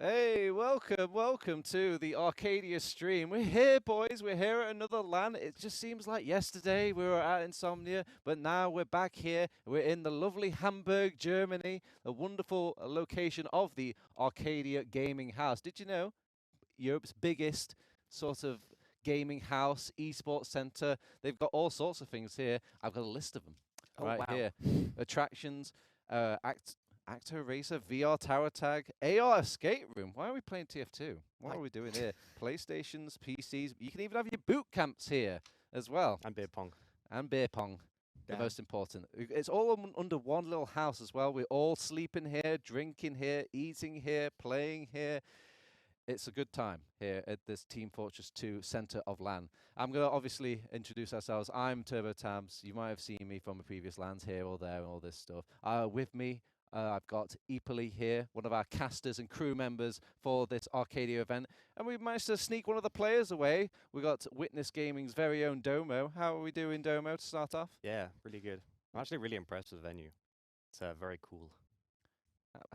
Hey, welcome to the Arcadia stream. We're here, boys. We're here at another LAN. It just seems like yesterday we were at Insomnia, but now we're back here. We're in the lovely Hamburg, Germany, a wonderful location of the Arcadia Gaming House. Did you know Europe's biggest sort of gaming house, esports center? They've got all sorts of things here. I've got a list of them right here. Attractions, Acto Racer, VR Tower Tag, AR Escape Room. Why are we playing TF2? What are we doing here? PlayStations, PCs. You can even have your boot camps here as well. And beer pong. And beer pong. The most important. It's all under one little house as well. We're all sleeping here, drinking here, eating here, playing here. It's a good time here at this Team Fortress 2 Center of LAN. I'm going to obviously introduce ourselves. I'm Turbo Tabs. You might have seen me from the previous LANs here or there and all this stuff. With me, I've got Epoli here, one of our casters and crew members for this Arcadia event. And we managed to sneak one of the players away. We got Witness Gaming's very own Domo. How are we doing, Domo, to start off? Yeah, really good. I'm actually really impressed with the venue. It's very cool.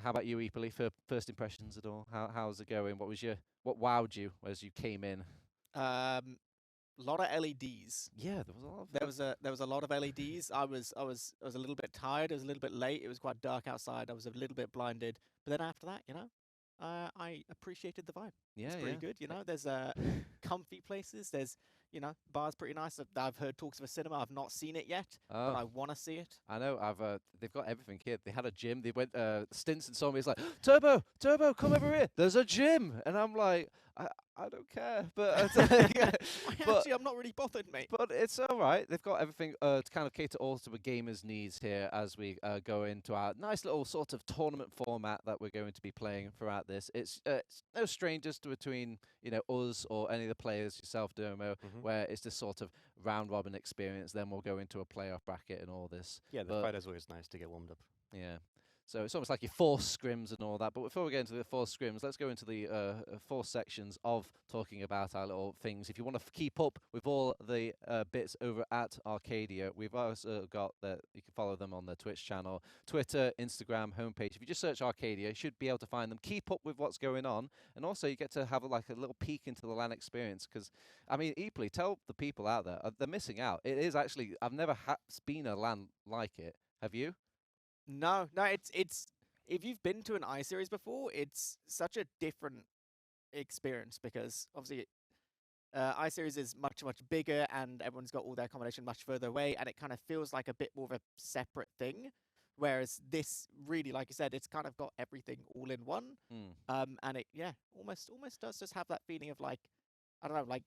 How about you, Epoli, for first impressions at all? How's it going? What wowed you as you came in? A lot of LEDs. Yeah, there was a lot of there was a lot of LEDs. I was a little bit tired. It was a little bit late. It was quite dark outside. I was a little bit blinded. But then after that, I appreciated the vibe. Yeah, it's pretty good. There's comfy places. There's bars pretty nice. I've heard talks of a cinema. I've not seen it yet, but I want to see it. I know. They've got everything here. They had a gym. They went. Stinson saw me. He's like, Turbo, come over here. There's a gym, and I'm like, I don't care, but Actually, I'm not really bothered, mate. But it's all right. They've got everything to kind of cater all to the gamers' needs here as we go into our nice little sort of tournament format that we're going to be playing throughout this. It's no strangers between us or any of the players, yourself, Domo, where it's this sort of round robin experience. Then we'll go into a playoff bracket and all this. Yeah, the fight is always nice to get warmed up. Yeah. So it's almost like your forced scrims and all that. But before we get into the forced scrims, let's go into the four sections of talking about our little things. If you want to keep up with all the bits over at Arcadia, we've also got that you can follow them on their Twitch channel, Twitter, Instagram, homepage. If you just search Arcadia, you should be able to find them. Keep up with what's going on. And also you get to have like a little peek into the LAN experience. Because, I mean, Epoli, tell the people out there, they're missing out. It is actually, I've never been a LAN like it. Have you? No, it's if you've been to an iSeries before, it's such a different experience because obviously iSeries is much bigger and everyone's got all their accommodation much further away, and it kind of feels like a bit more of a separate thing. Whereas this really, like you said, it's kind of got everything all in one. And it almost does just have that feeling of like, I don't know, like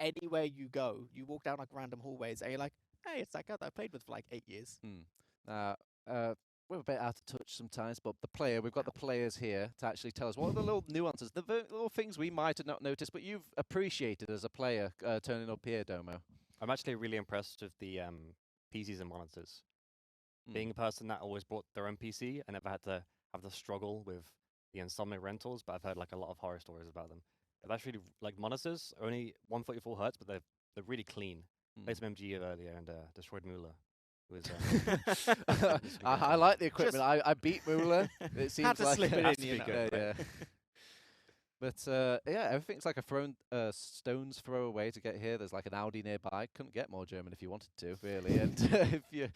anywhere you go, you walk down like random hallways and you're like, hey, it's that guy that I played with for like 8 years. We're a bit out of touch sometimes, but we've got the players here to actually tell us what are the little nuances, the little things we might have not noticed, but you've appreciated as a player turning up here, Domo. I'm actually really impressed with the PCs and monitors. Being a person that always bought their own PC and never had to have the struggle with the Insomnia rentals, but I've heard like a lot of horror stories about them. They're actually like monitors, only 144 hertz, but they're really clean. Played some MG earlier and destroyed Muller. I like the equipment. I beat Muller. It seems had to like slip it in, yeah. But yeah, everything's like a stone's throw away to get here. There's like an Audi nearby. Couldn't get more German if you wanted to, really. And if you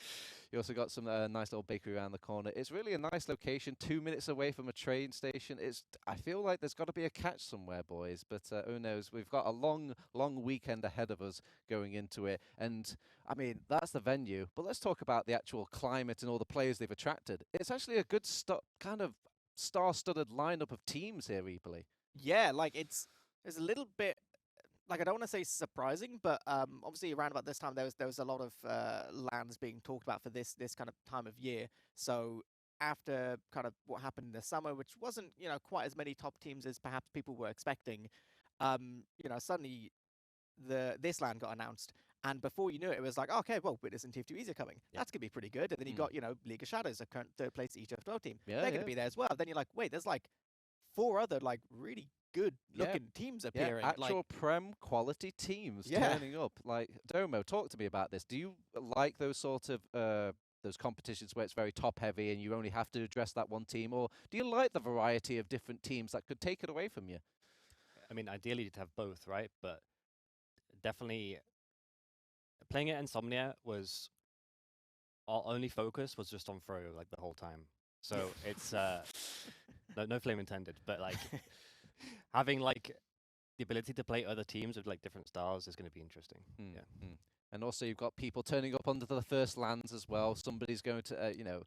also got some nice little bakery around the corner. It's really a nice location. 2 minutes away from a train station. I feel like there's got to be a catch somewhere, boys. But who knows? We've got a long weekend ahead of us going into it. And I mean, that's the venue. But let's talk about the actual climate and all the players they've attracted. It's actually a good kind of star-studded lineup of teams here, Epoli. Yeah, like it's a little bit like I don't want to say surprising, but obviously around about this time there was a lot of LANs being talked about for this kind of time of year. So after kind of what happened in the summer, which wasn't quite as many top teams as perhaps people were expecting, suddenly this LAN got announced. And before you knew it, it was like, okay, well, Witness and TF2 Easy are coming. Yeah. That's going to be pretty good. And then you got, League of Shadows, a current third place ETF12 team. Yeah, they're going to be there as well. Then you're like, wait, there's like 4 other like really good looking teams appearing. Yeah, actual Prem quality teams turning up. Like, Domo, talk to me about this. Do you like those sort of the those competitions where it's very top heavy and you only have to address that one team, or do you like the variety of different teams that could take it away from you? I mean, ideally you'd have both, right? But definitely playing at Insomnia was our only focus was just on throw like the whole time. So it's no flame intended, but like having like the ability to play other teams with like different styles is going to be interesting. Yeah. And also you've got people turning up onto the first lands as well. Somebody's going to, you know,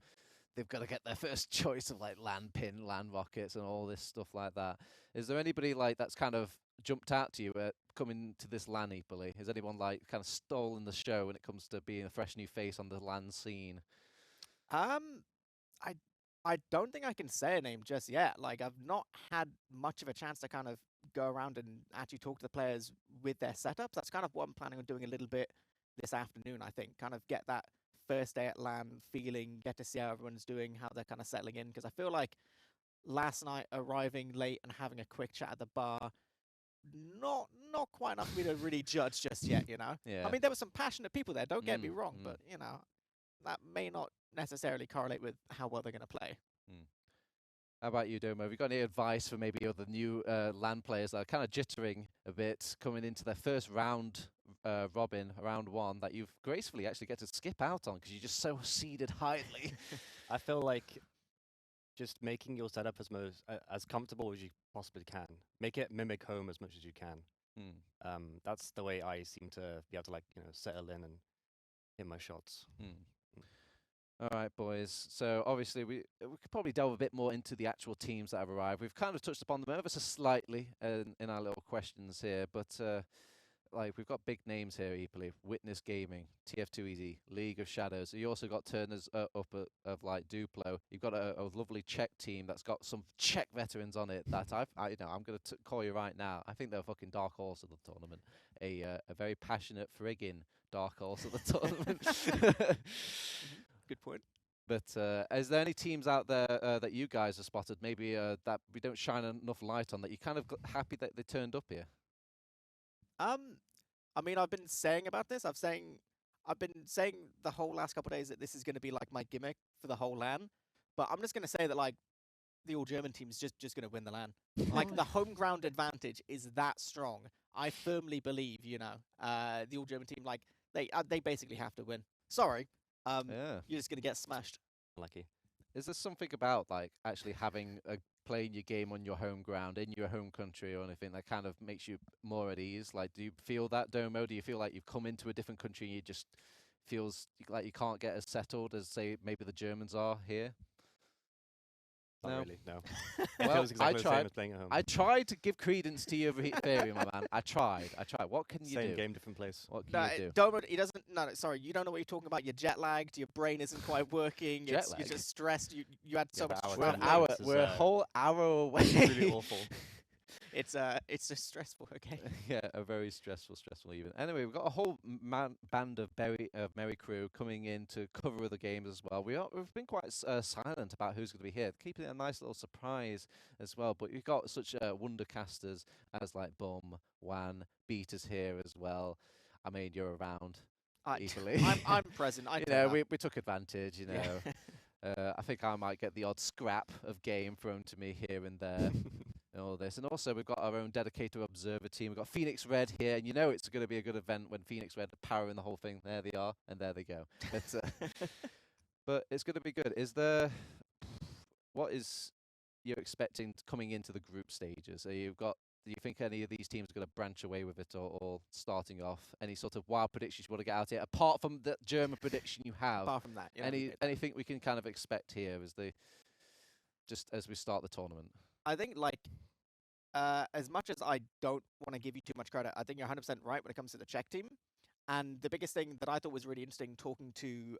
they've got to get their first choice of like land pin, land rockets, and all this stuff like that. Is there anybody like that's kind of jumped out to you coming to this LAN equally? Has anyone like kind of stolen the show when it comes to being a fresh new face on the LAN scene? I don't think I can say a name just yet. Like, I've not had much of a chance to kind of go around and actually talk to the players with their setups. That's kind of what I'm planning on doing a little bit this afternoon, I think. Kind of get that first day at LAN feeling, get to see how everyone's doing, how they're kind of settling in. Because I feel like last night arriving late and having a quick chat at the bar, not quite enough for me to really judge just yet, you know? Yeah. I mean, there were some passionate people there, don't get me wrong, but, you know, that may not necessarily correlate with how well they're going to play. How about you, Domo? Have you got any advice for maybe other new LAN players that are kind of jittering a bit coming into their first round robin, round one, that you've gracefully actually get to skip out on because you're just so seeded highly? I feel like just making your setup as comfortable as you possibly can. Make it mimic home as much as you can. That's the way I seem to be able to, like, you know, settle in and hit my shots. All right, boys. So obviously we could probably delve a bit more into the actual teams that have arrived. We've kind of touched upon them ever so slightly in our little questions here, but like we've got big names here equally: Witness Gaming, TF2 Easy, League of Shadows. You also got turners up of like Duplo. You've got a lovely Czech team that's got some Czech veterans on it. That I'm going to call you right now. I think they're fucking dark horse of the tournament. A very passionate friggin' dark horse of the tournament. Good point. But is there any teams out there that you guys have spotted, maybe that we don't shine enough light on, that you're kind of happy that they turned up here? I mean, I've been saying about this. I've been saying the whole last couple of days that this is going to be like my gimmick for the whole LAN. But I'm just going to say that like the all German team's just going to win the LAN. Like the home ground advantage is that strong. I firmly believe, you know, the all German team, like they basically have to win. Sorry. Yeah. You're just going to get smashed. Lucky. Is there something about like actually having playing your game on your home ground in your home country or anything that kind of makes you more at ease? Like, do you feel that, Domo? Do you feel like you've come into a different country and you just feels like you can't get as settled as say maybe the Germans are here? Not No. really, no. Well, It feels exactly I the tried. same as playing at home. I tried to give credence to your theory, my man. I tried. What can you Same do? game, different place. What can No, you do? Domo, he doesn't. No, sorry, you don't know what you're talking about. You're jet lagged. Your brain isn't quite working. Jet You're lag? just stressed. You had so Yeah, much but our We're an travel. hour. This is, We're a whole hour away. It's really awful. It's just stressful. Okay. Yeah, a very stressful even. Anyway, we've got a whole band of merry crew coming in to cover the games as well. We've been quite silent about who's going to be here, keeping it a nice little surprise as well. But we've got such wondercasters as like Bum, Wan, Beaters here as well. I mean, you're around equally. I'm present. I You turn know, up. we took advantage. You know, Yeah. I think I might get the odd scrap of game thrown to me here and there. And all this, and also we've got our own dedicated observer team. We've got Phoenix Red here, and you know it's going to be a good event when Phoenix Red are powering the whole thing. There they are, and there they go. But it's going to be good. What is you expecting coming into the group stages? Do you think any of these teams are going to branch away with it, or starting off? Any sort of wild predictions you want to get out here, apart from the German prediction you have? Apart from that, you know, Anything we can kind of expect here as we start the tournament? I think like as much as I don't want to give you too much credit, I think you're 100% right when it comes to the Czech team. And the biggest thing that I thought was really interesting talking to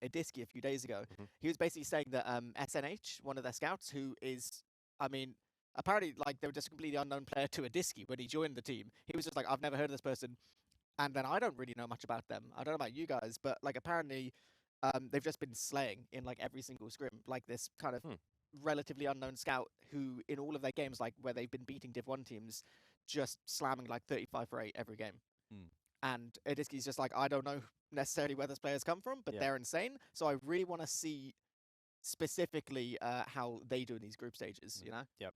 Ediski a few days ago, he was basically saying that SNH, one of their scouts, who is, I mean, apparently like they were just a completely unknown player to Ediski when he joined the team. He was just like, I've never heard of this person. And then I don't really know much about them. I don't know about you guys, but like apparently they've just been slaying in like every single scrim, like this kind of relatively unknown scout who in all of their games, like where they've been beating Div 1 teams, just slamming like 35 for 8 every game. and Ediski's just like, I don't know necessarily where those players come from, but Yeah. they're insane. So I really want to see specifically how they do in these group stages. You know.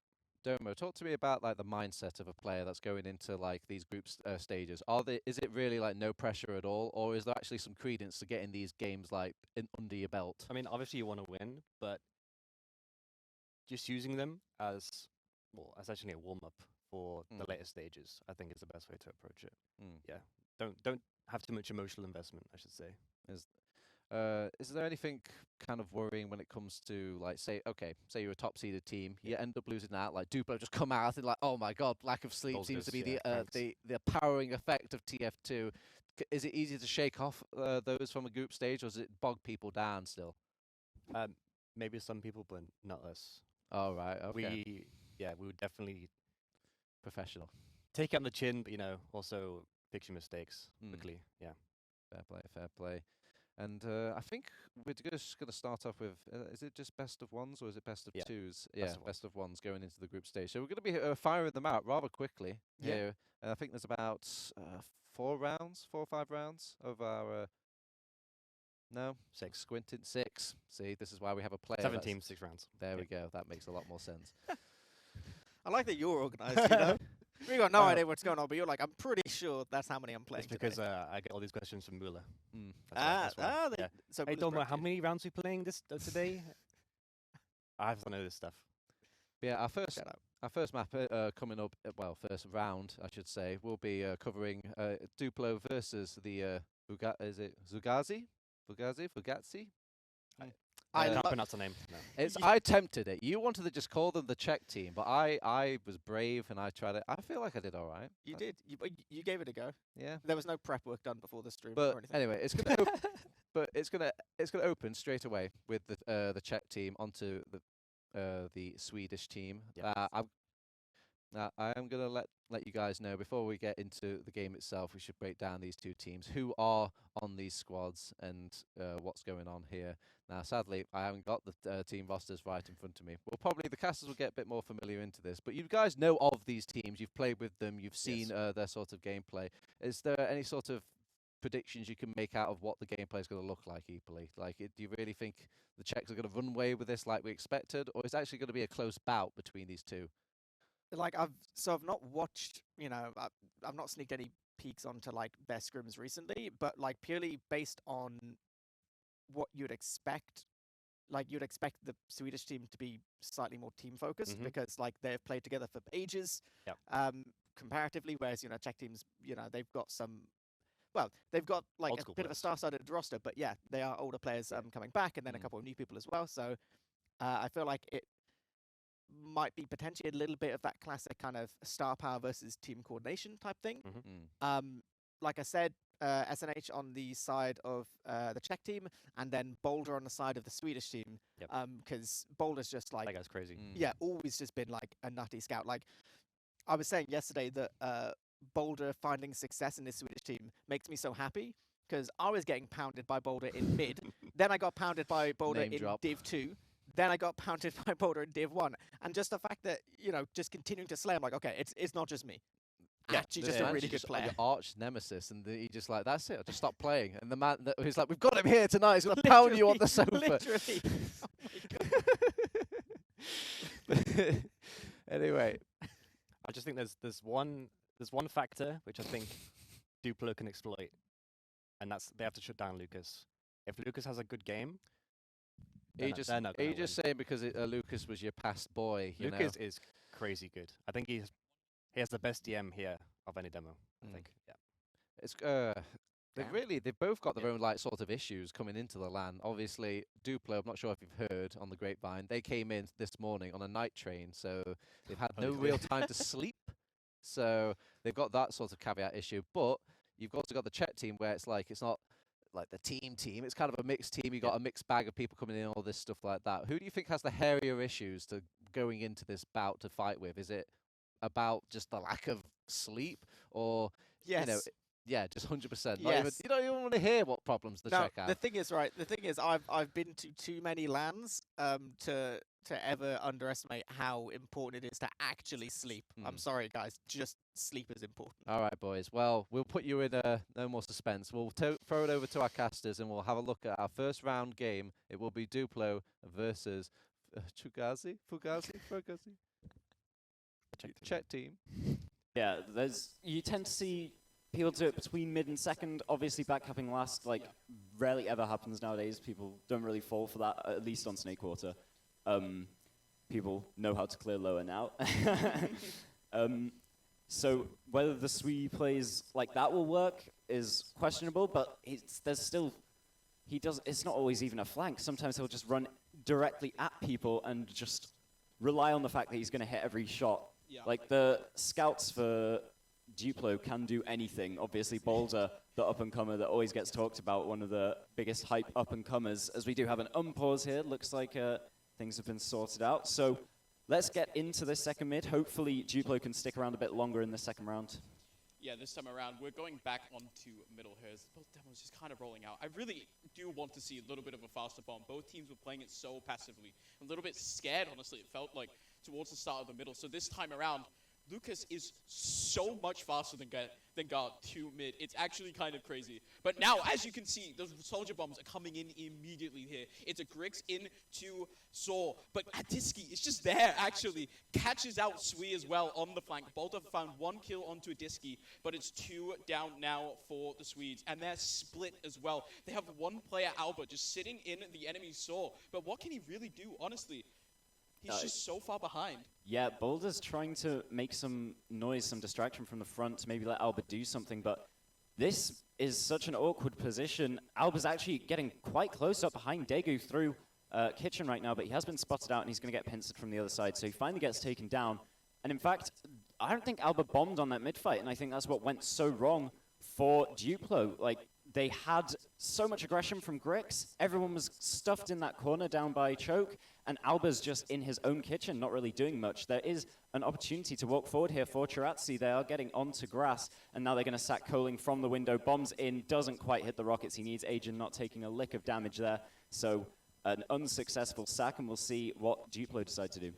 Domo, talk to me about like the mindset of a player that's going into like these stages. Is it really like no pressure at all, or is there actually some credence to getting these games like under your belt? I mean, obviously you want to win, but just using them as essentially a warm up for the later stages, I think is the best way to approach it. Yeah, don't have too much emotional investment, I should say. Is there anything kind of worrying when it comes to like say you're a top seeded team, you end up losing that, like Duplo just come out and like, oh my god, lack of sleep seems to be the powering effect of TF2. Is it easy to shake off those from a group stage, or does it bog people down still? Maybe some people, but not us. Oh right, okay. We would definitely Professional. take it on the chin, but also fix your mistakes quickly. Yeah. Fair play. And I think we're just going to start off with, is it just best of ones or is it best of twos? Yeah, best of ones going into the group stage. So we're going to be firing them out rather quickly. Yeah. I think there's about 4 or 5 rounds of our... No? 6. Squinting 6. See, this is why we have a player. 7 teams, 6 rounds. There we go. That makes a lot more sense. I like that you're organised, you know? We got no idea what's going on, but you're like, I'm pretty sure that's how many I'm playing. It's because I get all these questions from Muller. So hey, Dolma, how many rounds are we playing today? I have to know this stuff. Yeah, our first map coming up, first round, I should say, will be covering Duplo versus the is it Fugazi? I can't pronounce the name. No. I attempted it. You wanted to just call them the Czech team, but I was brave and I tried it. I feel like I did all right. You did. You gave it a go. Yeah. There was no prep work done before the stream but or anything. Anyway, it's gonna it's gonna open straight away with the Czech team onto the Swedish team. Yep. I am going to let you guys know, before we get into the game itself, we should break down these two teams, who are on these squads and what's going on here. Now, sadly, I haven't got the team rosters right in front of me. Well, probably the casters will get a bit more familiar into this, but you guys know of these teams. You've played with them. You've seen their sort of gameplay. Is there any sort of predictions you can make out of what the gameplay is going to look like, Eepoli? Like, do you really think the Czechs are going to run away with this like we expected, or is it actually going to be a close bout between these two? Like I've not watched, I've not sneaked any peeks onto like their scrims recently, but like purely based on what you'd expect, like you'd expect the Swedish team to be slightly more team focused because like they've played together for ages, comparatively, whereas Czech teams, they've got some. Well, they've got like a bit of a star-studded roster, but yeah, they are older players coming back, and then a couple of new people as well. So I feel like it might be potentially a little bit of that classic kind of star power versus team coordination type thing. Like I said, SNH on the side of the Czech team, and then Boulder on the side of the Swedish team. Because Boulder's just like... That guy's crazy. Yeah, always just been like a nutty scout. Like, I was saying yesterday that Boulder finding success in this Swedish team makes me so happy, because I was getting pounded by Boulder in mid, then I got pounded by Boulder in Div 2, then I got pounded by Boulder in Div 1. And just the fact that, just continuing to slay, I'm like, okay, it's not just me. Yeah, she's just a really good player. Your arch nemesis, and he just like, that's it, I'll just stop playing. And the man who's like, we've got him here tonight, he's going to pound you on the sofa. Literally. Oh my God. Anyway. I just think there's one factor which I think Duplo can exploit, and that's they have to shut down Lucas. If Lucas has a good game, Are you just saying because Lucas was your past boy? Lucas is crazy good. I think he has the best DM here of any demo. I think. Yeah. It's they've both got their own like sort of issues coming into the LAN. Obviously, Duplo, I'm not sure if you've heard on the grapevine, they came in this morning on a night train, so they've had no real time to sleep. So they've got that sort of caveat issue. But you've also got the Czech team where it's not like the team. It's kind of a mixed team. You got a mixed bag of people coming in, all this stuff like that. Who do you think has the hairier issues to going into this bout to fight with? Is it about just the lack of sleep, or yeah, just 100%. Yes. You don't even want to hear what problems the Czech have. The thing is, I've been to too many LANs to to ever underestimate how important it is to actually sleep. I'm sorry, guys. Just sleep is important. All right, boys. Well, we'll put you in no more suspense. We'll throw it over to our casters and we'll have a look at our first round game. It will be Duplo versus Fugazi. Czech team. Yeah, you tend to see people do it between mid and second. Obviously, backcapping last, rarely ever happens nowadays. People don't really fall for that, at least on Snake Water. People know how to clear lower now. So whether the Swede plays like that will work is questionable, but it's not always even a flank. Sometimes he'll just run directly at people and just rely on the fact that he's going to hit every shot. Yeah. Like the scouts for Duplo can do anything. Obviously, Boulder, the up-and-comer that always gets talked about, one of the biggest hype up-and-comers. As we do have an unpause here, looks like things have been sorted out. So let's get into this second mid. Hopefully, Duplo can stick around a bit longer in the second round. Yeah, this time around, we're going back onto middle here. Both demos just kind of rolling out. I really do want to see a little bit of a faster bomb. Both teams were playing it so passively. A little bit scared, honestly, it felt like, towards the start of the middle. So this time around, Lucas is so much faster than Gar to mid. It's actually kind of crazy. But now, as you can see, the soldier bombs are coming in immediately here. It's a Grix into Saw. But Adiski is just there, actually. Catches out Sui as well on the flank. Boulder found 1 kill onto Adiski, but it's 2 down now for the Swedes. And they're split as well. They have 1 player, Albert, just sitting in the enemy Saw. But what can he really do, honestly? He's just so far behind. Yeah, Boulder's trying to make some noise, some distraction from the front to maybe let Alba do something, but this is such an awkward position. Alba's actually getting quite close up behind Daegu through Kitchen right now, but he has been spotted out and he's going to get pincered from the other side, so he finally gets taken down. And in fact, I don't think Alba bombed on that mid-fight, and I think that's what went so wrong for Duplo. Like, they had so much aggression from Grix. Everyone was stuffed in that corner down by Choke, and Alba's just in his own kitchen, not really doing much. There is an opportunity to walk forward here for Chirazzi. They are getting onto grass, and now they're going to sack Coling from the window. Bombs in, doesn't quite hit the rockets. He needs Agent not taking a lick of damage there. So an unsuccessful sack, and we'll see what Duplo decide to do.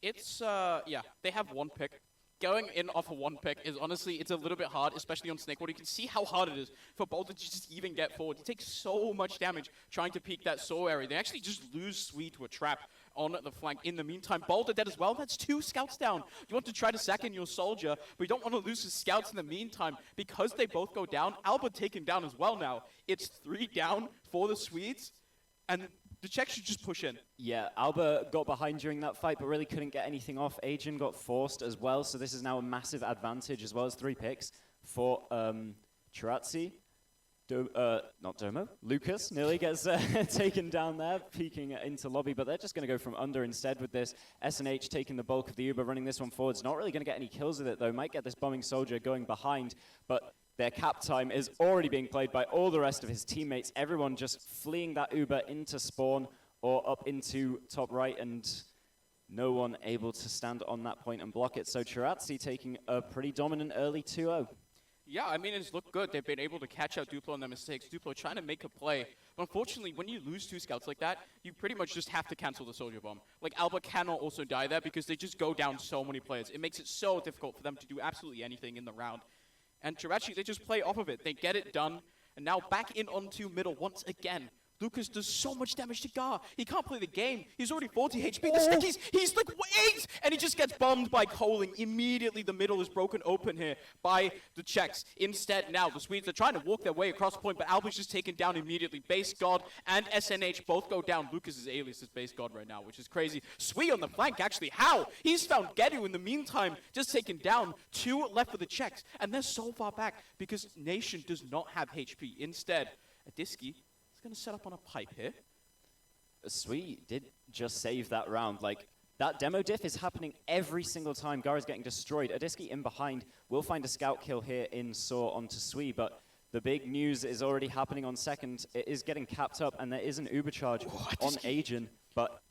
It's, yeah, they have 1 pick. Going in off of 1 pick is honestly, it's a little bit hard, especially on Snakewater. You can see how hard it is for Boulder to just even get forward. He takes so much damage trying to peek that Saw area. They actually just lose Sweet to a trap on the flank. In the meantime, Boulder dead as well. That's 2 scouts down. You want to try to sack in your soldier, but you don't want to lose the scouts in the meantime. Because they both go down, Alba taken down as well now. It's 3 down for the Swedes, and the Czechs should just push in. Yeah, Alba got behind during that fight, but really couldn't get anything off. Agent got forced as well, so this is now a massive advantage, as well as 3 picks for Chirazzi. Not Domo. Lucas nearly gets taken down there, peeking into lobby, but they're just going to go from under instead with this. SNH taking the bulk of the Uber, running this one forwards. Not really going to get any kills with it, though. Might get this bombing soldier going behind, but their cap time is already being played by all the rest of his teammates. Everyone just fleeing that Uber into spawn or up into top right, and no one able to stand on that point and block it. So Chirazzi taking a pretty dominant early 2-0. Yeah, I mean, it's looked good. They've been able to catch out Duplo on their mistakes. Duplo trying to make a play. But unfortunately, when you lose 2 scouts like that, you pretty much just have to cancel the soldier bomb. Like, Alba cannot also die there because they just go down so many players. It makes it so difficult for them to do absolutely anything in the round. And Chirazzi, they just play off of it. They get it done. And now back in onto middle once again. Lucas does so much damage to Gar. He can't play the game. He's already 40 HP. The Snickies, he's like 8! And he just gets bombed by Coling. Immediately, the middle is broken open here by the Czechs. Instead, now, the Swedes are trying to walk their way across the point, but Alba's just taken down immediately. Base God and SNH both go down. Lucas's alias is Base God right now, which is crazy. Sui on the flank, actually. How? He's found Gedu in the meantime, just taken down. 2 left for the Czechs. And they're so far back because Nation does not have HP. Instead, Adiski going to set up on a pipe here. Sweet did just save that round. Like, that demo diff is happening every single time. Gar is getting destroyed. Adiski in behind will find a scout kill here in Saw onto Sui, but the big news is already happening on second. It is getting capped up, and there is an Uber charge on Agent, but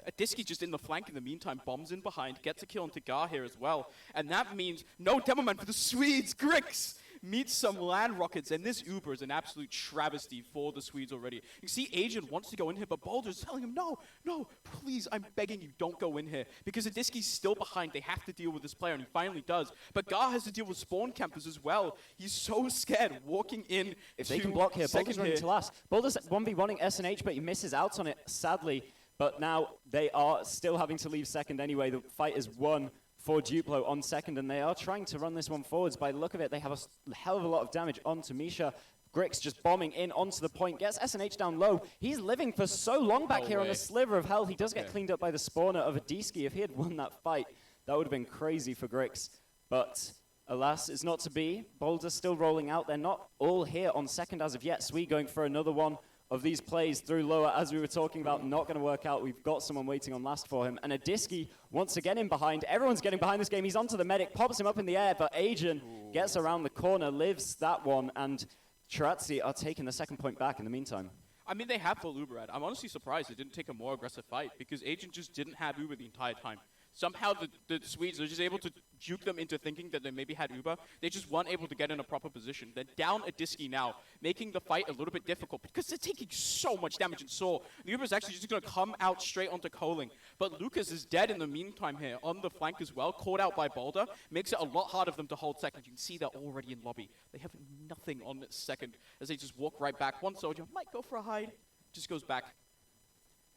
Adiski just in the flank in the meantime, bombs in behind, gets a kill onto Gar here as well. And that means no demo man for the Swedes. Grix meets some LAN rockets, and this Uber is an absolute travesty for the Swedes already. You see Agent wants to go in here, but Boulder's telling him, no, please, I'm begging you, don't go in here. Because Adiski's still behind, they have to deal with this player, and he finally does. But Gar has to deal with spawn campers as well. He's so scared walking in. If they can block here, Boulder's running to last. Boulder's 1v1ing SNH, but he misses out on it, sadly. But now they are still having to leave second anyway. The fight is won for Duplo on second, and they are trying to run this one forwards. By the look of it, they have a hell of a lot of damage onto Misha. Grix just bombing in onto the point, gets SNH down low. He's living for so long back here on a sliver of hell. He does get cleaned up by the spawner of Adiski. If he had won that fight, that would have been crazy for Grix. But alas, it's not to be. Boulder's still rolling out. They're not all here on second as of yet. Sweet going for another one of these plays through lower, as we were talking about, not going to work out. We've got someone waiting on last for him. And Adiski, once again in behind. Everyone's getting behind this game. He's onto the medic, pops him up in the air, but Ajan gets around the corner, lives that one, and Chirazzi are taking the second point back in the meantime. I mean, they have full Uber ad. I'm honestly surprised it didn't take a more aggressive fight, because Agent just didn't have Uber the entire time. Somehow the Swedes are just able to juke them into thinking that they maybe had Uber. They just weren't able to get in a proper position. They're down Adiski now, making the fight a little bit difficult because they're taking so much damage and Saw. The Uber is actually just going to come out straight onto Coling. But Lucas is dead in the meantime here on the flank as well, caught out by Boulder. Makes it a lot harder for them to hold second. You can see they're already in lobby. They have nothing on second as they just walk right back. One soldier might go for a hide, just goes back.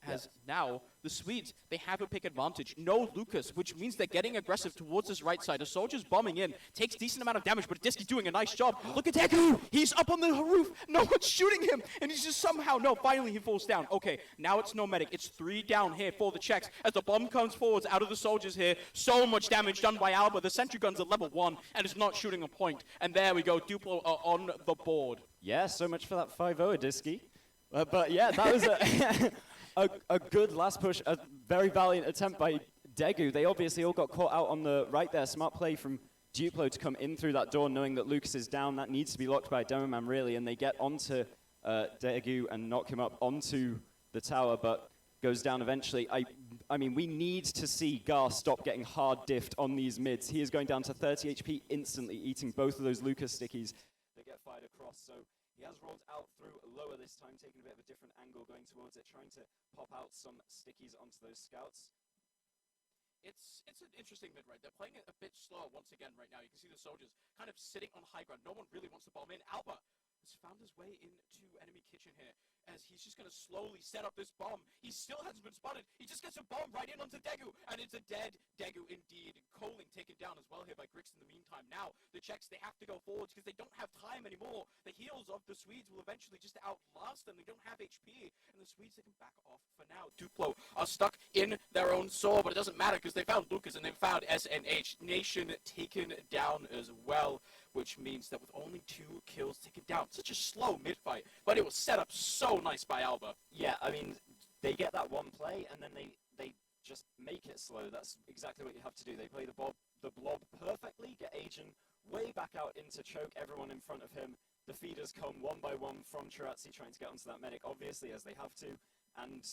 As now, the Swedes, they have a pick advantage. No Lucas, which means they're getting aggressive towards this right side. A soldier's bombing in, takes decent amount of damage, but Adiski doing a nice job. Look at Deku! He's up on the roof! No one's shooting him! And he's just somehow, no, finally he falls down. Okay, now it's no medic. It's 3 down here for the checks. As the bomb comes forwards out of the soldiers here, so much damage done by Alba. The sentry gun's at level 1, and it's not shooting a point. And there we go, Duplo are on the board. Yeah, so much for that 5-0 Adiski. But yeah, that was a good last push, a very valiant attempt by Degu. They obviously all got caught out on the right there. Smart play from Duplo to come in through that door, knowing that Lucas is down. That needs to be locked by Demoman, really, and they get onto Degu and knock him up onto the tower, but goes down eventually. I mean, we need to see Gar stop getting hard diffed on these mids. He is going down to 30 HP instantly, eating both of those Lucas stickies that get fired across. So he has rolled out through lower this time, taking a bit of a different angle, going towards it, trying to pop out some stickies onto those scouts. It's an interesting mid, right? They're playing it a bit slower once again right now. You can see the soldiers kind of sitting on high ground. No one really wants to bomb in. Alba has found his way into enemy kitchen here, as he's just going to slowly set up this bomb. He still hasn't been spotted. He just gets a bomb right in onto Degu, and it's a dead Degu indeed. Coling taken down as well here by Grix in the meantime. Now, the checks, they have to go forwards because they don't have time anymore. The heals of the Swedes will eventually just outlast them. They don't have HP, and the Swedes, they can back off for now. Duplo are stuck in their own Saw, but it doesn't matter because they found Lucas and they found SNH. Nation taken down as well, which means that with only 2 kills taken down, such a slow mid-fight, but it was set up so nice by Alba. Yeah, I mean, they get that one play, and then they just make it slow. That's exactly what you have to do. They play the blob perfectly, get Agent way back out into choke everyone in front of him. The feeders come one by one from Chirazzi, trying to get onto that medic, obviously, as they have to, and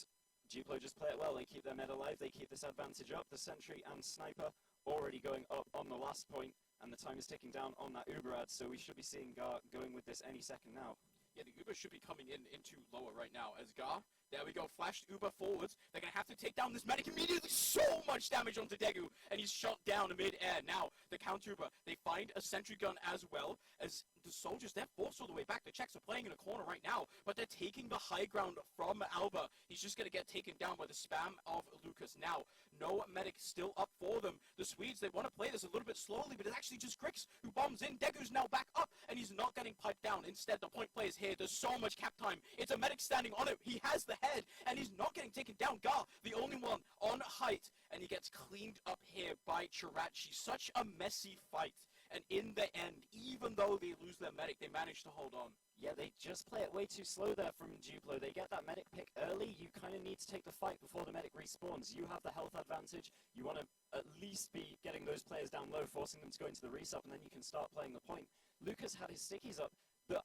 Duplo just play it well. They keep their med alive, they keep this advantage up. The sentry and sniper already going up on the last point, and the time is ticking down on that Uber ad, so we should be seeing Gar going with this any second now. Yeah, the Uber should be coming into lower right now as Gar. There we go, flashed Uber forwards. They're going to have to take down this medic immediately. So much damage onto Degu, and he's shot down mid-air. Now, the counter Uber, they find a sentry gun as well as the soldiers. They're forced all the way back. The checks are playing in a corner right now, but they're taking the high ground from Alba. He's just going to get taken down by the spam of Lucas. Now, no medic still up for them. The Swedes, they want to play this a little bit slowly, but it's actually just Grix who bombs in. Degu's now back up, and he's not getting piped down. Instead, the point play is here. There's so much cap time. It's a medic standing on it. He has the head, and he's not getting taken down. Gar, the only one on height, and he gets cleaned up here by Chirazzi. Such a messy fight. And in the end, even though they lose their medic, they manage to hold on. Yeah, they just play it way too slow there from Duplo. They get that medic pick early. You kind of need to take the fight before the medic respawns. You have the health advantage. You want to at least be getting those players down low, forcing them to go into the resup, and then you can start playing the point. Lucas had his stickies up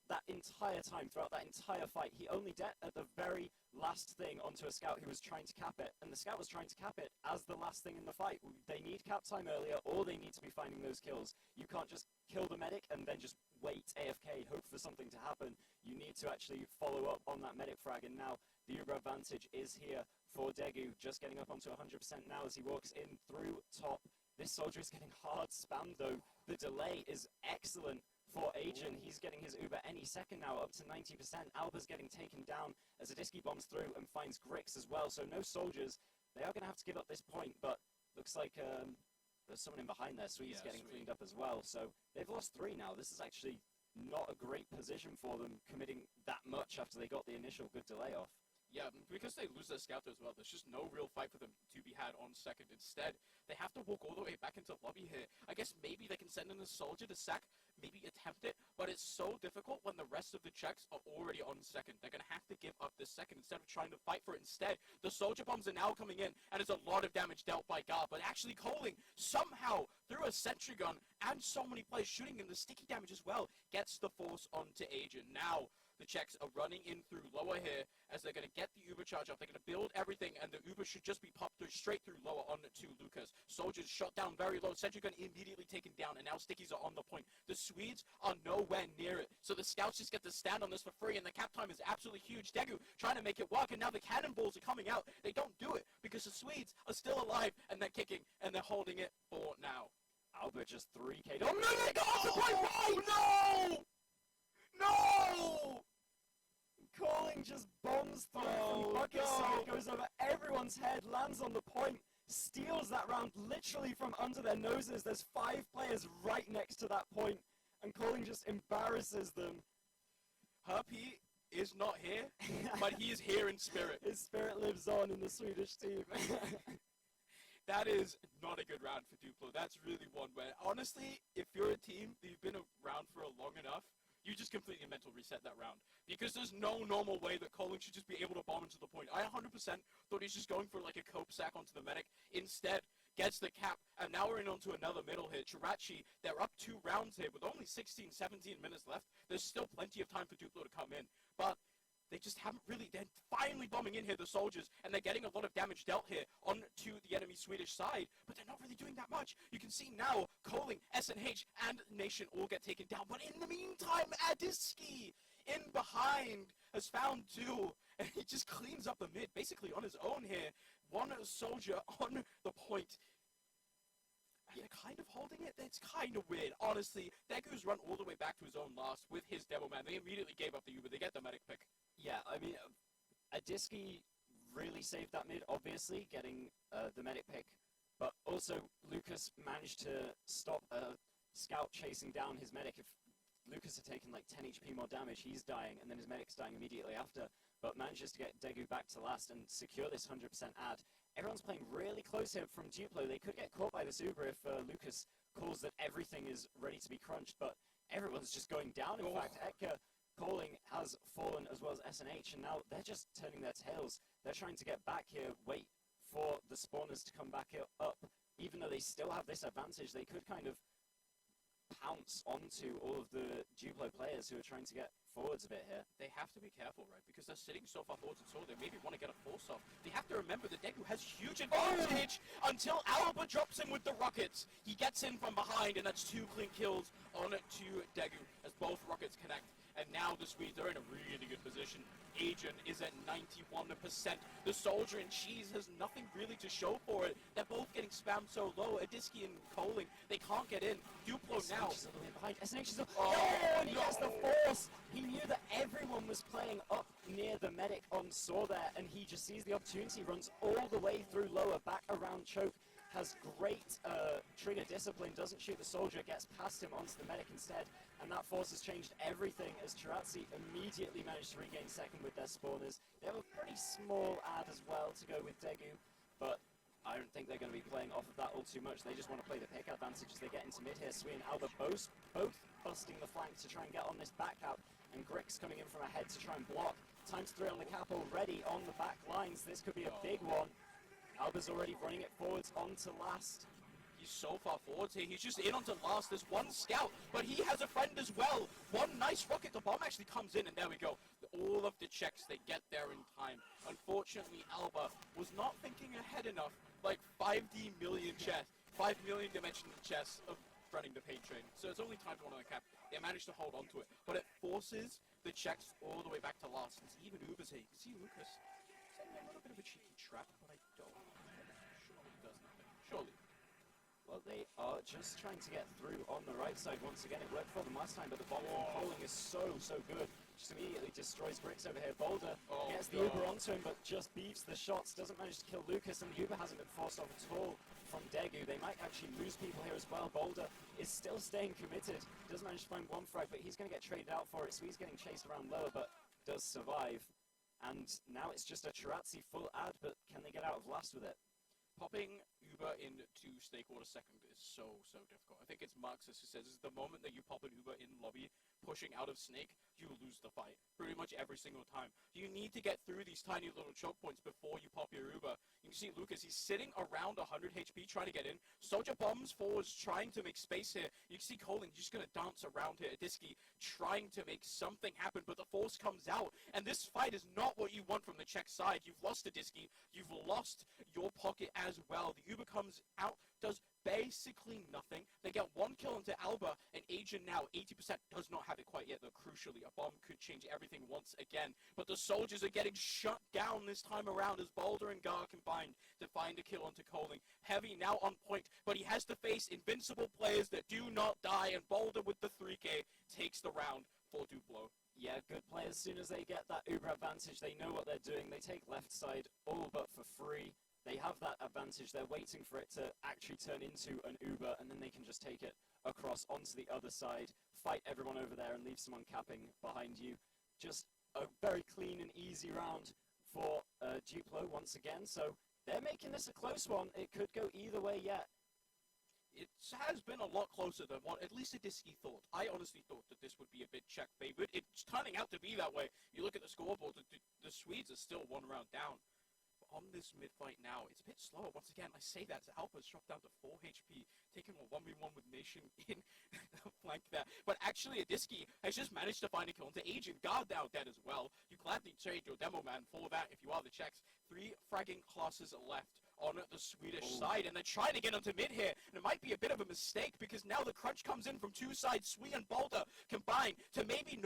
that entire time, throughout that entire fight. He only dead at the very last thing onto a scout who was trying to cap it, and the scout was trying to cap it as the last thing in the fight. They need cap time earlier, or they need to be finding those kills. You can't just kill the medic and then just wait AFK, hope for something to happen. You need to actually follow up on that medic frag, and now the Uber advantage is here for Degu, just getting up onto 100% now as he walks in through top. This soldier is getting hard spammed though. The delay is excellent for Agent. He's getting his Uber any second now, up to 90%. Alba's getting taken down as Adiski bombs through and finds Grix as well. So no soldiers. They are going to have to give up this point, but looks like there's someone in behind there. Sweet's getting cleaned up as well. So they've lost 3 now. This is actually not a great position for them, committing that much after they got the initial good delay off. Yeah, because they lose their scout as well, there's just no real fight for them to be had on second. Instead, they have to walk all the way back into lobby here. I guess maybe they can send in a soldier to sack, maybe attempt it, but it's so difficult when the rest of the checks are already on second. They're going to have to give up this second instead of trying to fight for it. Instead, the soldier bombs are now coming in, and it's a lot of damage dealt by Gar, but actually Coling, somehow, through a sentry gun, and so many players shooting him, the sticky damage as well, gets the force onto Agent. Now, the checks are running in through lower here as they're going to get the Uber charge up. They're going to build everything, and the Uber should just be popped through, straight through lower on to Lucas. Soldiers shot down very low. Sentry gun immediately taken down, and now Stickies are on the point. The Swedes are nowhere near it, so the scouts just get to stand on this for free, and the cap time is absolutely huge. Degu trying to make it work, and now the cannonballs are coming out. They don't do it because the Swedes are still alive, and they're kicking, and they're holding it for now. Albert just 3K'd. Oh, no, they got off the point! No! No! Calling just bombs through from bucket side, goes over everyone's head, lands on the point, steals that round literally from under their noses. There's 5 players right next to that point, and Calling just embarrasses them. Herpy is not here, but he is here in spirit. His spirit lives on in the Swedish team. That is not a good round for Duplo. That's really one where, honestly, if you're a team that you've been around for long enough, you just completely mental reset that round. Because there's no normal way that Colin should just be able to bomb into the point. I 100% thought he's just going for like a cope sack onto the medic. Instead, gets the cap, and now we're in onto another middle hit. Chirachi, they're up 2 rounds here with only 16, 17 minutes left. There's still plenty of time for Duplo to come in, but they just haven't really, they're finally bombing in here, the soldiers, and they're getting a lot of damage dealt here onto the enemy Swedish side, but they're not really doing that much. You can see now, Coling, SNH, and Nation all get taken down, but in the meantime, Adiski in behind has found 2, and he just cleans up the mid, basically on his own here. 1 soldier on the point. And they're kind of holding it. It's kind of weird, honestly. Degu's run all the way back to his own last with his Devil Man. They immediately gave up the Uber. They get the medic pick. Yeah, I mean, Adiski really saved that mid, obviously, getting the medic pick. But also, Lucas managed to stop a scout chasing down his medic. If Lucas had taken like 10 HP more damage, he's dying, and then his medic's dying immediately after. But manages to get Degu back to last and secure this 100% ad. Everyone's playing really close here from Duplo. They could get caught by this Uber if Lucas calls that everything is ready to be crunched, but everyone's just going down. In fact, Etka Calling has fallen as well as SNH, and now they're just turning their tails. They're trying to get back here, wait for the spawners to come back up. Even though they still have this advantage, they could kind of pounce onto all of the Duplo players who are trying to get forwards a bit here. They have to be careful, right? Because they're sitting so far forwards and so they maybe want to get a force off. They have to remember that Degu has huge advantage until Alba drops in with the rockets. He gets in from behind, and that's 2 clean kills on to Degu as both rockets connect. And now the Swedes are in a really good position. Agent is at 91%. The Soldier and Cheese has nothing really to show for it. They're both getting spammed so low. Adiski and Coling, they can't get in. Duplo now. SNH is all the way behind. SNH is Oh, and he gets the force. He knew that everyone was playing up near the medic on Saw there, and he just sees the opportunity, runs all the way through lower, back around Choke, has great trigger discipline, doesn't shoot the soldier, gets past him onto the medic instead, and that force has changed everything as Chirazzi immediately managed to regain second with their spawners. They have a pretty small ad as well to go with Degu, but I don't think they're going to be playing off of that all too much. They just want to play the pick advantage as they get into mid here. Sui and Alba both busting the flank to try and get on this back cap, and Grix coming in from ahead to try and block. Times 3 on the cap already on the back lines. This could be a big one. Alba's already running it forwards onto last. He's so far forwards here. He's just in onto last. There's 1 scout, but he has a friend as well. 1 nice rocket. The bomb actually comes in, and there we go. All of the checks, they get there in time. Unfortunately, Alba was not thinking ahead enough. Like 5D million chess, 5 million dimensional chess of running the paint train, so it's only time for one on the cap. They managed to hold on to it, but it forces the Czechs all the way back to last. And even Uber's here. You can see Lucas setting a little bit of a cheeky trap, but I don't. Surely he does nothing. Surely. Well, they are just trying to get through on the right side. Once again, it worked for them last time, but the bomb from Poling is so good. Just immediately destroys Grix over here. Boulder gets the Uber onto him, but just beefs the shots. Doesn't manage to kill Lucas, and the Uber hasn't been forced off at all from Degu. They might actually lose people here as well. Boulder is still staying committed. Doesn't manage to find one frag, but he's going to get traded out for it, so he's getting chased around lower, but does survive. And now it's just a Chirazzi full ad, but can they get out of last with it? Popping Uber into Snake Water second is so difficult. I think it's Marxus who says, the moment that you pop an Uber in lobby, pushing out of Snake, you lose the fight. Pretty much every single time. You need to get through these tiny little choke points before you pop your Uber. You can see Lucas, he's sitting around 100 HP trying to get in. Soldier bombs forwards trying to make space here. You can see Colin just going to dance around here. Adiski trying to make something happen, but the force comes out. And this fight is not what you want from the Czech side. You've lost Adiski. You've lost your pocket as well. The Uber comes out, does basically nothing. They get one kill into Alba, and Agent now 80% does not have it quite yet, though crucially a bomb could change everything once again. But the soldiers are getting shut down this time around as Boulder and Gar combined to find a kill onto Coling. Heavy now on point, but he has to face invincible players that do not die, and Boulder with the 3K takes the round for Duplo. Yeah, good play. As soon as they get that Uber advantage, they know what they're doing. They take left side all but for free. They have that advantage. They're waiting for it to actually turn into an Uber, and then they can just take it across onto the other side, fight everyone over there, and leave someone capping behind you. Just a very clean and easy round for Duplo once again. So they're making this a close one. It could go either way yet. It has been a lot closer than what at least Adiski thought. I honestly thought that this would be a bit Czech favored. It's turning out to be that way. You look at the scoreboard, the Swedes are still one round down. On this mid-fight now, it's a bit slower. Once again, I say that as Alpha's dropped down to 4 HP, taking a 1v1 with Nation in the flank there. But actually, Adiski has just managed to find a kill into Agent. Guard now dead as well. You gladly trade your demo man for that if you are the Czechs. 3 fragging classes left on the Swedish side, and they're trying to get onto mid here, and it might be a bit of a mistake because now the crunch comes in from two sides. Sui and Boulder combined to maybe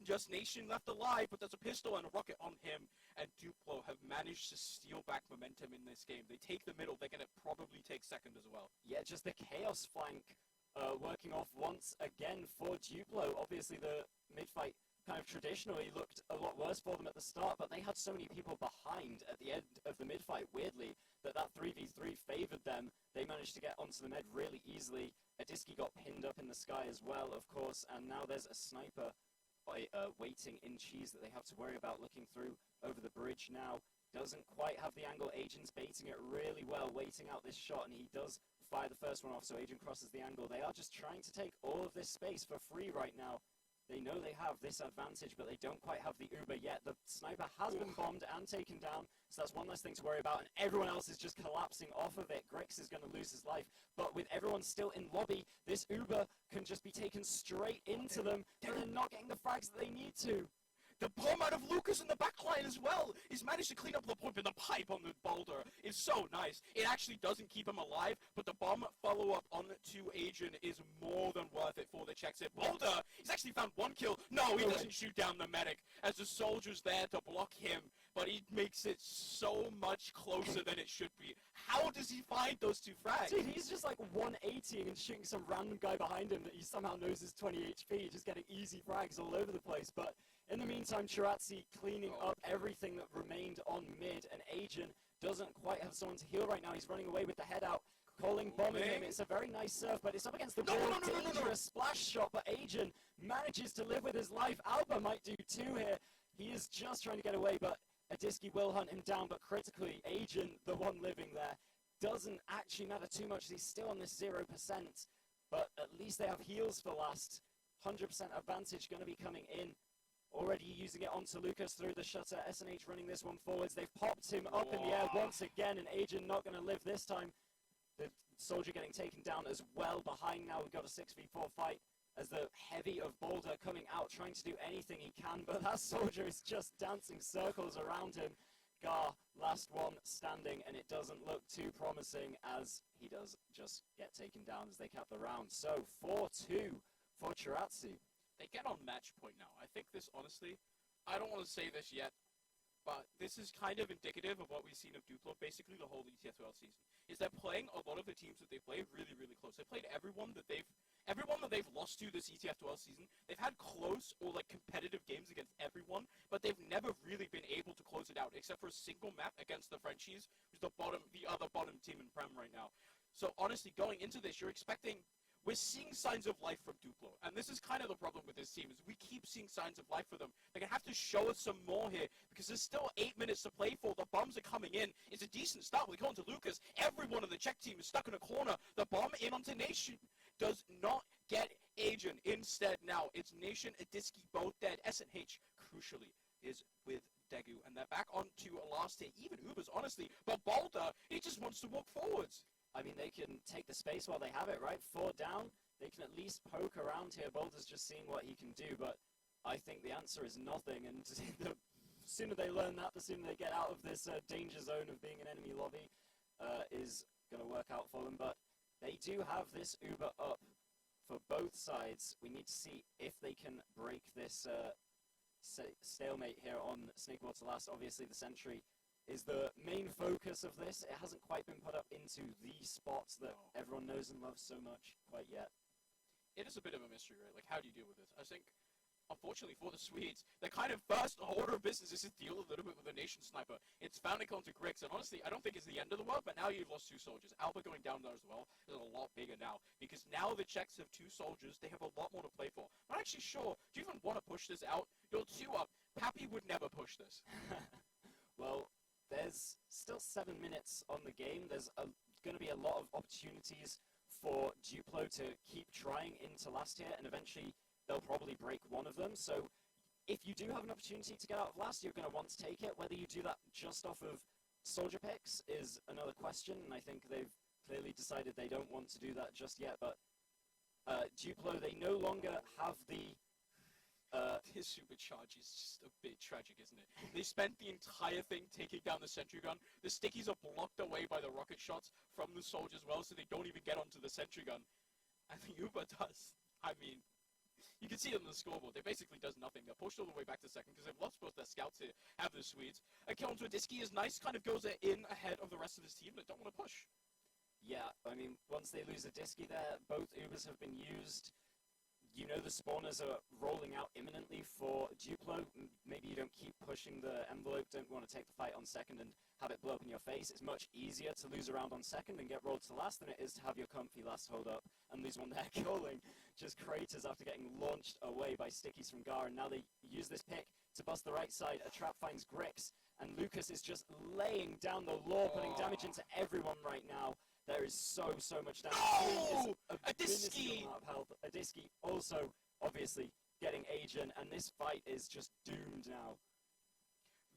just Nation left alive, but there's a pistol and a rocket on him, and Duplo have managed to steal back momentum in this game. They take the middle, they're going to probably take second as well. Yeah, just the Chaos flank working off once again for Duplo. Obviously the mid-fight kind of traditionally looked a lot worse for them at the start, but they had so many people behind at the end of the mid-fight, weirdly, that 3v3 favored them. They managed to get onto the mid really easily. Adiski got pinned up in the sky as well, of course, and now there's a sniper waiting in cheese that they have to worry about looking through over the bridge now. Doesn't quite have the angle. Agent's baiting it really well, waiting out this shot, and he does fire the first one off, so Agent crosses the angle. They are just trying to take all of this space for free right now. They know they have this advantage, but they don't quite have the Uber yet. The sniper has been bombed and taken down, so that's one less thing to worry about, and everyone else is just collapsing off of it. Grix is going to lose his life, but with everyone still in lobby, this Uber can just be taken straight into them, and they're not getting the frags that they need to. The bomb out of Lucas in the backline as well. He's managed to clean up the point, but the pipe on the Boulder is so nice. It actually doesn't keep him alive, but the bomb follow-up on to Agent is more than worth it for the Czechs. Boulder, he's actually found one kill. No, he doesn't shoot down the medic as the soldier's there to block him, but he makes it so much closer than it should be. How does he find those two frags? Dude, he's just like 180 and shooting some random guy behind him that he somehow knows is 20 HP, just getting easy frags all over the place. But in the meantime, Chirazzi cleaning up everything that remained on mid, and Agent doesn't quite have someone to heal right now. He's running away with the head out, calling, bombing him. It's a very nice surf, but it's up against the wall. Dangerous splash shot, but Agent manages to live with his life. Alba might do too here. He is just trying to get away, but Adiski will hunt him down, but critically, Agent, the one living there, doesn't actually matter too much. He's still on this 0%, but at least they have heals for last. 100% advantage going to be coming in. Already using it onto Lucas through the shutter. SNH running this one forwards. They've popped him up in the air once again, and Agent not going to live this time. The soldier getting taken down as well behind now. We've got a 6v4 fight as the heavy of Boulder coming out, trying to do anything he can, but that soldier is just dancing circles around him. Gar, last one standing, and it doesn't look too promising as he does just get taken down as they cap the round. So 4-2 for Chirazzi. They get on match point now. I think this, honestly, I don't want to say this yet, but this is kind of indicative of what we've seen of Duplo basically the whole TF2 season. Is they're playing a lot of the teams that they play really, really close. They played everyone that they've lost to this ETF12 season. They've had close or like competitive games against everyone, but they've never really been able to close it out, except for a single map against the Frenchies, who's the other bottom team in Prem right now. So honestly, going into this, we're seeing signs of life from Duplo, and this is kind of the problem with this team, is we keep seeing signs of life for them. They're going to have to show us some more here, because there's still 8 minutes to play for. The bombs are coming in. It's a decent start. We go into Lucas. Everyone in the Czech team is stuck in a corner. The bomb in onto Nation does not get Agent. Instead, now, it's Nation, Adiski, both dead. SNH, crucially, is with Degu, and they're back onto a last hit. Even Uber's, honestly, but Boulder, he just wants to walk forwards. I mean, they can take the space while they have it, right? 4 down. They can at least poke around here. Boulder's just seeing what he can do, but I think the answer is nothing. And the sooner they learn that, the sooner they get out of this danger zone of being an enemy lobby is going to work out for them. But they do have this Uber up for both sides. We need to see if they can break this stalemate here on Snakewater Last. Obviously, the sentry is the main focus of this. It hasn't quite been put up into the spots that everyone knows and loves so much quite yet. It is a bit of a mystery, right? Like, how do you deal with this? I think, unfortunately for the Swedes, their kind of first order of business is to deal a little bit with the Nation Sniper. It's found it onto Grix, and honestly, I don't think it's the end of the world, but now you've lost 2 soldiers. Alba going down there as well is a lot bigger now, because now the Czechs have 2 soldiers. They have a lot more to play for. I'm not actually sure. Do you even want to push this out? You're 2 up. Pappy would never push this. Well, there's still 7 minutes on the game. There's going to be a lot of opportunities for Duplo to keep trying into last year, and eventually they'll probably break one of them. So if you do have an opportunity to get out of last, you're going to want to take it. Whether you do that just off of soldier picks is another question, and I think they've clearly decided they don't want to do that just yet. But Duplo, they no longer have the His supercharge is just a bit tragic, isn't it? They spent the entire thing taking down the sentry gun. The stickies are blocked away by the rocket shots from the soldiers as well, so they don't even get onto the sentry gun. And the Uber does. I mean, you can see it on the scoreboard. They basically does nothing. They're pushed all the way back to second because they've lost both their scouts here, have the Swedes. A kill onto a Disky is nice, kind of goes in ahead of the rest of his team that don't want to push. Yeah, I mean, once they lose a Disky there, both Ubers have been used. You know the spawners are rolling out imminently for Duplo. Maybe you don't keep pushing the envelope, don't want to take the fight on second and have it blow up in your face. It's much easier to lose a round on second and get rolled to last than it is to have your comfy last hold up and lose one there. Calling just craters after getting launched away by stickies from Gar, and now they use this pick to bust the right side. A trap finds Grix, and Lucas is just laying down the law, putting damage into everyone right now. There is so much damage. No! A Disky! amount of health. A Disky also, obviously, getting Agent, and this fight is just doomed now.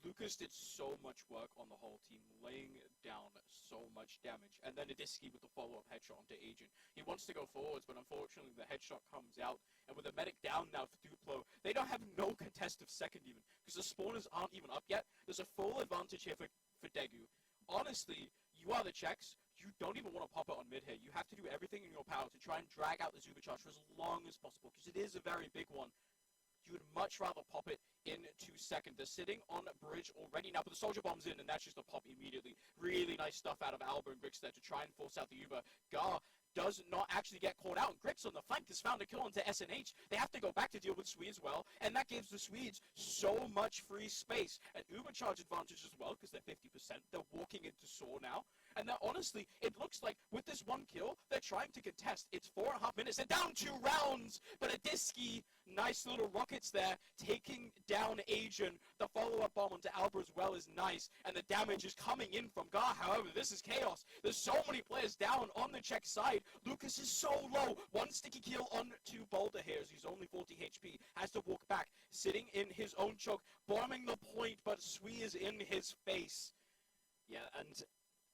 Lucas did so much work on the whole team, laying down so much damage. And then a Disky with the follow-up headshot onto Agent. He wants to go forwards, but unfortunately the headshot comes out. And with the medic down now for Duplo, they don't have no contest of second even, because the spawners aren't even up yet. There's a full advantage here for Degu. Honestly, you are the Czechs. You don't even want to pop it on mid here. You have to do everything in your power to try and drag out the supercharge for as long as possible, because it is a very big one. You would much rather pop it into second. They're sitting on a bridge already now, but the soldier bomb's in, and that's just a pop immediately. Really nice stuff out of Alba and Grix there to try and force out the Uber. Gar does not actually get caught out, and Grix on the flank has found a kill onto SNH. They have to go back to deal with Swedes as well, and that gives the Swedes so much free space. An Uber charge advantage as well, because they're 50%. They're walking into Saw now. And that, honestly, it looks like with this one kill, they're trying to contest. It's 4.5 minutes. They're down 2 rounds. But a Disky, nice little rockets there, taking down Agent. The follow-up bomb onto Alba as well is nice. And the damage is coming in from Gar. However, this is chaos. There's so many players down on the Czech side. Lucas is so low. One sticky kill onto Boulder here as he's only 40 HP. Has to walk back, sitting in his own choke, bombing the point, but Sui is in his face. Yeah, and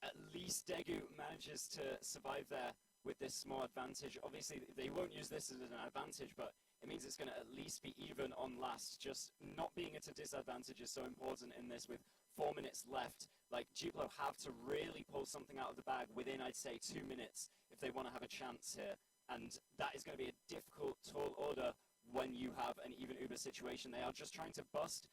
at least Degu manages to survive there with this small advantage. Obviously, they won't use this as an advantage, but it means it's going to at least be even on last. Just not being at a disadvantage is so important in this with 4 minutes left. Like, Duplo have to really pull something out of the bag within, I'd say, 2 minutes if they want to have a chance here. And that is going to be a difficult, tall order when you have an even Uber situation. They are just trying to bust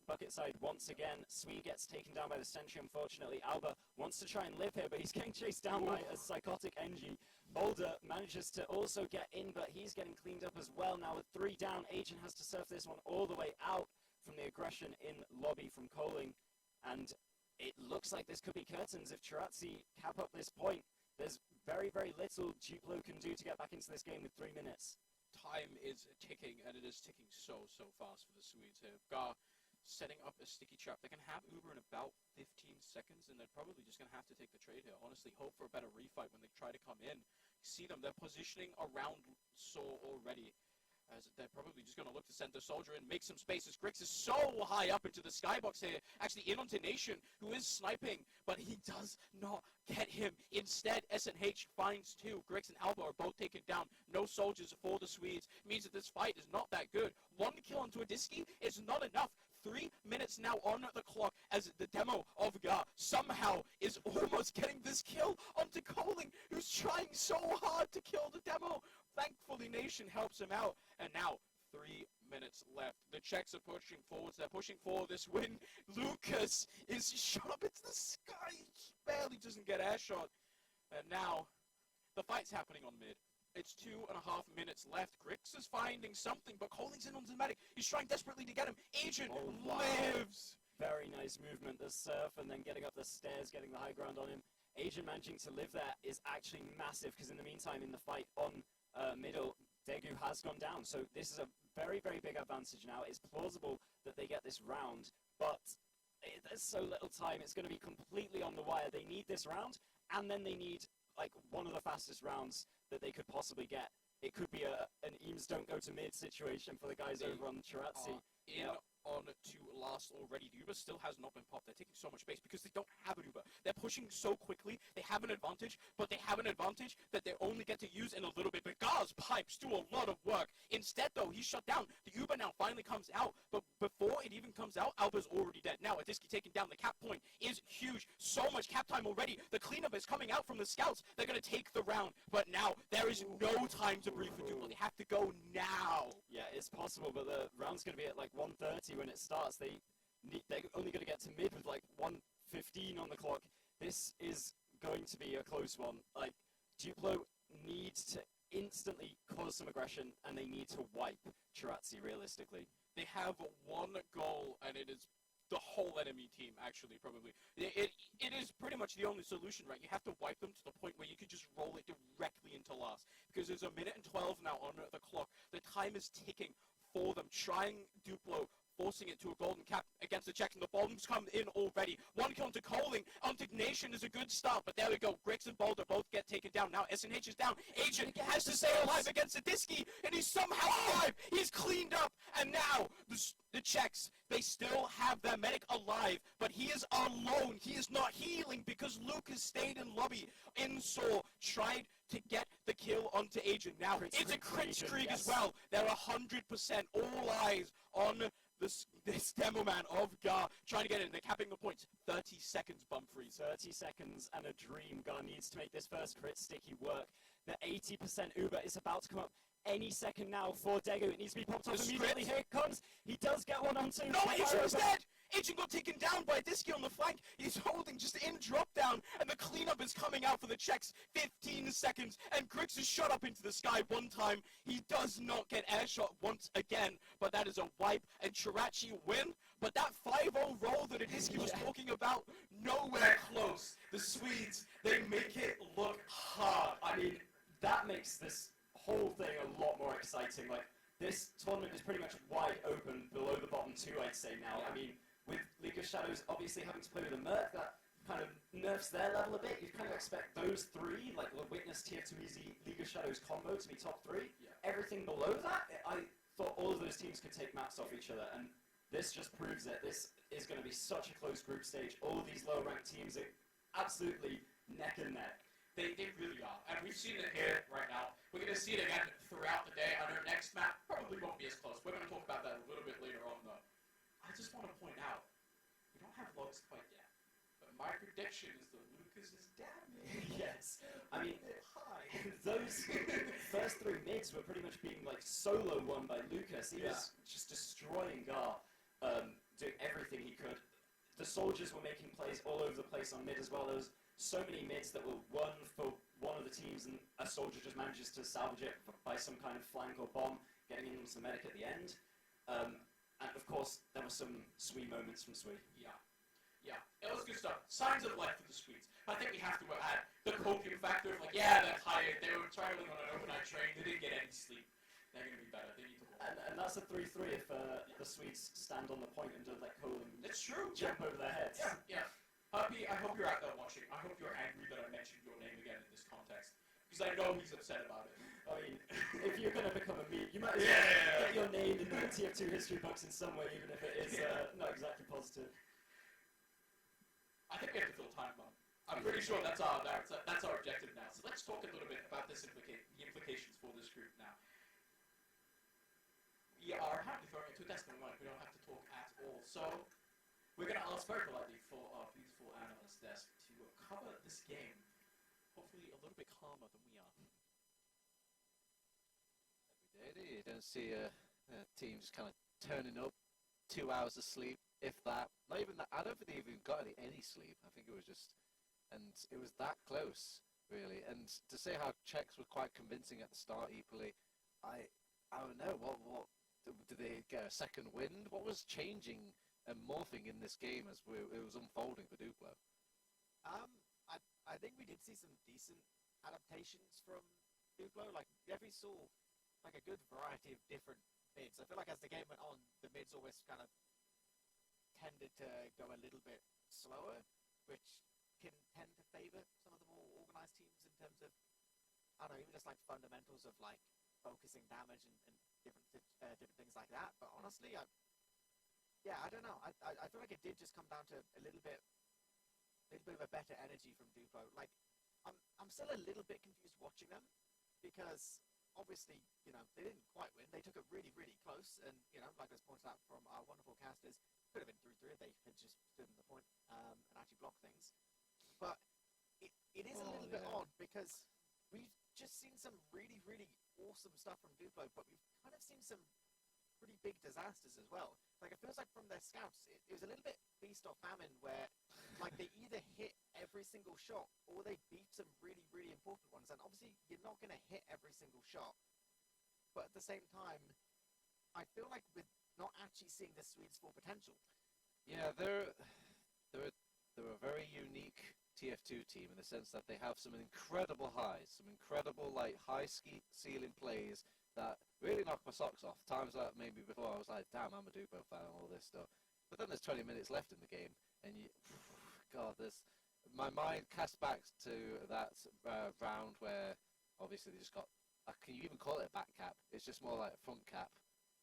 Bucket side once again. Swee gets taken down by the Sentry, unfortunately. Alba wants to try and live here, but he's getting chased down by a psychotic NG. Boulder manages to also get in, but he's getting cleaned up as well. Now with 3 down, Agent has to surf this one all the way out from the aggression in lobby from Coling. And it looks like this could be curtains if Chirazzi cap up this point. There's very, very little Duplo can do to get back into this game with 3 minutes. Time is ticking, and it is ticking so fast for the Swedes here. Gar setting up a sticky trap. They can have Uber in about 15 seconds, and they're probably just going to have to take the trade here. Honestly, hope for a better refight when they try to come in. See them, they're positioning around Saw already, as they're probably just going to look to send the soldier in, make some spaces. Grix is so high up into the skybox here, actually in onto Nation, who is sniping, but he does not get him. Instead, SNH finds 2. Grix and Alba are both taken down. No soldiers for the Swedes. Means that this fight is not that good. 1 kill onto a Disky is not enough. 3 minutes now on the clock as the demo of Gar somehow is almost getting this kill onto Coling, who's trying so hard to kill the demo. Thankfully, Nation helps him out. And now, 3 minutes left. The Czechs are pushing forwards. They're pushing for this win. Lucas is shot up into the sky. He barely doesn't get air shot. And now, the fight's happening on mid. It's 2.5 minutes left. Grix is finding something, but Coling's in on the medic. He's trying desperately to get him. Agent lives. Very nice movement, the surf, and then getting up the stairs, getting the high ground on him. Agent managing to live there is actually massive, because in the meantime, in the fight on middle, Daegu has gone down. So this is a very, very big advantage now. It's plausible that they get this round, but there's so little time. It's going to be completely on the wire. They need this round, and then they need like one of the fastest rounds that they could possibly get. It could be an Eames don't go to mid situation for the guys over on Chirazzi. On to last already. The Uber still has not been popped. They're taking so much space because they don't have an Uber. They're pushing so quickly. They have an advantage, but they have an advantage that they only get to use in a little bit. But Gar's pipes do a lot of work. Instead, though, he's shut down. The Uber now finally comes out, but before it even comes out, Alba's already dead. Now, Adiski taken down. The cap point is huge. So much cap time already. The cleanup is coming out from the scouts. They're going to take the round, but now there is no time to breathe for Duplo. They have to go now. Yeah, it's possible, but the round's going to be at like 1:30 when it starts. They're only going to get to mid with like 1:15 on the clock. This is going to be a close one. Like, Duplo needs to instantly cause some aggression, and they need to wipe Chirazzi realistically. They have one goal, and it is the whole enemy team, actually, probably. It is pretty much the only solution, right? You have to wipe them to the point where you can just roll it directly into last. Because there's 1 minute and 12 now on the clock. The time is ticking for them, trying Duplo, forcing it to a golden cap against the Czechs, and the bombs come in already. 1 kill onto Coling. Onto Nation is a good start, but there we go. Grix and Boulder both get taken down. Now SNH is down. Agent has to stay alive against the Disky, and he's somehow alive. He's cleaned up, and now the Czechs, they still have their medic alive, but he is alone. He is not healing because Lucas stayed in lobby. Insaw tried to get the kill onto Agent. Now, it's a crit streak as well. They're 100% all eyes on this demo man of Gar trying to get in. They're capping the points. 30 seconds bump freeze. 30 seconds and a dream. Gar needs to make this first crit sticky work. The 80% Uber is about to come up any second now for Daegu. It needs to be popped off immediately. Here it comes. He does get one onto. No, Agent is dead! Agent got taken down by Disky on the flank. He's holding just in drop down, and the cleanup is coming out for the Czechs. 15 seconds, and Grix is shot up into the sky one time. He does not get air shot once again, but that is a wipe, and Chirazzi win. But that 5-0 roll that Adiski was talking about, nowhere close. The Swedes, they make it look hard. I mean, that makes this whole thing a lot more exciting. Like, this tournament is pretty much wide open below the bottom 2, I'd say now. I mean, with League of Shadows obviously having to play with a Merc, that kind of nerfs their level a bit. You kind of expect those 3, like the Witness, TF2 Easy, League of Shadows combo to be top 3. Yeah. Everything below that, I thought all of those teams could take maps off each other, and this just proves that this is going to be such a close group stage. All of these low-ranked teams are absolutely neck and neck. They really are. And we've seen it here right now. We're going to see it again throughout the day. On our next map, probably won't be as close. We're going to talk about that a little bit later on, though. I just want to point out, we don't looks quite yet. But my prediction is that Lucas is damaged. Yes. I mean, those first 3 mids were pretty much being like solo won by Lucas. He was just destroying Gar, doing everything he could. The soldiers were making plays all over the place on mid as well. There was so many mids that were won for one of the teams, and a soldier just manages to salvage it by some kind of flank or bomb, getting into the medic at the end. And of course, there were some Sui moments from Sui. Yeah, it was good stuff. Signs of life for the Swedes. I think we have to add the copium factor of like, yeah, they're tired. They were traveling on an overnight train. They didn't get any sleep. They're going to be better. They need to hold. And that's a 3-3 if the Swedes stand on the point and don't let Cole and It's true. jump over their heads. Yeah. Puppy, I hope you're out there watching. I hope you're angry that I mentioned your name again in this context. Because I know he's upset about it. I mean, if you're going to become a meme, you might as well get your name in the TF2 history books in some way, even if it is not exactly positive. I think we have to fill time, Mom. I'm pretty sure that's our objective now. So let's talk a little bit about the implications for this group now. We are happily throwing into a decimal moment. We don't have to talk at all. So we're going to ask very politely for our beautiful analyst desk to cover this game, hopefully a little bit calmer than we are. Every day, you don't see a team just kind of turning up, 2 hours of sleep, if that. Not even that. I don't think they even got any sleep. I think it was just, and it was that close, really. And to say how Czechs were quite convincing at the start, equally, I don't know. What did they get a second wind? What was changing and morphing in this game as it was unfolding for Duplo? I think we did see some decent adaptations from Duplo. Like, we definitely saw like a good variety of different mids. I feel like as the game went on, the mids always kind of tended to go a little bit slower, which can tend to favor some of the more organized teams in terms of, I don't know, even just like fundamentals of like focusing damage and different things like that. But honestly, I don't know. I feel like it did just come down to a little bit of a better energy from Duplo. Like, I'm still a little bit confused watching them because obviously, you know, they didn't quite win. They took it really, really close, and you know, like I was pointed out from our wonderful casters, could have been 3-3 if they had just stood in the point and actually blocked things. But it is a little bit odd because we've just seen some really, really awesome stuff from Duplo, but we've kind of seen some pretty big disasters as well. Like, it feels like from their scouts, it was a little bit feast or famine where, like, they either hit every single shot or they beat some really, really important ones. And obviously, you're not going to hit every single shot. But at the same time, I feel like we're not actually seeing the Swedes' full potential. Yeah, they're a very unique TF2 team in the sense that they have some incredible highs, some incredible like high ceiling plays that really knocked my socks off. Times that maybe before I was like, damn, I'm a Duplo fan and all this stuff. But then there's 20 minutes left in the game, and God, my mind cast back to that round where obviously they just got, can you even call it a back cap? It's just more like a front cap,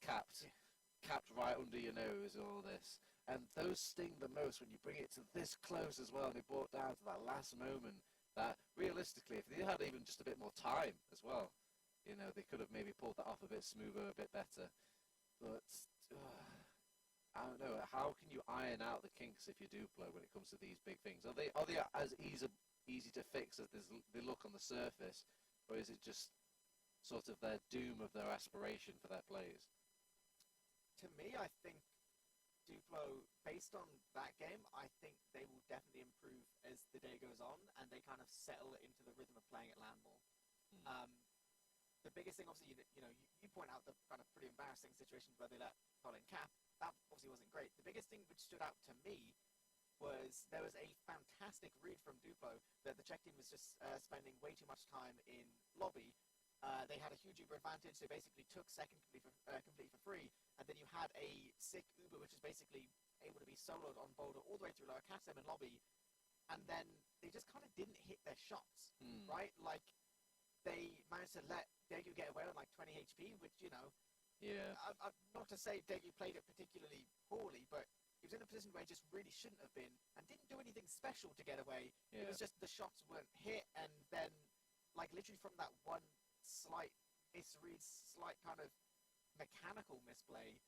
capped right under your nose and all this. And those sting the most when you bring it to this close as well. They brought down to that last moment that realistically, if they had even just a bit more time as well, you know, they could have maybe pulled that off a bit smoother, a bit better. But I don't know. How can you iron out the kinks if you Duplo when it comes to these big things? Are they as easy to fix as they look on the surface, or is it just sort of their doom of their aspiration for their plays? To me, I think Duplo, based on that game, I think they will definitely improve as the day goes on, and they kind of settle into the rhythm of playing at LAN more. The biggest thing, obviously, you point out the kind of pretty embarrassing situations where they let Colin cap. That obviously wasn't great. The biggest thing which stood out to me was there was a fantastic read from Duplo that the Czech team was just spending way too much time in lobby. They had a huge Uber advantage. They basically took second completely for free, and then you had a sick Uber, which is basically able to be soloed on Boulder all the way through lower, catch them in lobby, and then they just kind of didn't hit their shots, right? Like, they managed to let Daegu get away with like 20 HP, which, you know, not to say Daegu played it particularly poorly, but he was in a position where he just really shouldn't have been and didn't do anything special to get away. It was just the shots weren't hit, and then, like, literally from that one slight misread, slight kind of mechanical misplay,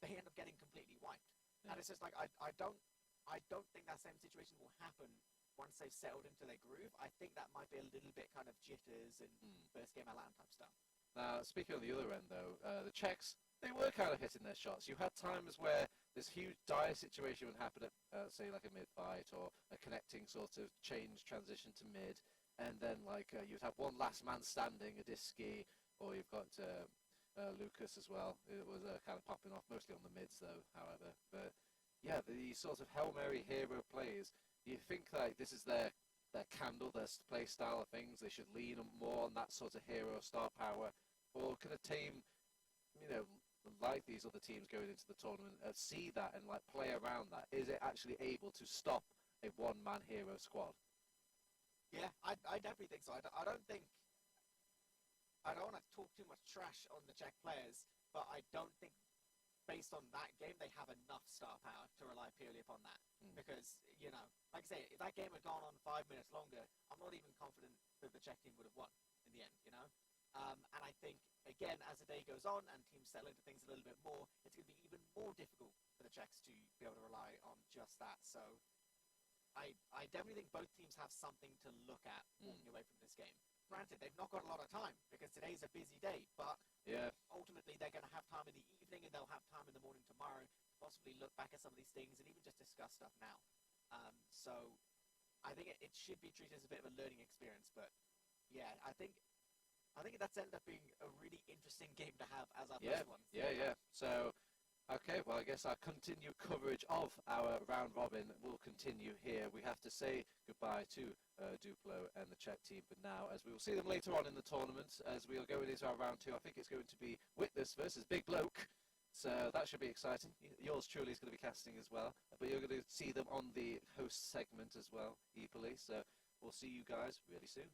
they end up getting completely wiped. And it's just like, I don't I don't think that same situation will happen once they've settled into their groove. I think that might be a little bit kind of jitters and first game at LAN type stuff. Now, speaking on the other end, though, the Czechs, they were kind of hitting their shots. You had times where this huge dire situation would happen at, say, like a mid-fight or a connecting sort of change transition to mid, and then, like, you'd have one last man standing, a Disky, or you've got Lucas as well. It was kind of popping off, mostly on the mids, though, however. But, yeah, the sort of Hail Mary hero plays, you think, like, this is their candle, their play style of things. They should lean more on that sort of hero star power. Or can a team, you know, like these other teams going into the tournament, see that and like play around that? Is it actually able to stop a one-man hero squad? Yeah, I definitely think so. I don't think, I don't want to talk too much trash on the Czech players, but I don't think based on that game they have enough star power to rely purely upon that. Because, you know, like I say, if that game had gone on 5 minutes longer, I'm not even confident that the Czech team would have won in the end, you know? And I think, again, as the day goes on and teams settle into things a little bit more, it's going to be even more difficult for the Czechs to be able to rely on just that. So I definitely think both teams have something to look at walking away from this game. Granted, they've not got a lot of time because today's a busy day, but ultimately they're going to have time in the evening and they'll have time in the morning tomorrow to possibly look back at some of these things and even just discuss stuff now. So I think it should be treated as a bit of a learning experience, but yeah, I think that's ended up being a really interesting game to have as our first one. Yeah. So, okay, well, I guess our continued coverage of our round robin will continue here. We have to say goodbye to Duplo and the Czech team for now, as we will see them later on in the tournament, as we are going into our round 2. I think it's going to be Witness versus Big Bloke. So that should be exciting. Yours truly is going to be casting as well, but you're going to see them on the host segment as well, equally. So we'll see you guys really soon.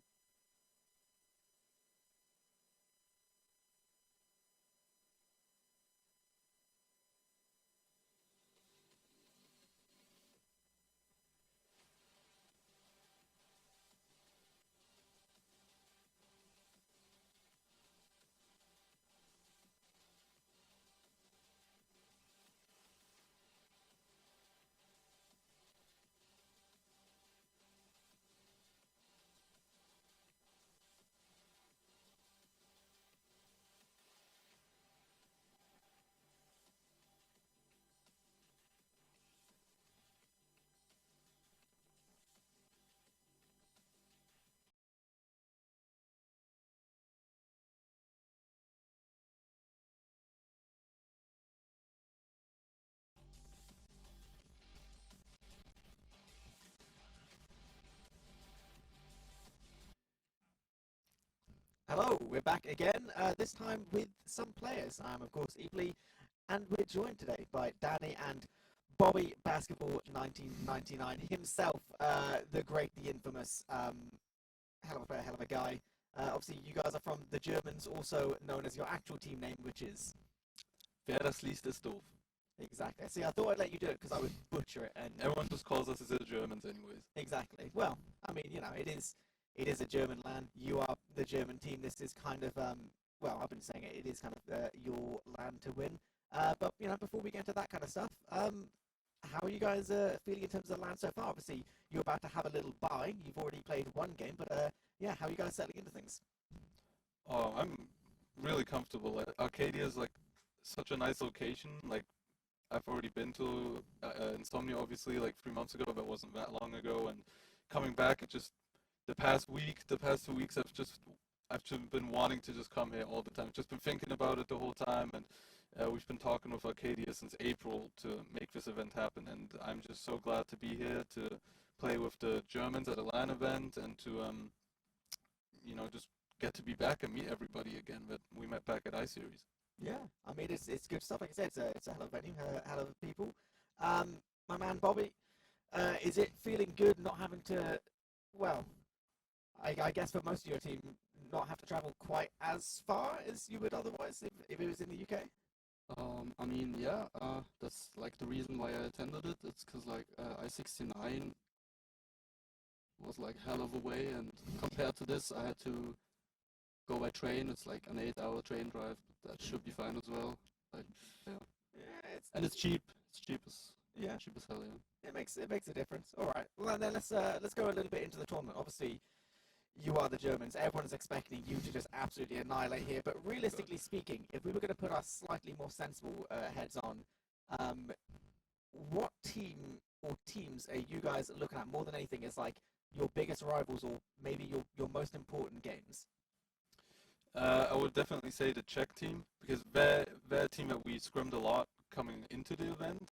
Hello, we're back again, this time with some players. I'm, of course, Eeply, and we're joined today by Danny and Bobby Basketball 1999 himself, the great, the infamous, hell of a player, hell of a guy. Obviously, you guys are from the Germans, also known as your actual team name, which is... Wer das liest, ist doof. Exactly. See, I thought I'd let you do it because I would butcher it. And Everyone just calls us the Germans anyways. exactly. Well, I mean, you know, it is a German LAN. You are the German team. This is kind of, well, I've been saying it is kind of your LAN to win. But, you know, before we get into that kind of stuff, how are you guys feeling in terms of LAN so far? Obviously, you're about to have a little bye. You've already played one game, but, yeah, how are you guys settling into things? Oh, I'm really comfortable. Arcadia is like such a nice location. Like, I've already been to Insomnia, obviously, like 3 months ago, but it wasn't that long ago. And coming back, it just the past 2 weeks, I've just been wanting to just come here all the time. Just been thinking about it the whole time, and we've been talking with Arcadia since April to make this event happen. And I'm just so glad to be here to play with the Germans at a LAN event and to you know, just get to be back and meet everybody again that we met back at iSeries. Yeah, I mean, it's good stuff. Like I said, it's a hell of a venue, hell of people. My man Bobby, is it feeling good not having to, well, I guess for most of your team, not have to travel quite as far as you would otherwise if it was in the UK? I mean, yeah, that's like the reason why I attended it. It's because like I-69 was like hell of a way, and compared to this, I had to go by train. It's like an 8-hour train drive. But that should be fine as well. Like, yeah, Yeah, and it's cheap. It's cheap as Yeah. cheap as hell, yeah. It makes a difference. All right. Well, then let's go a little bit into the tournament. Obviously, you are the Germans. Everyone's expecting you to just absolutely annihilate here. But realistically speaking, if we were going to put our slightly more sensible heads on, what team or teams are you guys looking at more than anything as like your biggest rivals or maybe your most important games? I would definitely say the Czech team, because their team that we scrimmed a lot coming into the event.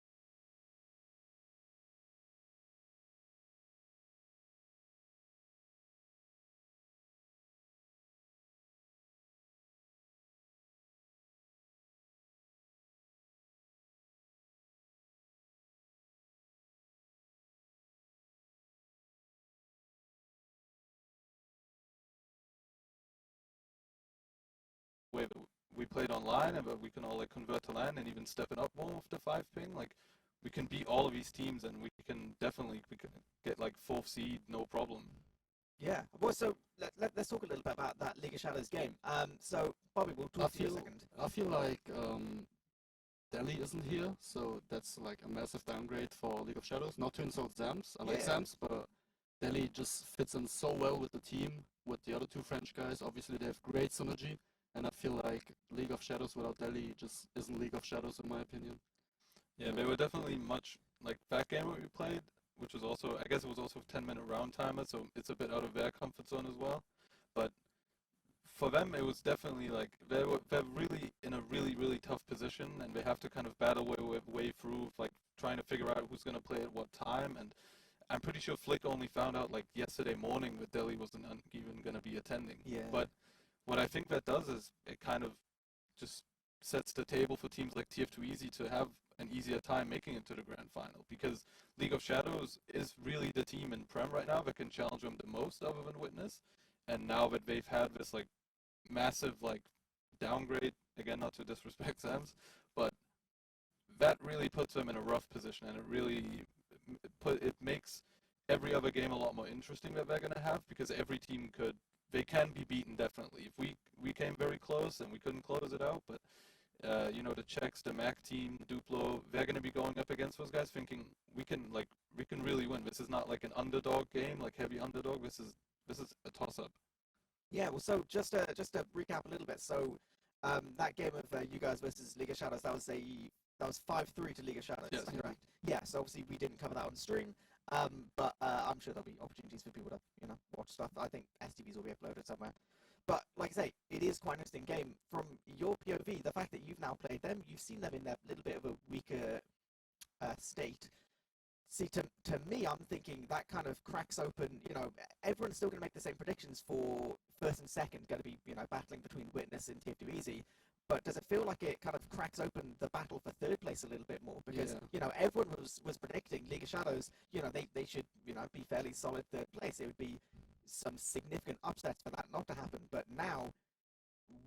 Way that we played online, and but we can all like convert to LAN and even step it up more with the 5 ping. Like we can beat all of these teams, and we can get like 4th seed, no problem. Yeah. Well, so let's talk a little bit about that League of Shadows game. So Bobby, we'll talk to you a second. I feel like Delhi isn't here, so that's like a massive downgrade for League of Shadows. Not to insult Zams, I like Yeah. Zams, but Delhi just fits in so well with the team, with the other 2 French guys. Obviously, they have great synergy, and I feel like League of Shadows without Delhi just isn't League of Shadows in my opinion. Yeah, they were definitely much like that game that we played, which was also, I guess it was also a 10-minute round timer, so it's a bit out of their comfort zone as well. But for them, it was definitely like they're really in a really tough position, and they have to kind of battle way through, like trying to figure out who's going to play at what time. And I'm pretty sure Flick only found out like yesterday morning that Delhi wasn't even going to be attending. Yeah. But what I think that does is it kind of just sets the table for teams like TF2 Easy to have an easier time making it to the grand final, because League of Shadows is really the team in Prem right now that can challenge them the most other than Witness. And now that they've had this like massive like downgrade, again, not to disrespect Sams, but that really puts them in a rough position, and it really makes every other game a lot more interesting that they're going to have, because every team they can be beaten definitely. If we came very close and we couldn't close it out, but the Czechs, the Mac team, Duplo, they're going to be going up against those guys thinking we can really win. This is not like an underdog game, like heavy underdog. This is a toss-up. Yeah. Well, so just to recap a little bit. So that game of you guys versus League of Shadows, that was 5-3 to League of Shadows. Yes. Is that correct? Yeah. So obviously we didn't cover that on stream. But I'm sure there'll be opportunities for people to watch stuff. I think STVs will be uploaded somewhere. But like I say, it is quite an interesting game. From your POV, the fact that you've now played them, you've seen them in their little bit of a weaker state. See, to me, I'm thinking that kind of cracks open, everyone's still going to make the same predictions for first and second, going to be, battling between Witness and TF2 Easy. But does it feel like it kind of cracks open the battle for third place a little bit more? Because, everyone was predicting League of Shadows, they should, be fairly solid third place. It would be some significant upsets for that not to happen. But now,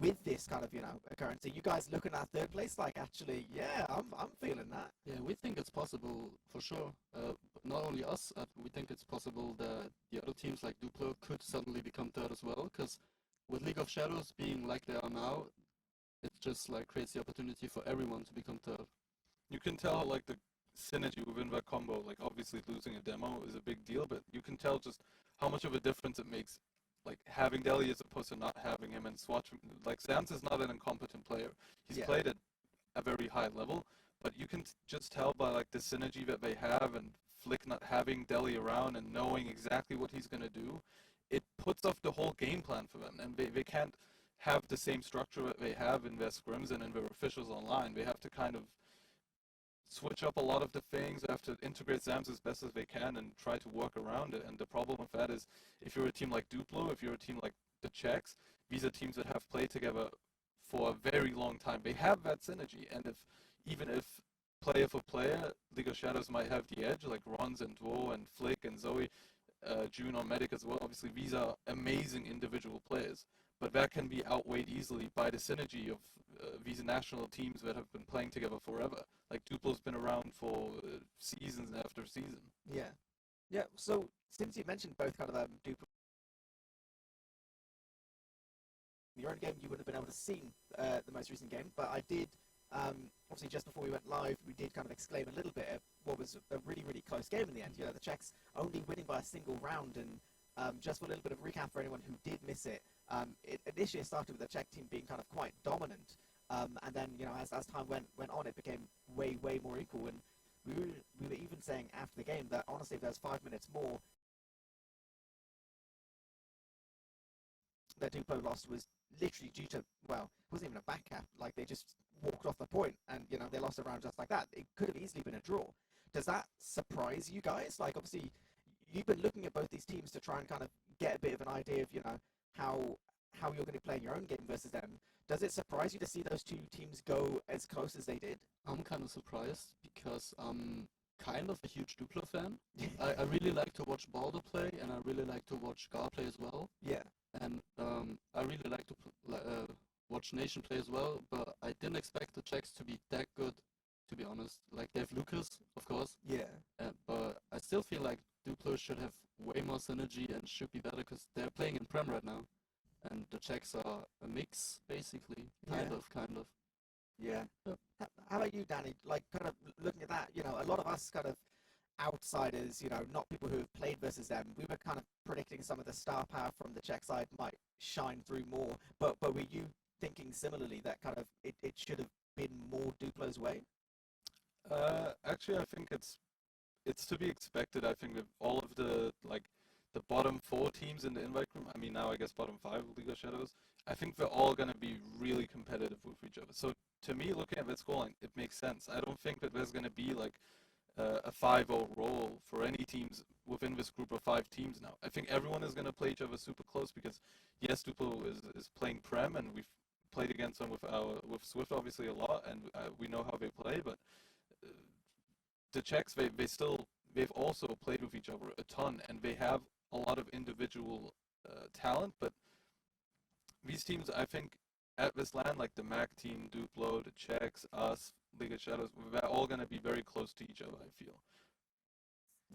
with this kind of, occurrence, are you guys looking at third place like, actually, yeah, I'm feeling that? Yeah, we think it's possible for sure. Not only us, we think it's possible that the other teams like Duplo could suddenly become third as well, because with League of Shadows being like they are now, it just like creates the opportunity for everyone to become third. You can tell like the synergy within that combo. Like obviously losing a demo is a big deal, but you can tell just how much of a difference it makes, like having Delhi as opposed to not having him, and Swatch. Like Sams is not an incompetent player. He's played at a very high level, but you can just tell by like the synergy that they have, and Flick not having Delhi around and knowing exactly what he's gonna do. It puts off the whole game plan for them, and they can't have the same structure that they have in their scrims and in their officials online. They have to kind of switch up a lot of the things. They have to integrate Zams as best as they can and try to work around it. And the problem with that is, if you're a team like Duplo, if you're a team like the Czechs, these are teams that have played together for a very long time. They have that synergy, and even if player for player, League of Shadows might have the edge, like Rons and Duo and Flick and Zoe, June on Medic as well. Obviously, these are amazing individual players, but that can be outweighed easily by the synergy of these national teams that have been playing together forever. Like Duplo's been around for seasons after season. Yeah. Yeah, so since you mentioned both kind of Duplo, your own game, you wouldn't have been able to see the most recent game, but I did Obviously, just before we went live, we did kind of exclaim a little bit at what was a really, really close game in the end. You know, the Czechs only winning by a single round, and just for a little bit of recap for anyone who did miss it, it initially started with the Czech team being kind of quite dominant, and then, you know, as time went on, it became way, way more equal, and we were even saying after the game that honestly, if there was 5 minutes more, that Duplo lost was literally due to, well, it wasn't even a back cap. Like, they just walked off the point and, you know, they lost a round just like that. It could have easily been a draw. Does that surprise you guys? Like, obviously, you've been looking at both these teams to try and kind of get a bit of an idea of, you know, how you're going to play in your own game versus them. Does it surprise you to see those two teams go as close as they did? I'm kind of surprised because I'm kind of a huge Duplo fan. I really like to watch Balder play, and I really like to watch Gar play as well. Yeah. And I really like to watch Nation play as well, but I didn't expect the Czechs to be that good, to be honest. Like, they have Lucas, of course, Yeah. but I still feel like Duplo should have way more synergy and should be better because they're playing in Prem right now. And the Czechs are a mix, basically, kind of. Yeah. How about you, Danny? Like, kind of looking at that, you know, a lot of us kind of outsiders, you know, not people who have played versus them, we were kind of predicting some of the star power from the Czech side might shine through more. But were you thinking similarly that kind of it should have been more Duplo's way? Actually, I think it's to be expected. I think with all of the bottom 4 teams in the invite group, I mean now I guess bottom 5 of League of Shadows, I think they're all going to be really competitive with each other. So to me, looking at that scoreline, it makes sense. I don't think that there's going to be like a 5-0 roll for any teams within this group of 5 teams now. I think everyone is going to play each other super close because yes, Duplo is playing Prem, and we've played against them with Swift obviously a lot, and we know how they play, but the Czechs, they've also played with each other a ton, and they have a lot of individual talent, but these teams, I think, at this LAN, like the MAC team, Duplo, the Czechs, us, League of Shadows, we're all going to be very close to each other, I feel.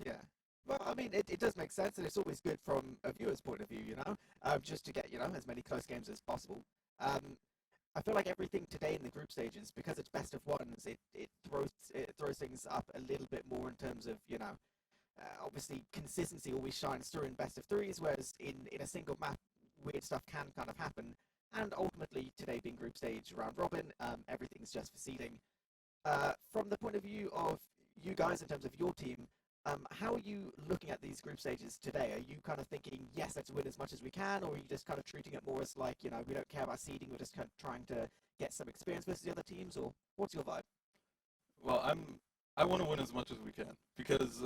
Yeah. Well, I mean, it does make sense, and it's always good from a viewer's point of view, you know, just to get, you know, as many close games as possible. I feel like everything today in the group stages, because it's best of ones, it throws things up a little bit more in terms of, you know, obviously consistency always shines through in best of threes, whereas in a single map, weird stuff can kind of happen. And ultimately, today being group stage round robin, everything's just for seeding. From the point of view of you guys in terms of your team, how are you looking at these group stages today? Are you kind of thinking, yes, let's win as much as we can, or are you just kind of treating it more as like, you know, we don't care about seeding, we're just kind of trying to get some experience versus the other teams, or what's your vibe? Well, I want to win as much as we can because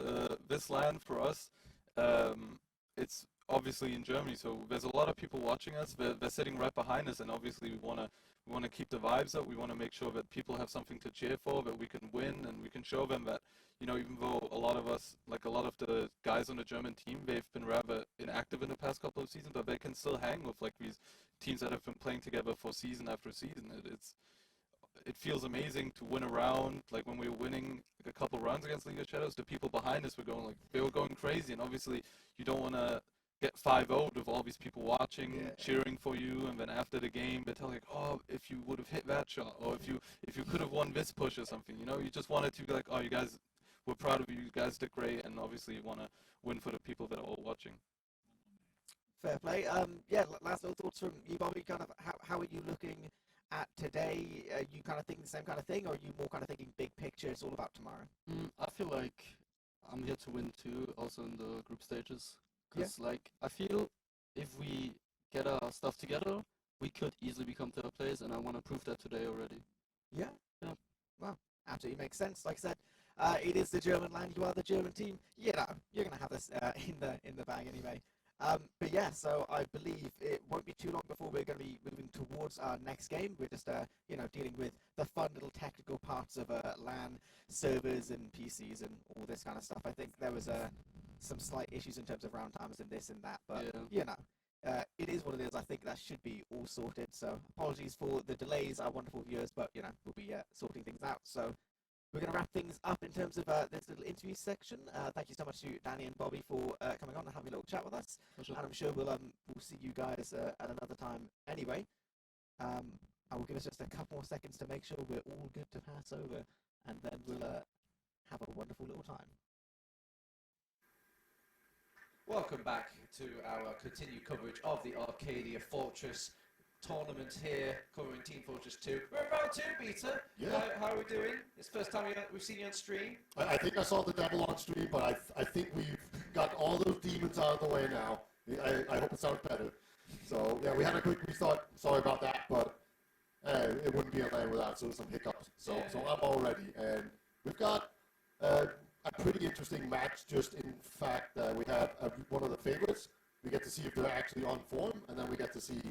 this LAN for us, it's obviously in Germany, so there's a lot of people watching us. They're sitting right behind us, and obviously we want to keep the vibes up. We want to make sure that people have something to cheer for, that we can win, and we can show them that, you know, even though a lot of us, like a lot of the guys on the German team, they've been rather inactive in the past couple of seasons, but they can still hang with like these teams that have been playing together for season after season. It feels amazing to win a round. Like when we were winning a couple rounds against League of Shadows, the people behind us were going crazy, and obviously you don't want to get 5-0'd with all these people watching, cheering for you, and then after the game they're telling like, oh, if you would have hit that shot, or if you could have won this push or something, you know, you just wanted to be like, oh, you guys, we're proud of you, you guys did great, and obviously you want to win for the people that are all watching. Fair play. Yeah, last little thoughts from you, Bobby. Kind of how are you looking at today? Are you kind of thinking the same kind of thing, or are you more kind of thinking big picture, it's all about tomorrow? I feel like I'm here to win too, also in the group stages. Because, like, I feel if we get our stuff together, we could easily become third place, and I want to prove that today already. Yeah. Well, absolutely makes sense. Like I said, it is the German LAN. You are the German team. You know, you're gonna have this in the bag anyway. But yeah, so I believe it won't be too long before we're going to be moving towards our next game. We're just, you know, dealing with the fun little technical parts of LAN servers and PCs and all this kind of stuff. I think there was some slight issues in terms of round times and this and that, but you know, it is what it is. I think that should be all sorted. So apologies for the delays, our wonderful viewers, but you know, we'll be sorting things out. So we're going to wrap things up in terms of this little interview section. Thank you so much to Danny and Bobby for coming on and having a little chat with us. Pleasure. And I'm sure we'll see you guys at another time anyway. I will give us just a couple more seconds to make sure we're all good to pass over, and then we'll have a wonderful little time. Welcome back to our continued coverage of the Arcadia Fortress tournament here, covering Team Fortress 2. We're in round 2, Beta. Yeah. How are we doing? It's the first time we've seen you on stream. I think I saw the devil on stream, but I think we've got all those demons out of the way now. I hope it sounds better. So, yeah, we had a quick restart. Sorry about that, but it wouldn't be a LAN without some hiccups. So I'm all ready. And we've got a pretty interesting match, just in fact, we have one of the favorites. We get to see if they're actually on form, and then we get to see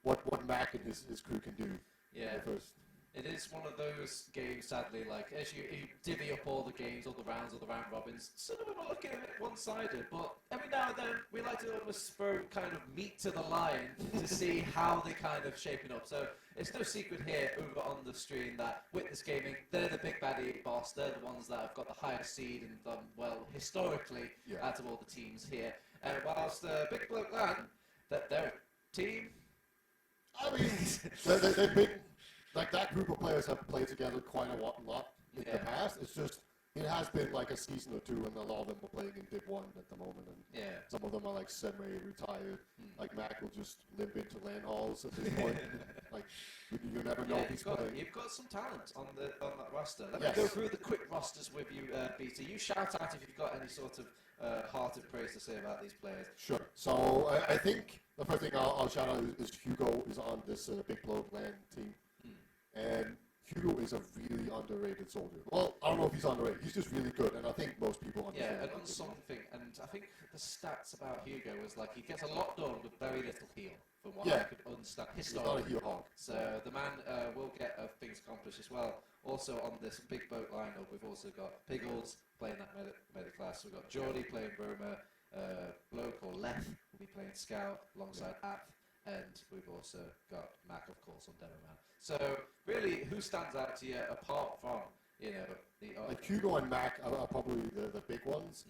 what Mac and his crew can do. Yeah. First. It is one of those games, sadly, like, as you divvy up all the games, all the rounds, all the round robins, some of them are looking a bit one-sided, but every now and then we like to almost throw kind of meat to the lion to see how they kind of shaping up. So it's no secret here over on the stream that Witness Gaming, they're the big baddie boss, they're the ones that have got the highest seed and done well historically out of all the teams here. Whilst Big Bloke LAN, they're a team. I mean, they've been, like, that group of players have played together quite a lot in the past. It's just, it has been like a season or two, and a lot of them are playing in Div 1 at the moment, and some of them are like semi-retired. Like Mac will just limp into LAN halls at this point. Like, you never know if he's playing. You've got some talent on that roster. Let me go through the quick rosters with you, Beta. You shout out if you've got any sort of hearted praise to say about these players. Sure. So I think the first thing I'll shout out is Hugo is on this Big Bloke LAN team. And Hugo is a really underrated soldier. Well, I don't know if he's underrated. He's just really good, and I think most people understand. Yeah, and something, and I think the stats about Hugo was like he gets a lot done with very little heal, from what I could understand. He's not a heel hog. So the man will get things accomplished as well. Also on this big boat lineup, we've also got Piggles playing that medic class. We've got Geordie playing Roma, Bloke or Leth will be playing Scout alongside App. And we've also got Mac, of course, on Demo Man. So, really, who stands out to you apart from, you know, the... Like Hugo and Mac are probably the big ones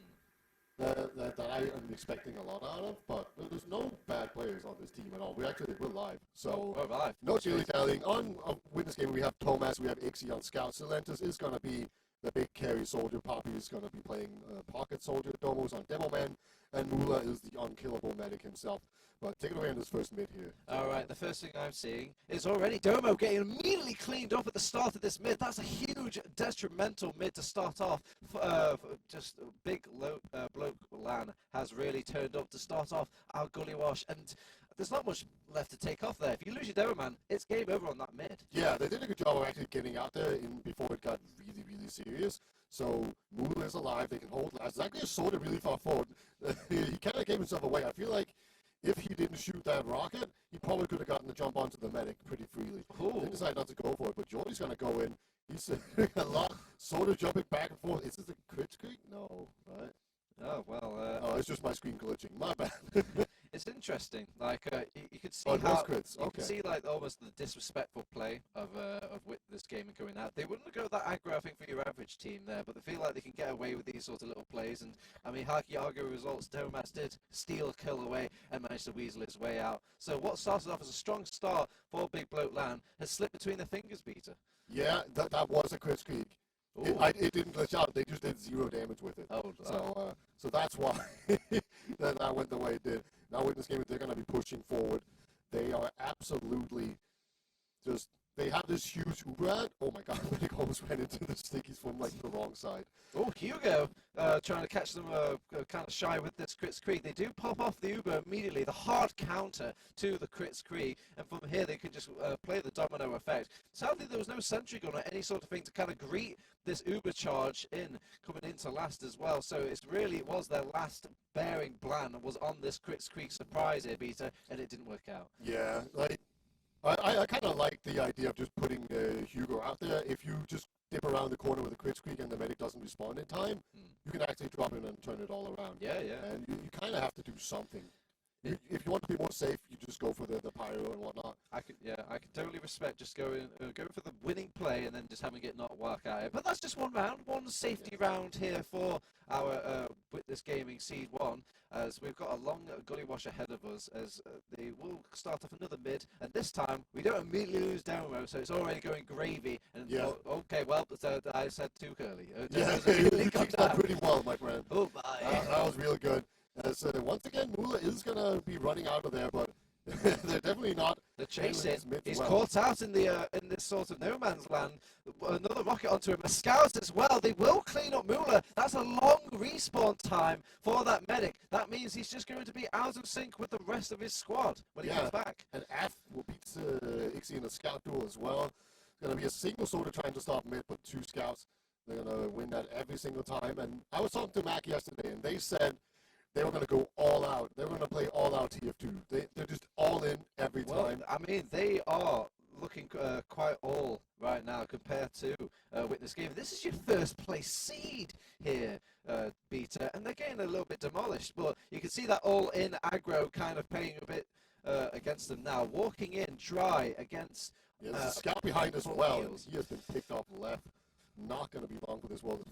that I am expecting a lot out of, but there's no bad players on this team at all. We're live. So, we're live. No dilly-dallying. On Witness Game, we have Thomas, we have Ixie on Scout. Silentus is going to be the big carry soldier. Poppy is going to be playing Pocket Soldier. Domo's on Demo Man. And Mula is the unkillable medic himself. But take it away on this first mid here. All right, the first thing I'm seeing is already Domo getting immediately cleaned up at the start of this mid. That's a huge detrimental mid to start off. Just big bloke LAN has really turned up to start off our gully wash. And there's not much left to take off there. If you lose your Domo Man, it's game over on that mid. Yeah, they did a good job of actually getting out there before it got really, really serious. So Mula is alive. They can hold. Zach just sold it really far forward. He kind of gave himself away. I feel like if he didn't shoot that rocket, he probably could have gotten the jump onto the medic pretty freely. He decided not to go for it, but Jordy's going to go in. He's a lot, sort of jumping back and forth. Is this a crit streak? No, right? Oh, well... oh, it's just my screen glitching. My bad. It's interesting. Like, you could see how... crits. You could see, like, almost the disrespectful play of this game and going out. They wouldn't go that aggro, I think, for your average team there, but they feel like they can get away with these sort of little plays. And, I mean, Hakiago results, Tomas did steal a kill away and managed to weasel his way out. So what started off as a strong start for Big Bloke LAN has slipped between the fingers, Peter. Yeah, that was a crit streak. It didn't glitch out. They just did 0 damage with it. So that's why that went the way it did. Now in this game, they're going to be pushing forward. They are absolutely just... They have this huge Uber. Oh my god, they almost ran into the stickies from like the wrong side. Oh, Hugo trying to catch them kind of shy with this Crits Creek. They do pop off the Uber immediately, the hard counter to the Crits Creek, and from here they can just play the domino effect. Sadly, there was no sentry gun or any sort of thing to kind of greet this Uber charge coming into last as well. So it really was their last bearing plan was on this Crits Creek surprise here, Beta, and it didn't work out. Yeah, like... I kind of like the idea of just putting Hugo out there. If you just dip around the corner with a crit streak and the medic doesn't respond in time, you can actually drop in and turn it all around. Yeah. And you kind of have to do something. If you want to be more safe, you just go for the pyro and whatnot. I can totally respect just going for the winning play and then just having it not work out. But that's just one round, one safety round here for our Witness Gaming Seed 1, as we've got a long gully wash ahead of us, as they will start off another mid, and this time we don't immediately lose Demo, so it's already going gravy. And okay, well, I said too early. You kicked that pretty well, my friend. Oh my! That was real good. So once again, Mula is gonna be running out of there, but they're definitely not. The chasing. He's well. caught out in the in this sort of no man's land. Another rocket onto him. A scout as well. They will clean up Mula. That's a long respawn time for that medic. That means he's just going to be out of sync with the rest of his squad when he comes back. And F will beat Ixie in the scout duel as well. It's gonna be a single soldier trying to stop mid, but 2 scouts. They're gonna win that every single time. And I was talking to Mac yesterday, and they said they were going to go all out. They were going to play all out TF2. They're just all in every time. I mean, they are looking quite all right now compared to Witness Gaming. This is your first place seed here, Beta, and they're getting a little bit demolished. But you can see that all in aggro kind of paying a bit against them now. Walking in dry against. Yeah, there's a scout behind as well. And he has been picked off left. Not going to be long for this world.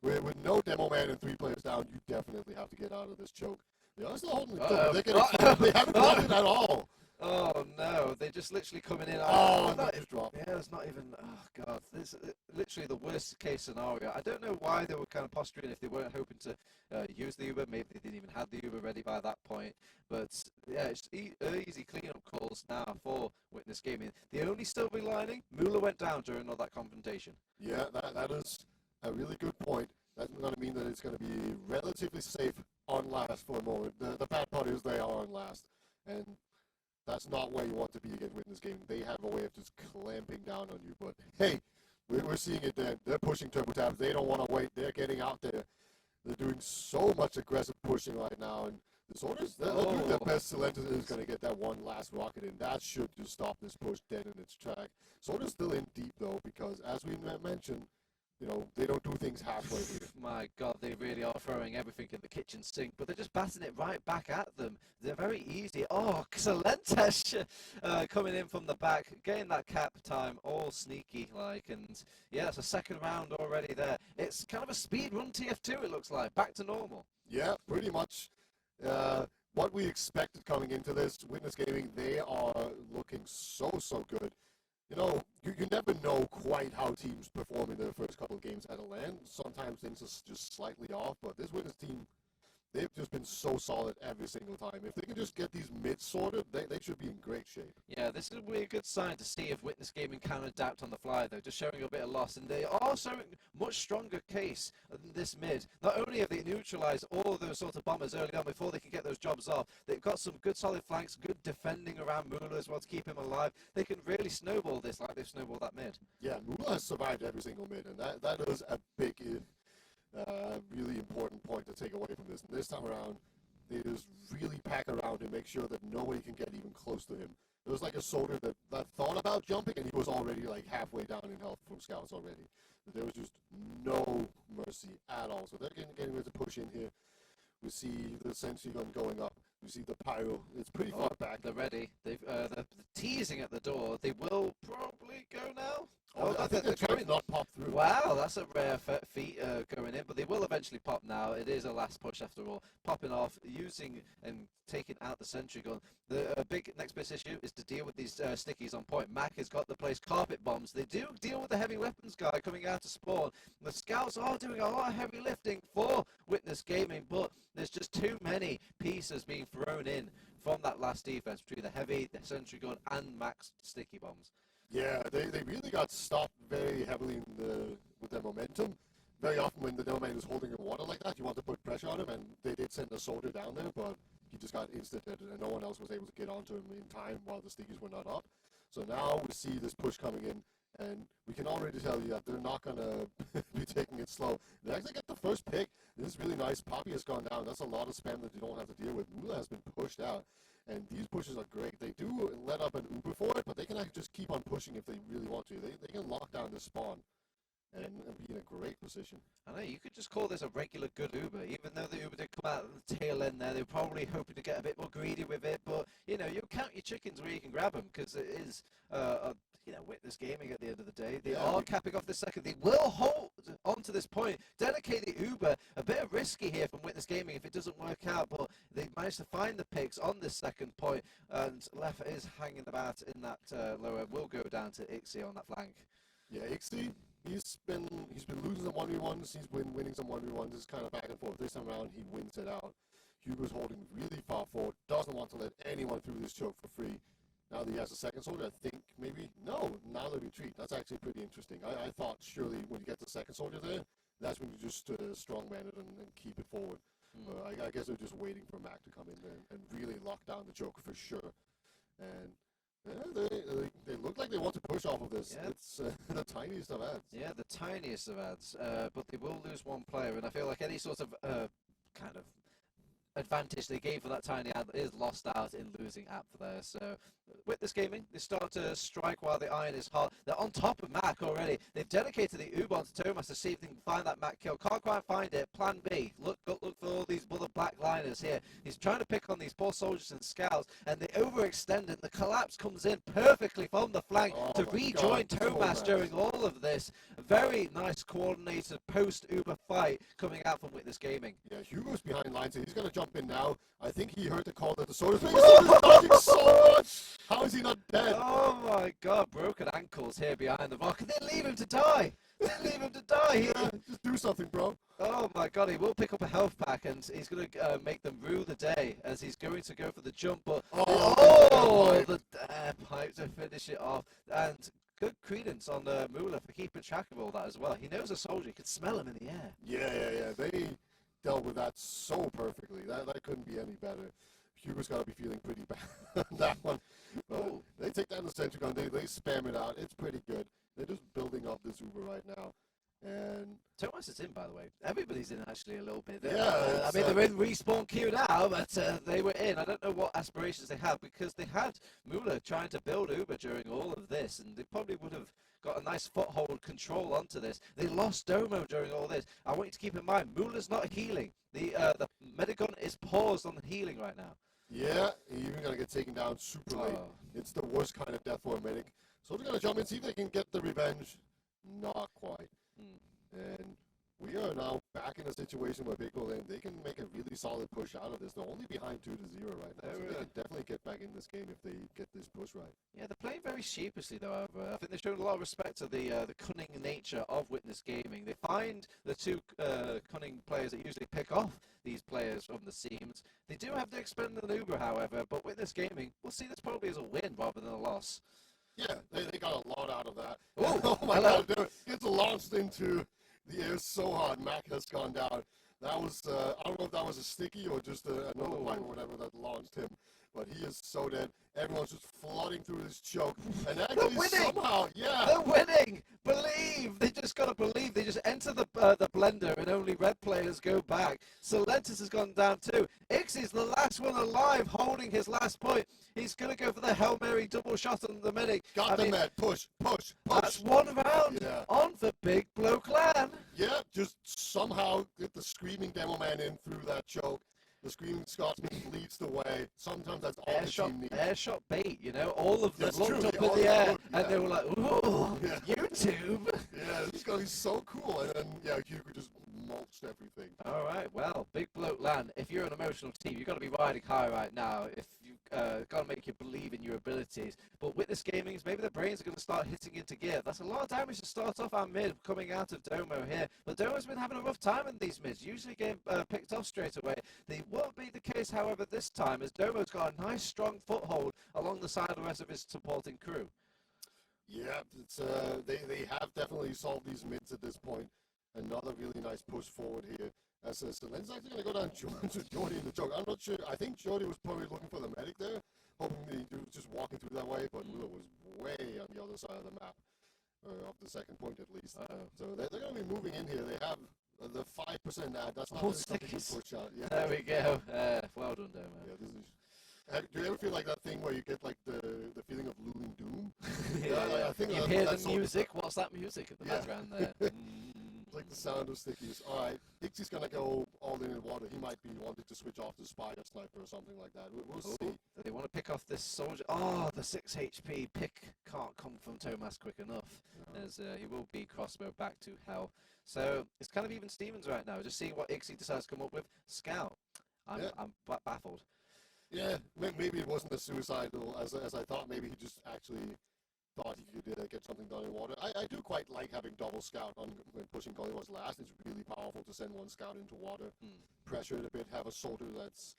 With no demo man and 3 players down, you definitely have to get out of this choke. They are still holding it. They haven't won it at all. Oh no, they're just literally coming in. Just dropped. Yeah, it's not even. Oh god, this is literally the worst case scenario. I don't know why they were kind of posturing if they weren't hoping to use the Uber. Maybe they didn't even have the Uber ready by that point. But yeah, it's easy cleanup calls now for Witness Gaming. The only silver lining, Mula went down during all that confrontation. Yeah, that is a really good point. That's going to mean that it's going to be relatively safe on last for a moment. The bad part is they are on last, and that's not where you want to be against Witness Gaming. They have a way of just clamping down on you. But hey, we're seeing it there. They're pushing turbo tabs. They don't want to wait. They're getting out there. They're doing so much aggressive pushing right now, and the Soldiers, they're doing their best. Silentis is going to get that one last rocket in. That should just stop this push dead in its track. Soldiers still in deep, though, because as we mentioned, you know, they don't do things halfway here. My God, they really are throwing everything in the kitchen sink, but they're just batting it right back at them. They're very easy. Oh, Xalentes coming in from the back, getting that cap time, all sneaky-like, and yeah, it's a second round already there. It's kind of a speed run TF2, it looks like, back to normal. Yeah, pretty much. What we expected coming into this, Witness Gaming, they are looking so good. You know, you never know quite how teams perform in their first couple of games at a LAN. Sometimes things are just slightly off, but this Witness team, they've just been so solid every single time. If they can just get these mids sorted, they should be in great shape. Yeah, this is a really good sign to see if Witness Gaming can adapt on the fly, though, just showing a bit of loss. And they are showing much stronger case than this mid. Not only have they neutralized all of those sort of bombers early on before they can get those jobs off, they've got some good solid flanks, good defending around Mula as well to keep him alive. They can really snowball this like they've snowballed that mid. Yeah, Mula has survived every single mid, and that is a big really important point to take away from this. And this time around, they just really pack around and make sure that nobody can get even close to him. There was like a soldier that thought about jumping, and he was already like halfway down in health from scouts already. But there was just no mercy at all. So they're getting ready to push in here. We see the sentry gun going up. We see the pyro. It's pretty far back. They're ready. They're teasing at the door. They will probably go now. I think they're trying to not pop through. Wow, that's a rare feat going in, but they will eventually pop now. It is a last push after all. Popping off, using and taking out the sentry gun. The big next best issue is to deal with these stickies on point. Mac has got the place carpet bombs. They do deal with the heavy weapons guy coming out to spawn. The scouts are doing a lot of heavy lifting for Witness Gaming, but there's just too many pieces being thrown in from that last defense between the heavy, the sentry gun, and Mac's sticky bombs. Yeah, they really got stopped very heavily with their momentum. Very often when the domain is holding in water like that, you want to put pressure on him, and they did send a soldier down there, but he just got instant-dead, and no one else was able to get onto him in time while the stickies were not up. So now we see this push coming in, and we can already tell you that they're not going to be taking it slow. They actually get the first pick. This is really nice. Poppy has gone down. That's a lot of spam that you don't have to deal with. Mula has been pushed out. And these pushes are great. They do let up an Uber for it, but they can actually just keep on pushing if they really want to. They can lock down the spawn and be in a great position. I know, you could just call this a regular good Uber, even though the Uber did come out at the tail end there. They were probably hoping to get a bit more greedy with it, but, you know, you count your chickens where you can grab them, because it is Witness Gaming at the end of the day, they Yeah, are capping off the second. They will hold on to this point. Dedicated Uber, a bit of risky here from Witness Gaming if it doesn't work out, but they managed to find the picks on this second point, and Left is hanging about in that lower. Will go down to Ixie on that flank. Yeah, Ixie, he's been losing some 1v1s, he's been winning some 1v1s, it's kind of back and forth. This time around, he wins it out. Hugo's holding really far forward, doesn't want to let anyone through this choke for free. Now that he has a second soldier, I think maybe, no, now they retreat. That's actually pretty interesting. I thought surely when you get the second soldier there, that's when you just strongman it and keep it forward. I guess they're just waiting for Mac to come in there and really lock down the choke for sure. And yeah, they look like they want to push off of this. Yeah. It's the tiniest of ads. Yeah, the tiniest of ads, but they will lose one player, and I feel like any sort of kind of advantage they gave for that tiny ad is lost out in losing app there. So Witness Gaming, they start to strike while the iron is hot. They're on top of Mac already. They've dedicated the Ubon to Thomas to see if they can find that Mac kill. Can't quite find it. Plan B. Look for all these other black liners here. He's trying to pick on these poor soldiers and scouts, and they overextend it. The collapse comes in perfectly from the flank to rejoin Thomas during all of this. A very nice coordinated post-Uber fight coming out from Witness Gaming. Yeah, Hugo's behind lines, so he's going to jump in now. I think he heard the call that the soldier's dodging so much. How is he not dead? Oh my god, broken ankles here behind the rock. They leave him to die. They leave him to die. Yeah, just do something, bro. Oh my god, he will pick up a health pack and he's going to make them rue the day as he's going to go for the jump. But the pipe to finish it off. And good credence on Mula for keeping track of all that as well. He knows a soldier. He can smell him in the air. Yeah. They dealt with that so perfectly. That couldn't be any better. Hugo's got to be feeling pretty bad on that one. But they take down the sentry gun. They spam it out. It's pretty good. They're just building up this Uber right now. And Thomas is in, by the way. Everybody's in actually a little bit. Yeah, I mean, they're in respawn queue now, but they were in. I don't know what aspirations they had because they had Mula trying to build Uber during all of this, and they probably would have got a nice foothold control onto this. They lost Domo during all this. I want you to keep in mind, Mula's not healing. The Medigun is paused on the healing right now. yeah, he's even going to get taken down super late. It's the worst kind of death for a medic. So they're going to jump in, see if they can get the revenge. Not quite. And we are now back in a situation where Big Lane, they can make a really solid push out of this. They're only behind 2-0 right now, so they can definitely get back in this game if they get this push right. Yeah, they're playing very sheepishly, though. However, I think they've shown a lot of respect to the cunning nature of Witness Gaming. They find the two cunning players that usually pick off these players from the seams. They do have to expend an Uber, however, but Witness Gaming, we'll see this probably as a win rather than a loss. Yeah, they got a lot out of that. Ooh, oh my hello. god, dude, gets launched into the air so hard. Mac has gone down. That was, I don't know if that was a sticky or just another pipe or whatever that launched him. But he is so dead. Everyone's just flooding through this choke. And actually somehow, They're winning! Believe! They just got to believe. They just enter the blender and only red players go back. Solentis has gone down too. Ixie's the last one alive holding his last point. He's going to go for the Hail Mary double shot on the medic. Got the med. Push. That's one round on for Big Blow Clan. Yeah, just somehow get the Screaming Demo Man in through that choke. The Screaming Scotsman leads the way. Sometimes that's all the team needs. Airshot bait, you know, all of them That's looked true. up They in all the air looked, and they were like, ooh, YouTube. Yeah, this is going to be so cool. And then, Hugo just mulched everything. All right, well, Big Bloke Land, if you're an emotional team, you've got to be riding high right now. If you've got to make you believe in your abilities. But Witness Gaming, maybe the brains are going to start hitting into gear. That's a lot of damage to start off our mid coming out of Domo here. But Domo's been having a rough time in these mids, usually getting picked off straight away. They won't be the case, however, this time, as Domo's got a nice, strong foothold along the side of the rest of his supporting crew. Yeah, it's they have definitely solved these mids at this point. Another really nice push forward here. As Len's actually going to go down to Jordy in the choke. I'm not sure. I think Jordy was probably looking for the medic there, hoping he was just walking through that way, but Lula was way on the other side of the map, of the second point at least. So they're going to be moving in here. They have the 5% ad. That's not really something to push out. Yeah. There we go. Well done, Domo. Yeah, this is. Do you ever feel like that thing where you get like the feeling of looming doom? Yeah, I think you hear the music. What's that music in the background there? like the sound of stickies. All right, Ixie's gonna go all in water. He might be wanting to switch off the spider sniper or something like that. We'll see. Do they want to pick off this soldier? Oh, the 6 HP pick can't come from Tomas quick enough, as he will be crossbow back to hell. So it's kind of even Stevens right now. Just seeing what Ixie decides to come up with. Scout. I'm baffled. Yeah, maybe it wasn't as suicidal as I thought. Maybe he just actually thought he could get something done in water. I do quite like having double scout on when pushing Gullywas last. It's really powerful to send one scout into water, pressure it a bit, have a soldier that's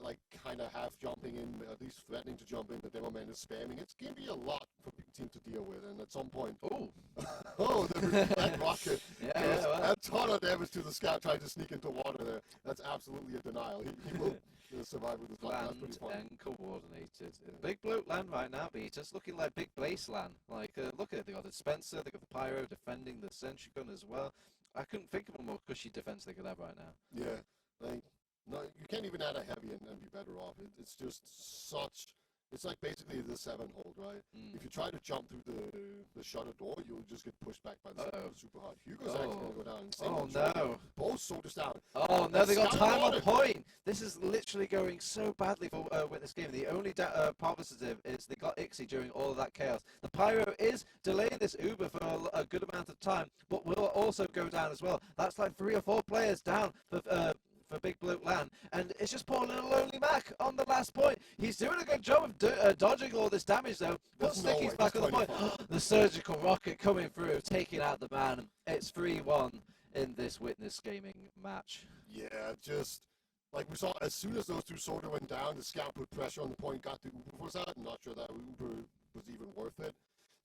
like kind of half jumping in, at least threatening to jump in. The demo man is spamming. It's going to be a lot for the team to deal with, and at some point, that rocket does a ton of damage to the scout trying to sneak into water there. That's absolutely a denial. He will survive with his life. That's pretty fun. And coordinated. Big bloke land right now, but just looking like big base land. Like, look at it. They got the Spencer, they got the Pyro defending the Sentry Gun as well. I couldn't think of a more cushy defense they could have right now. Yeah, like, no, you can't even add a heavy and be better off. It's just such. It's like basically the 7-hold, right? If you try to jump through the shutter door, you'll just get pushed back by the super hard. Hugo's actually going to go down. Oh, no. Both soldiers down. Oh, no, they got time on point. This is literally going so badly for Witness Gaming. The only positive is they got Ixie during all of that chaos. The Pyro is delaying this Uber for a good amount of time, but will also go down as well. That's like 3 or 4 players down for Big Bloke Land, and it's just poor little Lonely Mac on the last point. He's doing a good job of dodging all this damage though. But Sticky's back on the point. The surgical rocket coming through, taking out the man. It's 3-1 in this Witness Gaming match. Yeah, just like we saw, as soon as those 2 soldiers went down, the scout put pressure on the point, got the Uber for that. I'm not sure that Uber was even worth it.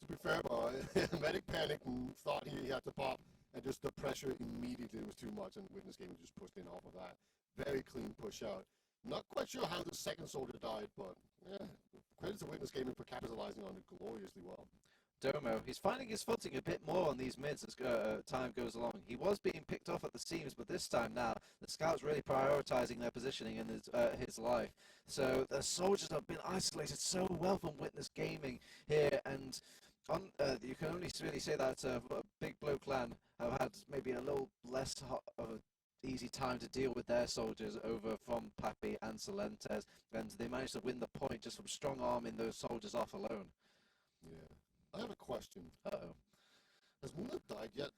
To be fair, but Medic panicked and thought he had to pop. And just the pressure immediately was too much, and Witness Gaming just pushed in off of that. Very clean push out. Not quite sure how the second soldier died, but yeah, credit to Witness Gaming for capitalizing on it gloriously well. Domo, he's finding his footing a bit more on these mids as time goes along. He was being picked off at the seams, but this time now, the scouts really prioritizing their positioning in his life. So the soldiers have been isolated so well from Witness Gaming here, and you can only really say that Big Bloke Land have had maybe a little less of an easy time to deal with their soldiers over from Papi and Solentes, and they managed to win the point just from strong arming those soldiers off alone. Yeah. I have a question. Uh-oh. Has Mula died yet?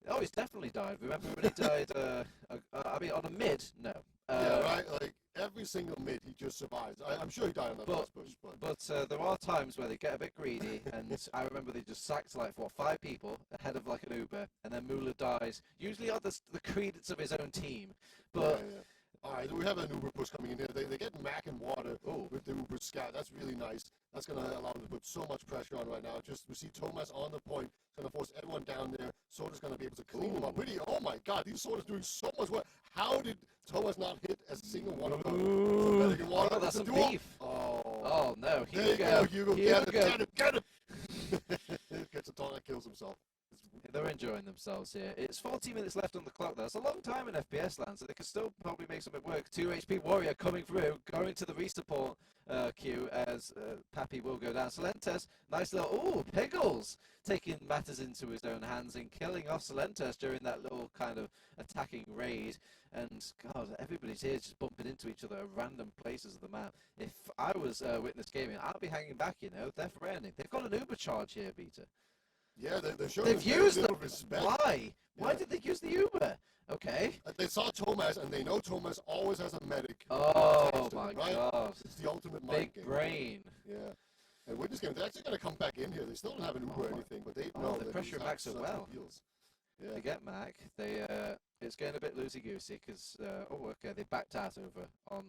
Oh, he's definitely died. Remember when he died, I mean, on a mid? No. Yeah, right? Like, every single mid, he just survives. I'm sure he died on that last push, but there are times where they get a bit greedy, and I remember they just sacked, like, 5 people ahead of, like, an Uber, and then Mula dies, usually on the credence of his own team. But... Yeah. All right, we have an Uber push coming in here. They get Mac and water with the Uber scout. That's really nice. That's going to allow them to put so much pressure on right now. Just we see Tomas on the point. It's going to force everyone down there. Soda's going to be able to clean them up. Really, oh my God, these Soda's doing so much work. How did Tomas not hit a single one of them? Oh, that's some beef. Oh no, Hugo. Get it. Gets a ton that kills himself. They're enjoying themselves here. It's 40 minutes left on the clock. That's a long time in FPS land, so they can still probably make something work. 2 HP Warrior coming through, going to the resupport queue as Papi will go down. Solentes, nice little, Piggles, taking matters into his own hands and killing off Solentes during that little kind of attacking raid. And, God, everybody's here just bumping into each other at random places of the map. If I was Witness Gaming, I'd be hanging back, you know. They're threatening. They've got an Uber charge here, Beta. Yeah, they're showing They've used them. Respect. Why? Yeah. Why did they use the Uber? Okay. They saw Tomas, and they know Tomas always has a medic. Oh my God! It's the ultimate big game. brain. Yeah. And Witness Game, they're actually going to come back in here. They still don't have an Uber or anything, but they know the that pressure Mac so well. Yeah. They get Mac. They it's getting a bit loosey goosey because they backed out over on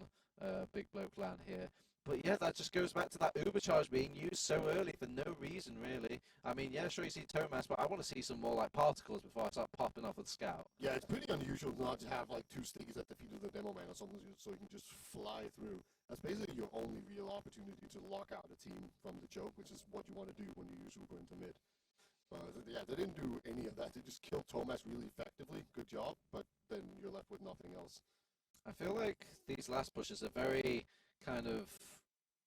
Big Bloke Land here. But yeah, that just goes back to that Uber charge being used so early for no reason, really. I mean, yeah, sure you see Tomas, but I want to see some more like particles before I start popping off with Scout. Yeah, it's pretty unusual not to have like 2 stickies at the feet of the demo man or something, so you can just fly through. That's basically your only real opportunity to lock out a team from the choke, which is what you want to do when you use Uber into mid. Yeah, they didn't do any of that. They just killed Tomas really effectively. Good job, but then you're left with nothing else. I feel like these last pushes are very kind of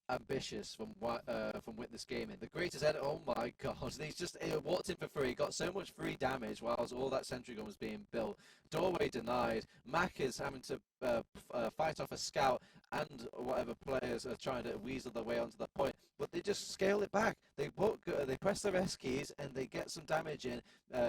ambitious from Witness Gaming. The greatest edit. Oh my god! He's just walked in for free. Got so much free damage whilst all that sentry gun was being built. Doorway denied. Mac is having to fight off a scout and whatever players are trying to weasel their way onto the point. But they just scale it back. They press their S keys and they get some damage in,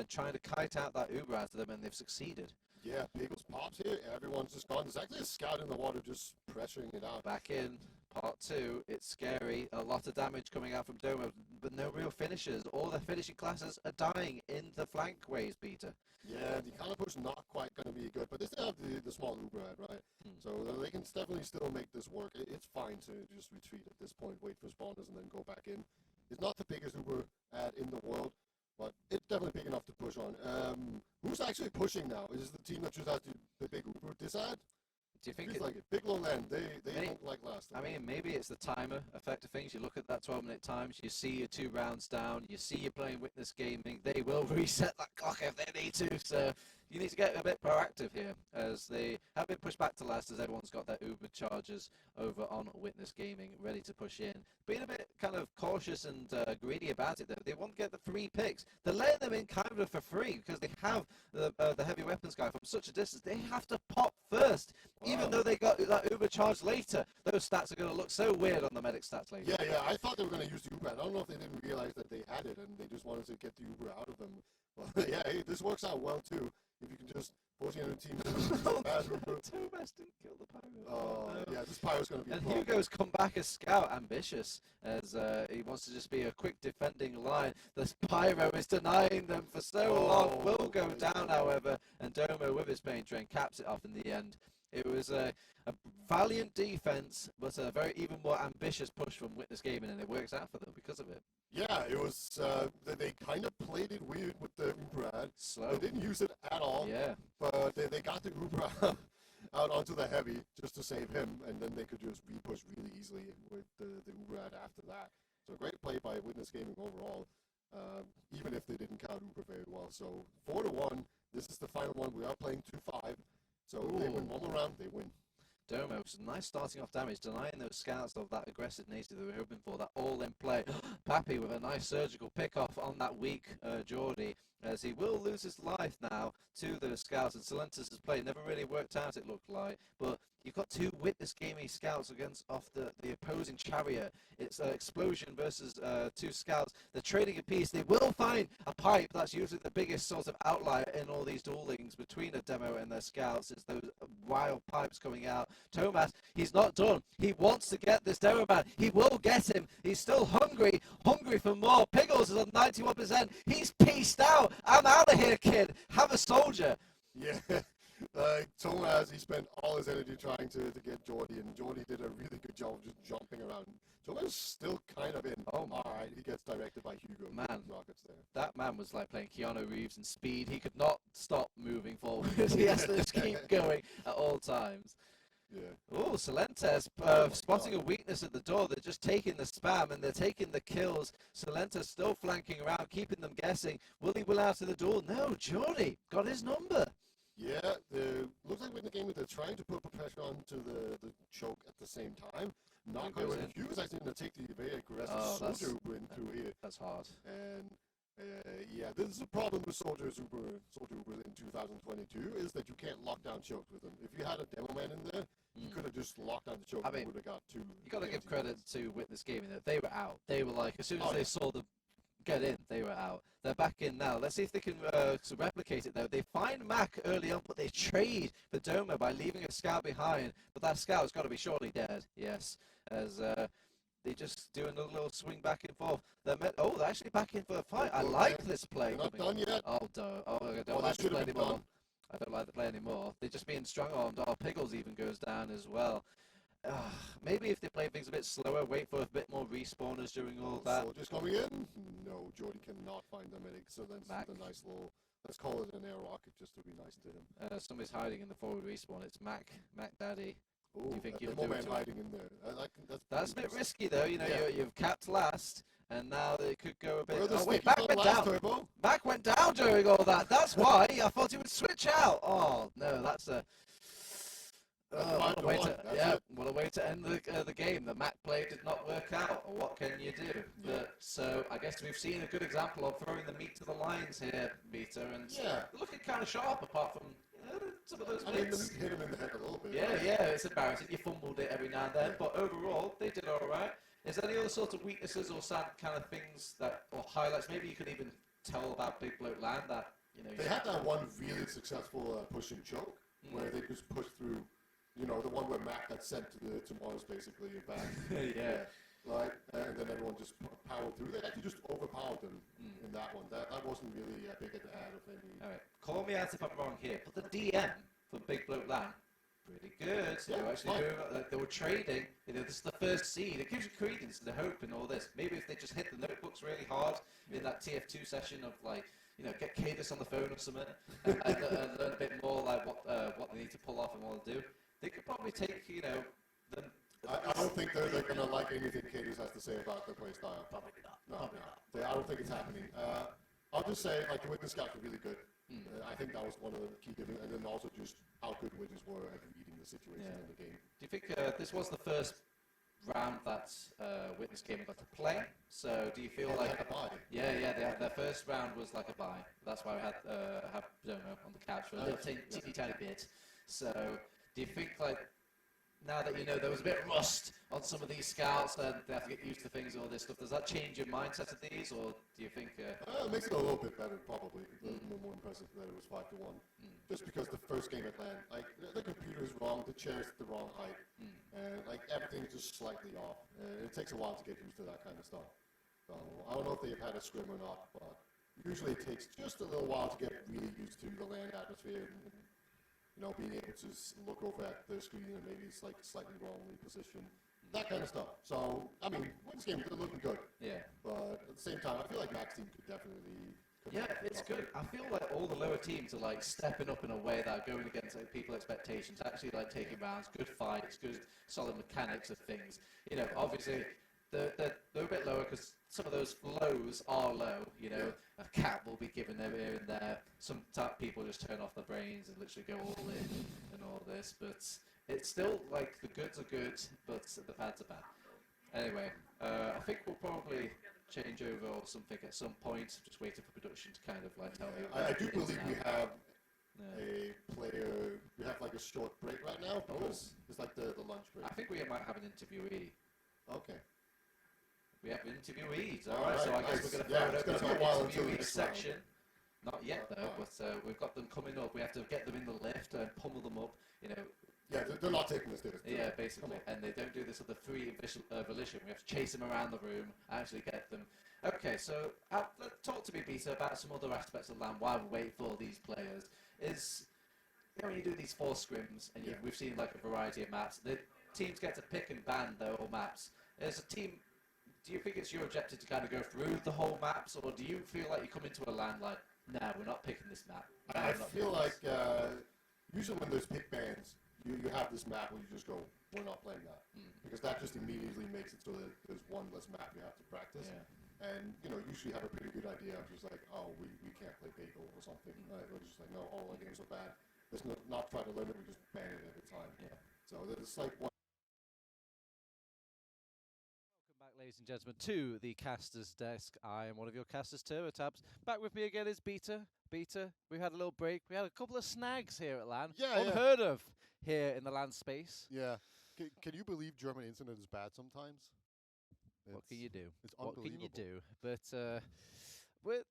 trying to kite out that Uber out of them, and they've succeeded. Yeah, Pickles pops here. Everyone's just gone. There's actually a scout in the water just pressuring it out. Back in part 2, it's scary. A lot of damage coming out from Domo, but no real finishers. All the finishing classes are dying in the flank ways, Peter. Yeah, the counter push not quite going to be good, but they still have the small Uber head, right? So they can definitely still make this work. It's fine to just retreat at this point, wait for spawners, and then go back in. It's not the biggest Uber ad in the world, but it's definitely big enough to push on. Who's actually pushing now? Is it the team that just has the big Uber? This ad? Do you think it's like a big low land? They don't like last time. I mean, maybe it's the timer effect of things. You look at that 12-minute times, you see you're 2 rounds down, you see you're playing Witness Gaming. They will reset that clock if they need to. So you need to get a bit proactive here, as they have been pushed back to last, as everyone's got their Uber chargers over on Witness Gaming ready to push in. Being a bit kind of cautious and greedy about it, though. They want to get the 3 picks. They're letting them in kind of for free because they have the heavy weapons guy from such a distance. They have to pop first. Wow. Even though they got that Uber charge later, those stats are going to look so weird on the medic stats later. Yeah, I thought they were going to use the Uber. I don't know if they didn't realize that they had it and they just wanted to get the Uber out of them. Well, yeah, hey, this works out well too. If you can just force the other team to Tomas didn't kill the pyro. Oh, no. Yeah, this pyro's going to be a And problem. Hugo's come back as scout, ambitious, as he wants to just be a quick defending line. The pyro is denying them for so long. Will go down, however, and Domo with his paint train caps it off in the end. It was a valiant defense, but a very even more ambitious push from Witness Gaming, and it works out for them because of it. Yeah, it was, they kind of played it weird with the Uber ad. Slow. They didn't use it at all. Yeah. But they got the Uber out onto the heavy just to save him, and then they could just re-push really easily with the Uber ad after that. So great play by Witness Gaming overall, even if they didn't count Uber very well. So 4-1, this is the final one. We are playing 2-5. So they win one more round, they win. Domo, nice starting off damage, denying those scouts of that aggressive nature they were hoping for, that all-in play. Pappy with a nice surgical pick-off on that weak Geordie, as he will lose his life now to the scouts, and Silentis' play never really worked out, it looked like, but you've got 2 Witness Gaming scouts against off the opposing chariot. It's Explosion versus 2 scouts. They're trading a piece. They will find a pipe. That's usually the biggest sort of outlier in all these duelings between a demo and their scouts. It's those wild pipes coming out. Tomas, he's not done. He wants to get this demo man. He will get him. He's still hungry for more. Piggles is on 91%. He's pieced out. I'm out of here, kid. Have a soldier. Yeah. Tomas, he spent all his energy trying to get Geordie, and Geordie did a really good job of just jumping around. Tomas still kind of in. Oh, all right, he gets directed by Hugo. Man, rockets there. That man was like playing Keanu Reeves in Speed. He could not stop moving forward. He has to just keep going at all times. Yeah. Oh, Silentes spotting a weakness at the door. They're just taking the spam and they're taking the kills. Silentes still flanking around, keeping them guessing. Will he will out of the door? No, Geordie got his number. Yeah, looks like with the game they're trying to put pressure onto the choke at the same time. Not going. Hugo's actually going to take the very aggressive soldier Uber in through here. That's hard. And yeah, this is a problem with soldier Uber in 2022 is that you can't lock down chokes with them. If you had a demo man in there, you could have just locked down the choke. I mean, would have got 2. You got to give credit to Witness Gaming that they were out. They were like, as soon as they saw them get in, they were out. They're back in now. Let's see if they can replicate it, though. They find Mac early on, but they trade for Domo by leaving a scout behind. But that scout's got to be surely dead. Yes, as they just do a little swing back and forth. They're actually back in for a fight. I like this play. They're not done yet. I don't like this play anymore. I don't like the play anymore. They're just being strong-armed. Piggles even goes down as well. Maybe if they play things a bit slower, wait for a bit more respawners during all that. Soldiers coming in? No, Geordie cannot find the medic, so that's a nice little, let's call it an air rocket just to be nice to him. Somebody's hiding in the forward respawn. It's Mac Daddy. Ooh, Do you think you'll do do it? Hiding in there. That's a bit risky, though. You know, you've capped last, and now they could go a bit. Oh, wait, Mac went down. Turbo? Mac went down during all that. That's why I thought he would switch out. Oh no, that's a. What a way to end the game. The Mac play did not work out. What can you do? But, so I guess we've seen a good example of throwing the meat to the lions here, Vita, and looking kind of sharp apart from some of those bits. Hit him in the head a little bit. Yeah, it's embarrassing. You fumbled it every now and then, but overall they did all right. Is there any other sort of weaknesses or sad kind of things that, or highlights? Maybe you could even tell about Big Bloat LAN that They had that one really successful push and choke where they just pushed through. The one where Mac got sent to Mars basically back. Right, and then everyone just powered through. They actually just overpowered them in that one. That wasn't really a big ad of any. All right, call me out if I'm wrong here, but the DM for Big Bloat LAN, pretty good. They were actually doing, they were trading. This is the first seed. It gives you credence and the hope and all this. Maybe if they just hit the notebooks really hard in that TF2 session of get Cadus on the phone or something and learn a bit more like what they need to pull off and what to do. They could probably take, them. I don't think they're going to like anything Cadus has to say about their play style. Probably not. No. I don't think it's happening. I'll just say, the Witness scouts were really good. I think that was one of the key differences, and then also just how good Witness were at reading the situation in the game. Do you think this was the first round that Witness game got to play? So do you feel like... They had a bye. Yeah, their first round was like a bye. That's why we had Zono on the couch for a little teeny tiny bit. So do you think now that there was a bit of rust on some of these scouts and they have to get used to things and all this stuff, does that change your mindset of these, or do you think... it makes it a little bit better, probably. A little more impressive that it was 5-1. Just because the first game at LAN, the computer is wrong, the chair's the wrong height, and everything's just slightly off. It takes a while to get used to that kind of stuff. So I don't know if they've had a scrim or not, but usually it takes just a little while to get really used to the LAN atmosphere and being able to look over at the screen and maybe it's slightly wrongly positioned. That kind of stuff. So, Witness game is looking good. Yeah. But at the same time, I feel like Mac's team could definitely... it's good. I feel like all the lower teams are stepping up in a way that are going against people's expectations, actually taking rounds, good fights, good solid mechanics of things. Obviously they're a bit lower because some of those lows are low. A cap will be given there here and there. Some people just turn off their brains and literally go all in and all this. But it's still the goods are good, but the bads are bad. Anyway, I think we'll probably change over or something at some point. Just waiting for production to kind of tell me. I do believe we have a player. We have a short break right now because it's the lunch break. I think we might have an interviewee. Okay. We have interviewees. All right, so I guess we're going to throw it over to our interviewee section. Not yet, though, but we've got them coming up. We have to get them in the lift and pummel them up, Yeah, they're not taking this. Yeah, basically. And they don't do this with the free volition. We have to chase them around the room, actually get them. Okay, so talk to me, Peter, about some other aspects of LAN while we wait for these players. When you do these 4 scrims, and we've seen a variety of maps, the teams get to pick and ban their whole maps. As a team... Do you think it's your objective to kind of go through the whole maps, or do you feel like you come into a LAN nah, we're not picking this map? I feel usually when there's pick bans, you have this map where you just go, we're not playing that. Because that just immediately makes it so that there's one less map you have to practice. Yeah. And, usually have a pretty good idea of just we can't play Bagel or something. We're just no, all our games are bad. Let's not try to learn it, we just ban it every time. Yeah. So it's one. Ladies and gentlemen, to the caster's desk. I am one of your casters, TurboTabs. Back with me again is Beta. Beta, we had a little break. We had a couple of snags here at LAN. Unheard of here in the LAN space. Yeah. Can you believe German internet is bad sometimes? What can you do? It's what unbelievable. Can you do? But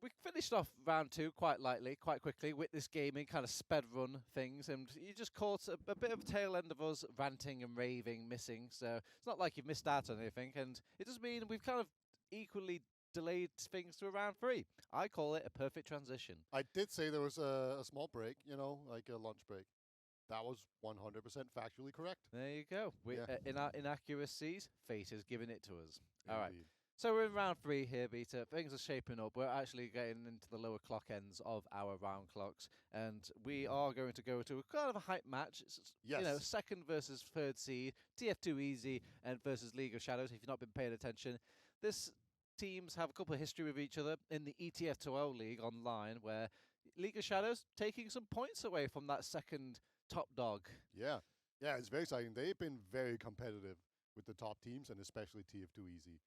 we finished off round 2 quite lightly, quite quickly. Witness Gaming kind of sped run things, and you just caught a bit of a tail end of us ranting and raving, missing. So it's not like you've missed out on anything, and it does mean we've kind of equally delayed things to round 3. I call it a perfect transition. I did say there was a small break, like a lunch break. That was 100% factually correct. There you go. In our inaccuracies, fate has given it to us. Indeed. All right. So we're in round 3 here, Beta. Things are shaping up. We're actually getting into the lower clock ends of our round clocks, and we are going to go to a kind of a hype match. It's, second versus third seed, TF2 easy, and versus League of Shadows. If you've not been paying attention, this teams have a couple of history with each other in the ETF2O League online, where League of Shadows taking some points away from that second top dog. Yeah, yeah, it's very exciting. They've been very competitive with the top teams, and especially TF2 Easy.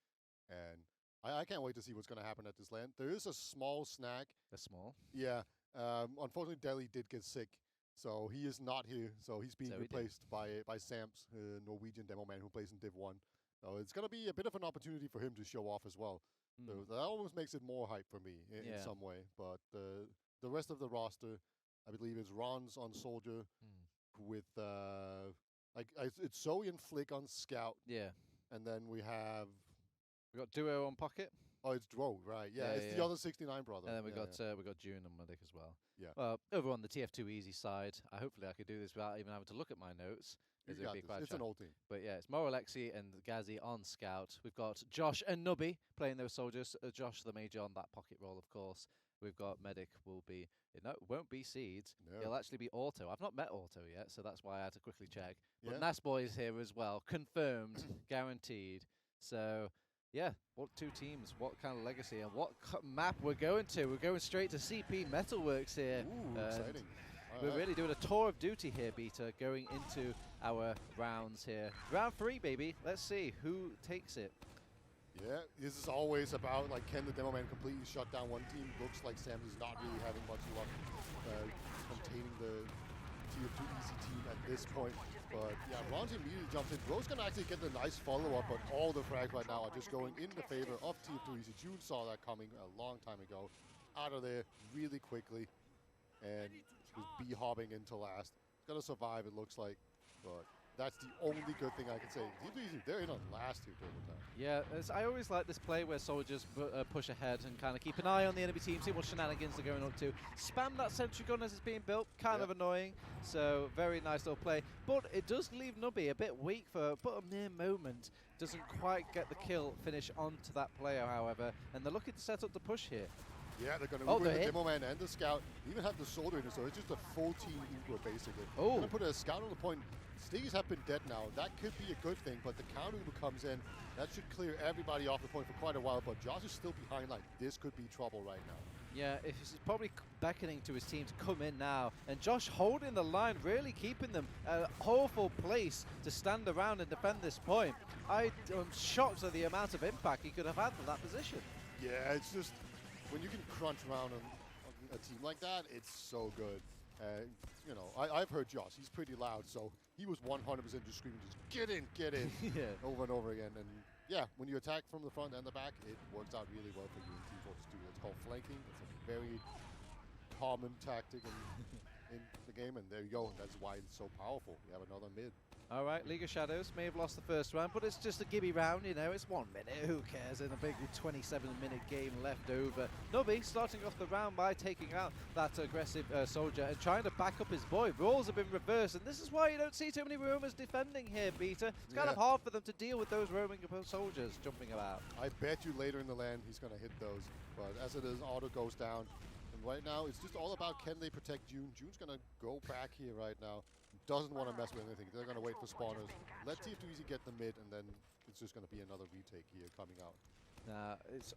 And I can't wait to see what's going to happen at this LAN. There is a small snag. They're small. Yeah. Unfortunately, Delhi did get sick, so he is not here. So he's being replaced by Sams, Norwegian demo man who plays in Div 1. So it's going to be a bit of an opportunity for him to show off as well. So that almost makes it more hype for me in some way. But the rest of the roster, I believe, is Ron's on Soldier with it's Zoe and Flick on Scout. Yeah. And then we have... We got Duo on Pocket. Oh, it's Duo, right. Yeah, it's the other 69 brother. And then we got June and Medic as well. Yeah. Over on the TF2 Easy side, hopefully I could do this without even having to look at my notes. It's an old team. But yeah, it's Mo, Alexi and Ghazi on Scout. We've got Josh and Nubby playing those soldiers. Josh, the major, on that Pocket role, of course. We've got Medic will be... No, it won't be Seeds. No. He'll actually be Auto. I've not met Auto yet, so that's why I had to quickly check. But Yeah. Nasboy is here as well. Confirmed. Guaranteed. So... Yeah, what two teams, what kind of legacy, and what map we're going to. We're going straight to CP Metalworks here. Ooh, exciting. We're really doing a tour of duty here, Beta, going into our rounds here. Round 3, baby. Let's see who takes it. Yeah, this is always about, like, can the demo man completely shut down one team? Looks like Sam is not really having much luck containing the TF2 Easy team at this point. But yeah, Ron's immediately jumps in. Bro's gonna actually get the nice follow-up, but all the frags right now are just going in the favor of TF2 Easy. June saw that coming a long time ago. Out of there really quickly. And was B-hobbing into last. Gonna survive, it looks like. But that's the only good thing I can say. TF2 Easy, they're in on last here during the time. Yeah, I always like this play where soldiers push ahead and kind of keep an eye on the enemy team, see what shenanigans they're going up to. Spam that sentry gun as it's being built, kind of annoying. So very nice little play. But it does leave Nubby a bit weak for but a mere moment. Doesn't quite get the kill finish onto that player, however. And they're looking to set up the push here. Yeah, they're going to Uber the demo man and the scout. Even have the soldier in it, so it's just a full team Uber basically. Oh, going to put a scout on the point. Stiggies have been dead now. That could be a good thing, but the counter Uber comes in. That should clear everybody off the point for quite a while, but Josh is still behind. Like, this could be trouble right now. Yeah, he's probably beckoning to his team to come in now. And Josh holding the line, really keeping them an awful place to stand around and defend this point. I'm shocked at the amount of impact he could have had from that position. Yeah, it's just, when you can crunch around on a team like that, it's so good. You know, I've heard Josh. He's pretty loud, so he was 100% just screaming, just get in, yeah, over and over again. And yeah, when you attack from the front and the back, it works out really well for you in Team Fortress 2. It's called flanking. It's a very common tactic in the game, and there you go. That's why it's so powerful. You have another mid. All right, League of Shadows may have lost the first round, but it's just a gibby round, you know, it's 1 minute, who cares, in a big 27-minute game left over. Nubby starting off the round by taking out that aggressive soldier and trying to back up his boy. Roles have been reversed, and this is why you don't see too many roamers defending here, Beta. It's kind of hard for them to deal with those roaming soldiers jumping about. I bet you later in the LAN he's going to hit those, but as it is, auto goes down. And right now, it's just all about can they protect June. June's going to go back here right now. Doesn't want to mess with anything. They're going to wait for spawners. Let TF2 Easy get the mid, and then it's just going to be another retake here coming out. It's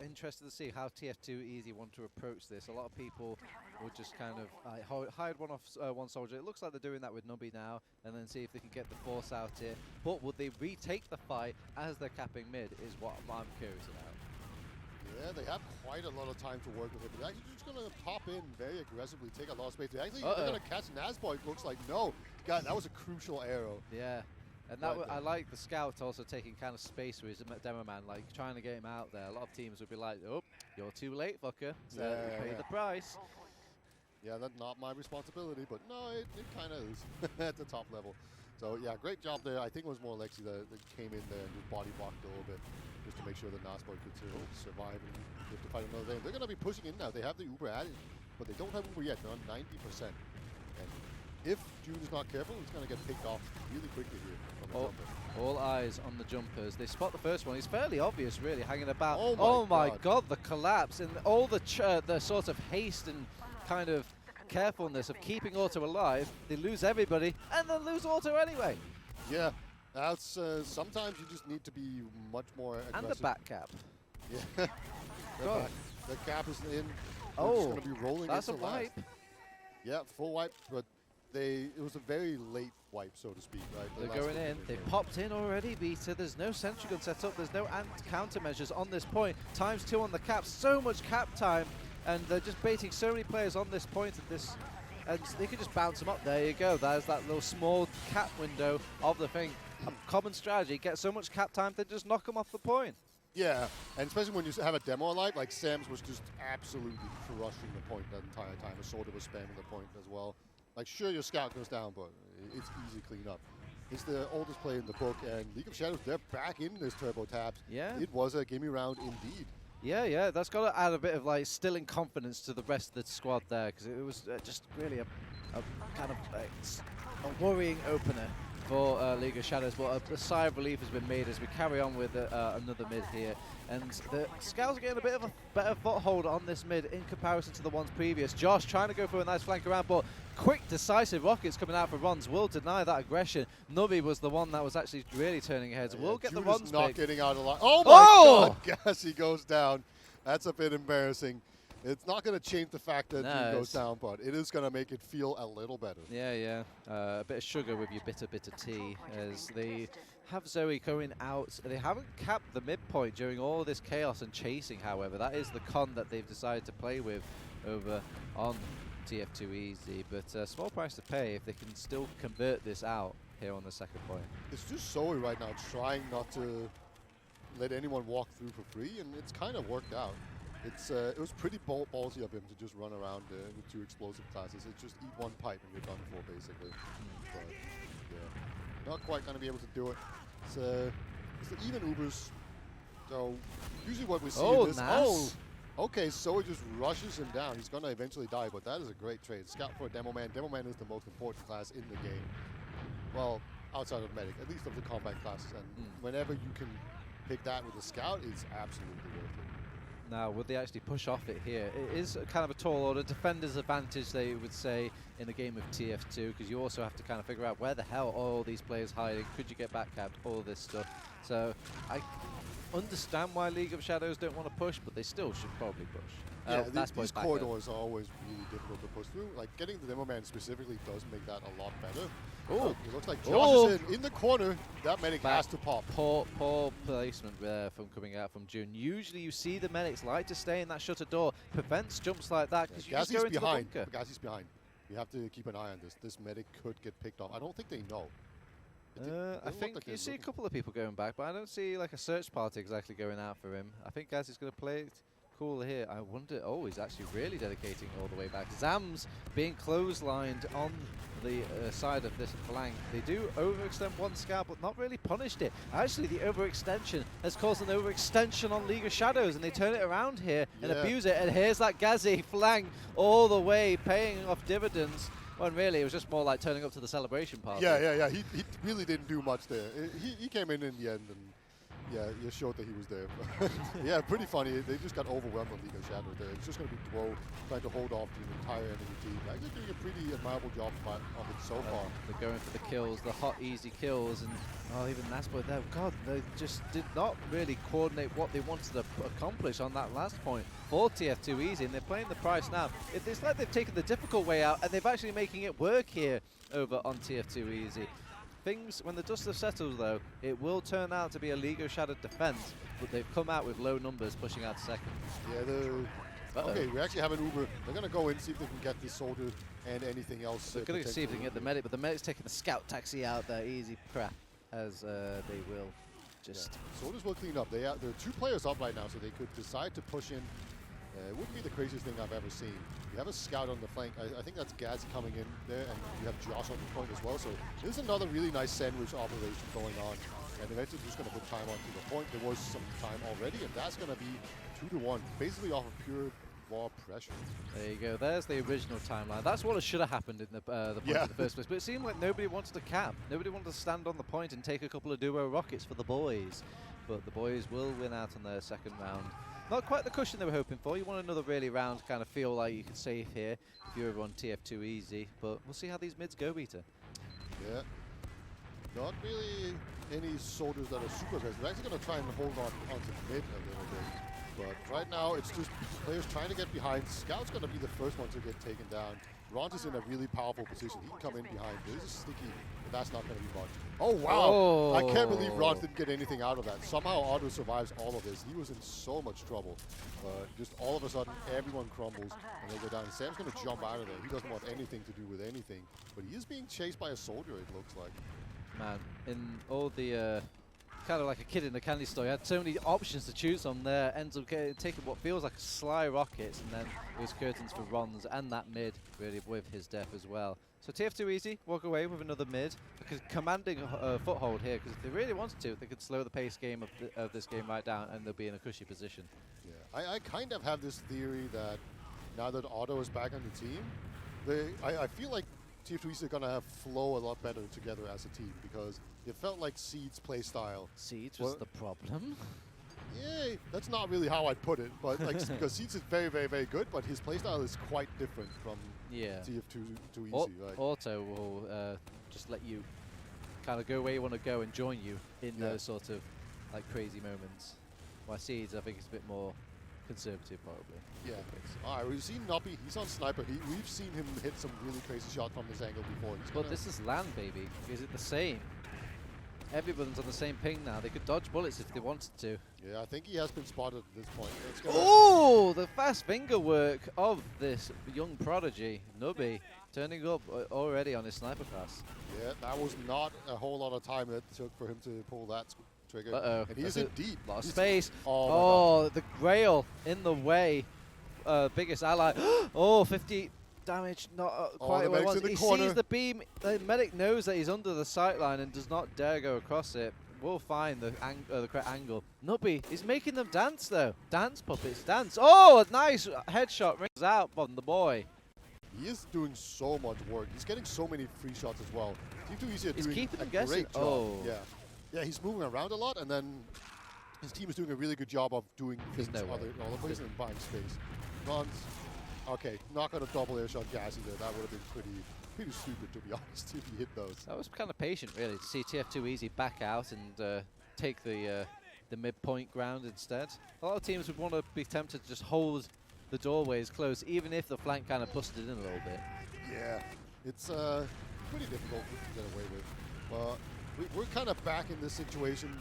interested to see how TF2 Easy want to approach this. A lot of people will just kind of hide one off one soldier. It looks like they're doing that with Nubby now, and then see if they can get the force out here. But would they retake the fight as they're capping mid is what I'm curious about. Yeah, they have quite a lot of time to work with it. They're actually just going to pop in very aggressively, take a lot of space. They're going to catch Nasboy. It looks like no. God, that was a crucial arrow. Yeah. And that I like the scout also taking kind of space with his demo man, like trying to get him out there. A lot of teams would be like, oh, you're too late, fucker. So pay the price. Yeah, that's not my responsibility, but no, it kind of is at the top level. So yeah, great job there. I think it was more Alexi that came in there and just body blocked a little bit just to make sure that Nasboy could survive and they have to fight another day. They're going to be pushing in now. They have the Uber added, but they don't have Uber yet. They're on 90%. And if June is not careful, it's going to get picked off really quickly here from the jumper. All eyes on the jumpers. They spot the first one. He's fairly obvious, really, hanging about. Oh my God, the collapse and all the sort of haste and kind of carefulness of keeping Auto alive. They lose everybody and then lose Auto anyway. Yeah, that's sometimes you just need to be much more aggressive. And the back cap. Yeah, the cap is in. Oh, going to be rolling that's a into wipe. last. Yeah, full wipe, but it was a very late wipe, so to speak, right? The They're last going in. minute They game. popped in already, Beta. There's no sentry gun set up. There's no countermeasures on this point. ×2 on the cap. So much cap time. And they're just baiting so many players on this point at this. And they could just bounce them up. There you go. There's that little small cap window of the thing. A common strategy. Get so much cap time, then just knock them off the point. Yeah, and especially when you have a demo alive, like Sam's was just absolutely crushing the point that entire time. Assorted was spamming the point as well. Like, sure, your scout goes down, but it's easy clean up. It's the oldest player in the book, and League of Shadows, they're back in this turbo tabs. Yeah. It was a gimme round indeed. Yeah, that's got to add a bit of like stilling confidence to the rest of the squad there, because it was just really a kind of a worrying opener for League of Shadows, but a sigh of relief has been made as we carry on with another mid here. And the Scouts are getting a bit of a better foothold on this mid in comparison to the ones previous. Josh trying to go for a nice flank around, but quick, decisive rockets coming out for Rons will deny that aggression. Nubby was the one that was actually really turning heads. We'll get the Judas Rons not pick. getting out of line. Oh my God, Gassy goes down. That's a bit embarrassing. It's not going to change the fact that June goes down, but it is going to make it feel a little better. Yeah. A bit of sugar with your bitter tea as they have Zoe going out. They haven't capped the midpoint during all this chaos and chasing, however. That is the con that they've decided to play with over on TF2 Easy, but small price to pay if they can still convert this out here on the second point. It's just Zoe right now trying not to let anyone walk through for free, and it's kind of worked out. It was pretty ballsy of him to just run around with 2 explosive classes. It's just eat 1 pipe and you're done for, basically. But yeah, not quite going to be able to do it. It's the even Ubers. So usually what we see in this. Okay, so he just rushes him down. He's going to eventually die, but that is a great trade. Scout for a Demo Man. Demo Man is the most important class in the game. Well, outside of Medic, at least of the combat classes. And whenever you can pick that with a Scout, it's absolutely worth it. Now, would they actually push off it here? It is a kind of a tall order. Defender's advantage, they would say, in a game of TF2, because you also have to kind of figure out where the hell are all these players hiding? Could you get backcapped? All this stuff. So I understand why League of Shadows don't want to push, but they still should probably push. Yeah, these corridors are always really difficult to push through. Like, getting the Demo Man specifically does make that a lot better. Oh, it looks like Josh is in the corner. That medic has to pop. Poor placement there from coming out from June. Usually you see the medics like to stay in that shutter door, prevents jumps like that, because you just go into the bunker. Gassi's behind. You have to keep an eye on this. This medic could get picked off. I don't think they know. I think you see a couple of people going back, but I don't see like a search party exactly going out for him. I think Gassi's going to play it cool here. I wonder, he's actually really dedicating all the way back. Zams being clotheslined on the side of this flank. They do overextend one scout, but not really punished it. Actually, the overextension has caused an overextension on League of Shadows, and they turn it around here and abuse it. And here's that Gazi flank all the way, paying off dividends. When really, it was just more like turning up to the celebration party. Yeah. He really didn't do much there. He came in the end, and yeah, you showed that he was there. Yeah, pretty funny. They just got overwhelmed on League of Shadows there. It's just going to be Dwo trying to hold off the entire enemy team. Actually doing a pretty admirable job of it so far. They're going for the kills, the hot, easy kills, and even Naspo there. God, they just did not really coordinate what they wanted to accomplish on that last point for TF2 Easy, and they're playing the price now. It's like they've taken the difficult way out, and they've actually making it work here over on TF2 Easy. Things, when the dust has settled though, it will turn out to be a League of Shadow defense, but they've come out with low numbers pushing out to second. Yeah, okay, we actually have an Uber. They're going to go in, see if they can get this soldier and anything else. They're going to see if they can get the medic, but the medic's taking the scout taxi out there, easy crap, as they will just... Yeah. Soldiers will clean up. There are 2 players up right now, so they could decide to push in. It wouldn't be the craziest thing I've ever seen. You have a scout on the flank. I think that's Gaz coming in there, and you have Josh on the point as well. So there's another really nice sandwich operation going on. And eventually just going to put time onto the point. There was some time already, and that's going to be 2-1, basically off of pure raw pressure. There you go. There's the original timeline. That's what should have happened in the point in the first place. But it seemed like nobody wanted to cap. Nobody wanted to stand on the point and take a couple of duo rockets for the boys. But the boys will win out on their second round. Not quite the cushion they were hoping for. You want another really round kind of feel like you could save here if you're on TF2 Easy. But we'll see how these mids go, Beta. Yeah. Not really any soldiers that are super aggressive. They're actually going to try and hold on onto mid a little bit. But right now, it's just players trying to get behind. Scout's going to be the first one to get taken down. Ront is in a really powerful position. He can come in behind. This is sticky, but that's not going to be much. Oh, wow. Oh. I can't believe Ront didn't get anything out of that. Somehow Otto survives all of this. He was in so much trouble. But just all of a sudden, everyone crumbles, and they go down. And Sam's going to jump out of there. He doesn't want anything to do with anything. But he is being chased by a soldier, it looks like. Man, in all the kind of like a kid in a candy store, he had so many options to choose from there. Ends up taking what feels like a sly rockets, and then it was curtains for Rons and that mid really with his death as well. So TF2 easy, walk away with another mid, because commanding a foothold here, because if they really wanted to, they could slow the pace game of this game right down, and they'll be in a cushy position. Yeah, I kind of have this theory that now that Otto is back on the team, I feel like TF2 are going to have flow a lot better together as a team, because it felt like Seed's play style. Seeds was the problem? Yeah, that's not really how I'd put it, but like because Seeds is very, very, very good, but his playstyle is quite different from TF2 to Easy. Auto will just let you kind of go where you want to go and join you in those sort of like crazy moments. While Seeds, I think, is a bit more conservative, probably. Yeah. All right, we've seen Nobby. He's on sniper. We've seen him hit some really crazy shots from this angle before. But this is LAN, baby. Is it the same? Everyone's on the same ping now. They could dodge bullets if they wanted to. Yeah, I think he has been spotted at this point. Oh, the fast finger work of this young prodigy, Nubby, turning up already on his sniper class. Yeah, that was not a whole lot of time it took for him to pull that trigger. Uh-oh. And he's in deep. Lot of space. Oh, the rail in the way. Biggest ally. Oh, 50 damage. Not quite what it was. He sees the beam. The medic knows that he's under the sightline and does not dare go across it. We'll find the correct angle. Nubby is making them dance, though. Dance, puppets, dance. Oh, a nice headshot rings out from the boy. He is doing so much work. He's getting so many free shots as well. T2 Easy He's doing keeping a them guessing. great job. Yeah, he's moving around a lot, and then his team is doing a really good job of doing things all the places and buying space. Runs. Okay, not going to double air shot gas either. That would have been pretty stupid, to be honest, if he hit those. That was kind of patient, really, to see TF2 Easy back out and take the midpoint ground instead. A lot of teams would want to be tempted to just hold the doorways closed, even if the flank kind of busted in a little bit. Yeah, it's pretty difficult to get away with. But we're kind of back in this situation,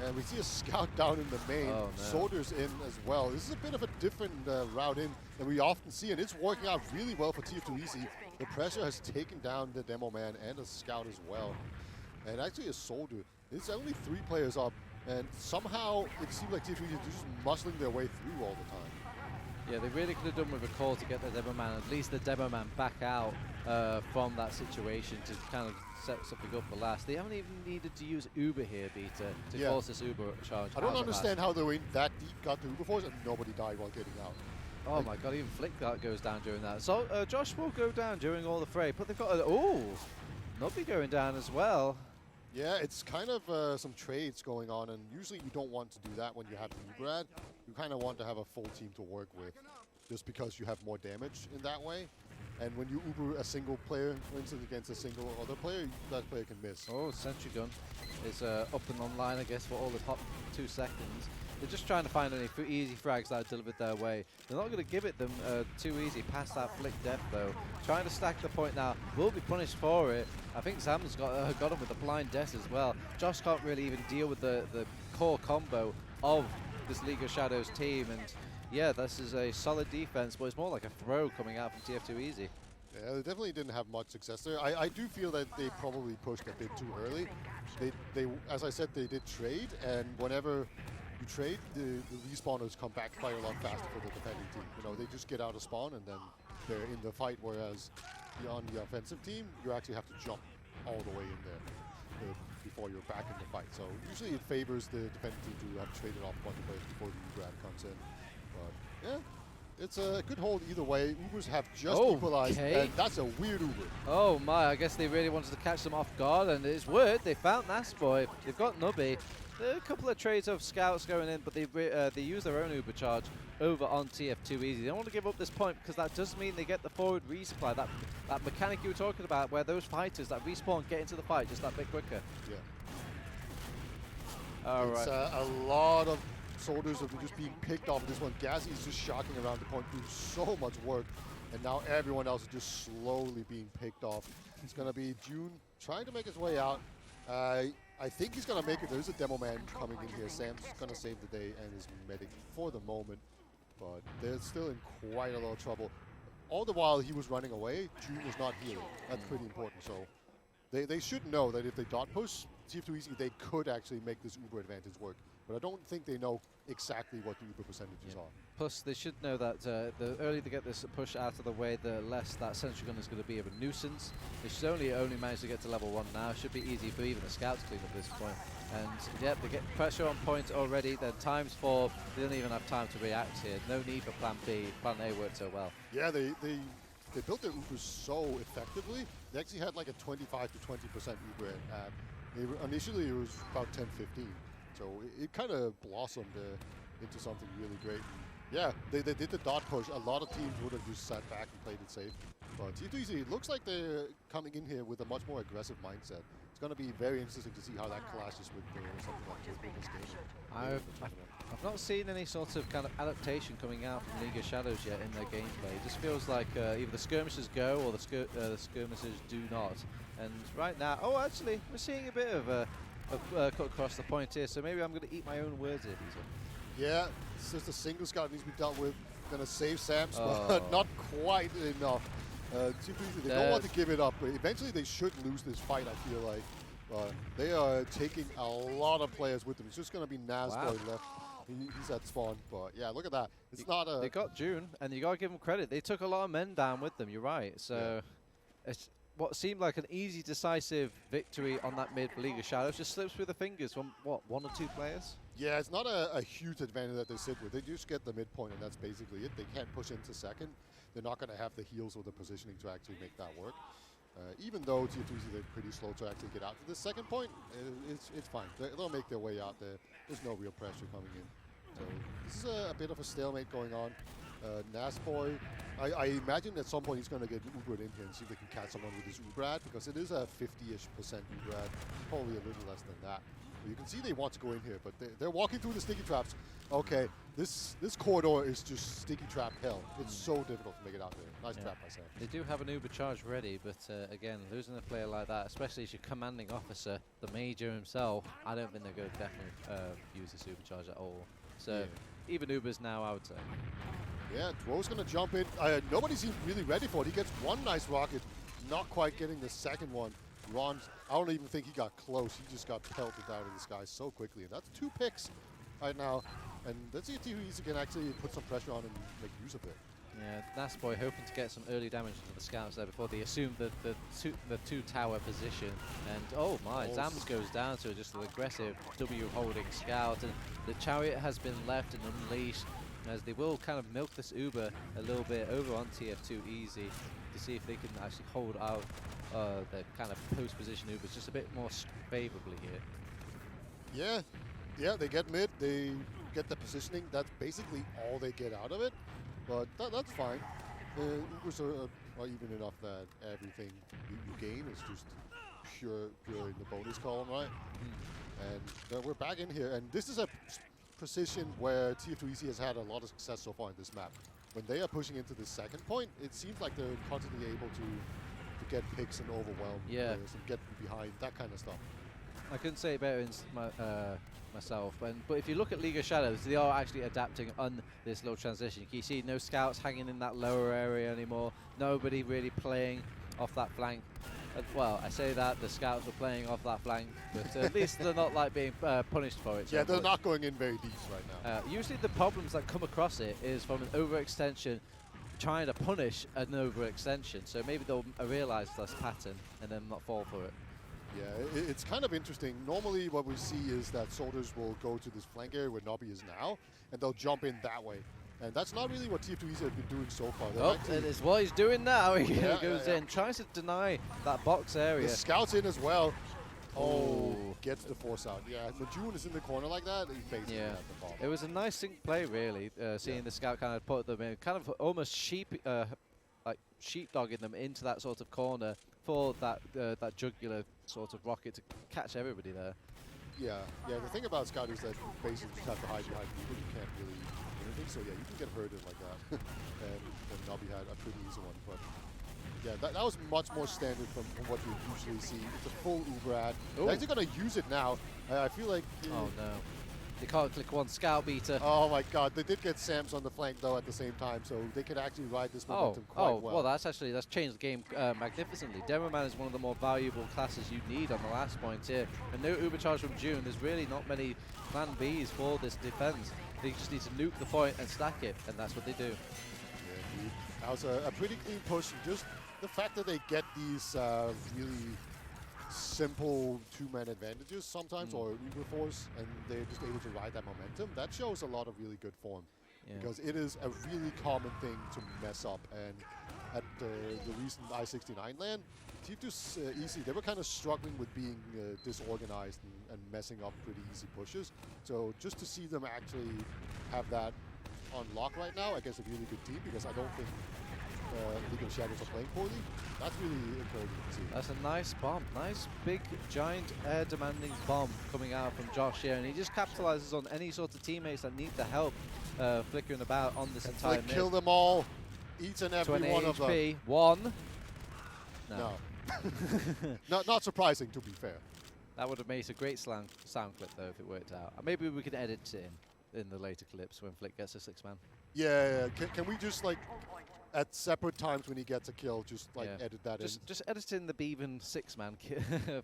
and we see a scout down in the main. Oh, no. Soldiers in as well. This is a bit of a different route in than we often see, and it's working out really well for TF2 Easy. The pressure has taken down the demo man and a scout as well. And actually a soldier. It's only 3 players up, and somehow it seems like TF2 Easy is just muscling their way through all the time. Yeah, they really could have done with a call to get the demo man, at least the demo man back out from that situation to kind of set something up for last. They haven't even needed to use Uber here, Beta, to force this Uber charge. I don't understand how they went that deep, got the Uber force, and nobody died while getting out. Oh my god, even Flick goes down during that. So Josh will go down during all the fray, but they've got Nobby going down as well. Yeah, it's kind of some trades going on, and usually you don't want to do that when you have Uber ad. You kind of want to have a full team to work with, just because you have more damage in that way. And when you Uber a single player, for instance, against a single other player, that player can miss. Oh, Sentry Gun is up and online, I guess, for all the top 2 seconds. They're just trying to find any easy frags that are delivered their way. They're not going to give it them too easy past that Flick death, though. Trying to stack the point now. Will be punished for it. I think Sam's got him with the blind death as well. Josh can't really even deal with the core combo of this League of Shadows team. And yeah, this is a solid defense, but it's more like a throw coming out from TF2 Easy. Yeah, they definitely didn't have much success there. I do feel that they probably pushed a bit too early. They as I said, they did trade, and whenever you trade, the respawners come back quite a lot faster for the defending team. You know, they just get out of spawn and then they're in the fight, whereas on the offensive team, you actually have to jump all the way in there before you're back in the fight. So usually it favors the defending team to have traded off one players before the grad comes in. But yeah, it's a good hold either way. Ubers have just equalized, and that's a weird Uber. Oh my, I guess they really wanted to catch them off guard, and it's worked. They found Nasboy. They've got Nubby. There are a couple of trades of scouts going in, but they use their own Uber charge over on TF2 Easy. They don't want to give up this point, because that does mean they get the forward resupply, that mechanic you were talking about, where those fighters that respawn get into the fight just that bit quicker. Yeah. All it's right. a lot of Soldiers are just being picked off this one. Gassy is just shocking around the point, doing so much work. And now everyone else is just slowly being picked off. It's going to be June trying to make his way out. I think he's going to make it. There's a demo man coming in here. Sam's going to save the day and is medic for the moment. But they're still in quite a lot of trouble. All the while he was running away, June was not healing. That's pretty important. So they should know that if they dot push TF2 easy, they could actually make this Uber advantage work. But I don't think they know exactly what the Uber percentages are. Plus, they should know that the earlier they get this push out of the way, the less that sentry gun is going to be of a nuisance. They should only manage to get to level 1 now. It should be easy for even the scouts to clean up this point. And yep, they get pressure on point already. Then ×4, they don't even have time to react here. No need for plan B. Plan A worked so well. Yeah, they built their Ubers so effectively. They actually had like a 25 to 20% Uber. Initially, it was about 10-15. So it kind of blossomed into something really great. Yeah, they did the dot push. A lot of teams would have just sat back and played it safe. But TF2 it looks like they're coming in here with a much more aggressive mindset. It's going to be very interesting to see how that clashes with something like this game. I've not seen any sort of kind of adaptation coming out from League of Shadows yet in their gameplay. It just feels like either the skirmishers go or the skirmishers do not. And right now, oh, actually, we're seeing a bit of a cut across the point here, so maybe I'm going to eat my own words here, Peter. Yeah, it's just a single scout needs to be dealt with. Going to save Sam's, but not quite enough. They don't want to give it up, but eventually they should lose this fight, I feel like. They are taking a lot of players with them. It's just going to be Nazboy left. He's at spawn, but yeah, look at that. It's not a... They got June, and you got to give them credit. They took a lot of men down with them, you're right. So it's what seemed like an easy, decisive victory on that mid League of Shadows just slips through the fingers from, what, 1 or 2 players? Yeah, it's not a huge advantage that they sit with. They just get the midpoint, and that's basically it. They can't push into second. They're not going to have the heals or the positioning to actually make that work. Even though TF2 they're pretty slow to actually get out to the second point, it's fine. They'll make their way out there. There's no real pressure coming in. So this is a bit of a stalemate going on. Nazboy, I imagine at some point he's going to get Ubered in here and see if they can catch someone with his Uberad, because it is a 50-ish% Uberad, probably a little less than that. But you can see they want to go in here, but they're walking through the sticky traps. Okay, this corridor is just sticky trap hell. It's so difficult to make it out there. Nice trap, I say. They do have an Uber charge ready, but again, losing a player like that, especially as your commanding officer, the Major himself, I don't think they're going to definitely use this Uber charge at all. So even Uber's now, I would say. Yeah, Dro's going to jump in. Nobody seems really ready for it. He gets one nice rocket, not quite getting the second one. Ron, I don't even think he got close. He just got pelted out of the sky so quickly. And that's 2 picks right now. And let's see if TF2 can actually put some pressure on and make use of it. Yeah, Nazboy hoping to get some early damage into the scouts there before they assume the two tower position. And oh my, Zams goes down to just an aggressive W holding scout, and the chariot has been left and unleashed as they will kind of milk this Uber a little bit over on TF2 easy to see if they can actually hold out the kind of post position Ubers just a bit more favorably here. Yeah, they get mid, they get the positioning. That's basically all they get out of it. But that's fine. Ubers are even enough that everything you gain is just pure in the bonus column, right? And we're back in here, and this is a position where TF2 has had a lot of success so far in this map. When they are pushing into the second point, it seems like they're constantly able to get picks and overwhelm players and get behind, that kind of stuff. I couldn't say it better in myself, but if you look at League of Shadows, they are actually adapting on this little transition. You see no scouts hanging in that lower area anymore, nobody really playing off that flank. Well, I say that, the scouts were playing off that flank, but at least they're not like being punished for it. Yeah, they're not going in very deep right now. Usually the problems that come across it is from an overextension trying to punish an overextension, so maybe they'll realize this pattern and then not fall for it. Yeah, it's kind of interesting. Normally what we see is that soldiers will go to this flank area where Nobby is now, and they'll jump in that way. And that's not really what TF2 has been doing so far. It is what he's doing now. He goes in, tries to deny that box area. The scout's in as well. Oh, gets the force out. Yeah, when June is in the corner like that, he's basically at the bottom. It was a nice sync play, really, seeing the scout kind of put them in, kind of almost like sheepdogging them into that sort of corner for that that jugular sort of rocket to catch everybody there. Yeah. The thing about Scout is that you basically just have to hide behind people. You can't really do anything. So yeah, you can get hurted like that. And Nobby had a pretty easy one, but yeah, that was much more standard from what you usually see. It's a full Uber ad. They're actually gonna use it now. I feel like. Oh no. They can't click one scout beater. Oh my god, they did get Sams on the flank though at the same time, so they could actually ride this momentum quite well. Well, that's changed the game magnificently. Demoman is one of the more valuable classes you need on the last point here. And no Uber charge from June. There's really not many plan Bs for this defense. They just need to nuke the point and stack it, and that's what they do. Yeah, indeed. That was a pretty clean push. Just the fact that they get these really simple two-man advantages sometimes, or Uber force, and they're just able to ride that momentum, that shows a lot of really good form. Yeah. Because it is a really common thing to mess up, and at the recent I-69 LAN, TF2 Easy, they were kind of struggling with being disorganized and messing up pretty easy pushes. So just to see them actually have that on lock right now against a really good team, because I don't think League of Shadows are playing poorly, that's really encouraging to see. That's a nice bomb. Nice, big, giant, air-demanding bomb coming out from Josh here, and he just capitalizes on any sort of teammates that need the help flickering about on this entire mid. Kill them all, each and every 20 one of them. HP, one. No. Not surprising, to be fair. That would have made a great sound clip, though, if it worked out. Maybe we can edit it in the later clips when Flick gets a 6-man. Yeah. Can we just, like, at separate times when he gets a kill, just, like, edit that in? Just edit in the Beaven 6-man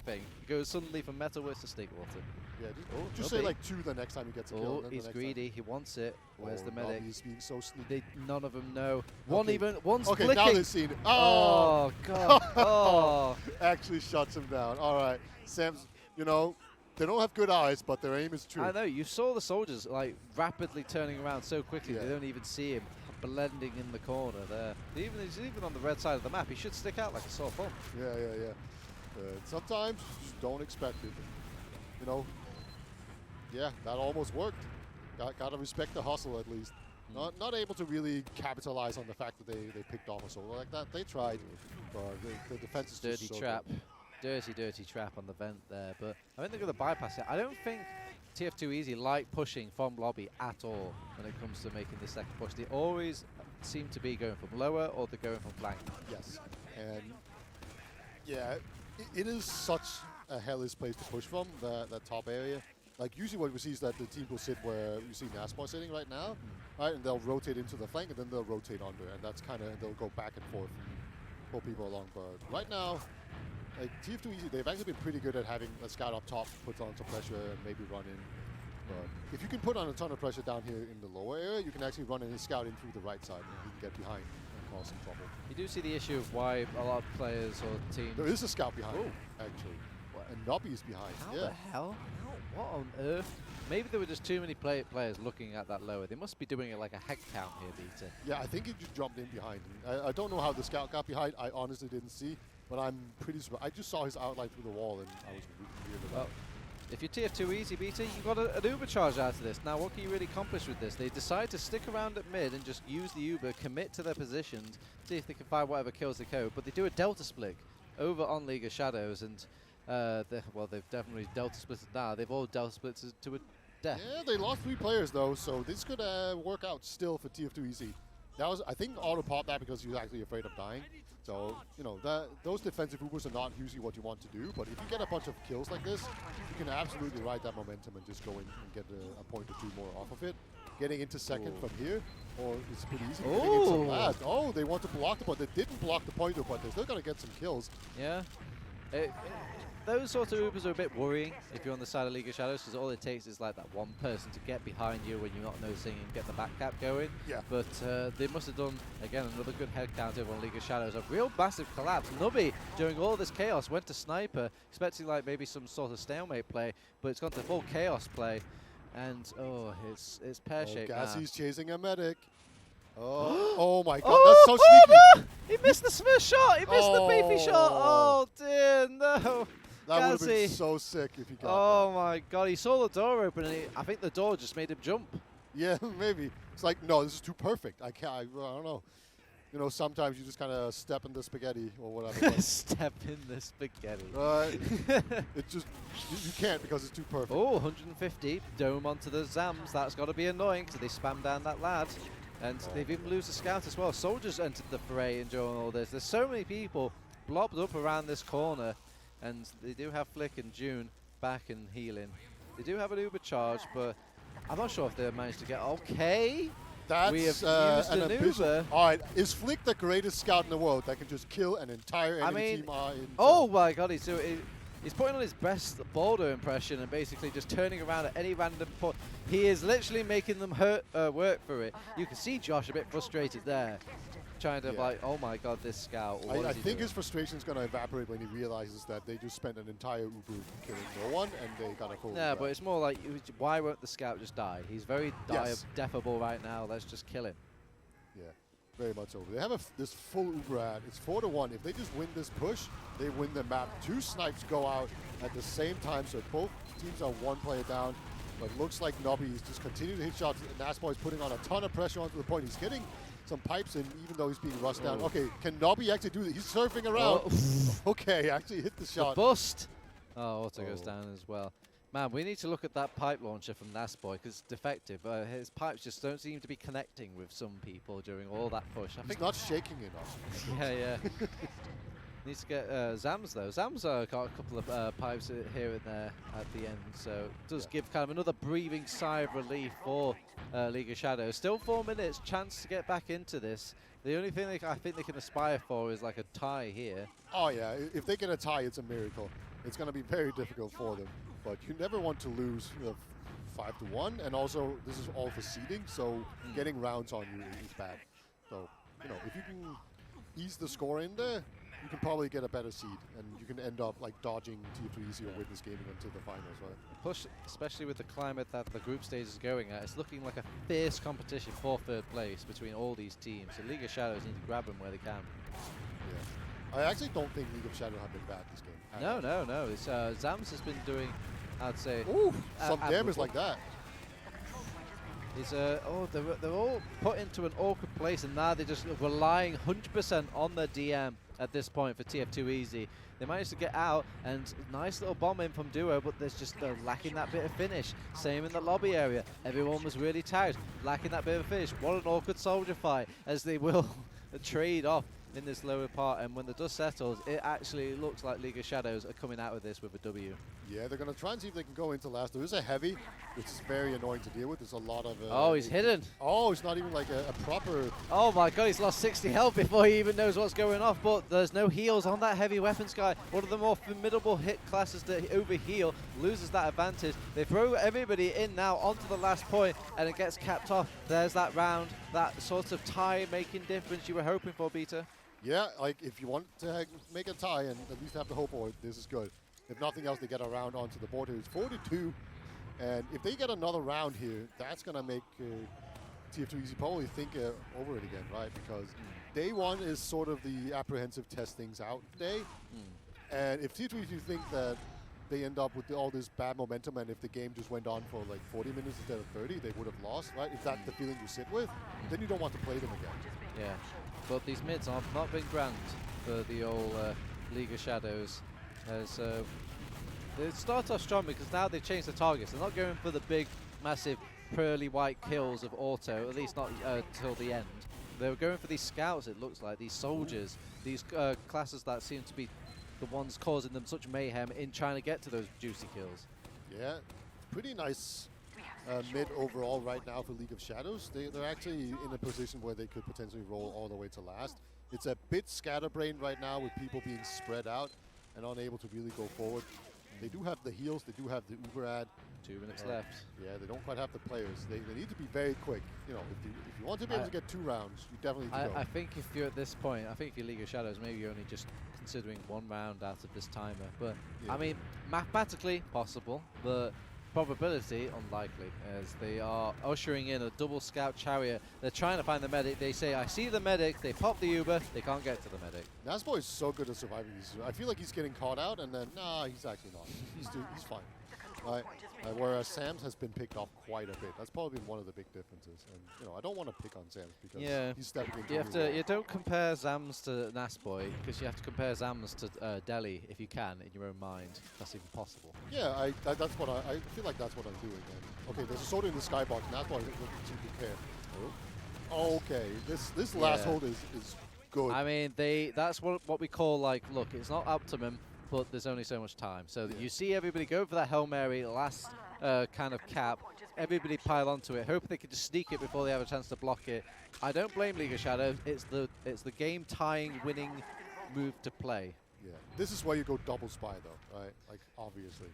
thing. Goes suddenly from Metalworks to Steakwater. Yeah, just say, like, 2 the next time he gets a kill. Oh, he's greedy. He wants it. Where's the medic? He's being so sneaky. None of them know. Okay. One's okay, flicking. now they've seen it. Oh, God. Oh. Actually shuts him down. All right. Sam's, you know, they don't have good eyes, but their aim is true. I know. You saw the soldiers, like, rapidly turning around so quickly, they don't even see him blending in the corner there. He's even on the red side of the map. He should stick out like a sore thumb. Yeah. Sometimes you just don't expect it. You know, yeah, that almost worked. Gotta respect the hustle at least. Not able to really capitalize on the fact that they picked off a solo like that. They tried, but the defense is dirty just so trap. good. Dirty trap on the vent there. But I think they're going to bypass it. I don't think TF2 Easy like pushing from lobby at all when it comes to making the second push. They always seem to be going from lower or they're going from flank. Yes, and yeah, it is such a hellish place to push from, that top area. Like, usually what we see is that the team will sit where you see NASPAR sitting right now, right, and they'll rotate into the flank, and then they'll rotate under, and that's kind of, they'll go back and forth and pull people along. But right now, like, TF2 Easy, they've actually been pretty good at having a scout up top, put on some pressure, and maybe run in. But if you can put on a ton of pressure down here in the lower area, you can actually run in and scout in through the right side, and he can get behind and cause some trouble. You do see the issue of why a lot of players or teams... There is a scout behind, actually. And Nobby's behind. How the hell? What on earth? Maybe there were just too many players looking at that lower. They must be doing it like a head count here, Beater. Yeah, I think he just jumped in behind. I don't know how the scout got behind. I honestly didn't see, but I'm pretty surprised. I just saw his outline through the wall, and I was really weird about it. If you're TF2 Easy, Beater, you got an Uber charge out of this. Now, what can you really accomplish with this? They decide to stick around at mid and just use the Uber, commit to their positions, see if they can find whatever kills they go. But they do a Delta split over on League of Shadows, and they've definitely Delta splitted now. They've all Delta splitted to a death. Yeah, they lost 3 players though, so this could work out still for TF2 Easy. That was, I think, Auto popped that because he was actually afraid of dying. So, you know, those defensive Ubers are not usually what you want to do, but if you get a bunch of kills like this, you can absolutely ride that momentum and just go in and get a point or 2 more off of it. Getting into second from here, or it's pretty easy. Getting into last. Oh, they want to block the point. They didn't block the pointer, but they're still going to get some kills. Yeah. Those sort of Ubers are a bit worrying if you're on the side of League of Shadows, because all it takes is like that one person to get behind you when you're not noticing and get the back cap going. Yeah. But they must have done, again, another good head count over on League of Shadows. A real massive collapse. Nubby, during all this chaos, went to Sniper, expecting like maybe some sort of stalemate play, but it's gone to full chaos play. And, it's pear-shaped now. Gassie's chasing a medic. Oh my god, that's so sneaky. No! He missed the first shot. He missed the beefy shot. Oh, dear, no. That would have been so sick if he got Oh my god, he saw the door open and I think the door just made him jump. Yeah, maybe. It's like, no, this is too perfect. I don't know. you know, sometimes you just kind of step in the spaghetti or whatever. but, Step in the spaghetti. it just you can't because it's too perfect. Oh, 150. Dome onto the Zams. That's got to be annoying because they spam down that lad. And they've even lose the scout as well. Soldiers entered the fray and during all this. There's so many people blobbed up around this corner. And they do have Flick and June back and healing. They do have an Uber charge, but I'm not sure if they managed to get okay. That's we have used an an ambition. Uber. All right, is Flick the greatest scout in the world that can just kill an entire enemy I mean, team? oh my god, he's putting on his best Baldo impression and basically just turning around at any random point. He is literally making them work for it. You can see Josh a bit frustrated there, trying to like, oh my god, this scout. I think his frustration is going to evaporate when he realizes that they just spent an entire Uber killing no one and they got a full. Yeah, but it's more like, why won't the scout just die? He's very deafable right now. Let's just kill him. Yeah, very much over. They have this full Uber ad. It's 4-1. If they just win this push, they win the map. 2 snipes go out at the same time, so both teams are 1 player down. But it looks like Nobby is just continuing to hit shots. Nasboy is putting on a ton of pressure onto the point. He's hitting some pipes in, even though he's being rushed down. Okay, can Nobby actually do that? He's surfing around. Okay, actually hit the shot. The bust. Oh, auto goes down as well. Man, we need to look at that pipe launcher from Nasboy because it's defective. His pipes just don't seem to be connecting with some people during all that push. I He's think not shaking enough. yeah. Needs to get Zams though. Zams got a couple of pipes here and there at the end, so it does give kind of another breathing sigh of relief for League of Shadows. Still 4 minutes, chance to get back into this. The only thing I think they can aspire for is like a tie here. Oh yeah, if they get a tie, it's a miracle. It's going to be very difficult for them, but you never want to lose 5-1, and also this is all for seeding, so getting rounds on you is bad. So, you know, if you can ease the score in there, you can probably get a better seed, and you can end up like dodging TF2 easy or witness gaming until the finals, right? Push, especially with the climate that the group stage is going at, it's looking like a fierce competition for 3rd place between all these teams. So League of Shadows need to grab them where they can. Yeah. I actually don't think League of Shadows have been bad this game. No. It's, Zams has been doing, I'd say, some damage like that. It's they're all put into an awkward place, and now they're just relying 100% on their DM at this point for TF2 Easy. They managed to get out, and nice little bomb in from Duo, but there's just lacking that bit of finish. Same in the lobby area. Everyone was really tagged, lacking that bit of finish. What an awkward soldier fight, as they will trade off in this lower part, and when the dust settles, it actually looks like League of Shadows are coming out with this with a W. Yeah, they're going to try and see if they can go into last. There is a heavy, which is very annoying to deal with. There's a lot of... oh, he's hidden. Oh, it's not even like a proper... Oh my god, he's lost 60 health before he even knows what's going off, but there's no heals on that heavy weapons guy. One of the more formidable hit classes to over-heal loses that advantage. They throw everybody in now onto the last point, and it gets capped off. There's that round, that sort of tie-making difference you were hoping for, Peter. Yeah, like if you want to make a tie and at least have the hope for it, this is good. If nothing else, they get a round onto the board here. It's 4-2, and if they get another round here, that's going to make TF2 Easy probably think over it again, right? Because day 1 is sort of the apprehensive test things out day, and if TF2 Easy think that they end up with all this bad momentum, and if the game just went on for like 40 minutes instead of 30, they would have lost, right? If that's the feeling you sit with, then you don't want to play them again. Yeah, but these mids have not been grand for the old League of Shadows. As they start off strong because now they've changed the targets. They're not going for the big, massive, pearly white kills of auto, at least not till the end. They're going for these scouts, it looks like, these soldiers, these classes that seem to be the ones causing them such mayhem in trying to get to those juicy kills. Yeah, pretty nice mid overall right now for League of Shadows. They're actually in a position where they could potentially roll all the way to last. It's a bit scatterbrained right now with people being spread out and unable to really go forward. They do have the heals, they do have the Uber ad. 2 minutes left. Yeah, they don't quite have the players. They need to be very quick. You know, if you want to be able to get 2 rounds, you definitely need to go. I think if you're at this point, I think if you're League of Shadows, maybe you're only just considering 1 round out of this timer. But, yeah. I mean, mathematically possible, but probability unlikely, as they are ushering in a double scout chariot. They're trying to find the medic. They say, I see the medic. They pop the Uber. They can't get to the medic. Nasboy is so good at surviving these. I feel like he's getting caught out, and then, nah, he's actually not. He's fine. Right. Whereas Sam's has been picked off quite a bit. That's probably been one of the big differences. And you know, I don't want to pick on Sam's because he's stepping into. You have to. You don't compare Zams to Nasboy because you have to compare Zams to Delhi if you can in your own mind. That's even possible. Yeah, that's what I feel like that's what I'm doing. And okay, there's a sword in the skybox, and that's why I think to be care. Oh. Okay, this last hold is good. I mean, that's what we call like, look, it's not optimum, but there's only so much time. So you see everybody go for that Hail Mary last kind of cap. Everybody pile onto it, hope they can just sneak it before they have a chance to block it. I don't blame League of Shadows. It's the game tying winning move to play. Yeah, this is why you go double spy though, right? Like obviously.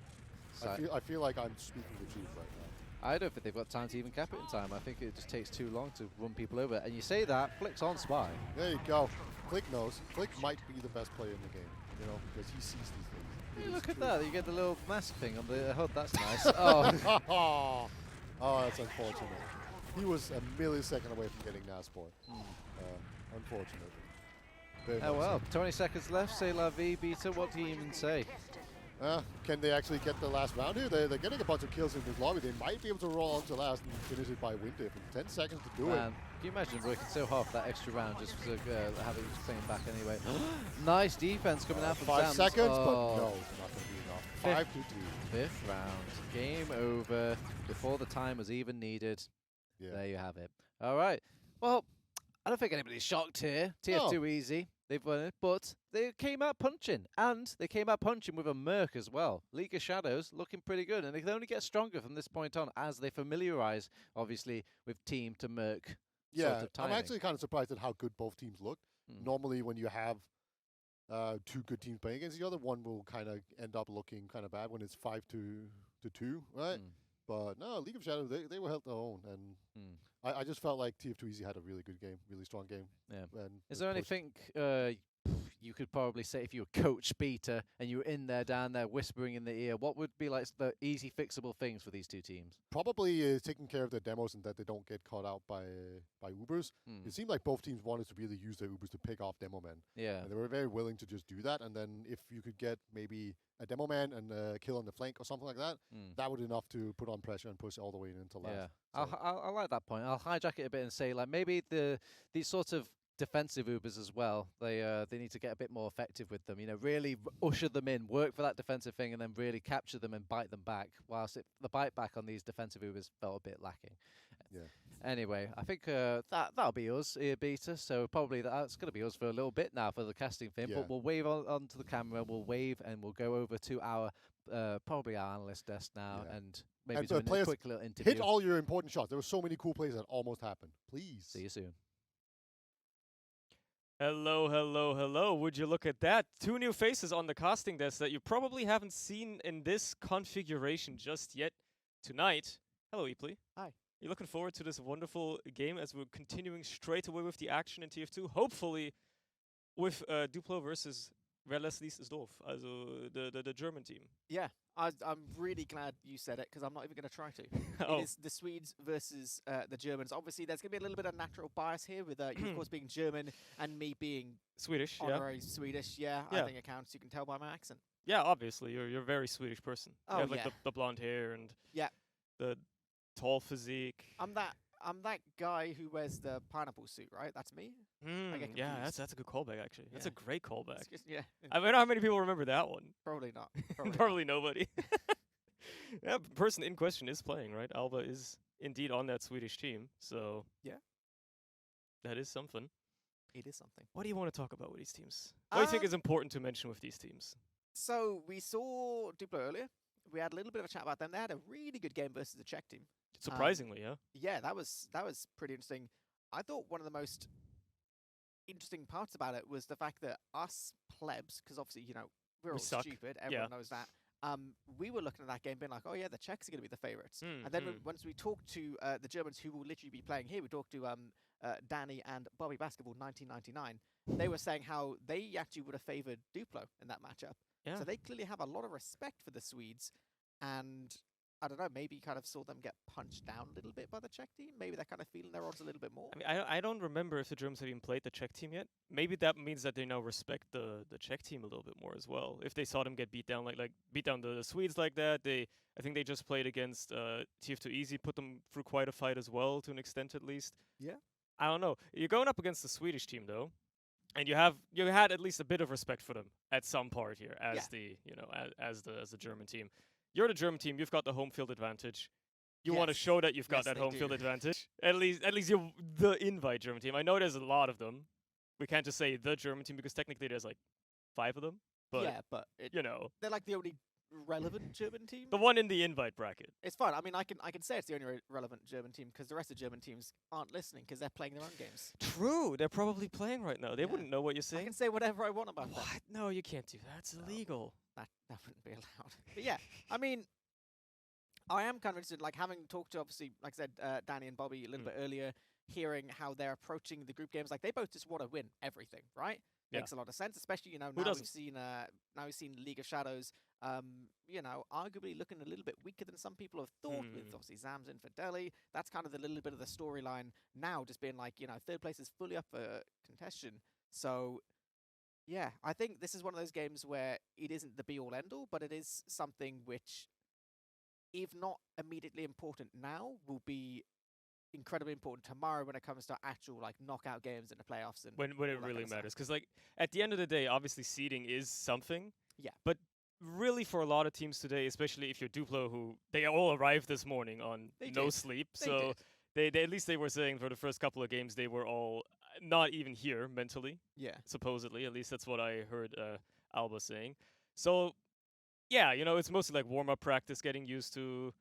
So I feel like I'm speaking the truth right now. I don't think they've got time to even cap it in time. I think it just takes too long to run people over. And you say that, Flick's on spy. There you go. Flick knows. Flick might be the best player in the game, you know, because he sees these things. Hey, look at that. You get the little mask thing on the hood. That's nice. Oh. Oh, that's unfortunate. He was a millisecond away from getting Nasboy. Unfortunate. Very Oh, much well. so. 20 seconds left. Say la vie, Beta. What do you even say? Can they actually get the last round here? They're getting a bunch of kills in this lobby. They might be able to roll on to last and finish it by win diff in 10 seconds to do it. Can you imagine working so hard for that extra round just to have it playing back anyway? Nice defense coming out from 5 Zams. seconds, Oh. but no, it's not going to be enough. 5-2. Fifth round. Game over before the time was even needed. Yeah. There you have it. All right. Well, I don't think anybody's shocked here. TF2 easy. They've won it, but they came out punching, and they came out punching with a Merc as well. League of Shadows looking pretty good, and they can only get stronger from this point on as they familiarize, obviously, with team to Merc. Yeah, sort of I'm timing. actually kind of surprised at how good both teams looked. Normally, when you have two good teams playing against each other, one will kind of end up looking kind of bad when it's 5-2, right? But no, League of Shadows, they were held their own, and I just felt like TF2 Easy had a really good game, really strong game. Yeah. And Is they there pushed. anything you could probably say if you were Coach Beta and you were in there, down there, whispering in the ear? What would be like the easy fixable things for these two teams? Probably taking care of their demos and that they don't get caught out by Ubers. It seemed like both teams wanted to really use their Ubers to pick off demo men. Yeah. And they were very willing to just do that. And then if you could get maybe a demo man and a kill on the flank or something like that, that would be enough to put on pressure and push all the way into last. Yeah, So I like that point. I'll hijack it a bit and say like maybe these sorts of defensive Ubers as well. They need to get a bit more effective with them. You know, really usher them in, work for that defensive thing, and then really capture them and bite them back. Whilst the bite back on these defensive Ubers felt a bit lacking. Yeah. Anyway, I think that'll be us here, Beta. So probably that's going to be us for a little bit now for the casting thing. Yeah. But we'll wave onto the camera. We'll wave and we'll go over to our probably our analyst desk now and maybe And do a players, quick little interview. hit all your important shots. There were so many cool plays that almost happened. Please. See you soon. Hello, hello, hello. Would you look at that? 2 new faces on the casting desk that you probably haven't seen in this configuration just yet tonight. Hello, Epley. Hi. You looking forward to this wonderful game as we're continuing straight away with the action in TF2? Hopefully with Duplo versus Wer lässt das Dorf, also the German team. Yeah, I'm really glad you said it because I'm not even going to try to. Oh. It is the Swedes versus the Germans. Obviously, there's going to be a little bit of natural bias here with you, of course, being German and me being Swedish, honorary Swedish. Yeah, I think it counts. You can tell by my accent. Yeah, obviously. You're a very Swedish person. Oh, you have like yeah. the blonde hair and Yeah. the tall physique. I'm that guy who wears the pineapple suit, right? That's me. I get Yeah, confused. that's a good callback actually. That's a Yeah. great callback. It's just- yeah. I wonder how many people remember that one. Probably not. Probably nobody. Yeah, the person in question is playing, right? Alba is indeed on that Swedish team, so yeah, that is something. It is something. What do you want to talk about with these teams? What do you think is important to mention with these teams? So we saw Duplo earlier. We had a little bit of a chat about them. They had a really good game versus the Czech team. Surprisingly, yeah. Yeah, that was pretty interesting. I thought one of the most interesting parts about it was the fact that us plebs, because obviously, you know, we're all suck. stupid, everyone knows that. We were looking at that game being like, oh yeah, the Czechs are going to be the favourites. And then once we talked to the Germans who will literally be playing here, we talked to Danny and Bobby Basketball 1999. They were saying how they actually would have favoured Duplo in that matchup. Yeah. So they clearly have a lot of respect for the Swedes. And I don't know, maybe kind of saw them get punched down a little bit by the Czech team. Maybe they're kind of feeling their odds a little bit more. I mean, I don't remember if the Germans have even played the Czech team yet. Maybe that means that they now respect the Czech team a little bit more as well. If they saw them get beat down like beat down the Swedes like that, I think they just played against TF2 Easy, put them through quite a fight as well, to an extent at least. Yeah. I don't know. You're going up against the Swedish team though, and you had at least a bit of respect for them at some part here as as the German team. You're the German team. You've got the home field advantage. You want to show that you've got that home field advantage. At least you're the invite German team. I know there's a lot of them. We can't just say the German team because technically there's like 5 of them. But yeah, but they're like the only relevant German team. The one in the invite bracket. It's fine. I mean, I can say it's the only relevant German team because the rest of German teams aren't listening because they're playing their own games. True, they're probably playing right now. They wouldn't know what you're saying. I can say whatever I want about that. What? No, you can't do that. It's illegal. That wouldn't be allowed. But yeah, I mean, I am kind of interested, like having talked to obviously, like I said, Danny and Bobby a little bit earlier, hearing how they're approaching the group games. Like they both just want to win everything, right? Yeah. Makes a lot of sense, especially now we've seen League of Shadows, arguably looking a little bit weaker than some people have thought. With obviously Zams in for Delhi, that's kind of the little bit of the storyline now, just being like third place is fully up for contention. So yeah, I think this is one of those games where it isn't the be all end all, but it is something which, if not immediately important now, will be incredibly important tomorrow when it comes to actual like knockout games in the playoffs and when it really matters. Because like at the end of the day, obviously seeding is something. Yeah. But really, for a lot of teams today, especially if you're Duplo, who they all arrived this morning on no sleep, so they at least they were saying for the first couple of games they were all not even here mentally. Yeah. Supposedly, at least that's what I heard Alba saying. So yeah, it's mostly like warm-up practice, getting used to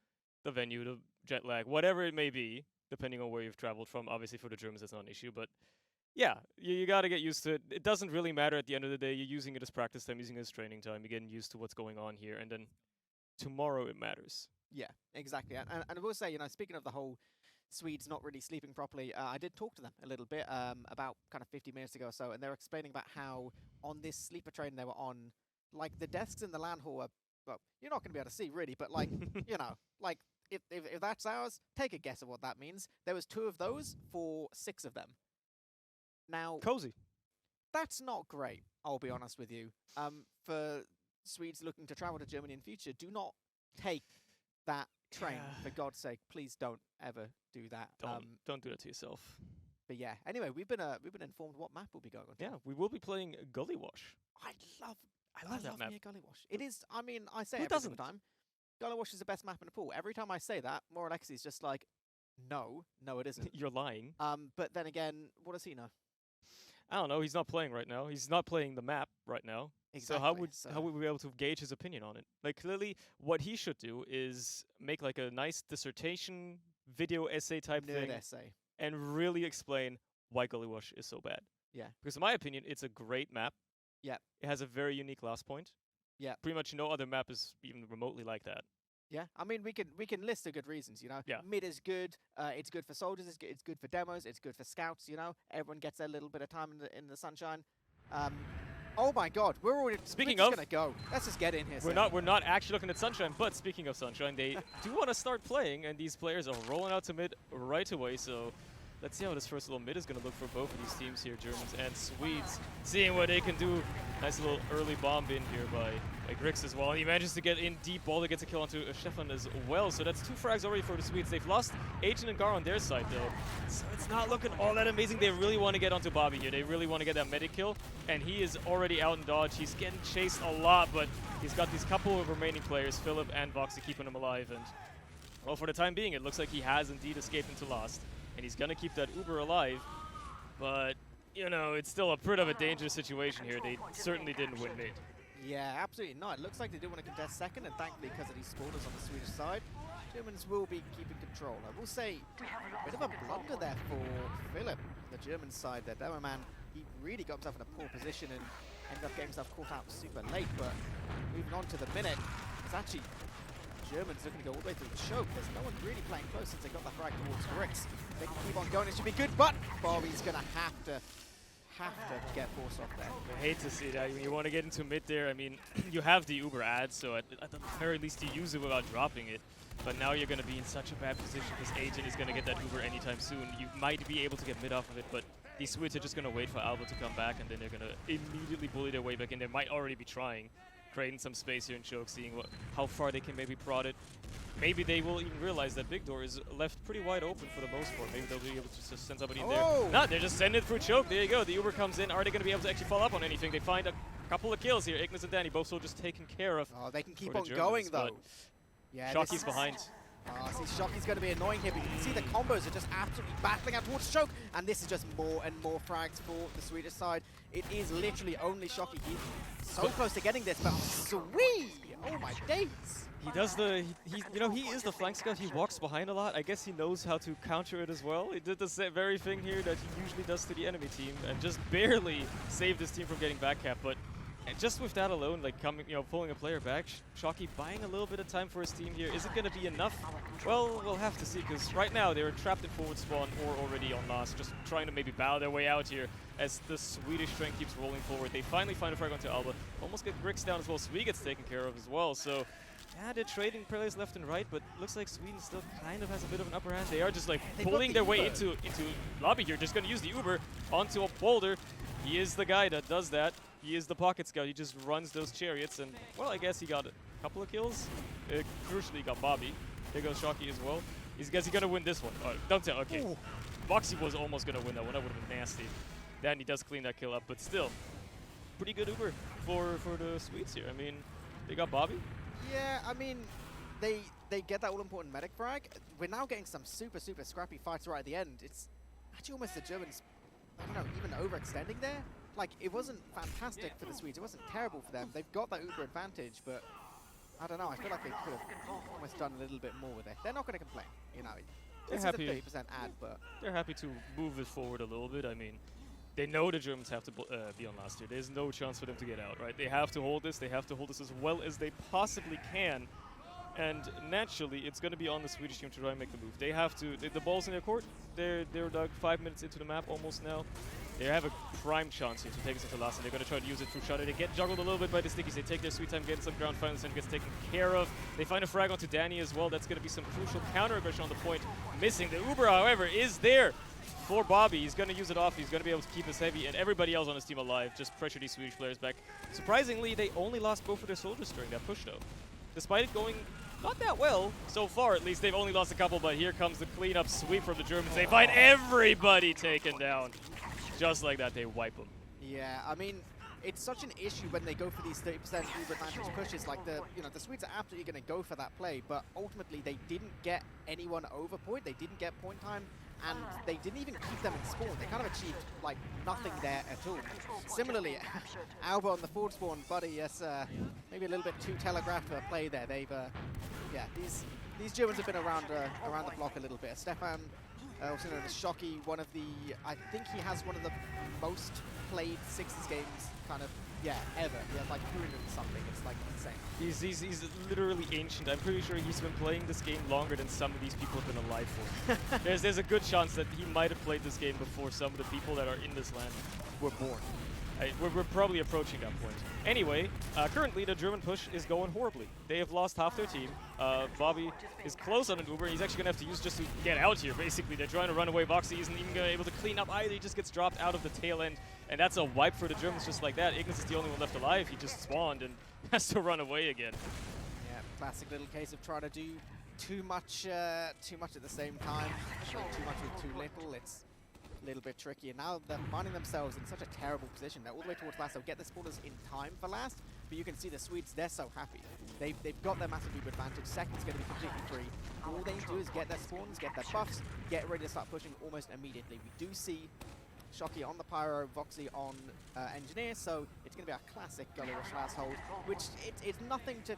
the venue, the jet lag, whatever it may be, depending on where you've traveled from. Obviously, for the Germans, that's not an issue. But yeah, you got to get used to it. It doesn't really matter at the end of the day. You're using it as practice time, using it as training time. You're getting used to what's going on here. And then tomorrow it matters. Yeah, exactly. And I will say, speaking of the whole Swedes not really sleeping properly, I did talk to them a little bit about kind of 50 minutes ago or so. And they were explaining about how on this sleeper train they were on, like the desks in the LAN hall are, well, you're not going to be able to see really, but like, like if that's ours, take a guess of what that means. There was 2 of those for 6 of them. Now, cozy. That's not great, I'll be honest with you. For Swedes looking to travel to Germany in future, do not take that train, for God's sake. Please don't ever do that. Don't do that to yourself. But yeah, anyway, we've been informed what map we'll be going on. Yeah, we will be playing Gully Wash. I love that map. Gully Wash. It is, I mean, I say Who it every doesn't? single time. Gully Wash is the best map in the pool. Every time I say that, Moralexi's just like, no, it isn't. You're lying. But then again, what does he know? I don't know. He's not playing right now. He's not playing the map right now. Exactly. So how would we be able to gauge his opinion on it? Like clearly, what he should do is make like a nice dissertation, video essay type Nerd thing, essay, and really explain why Gully Wash is so bad. Yeah. Because in my opinion, it's a great map. Yeah. It has a very unique last point. Yeah. Pretty much no other map is even remotely like that. Yeah, I mean, we can list the good reasons, Yeah. Mid is good, it's good for soldiers, it's good for demos, it's good for scouts, Everyone gets a little bit of time in the sunshine. Oh my God, we're just gonna go. Let's just get in here. We're not actually looking at sunshine, but speaking of sunshine, they do want to start playing, and these players are rolling out to mid right away. So let's see how this first little mid is gonna look for both of these teams here, Germans and Swedes, seeing what they can do. Nice little early bomb in here by Grix as well. And he manages to get in deep. Balder gets a kill onto Stefan as well. So that's 2 frags already for the Swedes. They've lost Agent and Gar on their side though. So it's not looking all that amazing. They really want to get onto Bobby here. They really want to get that medic kill. And he is already out in dodge. He's getting chased a lot, but he's got these couple of remaining players, Philip and Voxy, keeping him alive. And well, for the time being, it looks like he has indeed escaped into last. And he's going to keep that Uber alive. But it's still a bit of a dangerous situation here. They certainly didn't win mid. Yeah, absolutely not. It looks like they do want to contest second, and thankfully, because of these spawners on the Swedish side, Germans will be keeping control. I will say, a bit of a blunder there for Philip, the German side. Their demo man, he really got himself in a poor position and ended up getting himself caught out super late. But moving on to the minute, it's actually Germans looking to go all the way through the choke. There's no one really playing close since they got that frag towards Grix. They can keep on going, it should be good, but Bobby's going to have to get forced off there. I hate to see that. When you want to get into mid there, I mean, you have the Uber ad, so at the very least you use it without dropping it. But now you're going to be in such a bad position because Agent is going to get that Uber anytime soon. You might be able to get mid off of it, but these Swedes are just going to wait for Alba to come back, and then they're going to immediately bully their way back in. They might already be trying, creating some space here in choke, seeing how far they can maybe prod it. Maybe they will even realize that Big Door is left pretty wide open for the most part. Maybe they'll be able to just send somebody in there. No, they're just sending it through choke. There you go. The Uber comes in. Are they going to be able to actually follow up on anything? They find a couple of kills here. Ignis and Danny both so just taken care of. Oh, they can keep for on the Germans, going though. Yeah, Shockey's behind. See, Shockey's going to be annoying here, but you can see the combos are just absolutely battling out towards choke, and this is just more and more frags for the Swedish side. It is literally only Shockey. He's so close to getting this, but sweet! Oh my days! He does he is the flank scout. He walks behind a lot. I guess he knows how to counter it as well. He did the very thing here that he usually does to the enemy team, and just barely saved his team from getting back cap. But just with that alone, like pulling a player back, Shockey buying a little bit of time for his team here. Is it going to be enough? Well, we'll have to see, because right now they're trapped in forward spawn or already on last, just trying to maybe bow their way out here as the Swedish strength keeps rolling forward. They finally find a frag onto Alba. Almost get Grix down as well. Swede gets taken care of as well. So yeah, they're trading players left and right, but looks like Sweden still kind of has a bit of an upper hand. They are just like pulling their way into lobby here. Just going to use the Uber onto a boulder. He is the guy that does that. He is the pocket scout. He just runs those chariots, and well, I guess he got a couple of kills. Crucially, he got Bobby. There goes Shockey as well. He's gonna win this one. Oh, don't tell. Okay, Boxy was almost gonna win that one. That would have been nasty. Then he does clean that kill up, but still, pretty good Uber for the Swedes here. I mean, they got Bobby. Yeah, I mean, they get that all-important medic frag. We're now getting some super scrappy fights right at the end. It's actually almost the Germans, I don't know, even overextending there. Like, it wasn't fantastic for the Swedes. It wasn't terrible for them. They've got that Uber advantage, but I don't know. I feel like they could have almost done a little bit more with it. They're not going to complain, you know. This is a 30% ad, but they're happy to move it forward a little bit. I mean, they know the Germans have to be on last year. There's no chance for them to get out, right? They have to hold this. They have to hold this as well as they possibly can. And naturally, it's going to be on the Swedish team to try and make the move. They have to. The ball's in their court. They're like 5 minutes into the map almost now. They have a prime chance here to take us into last, and they're going to try to use it through Shutter. They get juggled a little bit by the Stickies. They take their sweet time, getting some ground finals, and gets taken care of. They find a frag onto Danny as well. That's going to be some crucial counter-aggression on the point. Missing. The Uber, however, is there for Bobby. He's going to use it off. He's going to be able to keep us heavy, and everybody else on his team alive. Just pressure these Swedish players back. Surprisingly, they only lost both of their soldiers during that push, though. Despite it going not that well so far, at least. They've only lost a couple, but here comes the cleanup sweep from the Germans. They find everybody taken down. Just like that, they wipe them. Yeah, I mean, it's such an issue when they go for these 30% Uber advantage pushes. Like, the Swedes are absolutely going to go for that play, but ultimately they didn't get anyone over point. They didn't get point time, and they didn't even keep them in spawn. They kind of achieved, like, nothing there at all. Similarly, Alba on the forward spawn, buddy, yes, maybe a little bit too telegraphed for a play there. They've, yeah, these Germans have been around the block a little bit. Stefan, also known as Shockey, one of the, I think he has one of the most played Sixes games, kind of, yeah, ever. He has like 300 and something. It's like insane. He's literally ancient. I'm pretty sure he's been playing this game longer than some of these people have been alive for. there's a good chance that he might have played this game before some of the people that are in this land were born. We're probably approaching that point. Anyway, currently the German push is going horribly. They have lost half their team. Bobby is close on an Uber. He's actually going to have to use just to get out here, basically. They're trying to run away. Voxy isn't even able to clean up either. He just gets dropped out of the tail end. And that's a wipe for the Germans just like that. Ignis is the only one left alive. He just spawned and has to run away again. Yeah, classic little case of trying to do too much at the same time. Too much with too little. It's a little bit tricky, and now they're finding themselves in such a terrible position. They're all the way towards last. They'll get the spawners in time for last, but you can see the Swedes, they're so happy. They've got their massive Uber advantage. Second's going to be completely free. All they need to do is get their spawns, get their buffs, get ready to start pushing almost immediately. We do see Shockey on the Pyro, Voxy on Engineer, so it's going to be a classic Gully Rush last hold, which it's nothing to,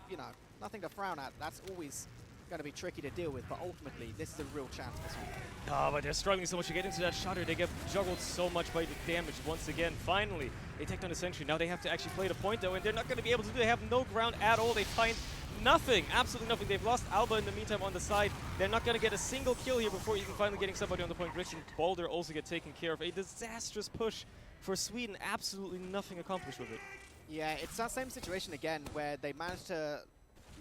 nothing to frown at. That's always going to be tricky to deal with, but ultimately this is a real chance for Sweden. Oh, but they're struggling so much to get into that Shutter. They get juggled so much by the damage once again. Finally, they take down the Sentry. Now they have to actually play the point, though, and they're not going to be able to do it. They have no ground at all. They find nothing, absolutely nothing. They've lost Alba in the meantime on the side. They're not going to get a single kill here before even finally getting somebody on the point. Grix and Balder also get taken care of. A disastrous push for Sweden, absolutely nothing accomplished with it. Yeah, it's that same situation again where they managed to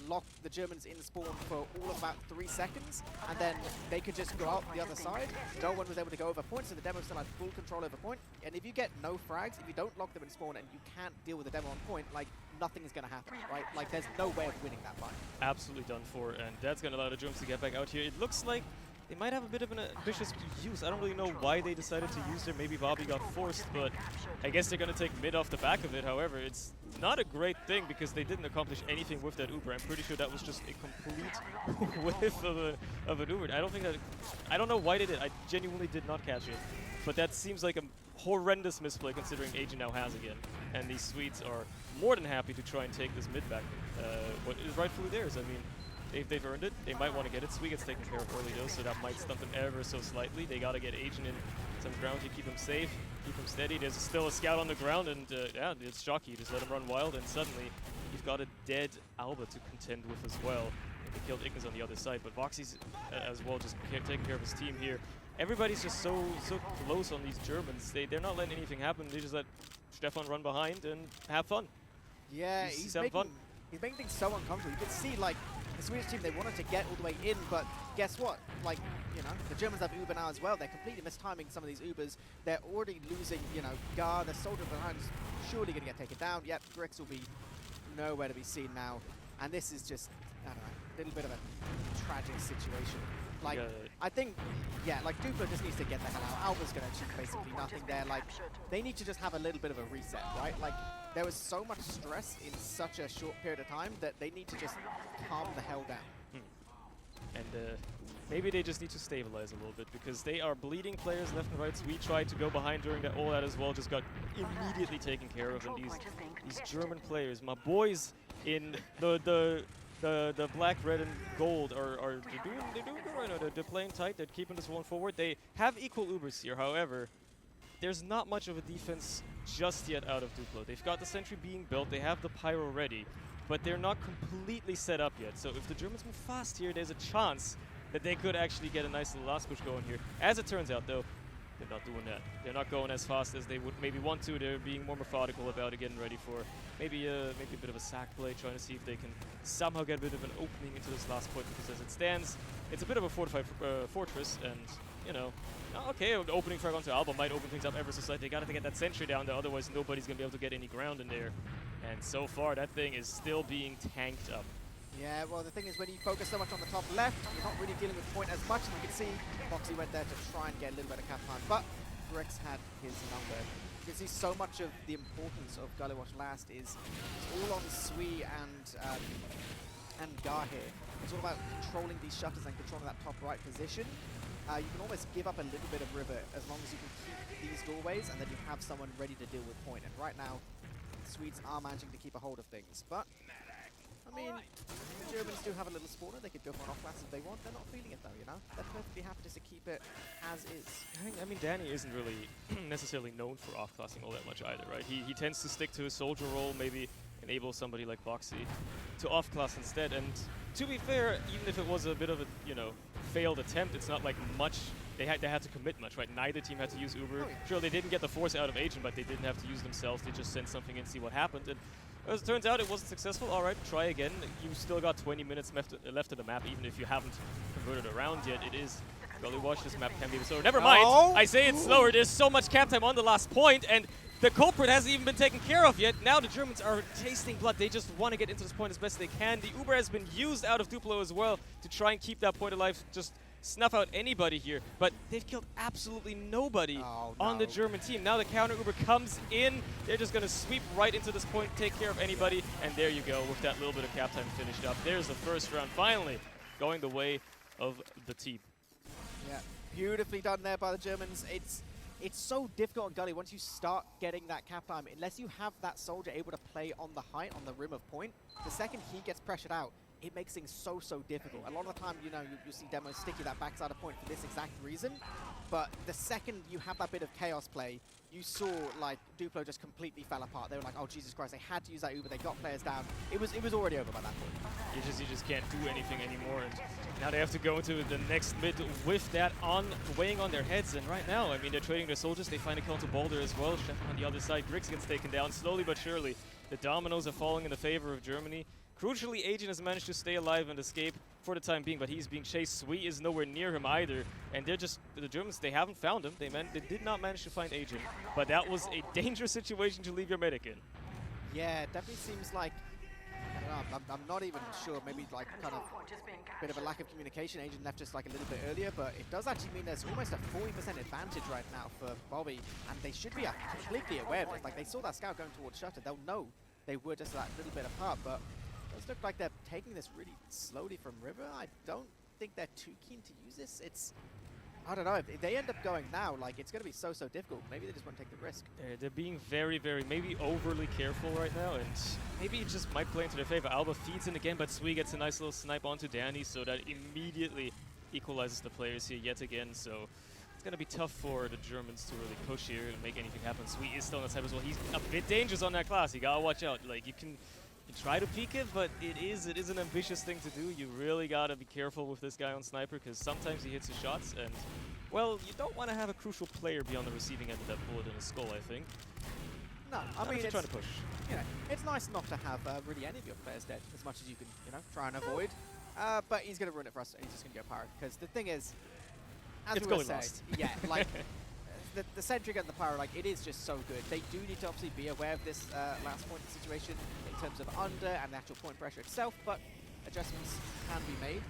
lock the Germans in spawn for all of about 3 seconds, and then they could just go out the other side. No one was able to go over point, so the demo still had full control over point. And if you get no frags, if you don't lock them in spawn and you can't deal with the demo on point, like, nothing is going to happen, right? Like, there's no way of winning that fight. Absolutely done for, and that's going to allow the Germans to get back out here. It looks like they might have a bit of an ambitious use. I don't really know why they decided to use it. Maybe Bobby got forced, but I guess they're going to take mid off the back of it. However, it's not a great thing because they didn't accomplish anything with that Uber. I'm pretty sure that was just a complete whiff of an Uber. I don't know why they did. I genuinely did not catch it. But that seems like a horrendous misplay considering Agent now has again. And these Swedes are more than happy to try and take this mid back. What is rightfully theirs. I mean, they've earned it. They might want to get it. Sweet gets taken care of early though, so that might stump them ever so slightly. They got to get Agent in some ground to keep him safe, keep him steady. There's still a scout on the ground, and yeah, it's shocky. You just let him run wild, and suddenly you've got a dead Alba to contend with as well. And they killed Ignis on the other side, but Voxy's as well just taking care of his team here. Everybody's just so close on these Germans. They're not letting anything happen. They just let Stefan run behind and have fun. Yeah, he's making things so uncomfortable. You can see, like, the Swedish team, they wanted to get all the way in, but guess what? Like, you know, the Germans have Uber now as well. They're completely mistiming some of these Ubers. They're already losing, you know, Gar. The soldier behind is surely going to get taken down. Yep, Grix will be nowhere to be seen now. And this is just, I don't know, a little bit of a tragic situation. Like, I think, yeah, like, Duplo just needs to get the hell out. Alba's going to achieve basically nothing there. Like, they need to just have a little bit of a reset, right? Like, there was so much stress in such a short period of time that they need to just calm the hell down. And maybe they just need to stabilize a little bit because they are bleeding players left and right. So we tried to go behind during that all that as well, just got immediately taken care of. And these German players, my boys in the black, red, and gold are doing good right now. They're playing tight. They're keeping this one forward. They have equal Ubers here. However, there's not much of a defense just yet out of Duplo. They've got the sentry being built. They have the pyro ready, but they're not completely set up yet. So if the Germans move fast here, there's a chance that they could actually get a nice little last push going here. As it turns out, though, they're not doing that. They're not going as fast as they would maybe want to. They're being more methodical about it, getting ready for maybe a bit of a sack play, trying to see if they can somehow get a bit of an opening into this last point, because as it stands, it's a bit of a fortified fortress, and, you know, okay, an opening frag onto Alba might open things up ever so slightly. They got to get that sentry down there, otherwise nobody's going to be able to get any ground in there. And so far, that thing is still being tanked up. Yeah, well, the thing is, when you focus so much on the top left, you're not really dealing with point as much. And you can see Foxy went there to try and get a little bit of cap time, but Grix had his number. You can see so much of the importance of Gully Watch last is all on Sui and Gar here. It's all about controlling these shutters and controlling that top right position. You can almost give up a little bit of river as long as you can keep these doorways, and then you have someone ready to deal with point. And right now, the Swedes are managing to keep a hold of things, but I mean, the Germans do have a little spawner. They could go for an off-class if they want. They're not feeling it, though, you know? They're perfectly happy just to keep it as is. I mean, Danny isn't really necessarily known for off-classing all that much either, right? He tends to stick to his soldier role, maybe enable somebody like Boxy to off-class instead. And to be fair, even if it was a bit of a, you know, failed attempt, it's not like much. They had to commit much, right? Neither team had to use Uber. Oh, yeah. Sure, they didn't get the force out of Agent, but they didn't have to use themselves. They just sent something in, see what happened. And as it turns out, it wasn't successful. All right, try again. You still got 20 minutes left of the map, even if you haven't converted around yet. It is Gully Watch. This map can be slower. Never mind. I say it's slower. There's so much cap time on the last point, and the culprit hasn't even been taken care of yet. Now the Germans are tasting blood. They just want to get into this point as best they can. The Uber has been used out of Duplo as well to try and keep that point alive. Just snuff out anybody here, but they've killed absolutely nobody on the German team. Now the counter Uber comes in. They're just going to sweep right into this point, take care of anybody, and there you go with that little bit of cap time finished up. There's the first round finally going the way of the team. Yeah, beautifully done there by the Germans. It's so difficult on Gully once you start getting that cap time, unless you have that soldier able to play on the height, on the rim of point. The second he gets pressured out, it makes things so difficult. A lot of the time, you know, you see demos sticky that backside of point for this exact reason. But the second you have that bit of chaos play, you saw like Duplo just completely fell apart. They were like, oh Jesus Christ, they had to use that Uber. They got players down. It was already over by that point. You just can't do anything anymore, and now they have to go into the next mid with that weighing on their heads. And right now, I mean, they're trading their soldiers. They find a counter Boulder as well. Chef on the other side, Grix gets taken down slowly but surely. The dominoes are falling in the favor of Germany. Crucially, Agent has managed to stay alive and escape for the time being, but he's being chased. Sweet is nowhere near him either, and they're just, the Germans, they haven't found him. They did not manage to find Agent, but that was a dangerous situation to leave your medic in. Yeah, it definitely seems like, I don't know, I'm not even sure, maybe like kind of a bit of a lack of communication. Agent left just like a little bit earlier, but it does actually mean there's almost a 40% advantage right now for Bobby, and they should be completely aware of this. Like, they saw that scout going towards Shutter. They'll know they were just that little bit apart, but it does look like they're taking this really slowly from River. I don't think they're too keen to use this. It's, I don't know, if they end up going now, like, it's going to be so difficult. Maybe they just want to take the risk. They're being very, maybe overly careful right now, and maybe it just might play into their favor. Alba feeds in again, but Sui gets a nice little snipe onto Danny, so that immediately equalizes the players here yet again. So it's going to be tough for the Germans to really push here and make anything happen. Sui is still on the side as well. He's a bit dangerous on that class. You got to watch out. Like, you try to peek it, but it is an ambitious thing to do. You really got to be careful with this guy on Sniper, because sometimes he hits his shots, and, well, you don't want to have a crucial player be on the receiving end of that bullet in his skull, I think. No, I mean, it's trying to push. You know, it's nice not to have really any of your players dead as much as you can, you know, try and avoid. But he's going to ruin it for us, and he's just going to go Pyro, because the thing is, as it's we were going saying, lost. yeah, like, the Sentry and the Pyro, like, it is just so good. They do need to obviously be aware of this last point situation in terms of under and the actual point pressure itself, but adjustments can be made.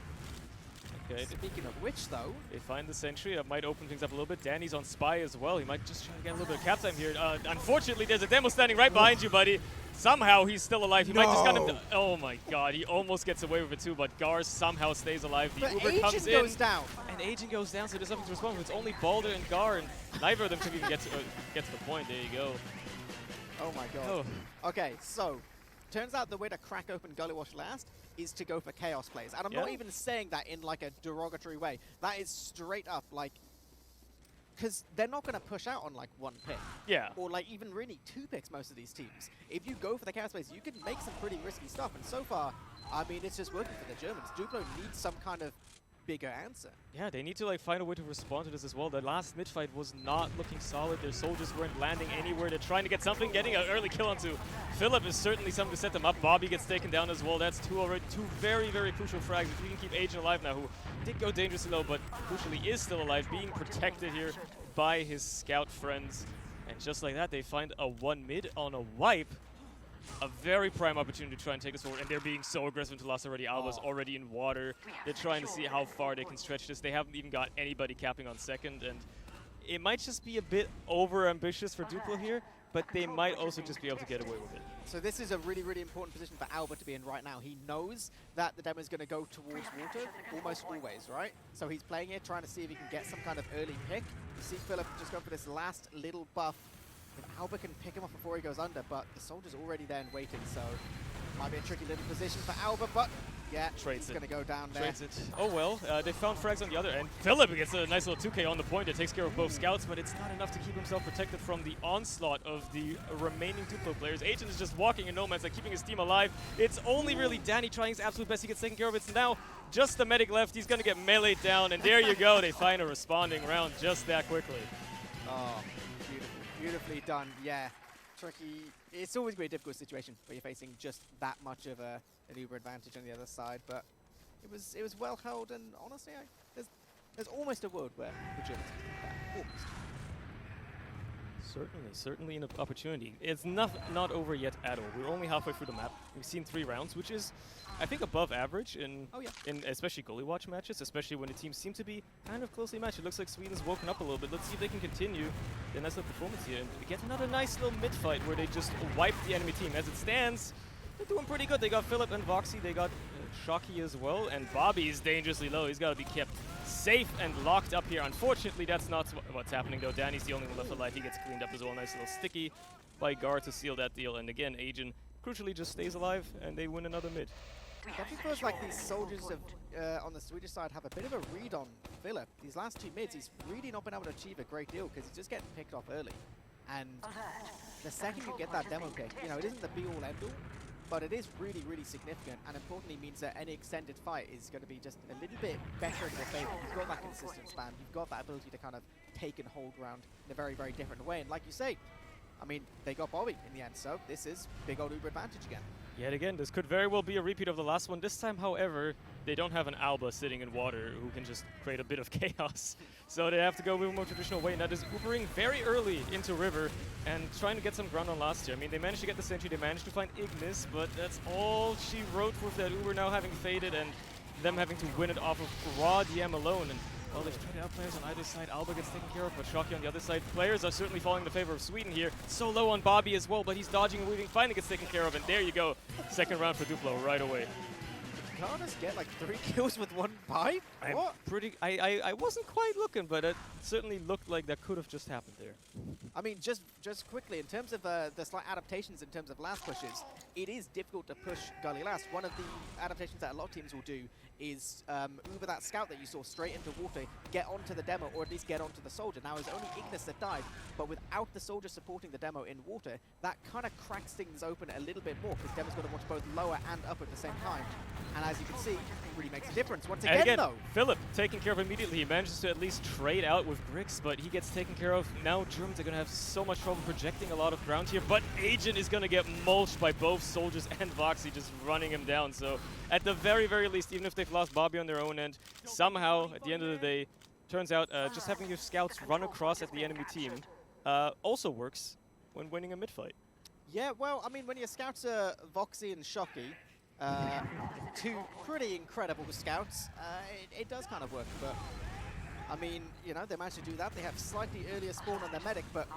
Okay. Speaking of which, though, They find the Sentry. That might open things up a little bit. Danny's on Spy as well. He might just try to get a little bit of cap time here. Unfortunately, there's a demo standing right behind you, buddy. Somehow he's still alive. He might just got him. Oh my god, he almost gets away with it too, but Gar somehow stays alive. The but Uber Agent comes goes in, down. and Agent goes down, so there's nothing to respond with. It's only Balder and Gar, and neither of them can even get to the point. There you go. Oh my god. Oh. Okay, so turns out the way to crack open Gully Wash last is to go for chaos plays. And I'm not even saying that in like a derogatory way. That is straight up like, because they're not going to push out on like one pick. Yeah. Or like even really two picks, most of these teams. If you go for the chaos plays, you can make some pretty risky stuff. And so far, I mean, it's just working for the Germans. Duplo needs some kind of bigger answer. Yeah, they need to like find a way to respond to this as well. The last mid-fight was not looking solid. Their soldiers weren't landing anywhere. They're trying to get something. Getting an early kill onto Philip is certainly something to set them up. Bobby gets taken down as well. That's two very, very crucial frags. If we can keep Agent alive now, who did go dangerously low, but crucially is still alive, being protected here by his scout friends. And just like that, they find a 1 mid on a wipe. A very prime opportunity to try and take us forward, and they're being so aggressive into loss already. Alba's already in water. They're trying to see how far they can stretch this. They haven't even got anybody capping on second, and it might just be a bit over-ambitious for Duplo here, but they might also just be able to get away with it. So this is a really, really important position for Alba to be in right now. He knows that the demo is going to go towards water almost always, right? So he's playing it, trying to see if he can get some kind of early pick. You see Philip just go for this last little buff. If Alba can pick him off before he goes under, but the soldier's already there and waiting, so might be a tricky little position for Alba, but yeah, Trades he's going to go down there. Trades it. Oh well, they found frags on the other end. Philip gets a nice little 2K on the point that takes care of both scouts, but it's not enough to keep himself protected from the onslaught of the remaining Duplo players. Agent is just walking in no man's land, keeping his team alive. It's only really Danny trying his absolute best. He gets taken care of. It's now just the medic left. He's going to get meleeed down, and there you go. They find a responding round just that quickly. Oh, beautiful. Beautifully done, yeah. Tricky. It's always going to be a difficult situation where you're facing just that much of an Uber advantage on the other side, but it was well held, and honestly, there's almost a world where the Germans can do that. Almost. Certainly an opportunity. It's not over yet at all. We're only halfway through the map. We've seen 3 rounds, which is, I think, above average in especially goalie watch matches, especially when the teams seem to be kind of closely matched. It looks like Sweden's woken up a little bit. Let's see if they can continue their nice little performance here and get another nice little mid-fight where they just wipe the enemy team. As it stands, they're doing pretty good. They got Philip and Voxy. They got Shocky as well, and Bobby is dangerously low. He's got to be kept safe and locked up here. Unfortunately, that's not what's happening, though. Danny's the only one left alive. He gets cleaned up as well. Nice little sticky by Gar to seal that deal. And again, Agent crucially just stays alive, and they win another mid. definitely feels like these soldiers on the Swedish side have a bit of a read on Philip. These last 2 mids, he's really not been able to achieve a great deal because he's just getting picked off early. And the second you get that demo pick, you know, it isn't the be-all, end-all, but it is really, really significant, and importantly means that any extended fight is going to be just a little bit better in your favor. You've got that consistent spam, you've got that ability to kind of take and hold ground in a very, very different way. And like you say, I mean, they got Bobby in the end, so this is big old Uber advantage again. Yet again, this could very well be a repeat of the last one. This time, however, they don't have an Alba sitting in water who can just create a bit of chaos. So they have to go a more traditional way, and that is Ubering very early into River and trying to get some ground on last year. I mean, they managed to get the Sentry, they managed to find Ignis, but that's all she wrote with that Uber now having faded and them having to win it off of raw DM alone. And well, they've traded out players on either side. Alba gets taken care of, but Shocky on the other side. Players are certainly falling in the favor of Sweden here. So low on Bobby as well, but he's dodging and weaving, finally gets taken care of, and there you go. Second round for Duplo right away. Can't just get like 3 kills with 1 pipe? What? I wasn't quite looking, but it certainly looked like that could have just happened there. I mean, just quickly, in terms of the slight adaptations in terms of last pushes, it is difficult to push Gully last. One of the adaptations that a lot of teams will do is Uber that scout that you saw straight into water, get onto the demo, or at least get onto the soldier. Now, it's only Ignis that died, but without the soldier supporting the demo in water, that kind of cracks things open a little bit more, because demo's going to watch both lower and upper at the same time. And as you can see, it really makes a difference. Once again, though, Philip taken care of immediately. He manages to at least trade out with Grix, but he gets taken care of. Now Germans are going to have so much trouble projecting a lot of ground here, but Agent is going to get mulched by both Soldiers and Voxy just running him down. So at the very, very least, even if they've lost Bobby on their own end, somehow, at the end of the day, turns out just having your scouts run across at the enemy team also works when winning a mid-fight. Yeah, well, I mean, when your scouts are Voxy and Shocky, 2 pretty incredible scouts, it does kind of work, but I mean, you know, they managed to do that. They have slightly earlier spawn on their medic, but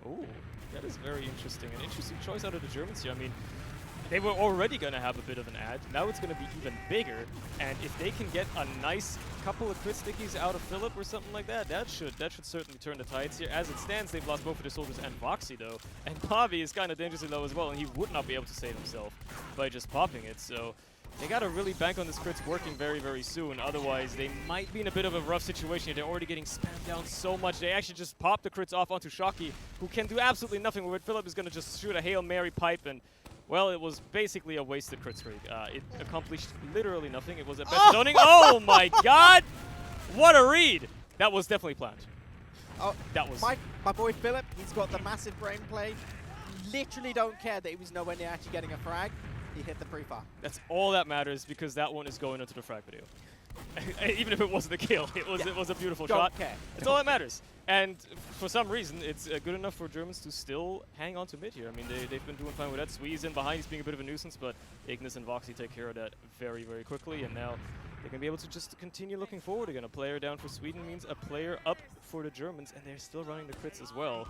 ooh, that is very interesting. An interesting choice out of the Germans here. I mean, they were already going to have a bit of an ad. Now it's going to be even bigger, and if they can get a nice couple of crit stickies out of Philip or something like that, that should certainly turn the tides here. As it stands, they've lost both of the Soldiers and Voxy though, and Bobby is kind of dangerously low as well, and he would not be able to save himself by just popping it. So they got to really bank on this crits working very, very soon. Otherwise, they might be in a bit of a rough situation. They're already getting spammed down so much. They actually just popped the crits off onto Shocky, who can do absolutely nothing with it. Philip is going to just shoot a Hail Mary pipe, and well, it was basically a wasted crit streak. It accomplished literally nothing. It was at best zoning. Oh my god! What a read! That was definitely planned. Oh, that was my boy Philip. He's got the massive brain play. Literally don't care that he was nowhere near actually getting a frag. He hit the pre-fire. That's all that matters, because that one is going into the frag video. Even if it wasn't a kill, it was a beautiful shot. Don't care. That's all that matters. And for some reason, it's good enough for Germans to still hang on to mid here. I mean, they've been doing fine with that. Swee's in behind, he's being a bit of a nuisance, but Ignis and Voxy take care of that very, very quickly, and now they're going to be able to just continue looking forward again. A player down for Sweden means a player up for the Germans, and they're still running the crits as well.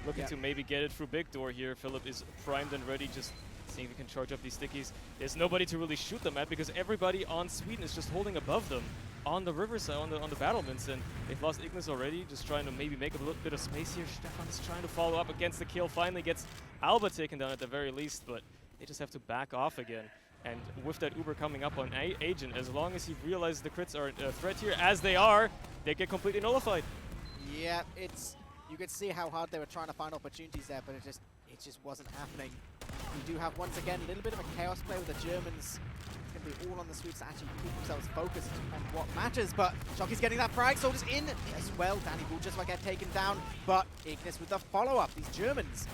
Looking to maybe get it through big door here. Philip is primed and ready, just seeing if he can charge up these stickies. There's nobody to really shoot them at, because everybody on Sweden is just holding above them on the riverside, on the battlements, and they've lost Ignis already, just trying to maybe make a little bit of space here. Stefan is trying to follow up against the kill, finally gets Alba taken down at the very least, but they just have to back off again. And with that Uber coming up on Agent, as long as he realizes the crits are a threat here, as they are, they get completely nullified. Yeah, you could see how hard they were trying to find opportunities there, but it just wasn't happening. We do have, once again, a little bit of a chaos play with the Germans. It's going to be all on the Swedes to actually keep themselves focused on what matters, but Shocky's getting that frag, Soldiers in as well. Danny Bull just like get taken down, but Ignis with the follow-up. These Germans,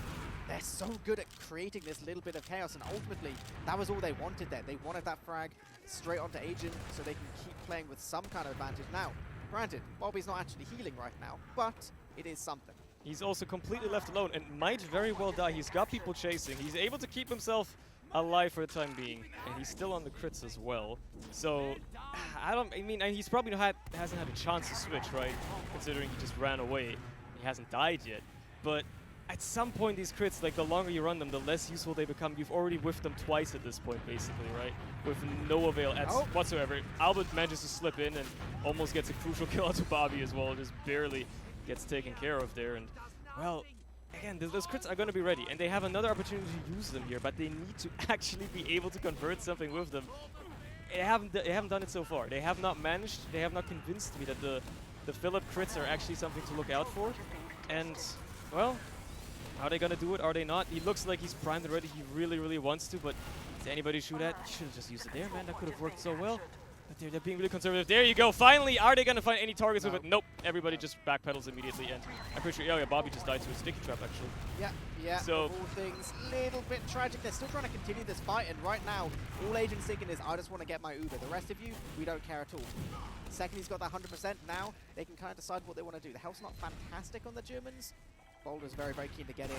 they're so good at creating this little bit of chaos, and ultimately, that was all they wanted there. They wanted that frag straight onto Agent so they can keep playing with some kind of advantage. Now, granted, Bobby's not actually healing right now, but it is something. He's also completely left alone and might very well die. He's got people chasing. He's able to keep himself alive for the time being, and he's still on the crits as well. So, and he's probably hasn't had a chance to switch, right? Considering he just ran away. He hasn't died yet. But at some point, these crits, like, the longer you run them, the less useful they become. You've already whiffed them twice at this point, basically, right? With no avail whatsoever. Albert manages to slip in and almost gets a crucial kill onto Bobby as well. Just barely gets taken care of there. And, well, again, those crits are going to be ready, and they have another opportunity to use them here, but they need to actually be able to convert something with them. They haven't done it so far. They have not managed. They have not convinced me that the Philip crits are actually something to look out for. And, well, are they going to do it? Are they not? He looks like he's primed and ready. He really, really wants to, but is anybody shoot at? You should have just used it there, man. That could have worked so well. But they're being really conservative. There you go. Finally, are they going to find any targets with it? Nope. Everybody just backpedals immediately. And I'm pretty sure, yeah, Bobby just died to a sticky trap, actually. Yeah, So, of all things, little bit tragic. They're still trying to continue this fight, and right now, all Agent's thinking is, I just want to get my Uber. The rest of you, we don't care at all. Second, he's got that 100%. Now, they can kind of decide what they want to do. The health's not fantastic on the Germans. Boulder's very, very keen to get in.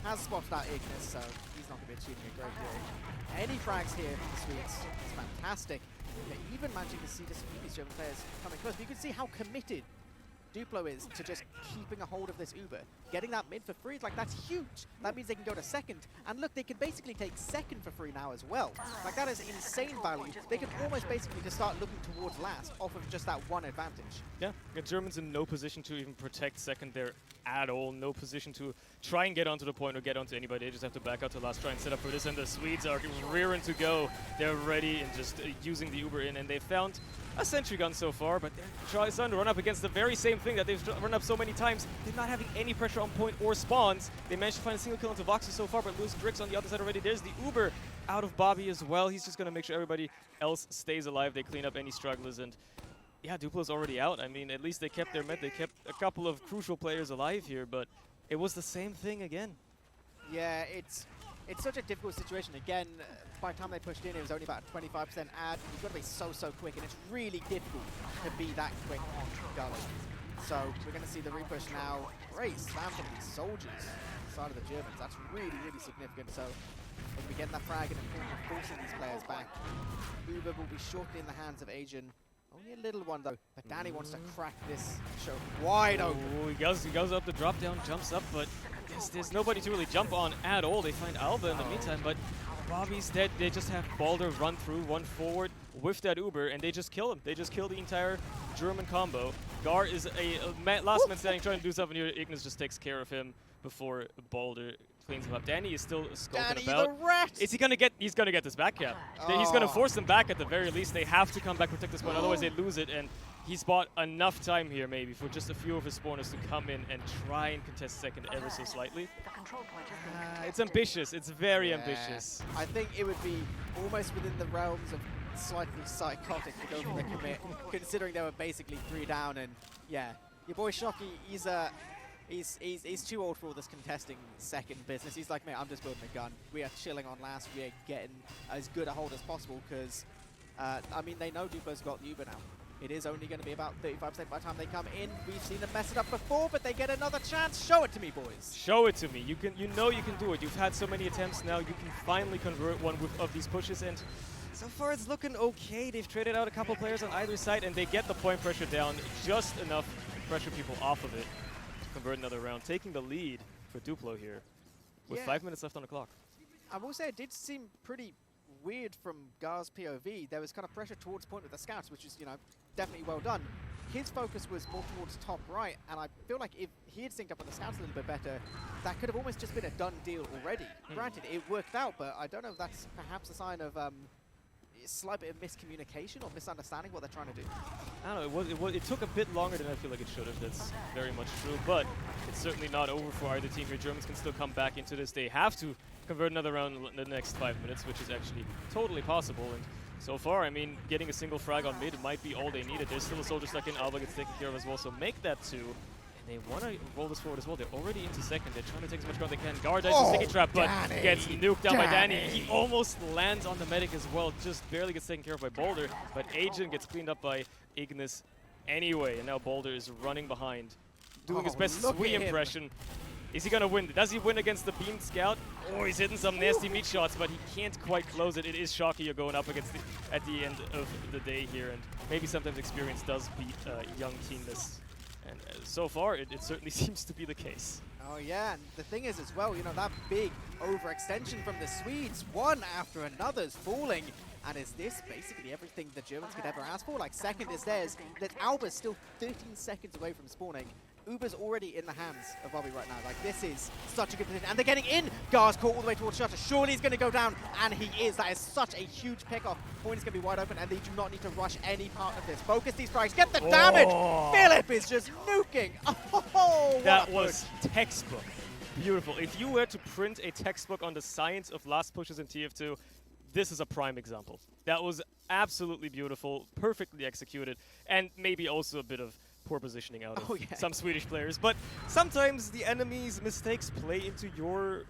Has spotted that Ignis, so he's not going to be achieving a great deal. Any frags here from the Swedes is fantastic. They're even managing to see these German players coming close. But you can see how committed Duplo is to just keeping a hold of this Uber. Getting that mid for free, like, that's huge. That means they can go to second. And look, they can basically take second for free now as well. Like, that is insane value. They can almost basically just start looking towards last off of just that one advantage. Yeah, the Germans in no position to even protect second there at all. No position to try and get onto the point or get onto anybody. They just have to back out to last, try and set up for this. And the Swedes are rearing to go. They're ready and just using the Uber in. And they found a sentry gun so far, but they're starting to run up against the very same thing that they've run up so many times. They're not having any pressure on point or spawns. They managed to find a single kill into Voxer so far, but losing Drix on the other side already. There's the Uber out of Bobby as well. He's just going to make sure everybody else stays alive. They clean up any stragglers, and yeah, Duplo's already out. I mean, at least they kept their med. They kept a couple of crucial players alive here, but it was the same thing again. Yeah, it's such a difficult situation. Again, by the time they pushed in, it was only about a 25% ad. You've got to be so quick, and it's really difficult to be that quick on Gully. So we're going to see the repush now. Great slam from these soldiers on the side of the Germans. That's really, really significant. So we'll be getting that frag and forcing these players back. Uber will be shortly in the hands of Asian. Only a little one though, but Danny wants to crack this show wide open. Oh, he goes up the drop down, jumps up, but there's nobody to really jump on at all. They find Alba in the meantime, but Bobby's dead. They just have Balder run through, one forward with that Uber, and they just kill him. They just kill the entire German combo. Gar is a last man standing, trying to do something here. Ignis just takes care of him before Balder cleans him up. Danny is still scoping about. The rat! Is he gonna get? He's gonna get this back cap. He's gonna force them back at the very least. They have to come back, protect this point, otherwise they lose it. And he's bought enough time here, maybe, for just a few of his spawners to come in and try and contest second ever so slightly. It's ambitious. It's very ambitious. I think it would be almost within the realms of slightly psychotic to go for the commit, considering they were basically 3 down. And yeah, your boy Shocky, he's too old for all this contesting second business. He's like, mate, I'm just building a gun. We are chilling on last. We are getting as good a hold as possible because, I mean, they know Duplo's got the Uber now. It is only going to be about 35% by the time they come in. We've seen them mess it up before, but they get another chance. Show it to me, boys. Show it to me. You know you can do it. You've had so many attempts now. You can finally convert one of these pushes, and so far it's looking okay. They've traded out a couple players on either side, and they get the point pressure down just enough to pressure people off of it to convert another round, taking the lead for Duplo here with 5 minutes left on the clock. I will say it did seem pretty weird from Gar's POV. There was kind of pressure towards point with the scouts, which is, you know, definitely well done. His focus was more towards top right, and I feel like if he had synced up with the scouts a little bit better, that could have almost just been a done deal already. Granted, it worked out, but I don't know if that's perhaps a sign of a slight bit of miscommunication or misunderstanding what they're trying to do. I don't know, it took a bit longer than I feel like it should have. That's very much true, but it's certainly not over for either team here. Germans can still come back into this. They have to convert another round in the next 5 minutes, which is actually totally possible. And so far, I mean, getting a single frag on mid might be all they needed. There's still a soldier stuck in. Alba gets taken care of as well, so make that 2. And they want to roll this forward as well. They're already into second. They're trying to take as much ground they can. Gar dies the sticky trap, but gets nuked down by Danny. He almost lands on the medic as well. Just barely gets taken care of by Boulder, but Agent gets cleaned up by Ignis anyway. And now Boulder is running behind, doing his best Sui impression. Is he going to win? Does he win against the Beam Scout? Oh, he's hitting some nasty meat shots, but he can't quite close it. It is Shocky you're going up against at the end of the day here, and maybe sometimes experience does beat young teamness. And so far, it certainly seems to be the case. Oh yeah, and the thing is as well, you know, that big overextension from the Swedes, one after another's falling. And is this basically everything the Germans could ever ask for? Like, second is theirs. That Alba's still 13 seconds away from spawning. Uber's already in the hands of Bobby right now. Like, this is such a good position. And they're getting in. Gar's caught all the way towards Shutter. Surely he's going to go down. And he is. That is such a huge pickoff. Point is going to be wide open, and they do not need to rush any part of this. Focus these strikes. Get the damage. Philip is just nuking. Oh, that was textbook. Beautiful. If you were to print a textbook on the science of last pushes in TF2, this is a prime example. That was absolutely beautiful, perfectly executed, and maybe also a bit of poor positioning out of some Swedish players. But sometimes the enemy's mistakes play into your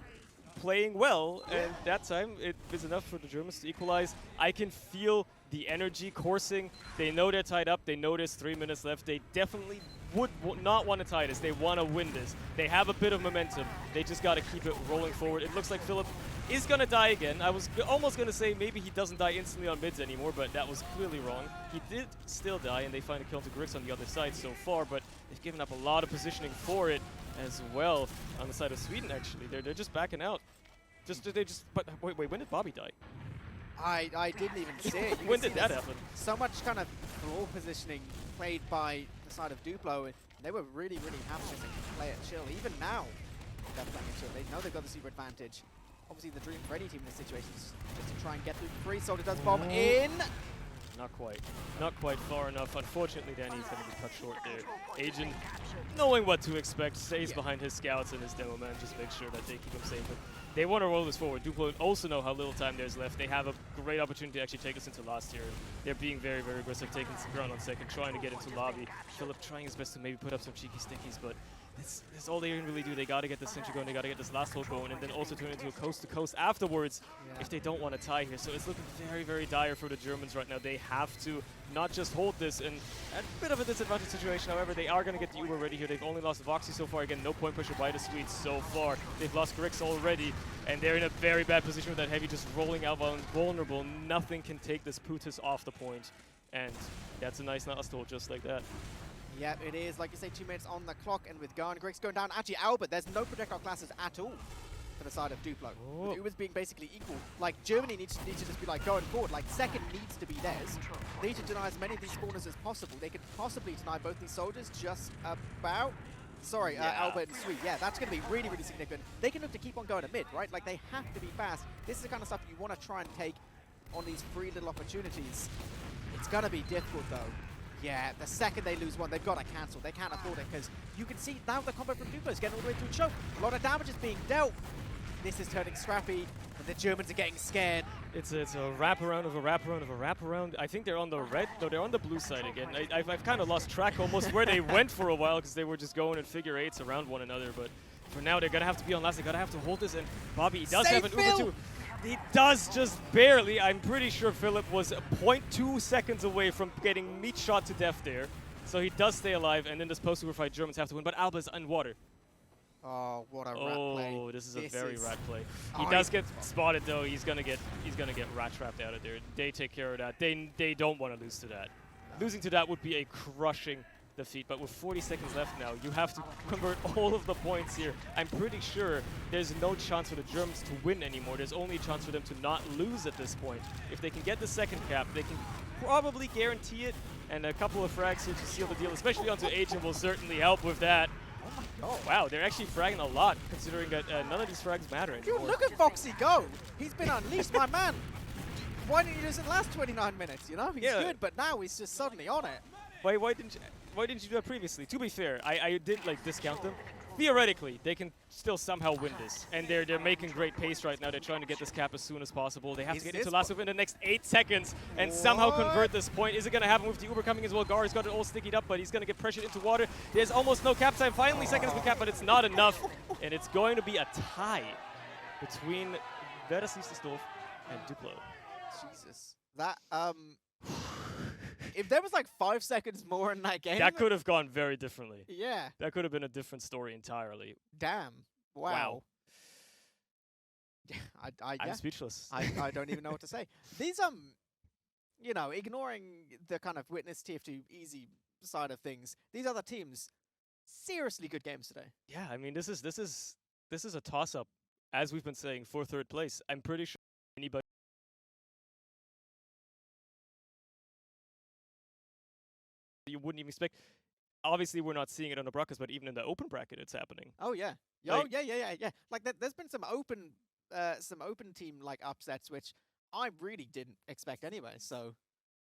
playing well, and that time it was enough for the Germans to equalize. I can feel the energy coursing. They know they're tied up. They know there's 3 minutes left. They definitely would not want to tie this. They want to win this. They have a bit of momentum. They just got to keep it rolling forward. It looks like Philip is going to die again. I was almost going to say maybe he doesn't die instantly on mids anymore, but that was clearly wrong. He did still die, and they find a kill to Grix on the other side so far, but they've given up a lot of positioning for it as well on the side of Sweden, actually. They're just backing out. But wait, when did Bobby die? I didn't even see it. When did that happen? So much kind of floor positioning played by the side of Duplo, and they were really, really happy to play it chill. Even now, they're playing it chill. They know they've got the super advantage. Obviously, the Dream Ready team in this situation is just to try and get through the free. Soldier does bomb in. Not quite. Not quite far enough. Unfortunately, Danny's going to be cut short there. Agent, knowing what to expect, stays behind his scouts and his demo man, just make sure that they keep him safe. But they want to roll this forward. Duplo also know how little time there's left. They have a great opportunity to actually take this into last year. They're being very, very aggressive, taking some ground on second, trying to get into lobby. Philip trying his best to maybe put up some cheeky stickies, but that's all they can really do. They got to get this sentry going, they got to get this last hold going, and then also turn into a coast-to-coast afterwards if they don't want to tie here. So it's looking very, very dire for the Germans right now. They have to not just hold this, and a bit of a disadvantage situation. However, they are going to get the Uber ready here. They've only lost Voxy so far. Again, no point pressure by the Swedes so far. They've lost Grix already, and they're in a very bad position with that Heavy just rolling out vulnerable. Nothing can take this Putis off the point, and that's a nice last hold just like that. Yep, it is. Like you say, 2 minutes on the clock, and with Garn, Grix going down. Actually, Albert, there's no projectile classes at all for the side of Duplo. With Ubers being basically equal. Like, Germany needs to just be like going forward. Like, second needs to be theirs. They need to deny as many of these spawners as possible. They could possibly deny both these soldiers just about. Sorry, Albert and Sweet. Yeah, that's going to be really, really significant. They can look to keep on going to mid, right? Like, they have to be fast. This is the kind of stuff you want to try and take on these free little opportunities. It's going to be difficult, though. Yeah, the second they lose one, they've got to cancel. They can't afford it, because you can see now the combo from Duplo is getting all the way through choke. A lot of damage is being dealt. This is turning scrappy, and the Germans are getting scared. It's a wraparound of a wraparound of a wraparound. I think they're on the red, no, they're on the blue side again. I've kind of lost track almost where they went for a while, because they were just going in figure eights around one another. But for now, they're going to have to be on last. They're going to have to hold this, and Bobby does have an Uber too. He does just barely. I'm pretty sure Philip was 0.2 seconds away from getting meat shot to death there. So he does stay alive, and in this post-Uber fight, Germans have to win. But Alba's underwater. Oh, what a rat play. Oh, this is a very rat play. He does get spotted, though. He's gonna get rat trapped out of there. They take care of that. They don't want to lose to that. Losing to that would be a crushing defeat, but with 40 seconds left now, you have to convert all of the points here. I'm pretty sure there's no chance for the Germans to win anymore. There's only a chance for them to not lose at this point. If they can get the second cap, they can probably guarantee it, and a couple of frags here to seal the deal, especially onto Agent, will certainly help with that. Oh, wow, they're actually fragging a lot, considering that none of these frags matter anymore. Dude, look at Foxy go! He's been unleashed, my man! Why didn't you use it in the last 29 minutes, you know? He's good, but now he's just suddenly on it. Why didn't you do that previously? To be fair, I didn't like discount them. Theoretically, they can still somehow win this, and they're making great pace right now. They're trying to get this cap as soon as possible. They have to get into last within the next 8 seconds and somehow convert this point. Is it going to happen with the Uber coming as well? Gar's got it all stickied up, but he's going to get pressured into water. There's almost no cap time. Finally, second has been capped, but it's not enough, and it's going to be a tie between Verasistov and Duplo. Jesus, that if there was like 5 seconds more in that game, that could have gone very differently. Yeah. That could have been a different story entirely. Damn. Wow. I'm speechless. I don't even know what to say. These, you know, ignoring the kind of witness TF2 easy side of things, these other teams, seriously good games today. Yeah, I mean, this is a toss-up, as we've been saying, for third place. I'm pretty sure anybody you wouldn't even expect. obviously we're not seeing it on the brackets, but even in the open bracket, it's happening. Oh yeah. Like- Yeah. Like there's been some open team like upsets which I really didn't expect anyway. So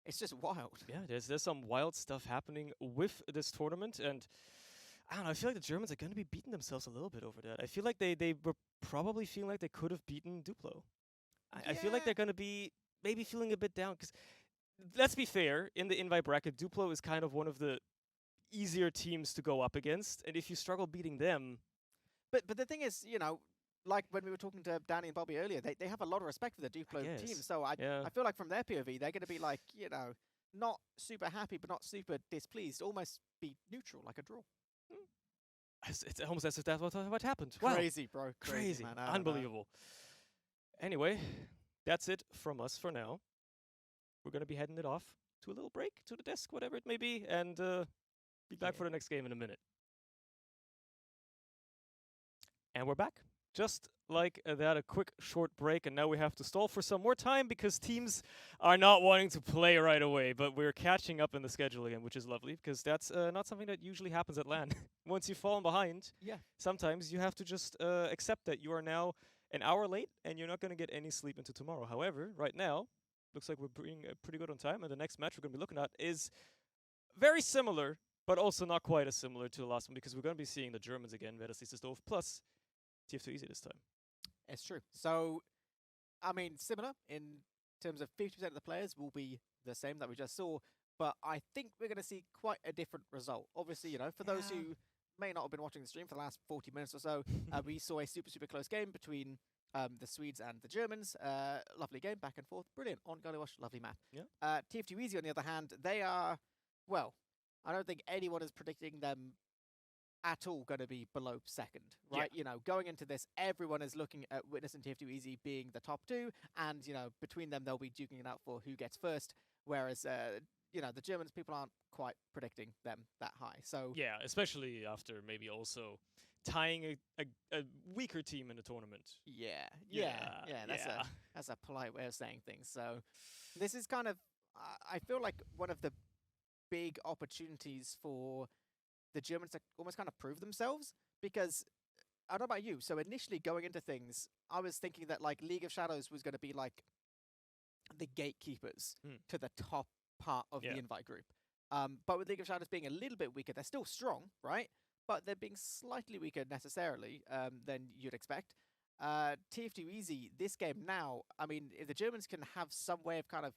it's just wild. Yeah, there's some wild stuff happening with this tournament, and I don't know. I feel like the Germans are going to be beating themselves a little bit over that. I feel like they were probably feeling like they could have beaten Duplo. I feel like Yeah. they're going to be maybe feeling a bit down because, let's be fair, in the invite bracket, Duplo is kind of one of the easier teams to go up against, and if you struggle beating them, But the thing is, like when we were talking to Danny and Bobby earlier, they have a lot of respect for the Duplo team. guess. So Yeah. I feel like from their POV, they're going to be like, not super happy, but not super displeased. Almost be neutral, like a draw. it's almost as if that's what happened. Wow. Crazy, bro. Crazy. Man. I don't know. Unbelievable. Anyway, that's it from us for now. We're going to be heading it off to a little break, to the desk, whatever it may be, and be back for the next game in a minute. And we're back. Just like that, a quick short break, and now we have to stall for some more time because teams are not wanting to play right away, but we're catching up in the schedule again, which is lovely because that's not something that usually happens at LAN. Once you've fallen behind, Yeah. sometimes you have to just accept that you are now an hour late and you're not going to get any sleep into tomorrow. However, right now, looks like we're being pretty good on time, and the next match we're going to be looking at is very similar, but also not quite as similar to the last one because we're going to be seeing the Germans again, Verderslistendorf, plus TF2 Easy this time. It's true. So, I mean, similar in terms of 50% of the players will be the same that we just saw, but I think we're going to see quite a different result. Obviously, for those who may not have been watching the stream for the last 40 minutes or so, we saw a super close game between the Swedes and the Germans. Lovely game, back and forth. Brilliant. On Gully Wash, lovely map. Yeah. TF2 Easy, on the other hand, they are, well, I don't think anyone is predicting them at all going to be below second, right? Going into this, everyone is looking at Witness and TF2 Easy being the top two, and, between them, they'll be duking it out for who gets first, whereas, the Germans, people aren't quite predicting them that high. So yeah, especially after maybe also tying a weaker team in the tournament. Yeah. That's a polite way of saying things. So this is kind of, I feel like one of the big opportunities for the Germans to almost kind of prove themselves, because I don't know about you. So initially going into things, I was thinking that like League of Shadows was going to be like the gatekeepers to the top part of the invite group. But with League of Shadows being a little bit weaker, they're still strong, right? But they're being slightly weaker necessarily than you'd expect. TF2 Easy, this game now, I mean, if the Germans can have some way of kind of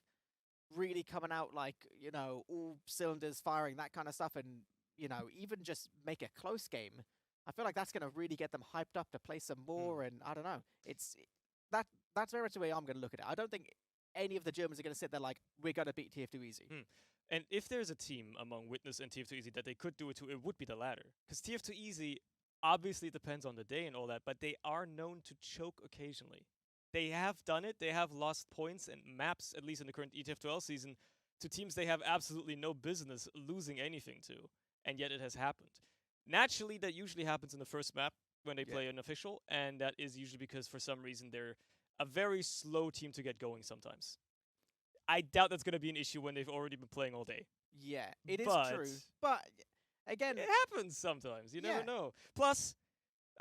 really coming out like, all cylinders firing, that kind of stuff, and, even just make a close game, I feel like that's going to really get them hyped up to play some more, and I don't know. That's very much the way I'm going to look at it. I don't think any of the Germans are going to sit there like, we're going to beat TF2 Easy. And if there's a team among Witness and TF2 Easy that they could do it to, it would be the latter. Because TF2 Easy obviously depends on the day and all that, but they are known to choke occasionally. They have done it. They have lost points and maps, at least in the current ETF12 season, to teams they have absolutely no business losing anything to, and yet it has happened. Naturally, that usually happens in the first map when they play an official, and that is usually because for some reason they're a very slow team to get going sometimes. I doubt that's going to be an issue when they've already been playing all day. Yeah, it is But true. But again, it happens sometimes. You never know. Plus,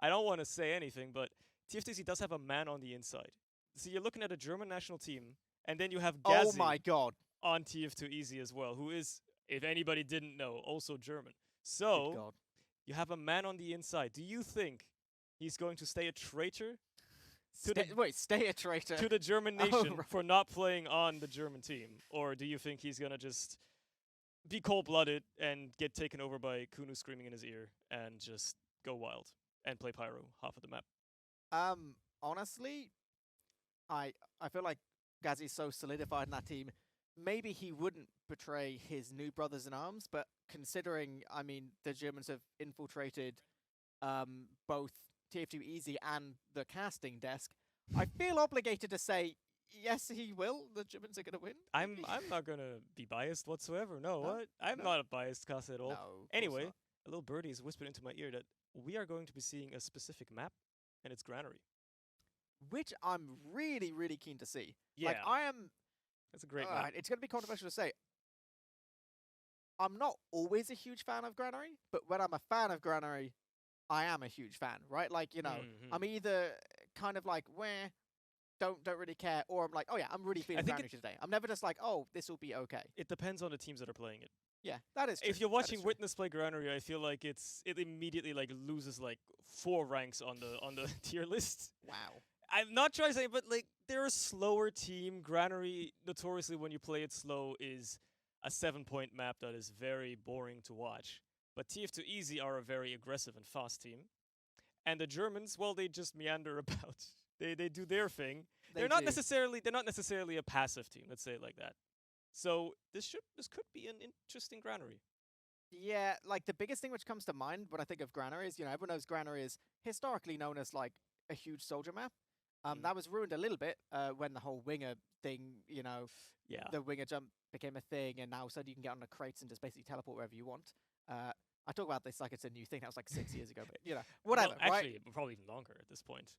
I don't want to say anything, but TF2 does have a man on the inside. So you're looking at a German national team, and then you have Gazi oh my god, on TF2 Easy as well, who is, if anybody didn't know, also German. Good So god. you have a man on the inside. Do you think he's going to stay a traitor Stay a traitor to the German Oh, nation right. for not playing on the German team? Or do you think he's going to just be cold-blooded and get taken over by Kunu screaming in his ear and just go wild and play Pyro half of the map? Honestly, I feel like Gazi's so solidified in that team. Maybe he wouldn't betray his new brothers in arms, but considering, I mean, the Germans have infiltrated both TF2 Easy and the casting desk, I feel obligated to say, yes, he will. The Germans are going to win. I'm not going to be biased whatsoever. No, what? I'm not a biased cast at all. No, of course Anyway, not. a little birdie has whispered into my ear that we are going to be seeing a specific map, and it's Granary. Which I'm really, really keen to see. Yeah. Like, I am... That's a great map. It's going to be controversial to say. I'm not always a huge fan of Granary, but when I'm a fan of Granary, I am a huge fan, right? Like, you know, I'm either kind of like, where don't really care, or I'm like, oh yeah, I'm really feeling think Granary today. I'm never just like, oh, this will be okay. It depends on the teams that are playing it. Yeah, that is true. If you're That is watching true. Witness play Granary, I feel like it immediately like loses like 4 ranks on the tier list. Wow. I'm not trying to say, but like they're a slower team. Granary, notoriously, when you play it slow, is a 7-point map that is very boring to watch. But TF2 Easy are a very aggressive and fast team. And the Germans, well, they just meander about. They do their thing. They're not necessarily a passive team. Let's say it like that. So this could be an interesting Granary. Yeah, like the biggest thing which comes to mind when I think of Granary is, you know, everyone knows Granary is historically known as like a huge soldier map. That was ruined a little bit when the whole winger thing, you know, the winger jump became a thing, and now suddenly you can get on the crates and just basically teleport wherever you want. I talk about this like it's a new thing. That was like 6 years ago, but you know, whatever. Well, right? actually, probably even longer at this point.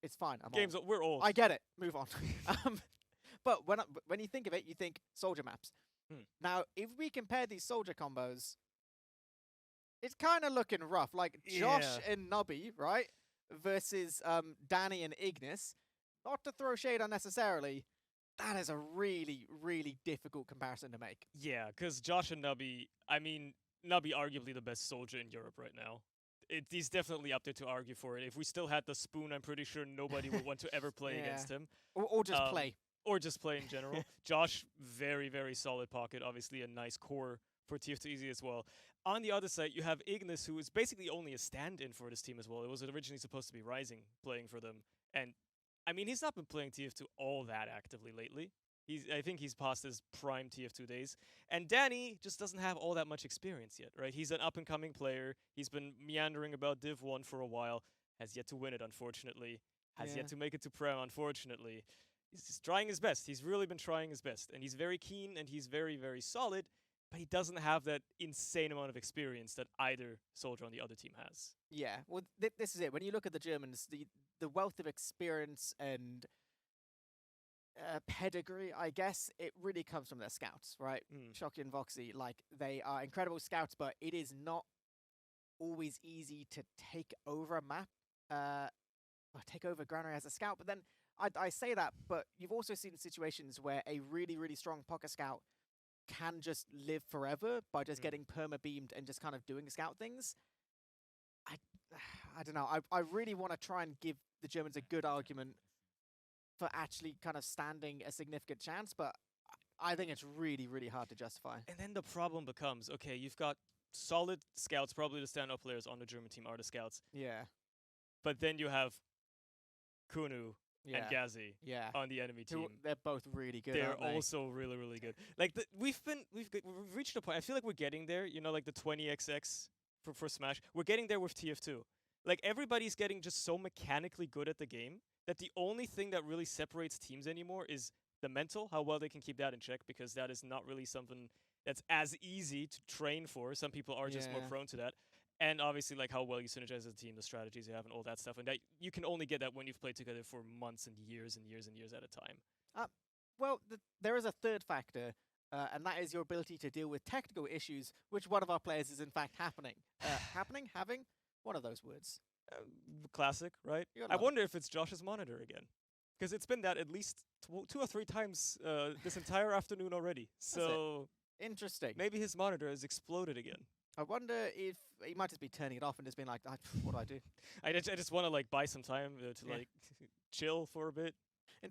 It's fine. I'm Games, old. we're old. I get it. Move on. But when you think of it, you think soldier maps. Now, if we compare these soldier combos, it's kind of looking rough. Like Josh and Nubby, right, versus Danny and Ignis. Not to throw shade unnecessarily, that is a really, really difficult comparison to make. Yeah, because Josh and Nubby, I mean, Nubby arguably the best soldier in Europe right now. He's definitely up there to argue for it. If we still had the spoon, I'm pretty sure nobody would want to ever play against him. Or just play. Or just play in general. Josh, very, very solid pocket. Obviously a nice core for TF2 Easy as well. On the other side, you have Ignis, who is basically only a stand-in for this team as well. It was originally supposed to be Rising playing for them. And, I mean, he's not been playing TF2 all that actively lately. I think he's past his prime TF2 days. And Danny just doesn't have all that much experience yet, right? He's an up-and-coming player. He's been meandering about Div 1 for a while. Has yet to win it, unfortunately. Has yet to make it to Prem, unfortunately. He's trying his best. He's really been trying his best. And he's very keen and he's very, very solid. But he doesn't have that insane amount of experience that either soldier on the other team has. Yeah, well, this is it. When you look at the Germans, the wealth of experience and pedigree, I guess, it really comes from their scouts, right? Shocky and Voxy, like, they are incredible scouts, but it is not always easy to take over a map, or take over Granary as a scout. But then, I say that, but you've also seen situations where a really, really strong pocket scout can just live forever by just getting perma-beamed and just kind of doing scout things. I don't know. I really want to try and give the Germans a good argument for actually kind of standing a significant chance, but I think it's really, really hard to justify. And then the problem becomes, okay, you've got solid scouts, probably the standout players on the German team are the scouts. Yeah. But then you have Kunu and Gazi on the enemy team. They're both really good. They're aren't they? also really, really good. Like we've reached a point. I feel like we're getting there. You know, like the 20XX for Smash. We're getting there with TF2. Like everybody's getting just so mechanically good at the game that the only thing that really separates teams anymore is the mental, how well they can keep that in check, because that is not really something that's as easy to train for. Some people are just more prone to that. And obviously, like how well you synergize as a team, the strategies you have, and all that stuff. And that you can only get that when you've played together for months and years and years and years at a time. Well, there is a third factor, and that is your ability to deal with technical issues, which one of our players is in fact having. One of those words. Classic, right? I wonder if it's Josh's monitor again. Because it's been that at least 2 or 3 times this entire afternoon already. So interesting. Maybe his monitor has exploded again. I wonder if he might just be turning it off and just being like, what do I do? I just want to like buy some time to like chill for a bit.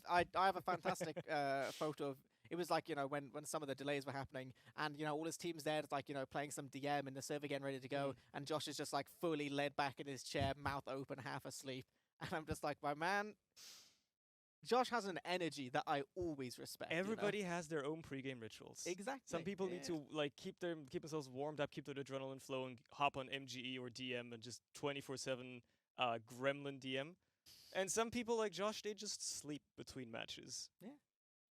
I have a fantastic photo of, it was like, you know, when some of the delays were happening and, you know, all his team's there, it's like, you know, playing some DM and the server getting ready to go, and Josh is just like fully laid back in his chair, mouth open, half asleep. And I'm just like, my man, Josh has an energy that I always respect. Everybody has their own pregame rituals. Exactly. Some people need to like keep themselves warmed up, keep their adrenaline flowing, hop on MGE or DM and just 24/7 gremlin DM. And some people like Josh, they just sleep between matches. Yeah.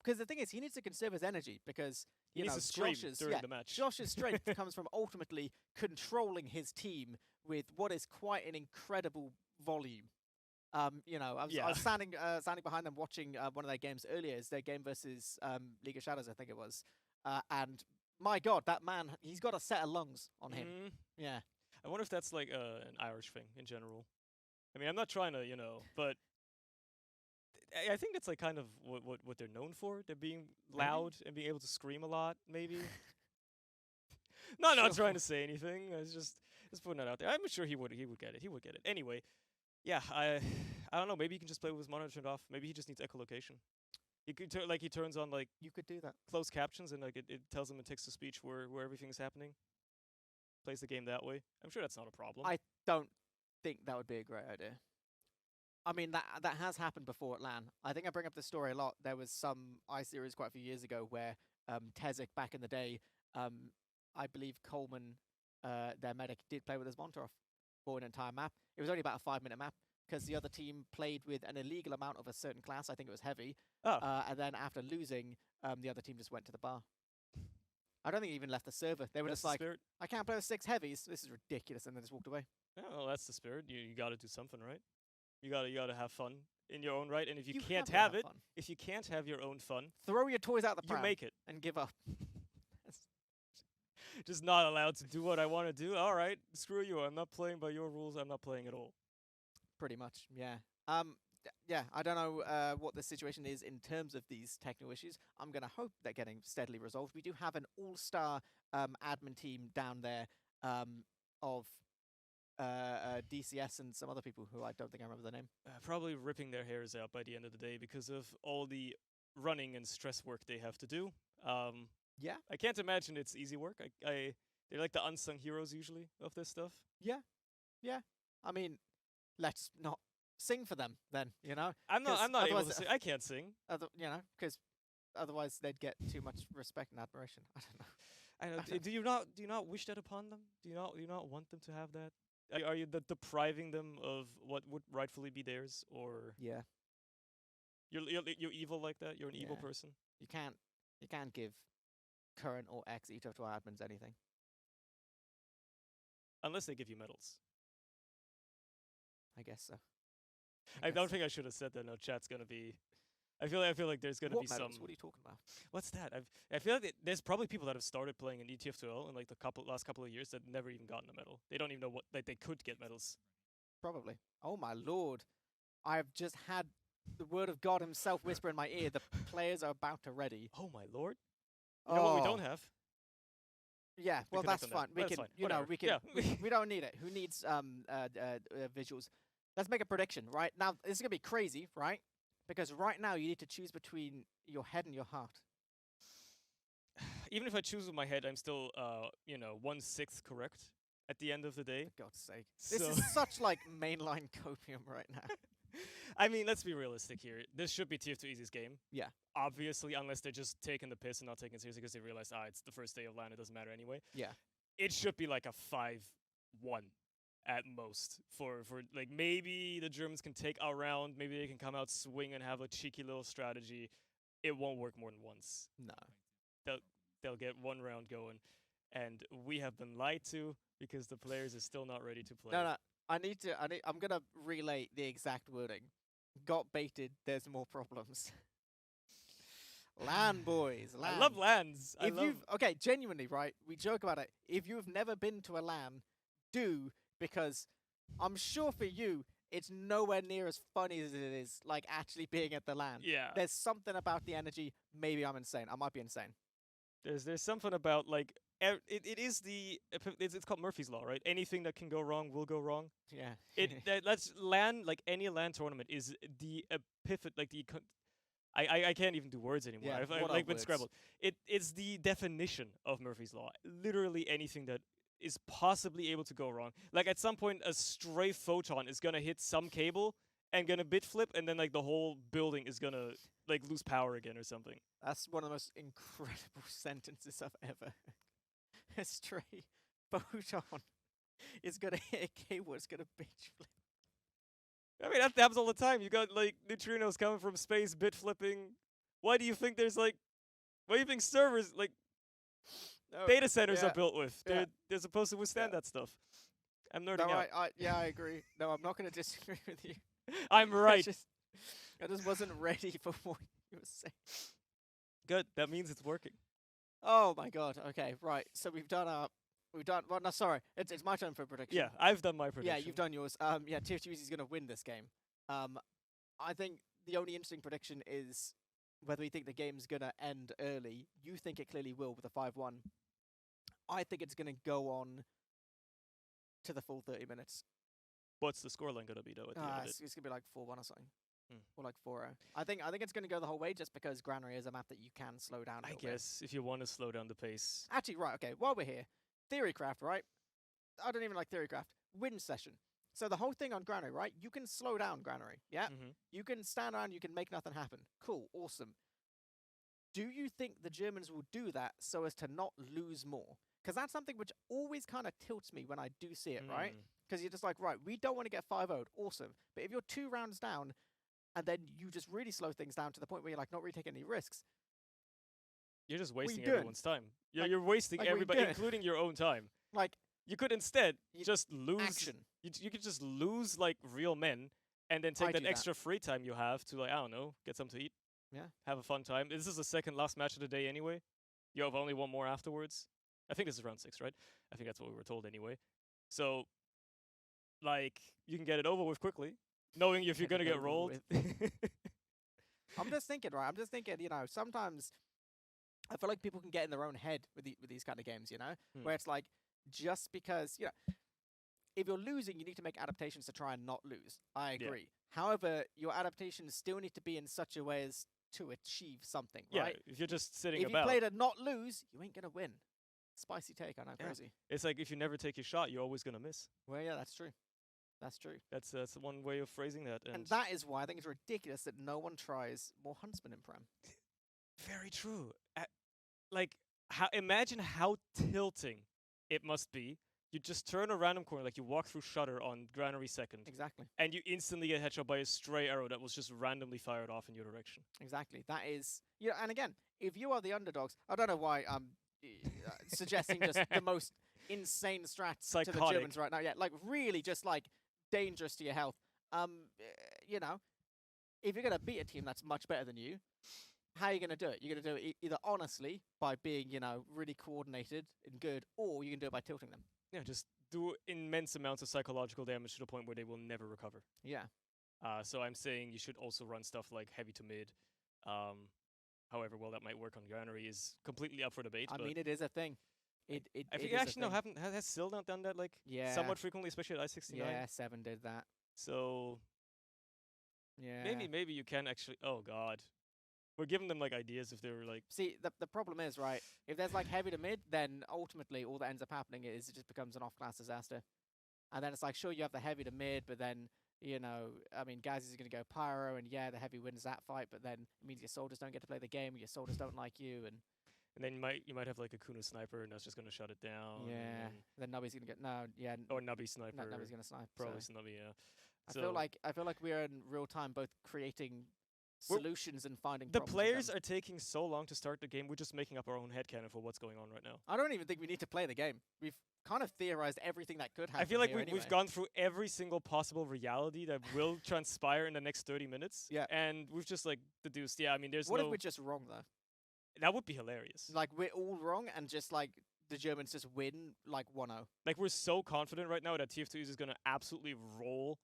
Because the thing is, he needs to conserve his energy because he needs to scream during the match. Josh's strength comes from ultimately controlling his team with what is quite an incredible volume. You know, I was standing behind them watching one of their games earlier. It's their game versus League of Shadows, I think it was. And my God, that man, he's got a set of lungs on him. Mm, Yeah. I wonder if that's like an Irish thing in general. I mean, I'm not trying to, but I think it's like kind of what they're known for. They're being loud and being able to scream a lot, maybe. No, not trying to say anything. I was just putting that out there. I'm sure he would get it. He would get it. Anyway, yeah, I don't know. Maybe he can just play with his monitor turned off. Maybe he just needs echolocation. He could he turns on like You could do that. closed captions and like it tells him in text to speech where everything's happening. Plays the game that way. I'm sure that's not a problem. I don't think that would be a great idea. I mean, that has happened before at LAN. I think I bring up this story a lot. There was some iSeries quite a few years ago where Tezik back in the day, I believe Coleman, their medic, did play with his monitor off for an entire map. It was only about a 5-minute map because the other team played with an illegal amount of a certain class. I think it was heavy. Oh. And then after losing, the other team just went to the bar. I don't think he even left the server. They were That's just the like, spirit. I can't play with 6 heavies. This is ridiculous. And then just walked away. Yeah, well, that's the spirit. You got to do something, right? You gotta have fun in your own right. And if you can't to have it, fun. if you can't have your own fun, Throw your toys out the pram you make it. and give up. Just not allowed to do what I want to do. All right, screw you. I'm not playing by your rules. I'm not playing at all. Pretty much, yeah. Yeah, I don't know what the situation is in terms of these technical issues. I'm going to hope they're getting steadily resolved. We do have an all-star admin team down there of DCS and some other people who I don't think I remember the name. Probably ripping their hairs out by the end of the day because of all the running and stress work they have to do. Yeah. I can't imagine it's easy work. They're like the unsung heroes usually of this stuff. Yeah. I mean, let's not sing for them then, I'm not able otherwise- to sing. I can't sing. Because otherwise they'd get too much respect and admiration. I don't know. I know. Do you not wish that upon them? Do you not want them to have that? Are you depriving them of what would rightfully be theirs, or Yeah. you're evil like that? You're an evil Yeah. person. You can't give current or ex TF2 admins anything. Unless they give you medals. I guess so. I don't think I should have said that. No, chat's gonna be. I feel like there's gonna What be medals? some. What are you talking about? What's that? I feel like there's probably people that have started playing in ETF2L in like the last couple of years that never even gotten a medal. They don't even know what they could get medals. Probably. Oh my lord. I've just had the word of God himself whisper in my ear. The players are about to ready. Oh my lord! You know what we don't have? Yeah, We well connect that's on that. fine. We That's can, fine. you know, Whatever. we can. Yeah. we don't need it. Who needs visuals? Let's make a prediction, right? Now this is gonna be crazy, right? Because right now you need to choose between your head and your heart. Even if I choose with my head, I'm still 1/6 correct at the end of the day. For God's sake, this So- is such like mainline copium right now. I mean, let's be realistic here. This should be TF2 Easy's game. Yeah. Obviously, unless they're just taking the piss and not taking it seriously because they realize, it's the first day of LAN, it doesn't matter anyway. Yeah. It should be like a 5-1 at most for like maybe the Germans can take a round, maybe they can come out swing and have a cheeky little strategy. It won't work more than once. No. They'll get one round going, and we have been lied to because the players are still not ready to play. No. I'm gonna relay the exact wording. Got baited. There's more problems. LAN boys. LAN. I love LANs. Okay, genuinely, right? We joke about it. If you've never been to a LAN, do, because I'm sure for you it's nowhere near as funny as it is like actually being at the LAN. Yeah. There's something about the energy. Maybe I'm insane. I might be insane. There's something about like it is it's called Murphy's Law, right? Anything that can go wrong will go wrong. Yeah. Let's LAN, like any LAN tournament is the epithet, like I can't even do words anymore. Yeah, I've what are like been words? scrambled. It's the definition of Murphy's Law. Literally anything that is possibly able to go wrong. Like at some point a stray photon is gonna hit some cable and gonna bit flip, and then like the whole building is gonna like lose power again or something. That's one of the most incredible sentences I've ever heard. A stray photon is gonna hit a cable, it's gonna bitch flip. I mean, that happens all the time. You got like neutrinos coming from space, bit flipping. Why do you think there's like? Why do you think servers like data centers are built with? Yeah. They're supposed to withstand that stuff. I'm nerding No, out. I agree. No, I'm not gonna disagree with you. I'm right. I just wasn't ready for what you were saying. Good. That means it's working. Oh my god. Okay, right. So we've done our. Well, no, sorry. It's my turn for a prediction. Yeah, I've done my prediction. Yeah, you've done yours. Yeah, TF2 is going to win this game. I think the only interesting prediction is whether we think the game's going to end early. You think it clearly will with a 5-1. I think it's going to go on to the full 30 minutes. What's the scoreline going to be, though, at the end of it? It's going to be like 4-1 or something. Hmm. Or like 4-0. I think it's going to go the whole way just because Granary is a map that you can slow down a I little bit. guess if you want to slow down the pace. Actually, right, okay, while we're here, Theorycraft, right? I don't even like Theorycraft. Win session. So the whole thing on Granary, right? You can slow down Granary, yeah? Mhm. You can stand around, you can make nothing happen. Cool, awesome. Do you think the Germans will do that so as to not lose more? Because that's something which always kind of tilts me when I do see it, right? Mm. Because you're just like, right, we don't want to get 5-0'd, awesome. But if you're 2 rounds down, and then you just really slow things down to the point where you're like not really taking any risks, You're just What are you wasting doing? everyone's time. Like- You're wasting like, what are you everybody, doing? including your own time. like You could instead Y- just lose. action. You could just lose like real men, and then take I that do that. extra free time you have to, like, I don't know, get something to eat. Yeah. Have a fun time. This is the second last match of the day anyway. You have only one more afterwards. I think this is round 6, right? I think that's what we were told anyway. So, like, you can get it over with quickly, knowing if you're Get gonna it get over rolled. I'm just thinking, right? I'm just thinking, sometimes I feel like people can get in their own head with these kind of games, where it's like just because if you're losing, you need to make adaptations to try and not lose. I Yeah. agree. However, your adaptations still need to be in such a way as to achieve something, Yeah, right? if you're just sitting If you about, play to not lose, you ain't gonna win. Spicy take, I know, Yeah. crazy. it's like if you never take your shot, you're always gonna miss. Well, yeah, that's true. That's true. That's one way of phrasing that. And that is why I think it's ridiculous that no one tries more Huntsman in Prem. Very true. Like, imagine how tilting it must be. You just turn a random corner, like you walk through Shutter on Granary 2nd, Exactly. and you instantly get headshot by a stray arrow that was just randomly fired off in your direction. Exactly. That is, and again, if you are the underdogs, I don't know why I'm suggesting just the most insane strats to the Psychotic. Germans right now. Yeah, like really just like dangerous to your health. If you're gonna beat a team that's much better than you, how are you gonna do it? You're gonna do it either honestly by being, really coordinated and good, or you can do it by tilting them. Yeah, just do immense amounts of psychological damage to the point where they will never recover. Yeah. So I'm saying you should also run stuff like heavy to mid. However well that might work on Granary is completely up for debate. I but mean, it is a thing. I think actually no, has still not done that, like, Yeah. somewhat frequently, especially at I-69. Yeah, 7 did that. So Yeah. maybe you can actually. Oh God, we're giving them like ideas if they were like. See, the problem is, right, if there's like heavy to mid, then ultimately all that ends up happening is it just becomes an off-class disaster. And then it's like, sure, you have the heavy to mid, but then, I mean, Gazzy's going to go pyro, and yeah, the heavy wins that fight, but then it means your soldiers don't get to play the game, or your soldiers don't like you, and And then you might have like a Kuno sniper, and that's just gonna shut it down. yeah, then Nubby's going to get, Or Nubby sniper. Nubby's going to snipe. Probably So Snubby, yeah. I feel like we're in real time both creating solutions and finding The problems with players them. are taking so long to start the game. We're just making up our own headcanon for what's going on right now. I don't even think we need to play the game. We've kind of theorized everything that could happen. I feel like here we've anyway. gone through every single possible reality that will transpire in the next 30 minutes. Yeah. And we've just like deduced. Yeah, I mean, there's What no. if we're just wrong though? That would be hilarious. Like we're all wrong, and just like the Germans just win like 1-0. Like, we're so confident right now that TF2 is gonna absolutely roll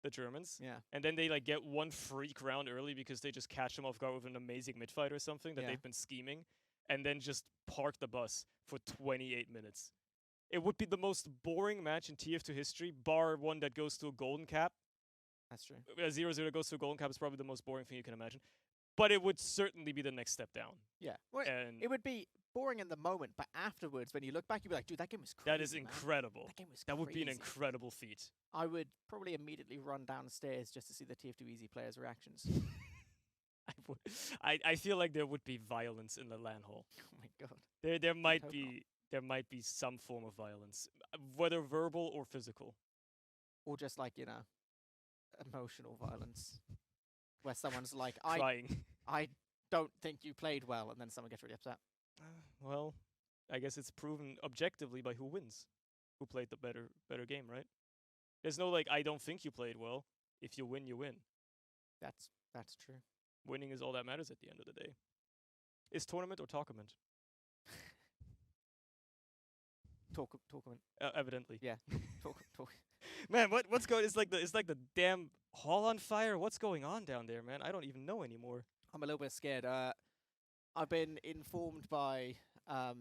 the Germans. Yeah. And then they like get one freak round early because they just catch them off guard with an amazing mid fight or something that Yeah. they've been scheming, and then just park the bus for 28 minutes. It would be the most boring match in TF2 history, bar one that goes to a golden cap. That's true. A 0-0 that goes to a golden cap is probably the most boring thing you can imagine. But it would certainly be the next step down. Yeah. Well, And it would be boring in the moment, but afterwards, when you look back, you'd be like, dude, that game was crazy. that is man. incredible. That game was That would be an crazy." incredible feat. I would probably immediately run downstairs just to see the TF2 Easy players' reactions. I feel like there would be violence in the LAN hall. Oh my god. There might hope not. be some form of violence, whether verbal or physical. Or just like, emotional violence. Where someone's like, I Crying. don't think you played well, and then someone gets really upset. Well, I guess it's proven objectively by who wins, who played the better game, right? There's no like, I don't think you played well. If you win, you win. That's true. Winning is all that matters at the end of the day. Is tournament or talkament? Talk. Evidently. Yeah. Talk. Man, what's going? It's like the damn hall on fire. What's going on down there, man? I don't even know anymore. I'm a little bit scared. I've been informed by. I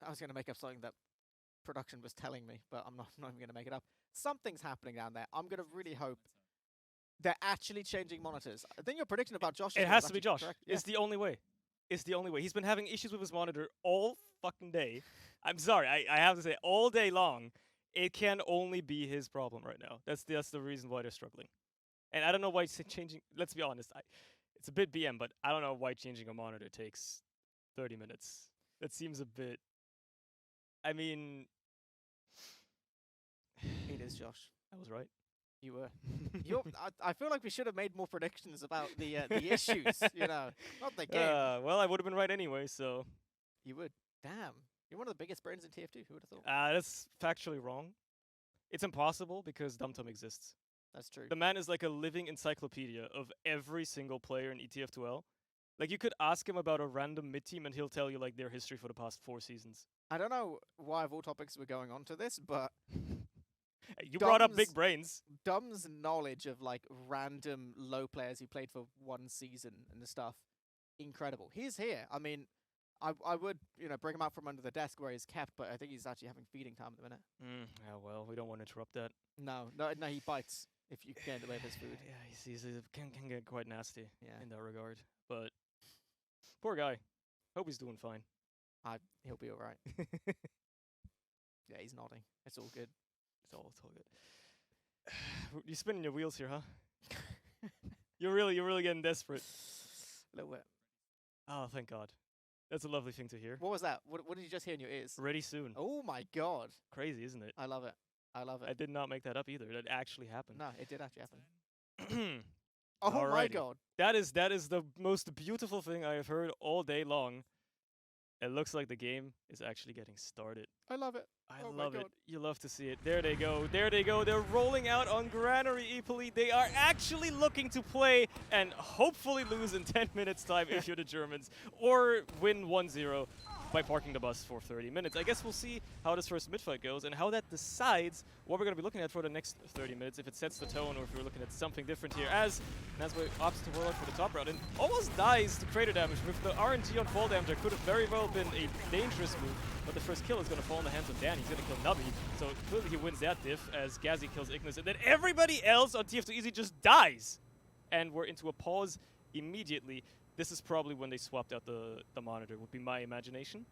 was going to make up something that production was telling me, but I'm not even going to make it up. Something's happening down there. I'm going to really hope they're actually changing monitors. I think your prediction about Josh. It has to be actually Josh. correct. It's the only way. It's the only way. He's been having issues with his monitor all fucking day. I'm sorry. I have to say, all day long, it can only be his problem right now. That's the reason why they're struggling. And I don't know why it's changing. Let's be honest. It's a bit BM, but I don't know why changing a monitor takes 30 minutes. That seems a bit. I mean, It is Josh. I was right. You were. I feel like we should have made more predictions about the issues. Not the game. Well, I would have been right anyway. So. You would. Damn. You're one of the biggest brains in TF2. Who would have thought? That's factually wrong. It's impossible because DumTum exists. That's true. The man is like a living encyclopedia of every single player in ETF2L. Like, you could ask him about a random mid-team and he'll tell you, like, their history for the past 4 seasons. I don't know why of all topics we're going on to this, but You brought up big brains. Dum's knowledge of, like, random low players who played for 1 season and the stuff, incredible. He's here. I mean, I would, bring him out from under the desk where he's kept, but I think he's actually having feeding time at the minute. Yeah, well, we don't want to interrupt that. No, he bites if you get in the way of his food. Yeah, he can get quite nasty Yeah. in that regard. But, poor guy. Hope he's doing fine. He'll be all right. Yeah, he's nodding. It's all good. It's all good. You're spinning your wheels here, huh? You're really getting desperate. A little bit. Oh, thank God. That's a lovely thing to hear. What was that? What did you just hear in your ears? Ready soon. Oh my God. Crazy, isn't it? I love it. I did not make that up either. That actually happened. No, it did actually happen. Oh my Alrighty. God. That is the most beautiful thing I have heard all day long. It looks like the game is actually getting started. I love it. I Oh my love it. God. You love to see it. There they go. There they go. They're rolling out on Granary Epoli. They are actually looking to play and hopefully lose in 10 minutes time if you're the Germans, or win 1-0 by parking the bus for 30 minutes. I guess we'll see how this first mid-fight goes and how that decides what we're going to be looking at for the next 30 minutes, if it sets the tone or if we're looking at something different here. As Nazway opts to roll out for the top route and almost dies to crater damage. With the RNG on fall damage, that could have very well been a dangerous move, but the first kill is going to fall in the hands of Dan. He's going to kill Nubby, so clearly he wins that diff as Gazzy kills Ignis, and then everybody else on TF2 Easy just dies. And we're into a pause immediately. This is probably when they swapped out the monitor, would be my imagination.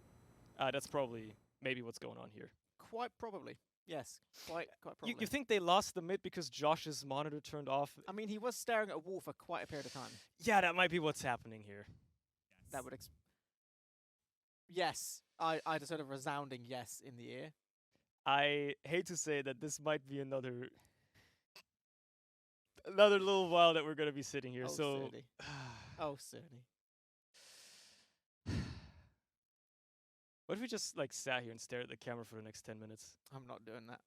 That's probably maybe what's going on here. Quite probably. Yes. Quite probably. You think they lost the mid because Josh's monitor turned off? I mean, he was staring at a wall for quite a period of time. Yeah, that might be what's happening here. That would yes. I had a sort of resounding yes in the ear. I hate to say that this might be another little while that we're going to be sitting here. Oh, so Cerny. Oh, Cerny. What if we just like sat here and stared at the camera for the next 10 minutes? I'm not doing that.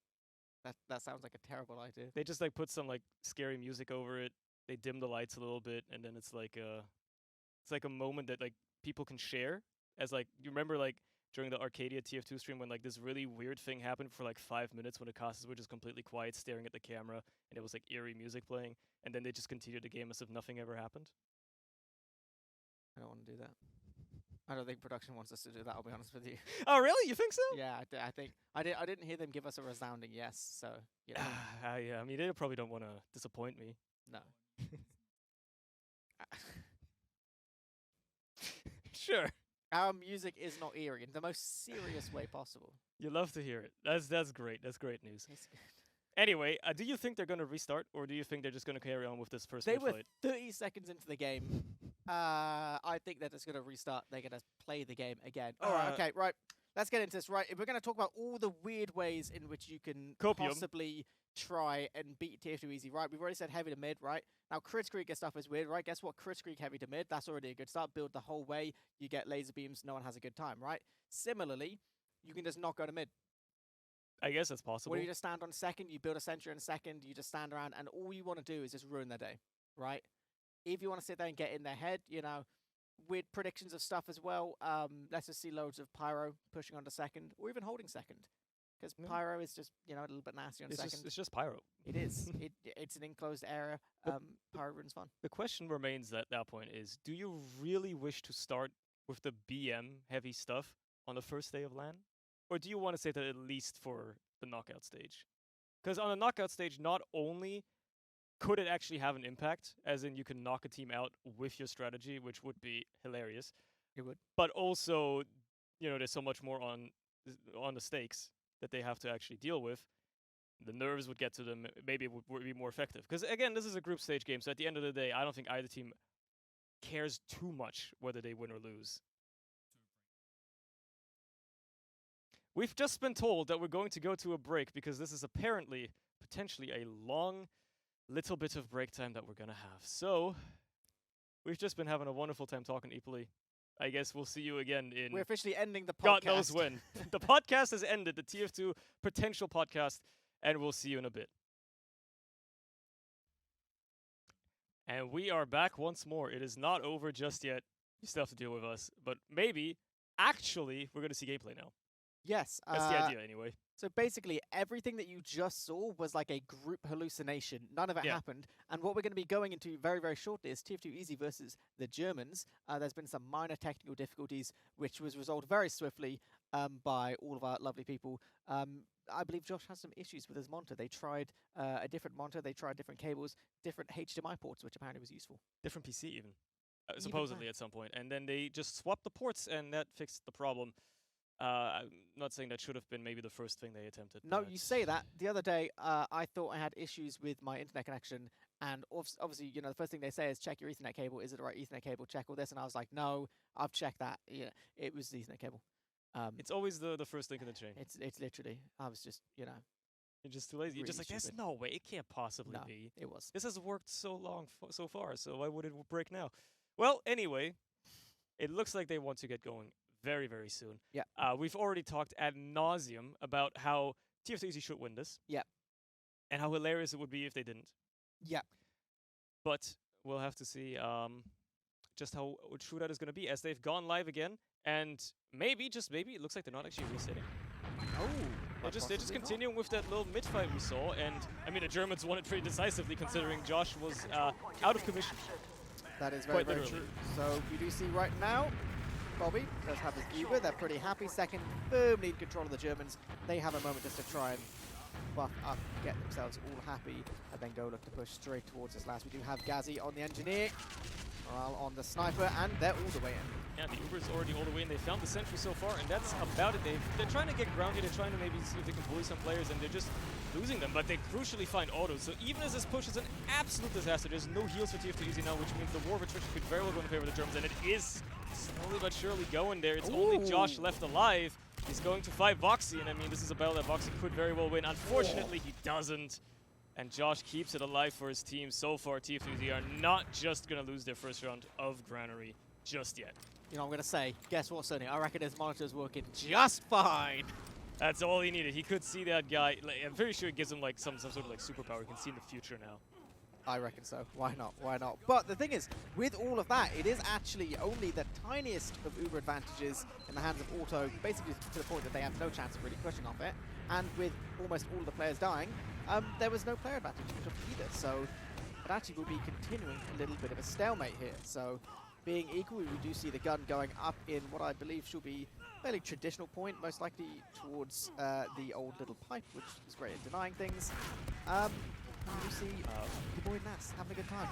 That sounds like a terrible idea. They just like put some like scary music over it. They dim the lights a little bit, and then it's like a moment that like people can share. As like, you remember like during the RCADIA TF2 stream when like this really weird thing happened for like 5 minutes when the casters were just completely quiet staring at the camera and it was like eerie music playing, and then they just continued the game as if nothing ever happened? I don't want to do that. I don't think production wants us to do that, I'll be honest with you. Oh really? You think so? Yeah, I think I didn't hear them give us a resounding yes, so you know. Yeah, I mean they probably don't want to disappoint me. No. Sure. Our music is not eerie in the most serious way possible. You love to hear it. That's great. That's great news. It's good. Anyway, do you think they're going to restart, or do you think they're just going to carry on with this first They were fight? 30 seconds into the game. I think they're just going to restart. They're going to play the game again. All right, okay, right. Let's get into this. Right, we're going to talk about all the weird ways in which you can Copium. possibly try and beat TF2 easy. Right, we've already said heavy to mid. Right now, Crit Creek stuff is weird. Right, guess what? Crit Creek heavy to mid. That's already a good start. Build the whole way. You get laser beams. No one has a good time. Right. Similarly, you can just not go to mid. I guess that's possible. Where you just stand on second, you build a sentry in second, you just stand around, and all you want to do is just ruin their day, right? If you want to sit there and get in their head, you know, weird predictions of stuff as well. Let's just see loads of Pyro pushing onto second, or even holding second. Because Pyro is just, a little bit nasty on second. It's just Pyro. It is. It's an enclosed area. Pyro runs fun. The question remains at that point is, do you really wish to start with the BM heavy stuff on the first day of LAN? Or do you want to save that at least for the knockout stage? Because on the knockout stage, not only could it actually have an impact, as in you can knock a team out with your strategy, which would be hilarious. It would. But also, there's so much more on the stakes that they have to actually deal with. The nerves would get to them. Maybe it would be more effective. Because again, this is a group stage game, so at the end of the day, I don't think either team cares too much whether they win or lose. We've just been told that we're going to go to a break because this is apparently, potentially, a long little bit of break time that we're going to have. So, we've just been having a wonderful time talking, Ipoli. I guess we'll see you again in... We're officially ending the podcast. God knows when. The podcast has ended, the TF2 potential podcast, and we'll see you in a bit. And we are back once more. It is not over just yet. You still have to deal with us. But maybe, actually, we're going to see gameplay now. Yes. That's the idea, anyway. So basically, everything that you just saw was like a group hallucination. None of it happened. And what we're going to be going into very, very shortly is TF2 Easy versus the Germans. There's been some minor technical difficulties, which was resolved very swiftly by all of our lovely people. I believe Josh has some issues with his monitor. They tried a different monitor. They tried different cables, different HDMI ports, which apparently was useful. Different PC even. Supposedly at some point. And then they just swapped the ports, and that fixed the problem. I'm not saying that should have been maybe the first thing they attempted. No, you say that. The other day, I thought I had issues with my internet connection, and obviously, the first thing they say is check your Ethernet cable. Is it the right Ethernet cable? Check all this, and I was like, no, I've checked that. Yeah, it was the Ethernet cable. It's always the first link in the chain. It's literally, I was just, You're just too lazy. You're just like, there's no way. It can't possibly be. It was. This has worked so long so far, so why would it break now? Well, anyway, it looks like they want to get going very, very soon. Yeah. We've already talked ad nauseum about how TF2 Easy should win this. Yeah. And how hilarious it would be if they didn't. Yeah. But we'll have to see just how true that is going to be as they've gone live again. And maybe, just maybe, it looks like they're not actually resetting. Oh. They're just continuing with that little mid-fight we saw. And, I mean, the Germans won it pretty decisively considering Josh was out of commission. That is very, very true. So we do see right now, Bobby does have his Uber. They're pretty happy. Second, firmly in control of the Germans. They have a moment just to try and buff up, get themselves all happy, and then go look to push straight towards this last. We do have Gazzy on the engineer, Morale on the sniper, and they're all the way in. Yeah, the Uber's already all the way in. They found the sentry so far, and that's about it. They're trying to get grounded. They're trying to maybe see if they can bully some players, and they're just losing them. But they crucially find autos. So even as this push is an absolute disaster, there's no heals for TF2 Easy now, which means the war of attrition could very well go in favor of the Germans, and it is slowly but surely going there. It's only Josh left alive. He's going to fight Voxy, and I mean, this is a battle that Voxy could very well win. Unfortunately, he doesn't. And Josh keeps it alive for his team. So far, TF2 Easy are not just going to lose their first round of Granary just yet. I'm going to say, guess what, Sonny? I reckon his monitor's working just fine. That's all he needed. He could see that guy. Like, I'm very sure it gives him like some sort of like superpower. He can see in the future now. I reckon so. Why not? Why not? But the thing is, with all of that, it is actually only the tiniest of Uber advantages in the hands of Auto, basically to the point that they have no chance of really pushing off it. And with almost all of the players dying, there was no player advantage either. So it actually will be continuing a little bit of a stalemate here. So being equal, we do see the gun going up in what I believe should be a fairly traditional point, most likely towards the old little pipe, which is great at denying things. You see the boy Nas having a good time.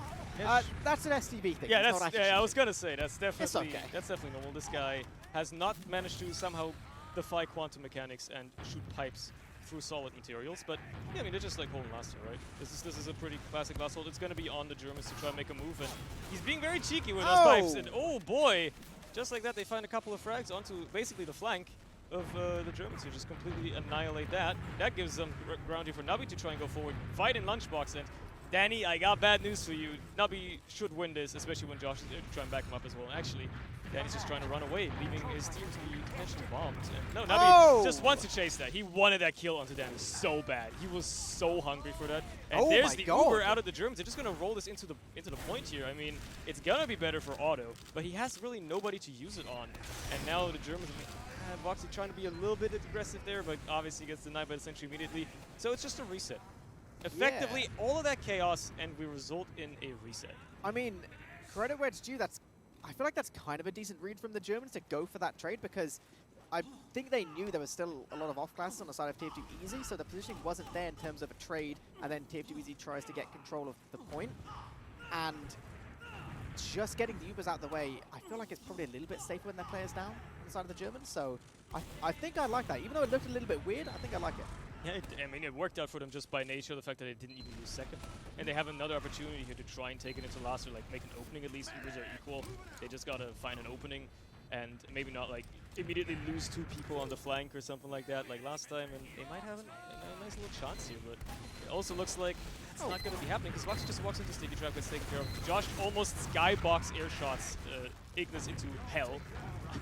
That's an STV thing. Yeah, I was gonna say that's definitely okay. That's definitely normal. This guy has not managed to somehow defy quantum mechanics and shoot pipes through solid materials. But yeah, I mean they're just like holding last year, right? This is a pretty classic last hold. It's gonna be on the Germans to try and make a move, and he's being very cheeky with those pipes. And oh boy, just like that, they find a couple of frags onto basically the flank of the Germans, who just completely annihilate that. That gives them ground here for Nabi to try and go forward, fight in Lunchbox. And Danny, I got bad news for you. Nabi should win this, especially when Josh is trying to back him up as well. And actually, Danny's just trying to run away, leaving his team to be potentially bombed. And no, Navi just wants to chase that. He wanted that kill onto Danny so bad. He was so hungry for that. And there's the Uber out of the Germans. They're just going to roll this into the point here. I mean, it's going to be better for Otto, but he has really nobody to use it on. And now the Germans have Voxy trying to be a little bit aggressive there, but obviously gets denied by the Sentry immediately. So it's just a reset. Effectively, all of that chaos, and we result in a reset. I mean, credit where it's due. I feel like that's kind of a decent read from the Germans to go for that trade, because I think they knew there was still a lot of off-classes on the side of TF2 Easy, so the positioning wasn't there in terms of a trade, and then TF2 Easy tries to get control of the point. And just getting the Ubers out of the way, I feel like it's probably a little bit safer when their player's down on the side of the Germans, so I think I like that. Even though it looked a little bit weird, I think I like it. Yeah, I mean, it worked out for them just by nature, the fact that they didn't even use second. And they have another opportunity here to try and take it into last, or like make an opening at least. Ubers are equal. They just gotta find an opening and maybe not like immediately lose 2 people on the flank or something like that like last time, and they might have a nice little chance here, but it also looks like it's not gonna be happening because Vox just walks into Sticky Trap, gets taken care of. Josh almost skybox air shots Ignis into hell.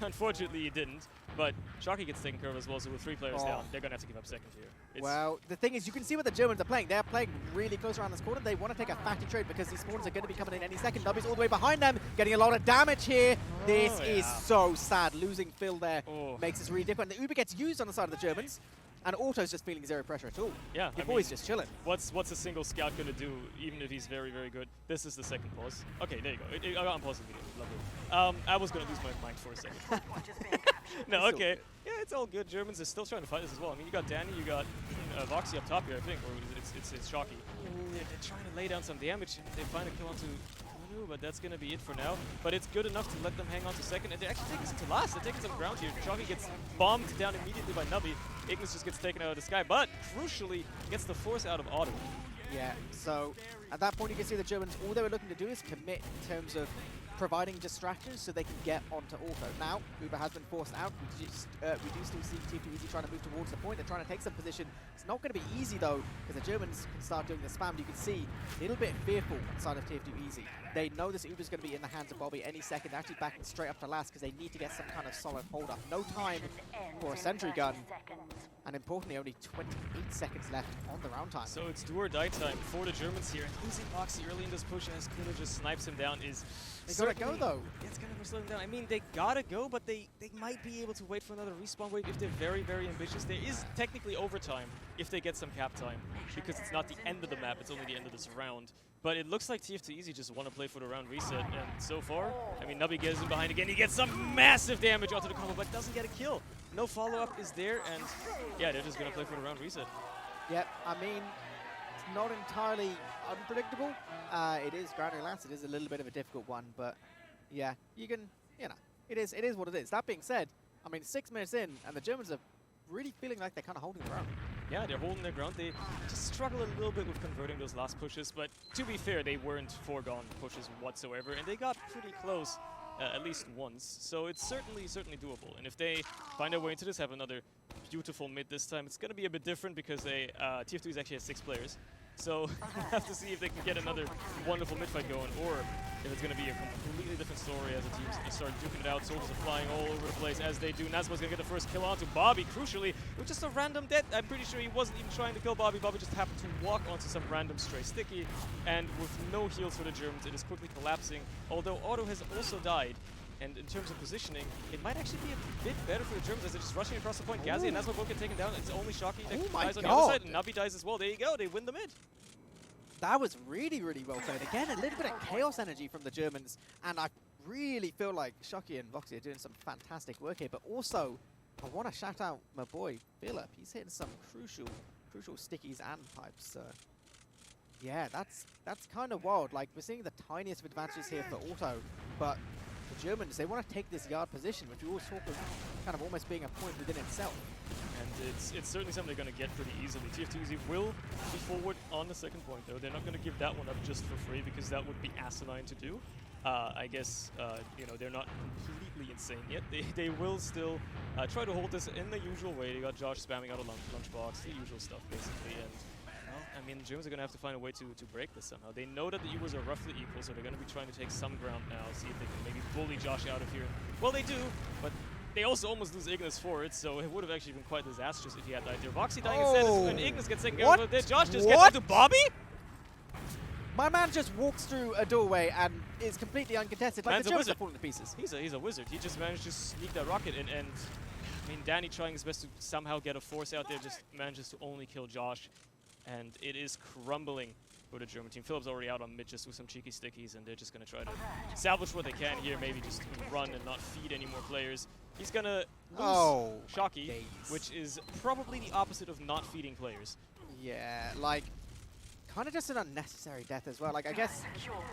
Unfortunately, he didn't. But Shocky gets taken care of as well, so with 3 players down, they're going to have to give up second here. Well, the thing is, you can see what the Germans are playing. They're playing really close around this corner. They want to take a fatty trade because these spawners are going to be coming in any second. Nubby's all the way behind them, getting a lot of damage here. This is so sad. Losing Phil there makes this really difficult. And the Uber gets used on the side of the Germans, and Auto's just feeling zero pressure at all. Yeah, your boy's just chilling. What's a single scout going to do, even if he's very, very good? This is the second pause. Okay, there you go. I got on pause immediately. Lovely. I was going to lose my mind for a second. No, okay. Yeah, it's all good. Germans are still trying to fight this as well. I mean, you got Danny, you got Voxy up top here, I think, or it's Shocky. They're trying to lay down some damage. They find a kill onto Manu, but that's going to be it for now. But it's good enough to let them hang on to second, and they actually take this into last. They're taking some ground here. Shocky gets bombed down immediately by Nubby. Ignis just gets taken out of the sky, but crucially gets the force out of Otto. Yeah, so at that point you can see the Germans, all they were looking to do is commit in terms of providing distractions so they can get onto Auto. Now, Uber has been forced out. We do still see TF2 Easy trying to move towards the point. They're trying to take some position. It's not going to be easy, though, because the Germans can start doing the spam. You can see a little bit fearful inside of TF2 Easy. They know this Uber's going to be in the hands of Bobby any second. They're actually backing straight up to last because they need to get some kind of solid hold-up. No time for a sentry gun. And importantly, only 28 seconds left on the round time. So it's do or die time for the Germans here. And losing Voxy early in this push as Kuno just snipes him down is... They gotta go, though. It's gonna slow them down. I mean, they gotta go, but they might be able to wait for another respawn wave if they're very, very ambitious. There is technically overtime if they get some cap time, because it's not the end of the map, it's only the end of this round. But it looks like TF2 Easy just want to play for the round reset, and so far, I mean, Nubby gets in behind again. He gets some massive damage onto the combo, but doesn't get a kill. No follow-up is there, and yeah, they're just gonna play for the round reset. Yep, I mean, it's not entirely unpredictable. It is grounding last. It is a little bit of a difficult one, but yeah, you can, you know, it is what it is. That being said, I mean, 6 minutes in, and the Germans are really feeling like they're kind of holding their own. Yeah, they're holding their ground. They just struggle a little bit with converting those last pushes, but to be fair, they weren't foregone pushes whatsoever, and they got pretty close at least once. So it's certainly doable. And if they find their way into this, have another beautiful mid this time, it's going to be a bit different because TF2 is actually has 6 players. So we'll have to see if they can get another wonderful mid fight going, or if it's going to be a completely different story as the teams start duking it out. Soldiers are flying all over the place as they do. Nazma's going to get the first kill onto Bobby, crucially, with just a random death. I'm pretty sure he wasn't even trying to kill Bobby. Bobby just happened to walk onto some random stray sticky, and with no heals for the Germans, it is quickly collapsing, although Otto has also died. And in terms of positioning, it might actually be a bit better for the Germans as they're just rushing across the point. Ghazi and Nazma both get taken down. It's only Shocky that dies on the other side, and Nubby dies as well. There you go, they win the mid. That was really, really well played. Again, a little bit of chaos energy from the Germans, and I really feel like Shocky and Voxy are doing some fantastic work here. But also, I want to shout out my boy, Philip. He's hitting some crucial stickies and pipes. Yeah, that's kind of wild. Like, we're seeing the tiniest of advantages here for Auto, but the Germans, they want to take this yard position, which we always talk of kind of almost being a point within itself. And it's certainly something they're going to get pretty easily. TF2 Easy will be forward on the second point, though. They're not going to give that one up just for free, because that would be asinine to do. I guess, you know, they're not completely insane yet. They will still try to hold this in the usual way. They got Josh spamming out a lunchbox, the usual stuff, basically. And Well, I mean, the Germans are going to have to find a way to break this somehow. They know that the Ubers are roughly equal, so they're going to be trying to take some ground now, see if they can maybe bully Josh out of here. Well, they do, but they also almost lose Ignis for it, so it would have actually been quite disastrous if he had died there. Voxy dying instead, and Ignis gets taken care of. Josh just gets into Bobby? My man just walks through a doorway and is completely uncontested. Like, Man's the a Germans wizard. are falling to pieces. He's a wizard. He just managed to sneak that rocket in, and I mean, Danny trying his best to somehow get a force out there, just manages to only kill Josh, and it is crumbling for the German team. Philip's already out on mid just with some cheeky stickies, and they're just going to try to salvage what they can here, maybe just run and not feed any more players. He's going to lose Shocky, which is probably the opposite of not feeding players. Yeah, like, kind of just an unnecessary death as well. Like, I guess,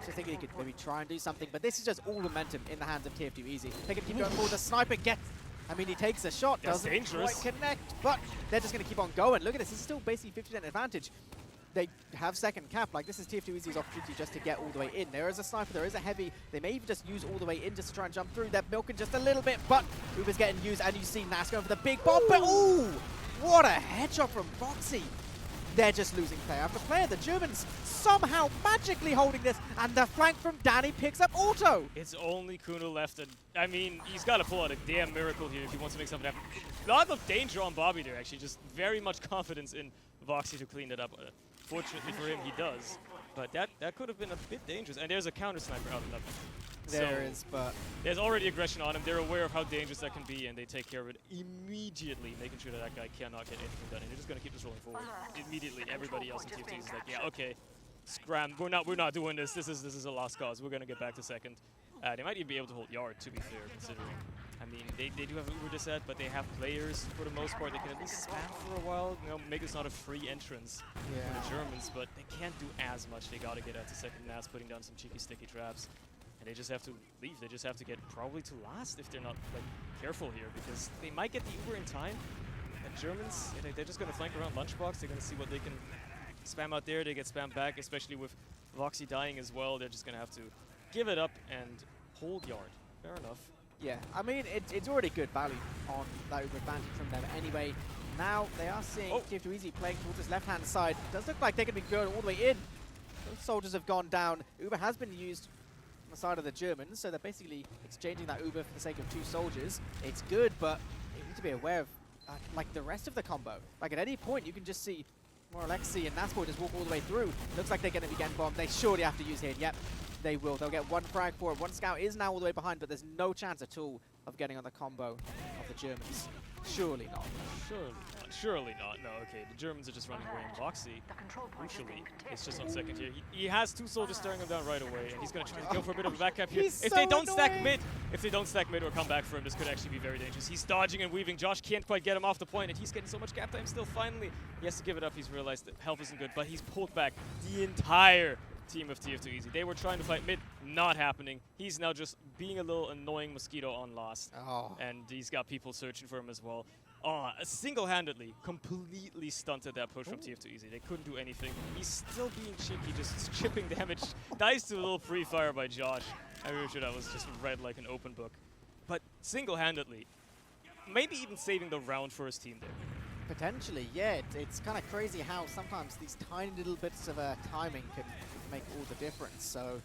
just thinking he could maybe try and do something, but this is just all momentum in the hands of TF2 Easy. They can keep going forward. The sniper gets, I mean, he takes a shot, That's doesn't dangerous. quite connect, but they're just going to keep on going. Look at this, this is still basically 50% advantage. They have second cap. Like, this is TF2 Easy's opportunity just to get all the way in. There is a sniper, there is a heavy. They may even just use all the way in just to try and jump through. They're milking just a little bit, but Uber's getting used, and you see Nas going for the big bomb, but ooh, what a headshot from Voxy. They're just losing player after player. The Germans somehow magically holding this, and the flank from Danny picks up auto. It's only Kuno left, and I mean, he's got to pull out a damn miracle here if he wants to make something happen. A lot of danger on Bobby there, actually. Just very much confidence in Voxy to clean it up. Fortunately for him, he does. But that could have been a bit dangerous. And there's a counter sniper out of nothing. There is, but there's already aggression on him. They're aware of how dangerous that can be, and they take care of it immediately, making sure that that guy cannot get anything done. And they're just going to keep this rolling forward. Immediately, everybody else in TF2 is like, yeah, okay, scram. We're not doing this. This is a lost cause. We're going to get back to second. They might even be able to hold yard, to be fair, considering. I mean, they do have Uber Disset, but they have players for the most part. They can at least spam for a while. You know, make this not a free entrance for the Germans, but they can't do as much. They got to get out to second. Nas putting down some cheeky sticky traps. And they just have to leave. They just have to get probably to last if they're not like careful here, because they might get the Uber in time. And Germans, they're just going to flank around Lunchbox. They're going to see what they can spam out there. They get spammed back, especially with Voxy dying as well. They're just going to have to give it up and hold yard. Fair enough. yeah, I mean, it's already good value on that Uber advantage from them anyway. Now they are seeing TF2 Easy playing towards his left-hand side. It does look like they're going to be going all the way in. Those soldiers have gone down. Uber has been used on the side of the Germans, so they're basically exchanging that Uber for the sake of 2 soldiers. It's good, but you need to be aware of like the rest of the combo. Like at any point, you can just see more Alexi and Nasboy just walk all the way through. Looks like they're going to be getting bombed. They surely have to use hit. Yep, they will. They'll get 1 frag for it. 1 scout is now all the way behind, but there's no chance at all of getting on the combo of the Germans. Surely not. Surely not. Surely not. No, okay. The Germans are just running away, and Voxy, crucially, is just on second here. He has 2 soldiers staring him down right away, and he's going to try to go for a bit of a back cap here. If they don't stack mid or come back for him, this could actually be very dangerous. He's dodging and weaving. Josh can't quite get him off the point, and he's getting so much cap time still. Finally, he has to give it up. He's realized that health isn't good, but he's pulled back the entire team of TF2 Easy. They were trying to fight mid, not happening. He's now just being a little annoying mosquito on last, and he's got people searching for him as well. Single-handedly, completely stunted that push from TF2 Easy. They couldn't do anything. He's still being cheeky, just chipping damage. Dies to a little free fire by Josh. I'm really sure that was just read like an open book. But single-handedly, maybe even saving the round for his team there. Potentially, yeah. It's kind of crazy how sometimes these tiny little bits of timing can make all the difference. So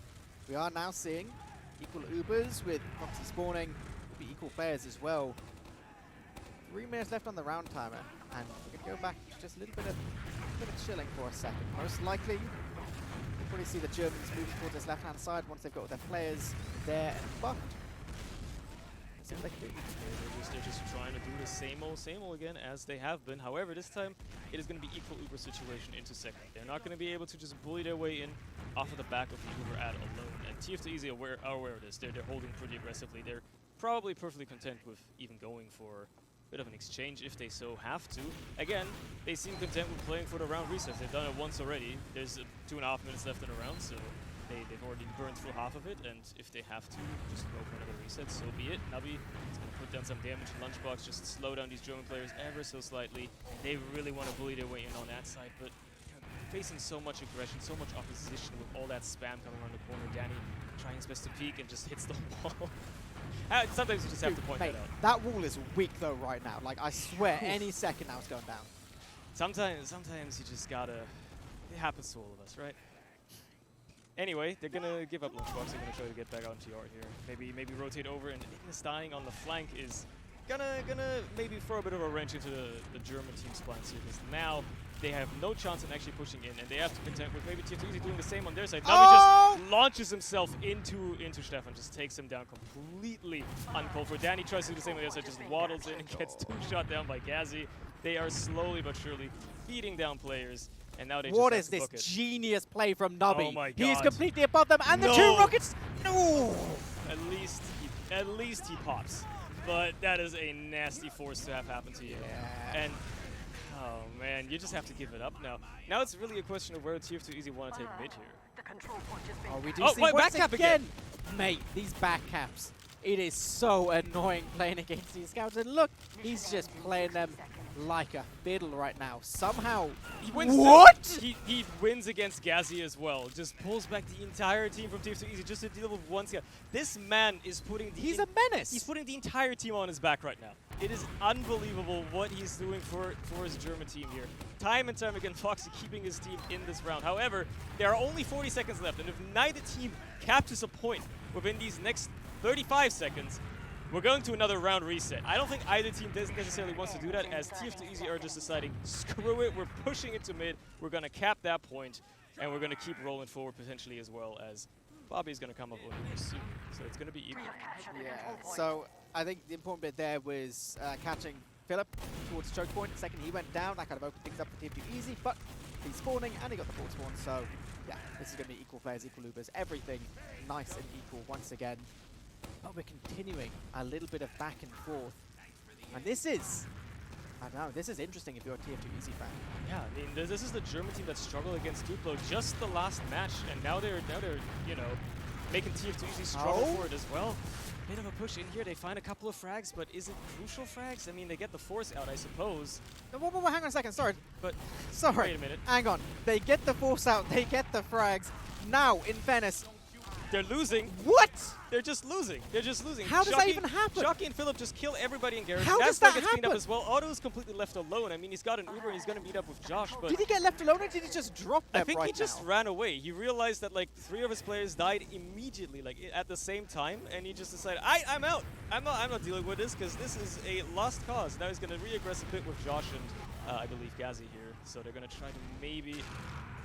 we are now seeing equal Ubers with Foxy spawning, be equal players as well. 3 minutes left on the round timer, and we're going to go back just a little bit of chilling for a second. Most likely, we'll probably see the Germans moving towards this left-hand side once they've got all their players there and buffed. Let's see what they can do. They're just trying to do the same old again as they have been. However, this time it is going to be equal Uber situation into second. They're not going to be able to just bully their way in off of the back of the Uber ad alone. And TF2 Easy are aware of this. They're holding pretty aggressively. They're probably perfectly content with even going for bit of an exchange if they so have to. Again, they seem content with playing for the round recess. They've done it once already. There's 2.5 minutes left in the round, so they've already burned through half of it, and if they have to just go for another reset, so be it. Nabi is going to put down some damage in Lunchbox, just slow down these German players ever so slightly. They really want to bully their way in on that side, but facing so much aggression, so much opposition with all that spam coming around the corner. Danny trying his best to peek and just hits the wall. Sometimes you just have to point that out. That wall is weak though right now. Like I swear, any second now it's going down. Sometimes you just gotta It happens to all of us, right? Anyway, they're gonna give up Lunchbox. They're gonna try to get back on TR here. Maybe rotate over, and Ignis dying on the flank is gonna maybe throw a bit of a wrench into the German team's plans here, because now they have no chance in actually pushing in, and they have to contend with maybe TF2 doing the same on their side. Now he just launches himself into Stefan, just takes him down completely uncalled for. Danny tries to do the same on the other side, just waddles in and gets 2 shot down by Gazi. They are slowly but surely beating down players. And now they what just is have to this book it. genius play from Nubby? Oh my God. He is completely above them, and the No. 2 rockets. No. At least he pops. But that is a nasty force to have happen to you. Yeah. And oh man, you just have to give it up now. Now it's really a question of where TF2 Easy want to take mid here. Oh, we do Oh, see wait, once back cap again. Mate, these back caps. It is so annoying playing against these scouts. And look, he's just playing them like a fiddle right now. Somehow, he wins. What? He wins against Gazi as well. Just pulls back the entire team from TF2 Easy just to deal with one guy. This man is putting the He's a menace. He's putting the entire team on his back right now. It is unbelievable what he's doing for his German team here. Time and time again, Foxy keeping his team in this round. However, there are only 40 seconds left, and if neither team captures a point within these next 35 seconds, we're going to another round reset. I don't think either team necessarily wants to do that, as TF2 Easy are just deciding, screw it, we're pushing it to mid, we're going to cap that point, and we're going to keep rolling forward potentially, as well as Bobby's going to come up with it soon. So it's going to be equal. Yeah, so I think the important bit there was catching Philip towards the choke point. The second he went down, that kind of opened things up for TF2 Easy, but he's spawning and he got the 4th spawn, so yeah, this is going to be equal players, equal loopers, everything nice and equal once again. But we're continuing a little bit of back and forth. And this is, I don't know, this is interesting if you're a TF2 Easy fan. Yeah, I mean, this is the German team that struggled against Duplo just the last match, and now they're you know, making TF2 Easy struggle for it as well. Bit of a push in here. They find a couple of frags, but is it crucial frags? I mean, they get the force out, I suppose. No, whoa, hang on a second, sorry. But sorry. Wait a minute. Hang on. They get the force out, they get the frags. Now, in fairness, they're losing. What? They're just losing. They're just losing. How does that even happen? Jockey and Philip just kill everybody in Garrison. How does That's that gets cleaned up happen? as well. Otto is completely left alone. I mean, he's got an Uber and he's going to meet up with Josh. But did he get left alone or did he just drop them I think right he just now? ran away. He realized that like 3 of his players died immediately, like at the same time, and he just decided, I'm out. I'm not dealing with this because this is a lost cause. Now he's going to re-aggress a bit with Josh and I believe Gazi here. So they're going to try to maybe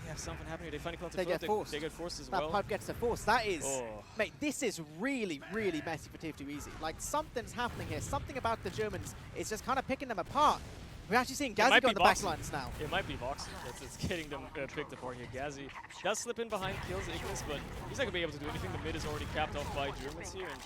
have something happen here. They finally come to They get forced. They get forced as that well. pipe gets the force. That is, Oh. mate, this is really, really messy for TF2 Easy. Like, something's happening here. Something about the Germans is just kind of picking them apart. We're actually seeing Gazi might go be on the boxing. backlines now. It might be boxing. It's getting them picked apart here. Gazi does slip in behind, kills Ignis, but he's not going to be able to do anything. The mid is already capped off by Germans here. And,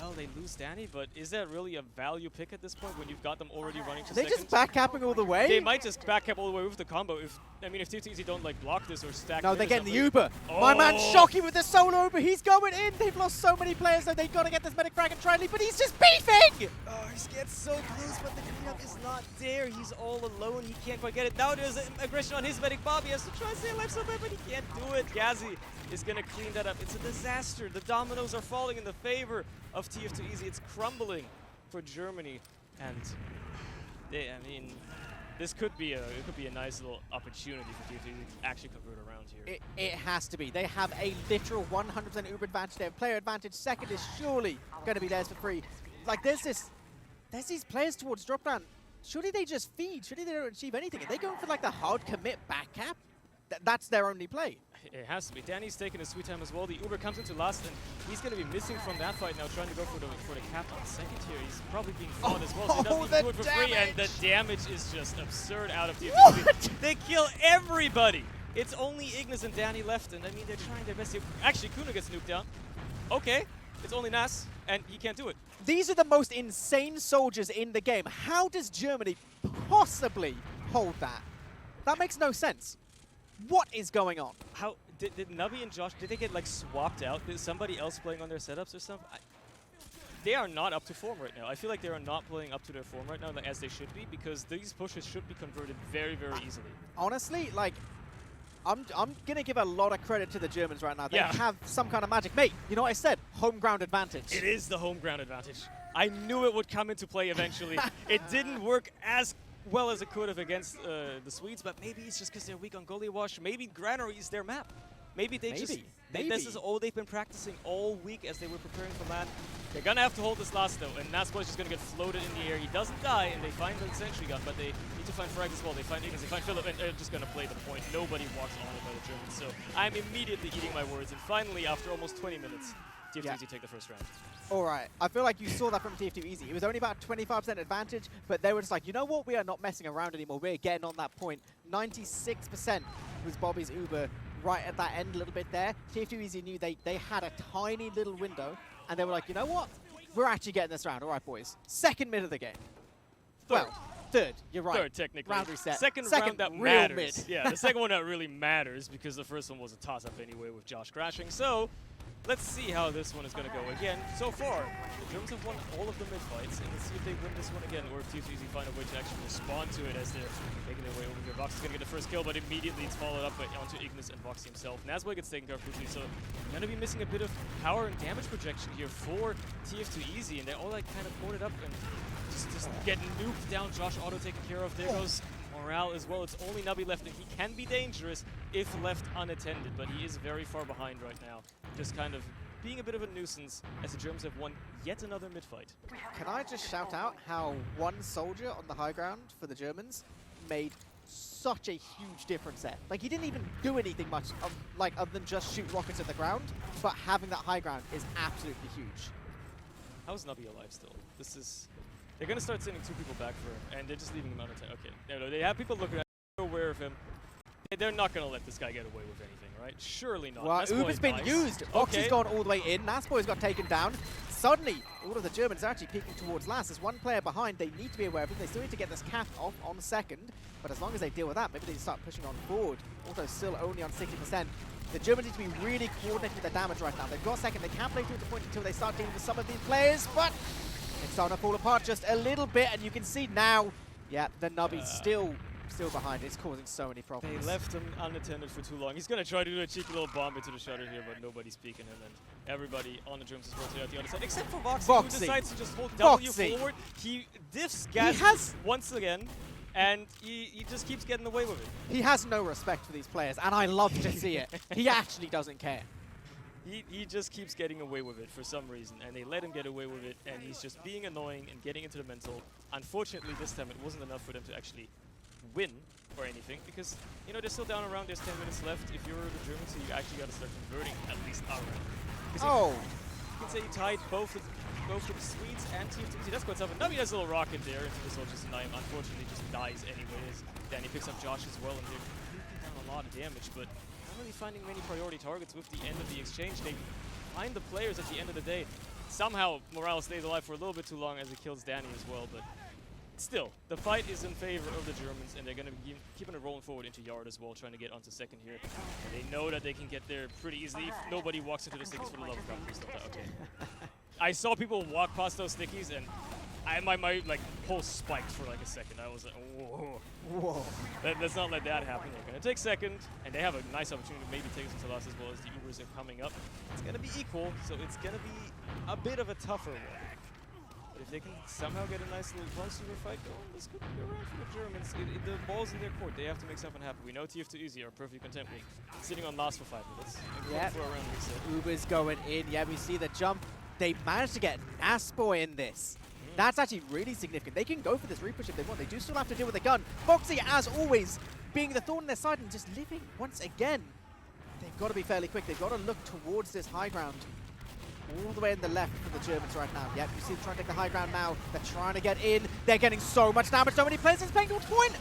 well, they lose Danny, but is that really a value pick at this point when you've got them already running to Are they second? just backcapping all the way? They might just back cap all the way with the combo. If TF2 Easy don't like block this or stack. No, mid they're or getting the something. Uber. Oh. My man Shocky with the solo Uber. He's going in. They've lost so many players, so they've got to get this medic frag and try and leave, but he's just beefing! Oh, he gets so close, but the cleanup is not there. He's all alone. He can't quite get it. Now there's an aggression on his medic. Bobby has to try and stay alive so bad, but he can't do it. Gazi is going to clean that up. It's a disaster. The dominoes are falling in the favor of TF2 Easy. It's crumbling for Germany. And, I mean, this could be a nice little opportunity for TF2 to actually convert around here. It has to be. They have a literal 100% Uber advantage. They have player advantage. Second is surely going to be theirs for free. Like, there's these players towards drop down. Surely they just feed. Surely they don't achieve anything. Are they going for like the hard commit back cap? That's their only play. It has to be. Danny's taking his sweet time as well. The Uber comes into last, and he's going to be missing from that fight now, trying to go for the cap on second here. He's probably being fought as well, so he doesn't even do it for free, and the damage is just absurd out of TF2. They kill everybody! It's only Ignis and Danny left, and I mean, they're trying their best here. Actually, Kuna gets nuked down. Okay, it's only Nas, and he can't do it. These are the most insane soldiers in the game. How does Germany possibly hold that? That makes no sense. What is going on? How did Nubby and Josh, did they get like swapped out? Is somebody else playing on their setups or something? They are not up to form right now. I feel like they are not playing up to their form right now as they should be, because these pushes should be converted very, very easily. Honestly, like, I'm going to give a lot of credit to the Germans right now. They Yeah. have some kind of magic. Mate, you know what I said? Home ground advantage. It is the home ground advantage. I knew it would come into play eventually. It didn't work as well as it could have against the Swedes, but maybe it's just because they're weak on Goalie Wash. Maybe Granary is their map. Maybe they just... This is all they've been practicing all week as they were preparing for LAN. They're going to have to hold this last, though, and Nasboy's just going to get floated in the air. He doesn't die, and they find the Sentry Gun, but they need to find Frag as well. They find Ignis, they find Philip, and they're just going to play the point. Nobody walks on it by the Germans, so I'm immediately eating my words. And finally, after almost 20 minutes, TF2 Easy take the first round. All right. I feel like you saw that from TF2 Easy. It was only about 25% advantage, but they were just like, you know what? We are not messing around anymore. We're getting on that point. 96% was Bobby's Uber right at that end a little bit there. TF2 Easy knew they had a tiny little window, and they were like, you know what? We're actually getting this round. All right, boys. Second mid of the game. Third. Well, third. You're right. Third, technically. Round reset. Second round that real matters. mid. Yeah, the second one that really matters because the first one was a toss-up anyway with Josh crashing. So let's see how this one is going to go. Again, so far, the Germans have won all of the mid-fights, and let's see if they win this one again, or if TF2 Easy find a way to actually respond to it as they're making their way over here. Vox is going to get the first kill, but immediately it's followed up by onto Ignis and Vox himself. Nasboy gets taken care of quickly, so they're going to be missing a bit of power and damage projection here for TF2 Easy, and they're all like kind of boarded up and just getting nuked down. Josh Otto taken care of. There goes Morale as well. It's only Nabi left, and he can be dangerous if left unattended, but he is very far behind right now. Just kind of being a bit of a nuisance as the Germans have won yet another mid-fight. Can I just shout out how one soldier on the high ground for the Germans made such a huge difference there. Like, he didn't even do anything much other than just shoot rockets at the ground, but having that high ground is absolutely huge. How's Nabi alive still? This is... They're going to start sending 2 people back for him, and they're just leaving him unattended. Okay, no, they have people looking at him, they're aware of him. They're not going to let this guy get away with anything, right? Surely not. Well, Uber's been used. Foxy's gone all the way in. Nasboy's got taken down. Suddenly, all of the Germans are actually peeking towards last. There's one player behind. They need to be aware of him. They still need to get this cap off on second. But as long as they deal with that, maybe they start pushing on forward. Auto still only on 60%. The Germans need to be really coordinating with the damage right now. They've got second. They can't play through the point until they start dealing with some of these players. But it's starting to fall apart just a little bit. And you can see now, yeah, the Nubby's still behind. It's causing so many problems. They left him unattended for too long. He's going to try to do a cheeky little bomb into the shutter here, but nobody's peeking him. And everybody on the Germans is rotating out the other side, except for Voxy, who decides to just hold W forward. He diffs gas once again, and he just keeps getting away with it. He has no respect for these players, and I love to see it. He actually doesn't care. He just keeps getting away with it for some reason, and they let him get away with it, and he's just being annoying and getting into the mental. Unfortunately, this time it wasn't enough for them to actually win or anything, because, you know, they're still down around. There's 10 minutes left. If you're the Germans, so you actually got to start converting at least a round. Oh! You can say you tied both the Swedes and TF2. That's quite tough. And Nabi has a little rocket there into the soldiers, and Naim unfortunately just dies anyways. Danny picks up Josh as well, and they're taking down a lot of damage, but not really finding many priority targets with the end of the exchange. They find the players at the end of the day. Somehow, Morale stays alive for a little bit too long as he kills Danny as well, but still, the fight is in favor of the Germans, and they're going to be keeping it rolling forward into Yard as well, trying to get onto second here. And they know that they can get there pretty easily if nobody walks into the stickies for the love of God. Please stop that. Okay. I saw people walk past those stickies, and my like pulse spiked for like a second. I was like, whoa. Whoa. Let's not let that happen. They're going to take second, and they have a nice opportunity to maybe take us into last as well as the Ubers are coming up. It's going to be equal, so it's going to be a bit of a tougher one. But if they can somehow get a nice little one-super fight going, this could be around for the Germans. The ball's in their court. They have to make something happen. We know TF2 Easy are perfectly content with sitting on last for 5 minutes. Yeah. For a round reset. Uber's going in. Yeah, we see the jump. They managed to get Nasboy in this. That's actually really significant. They can go for this repush if they want. They do still have to deal with the gun. Foxy, as always, being the thorn in their side and just living once again. They've got to be fairly quick. They've got to look towards this high ground. All the way in the left for the Germans right now. Yep, you see them trying to take the high ground now. They're trying to get in. They're getting so much damage. So many players. It's playing towards point.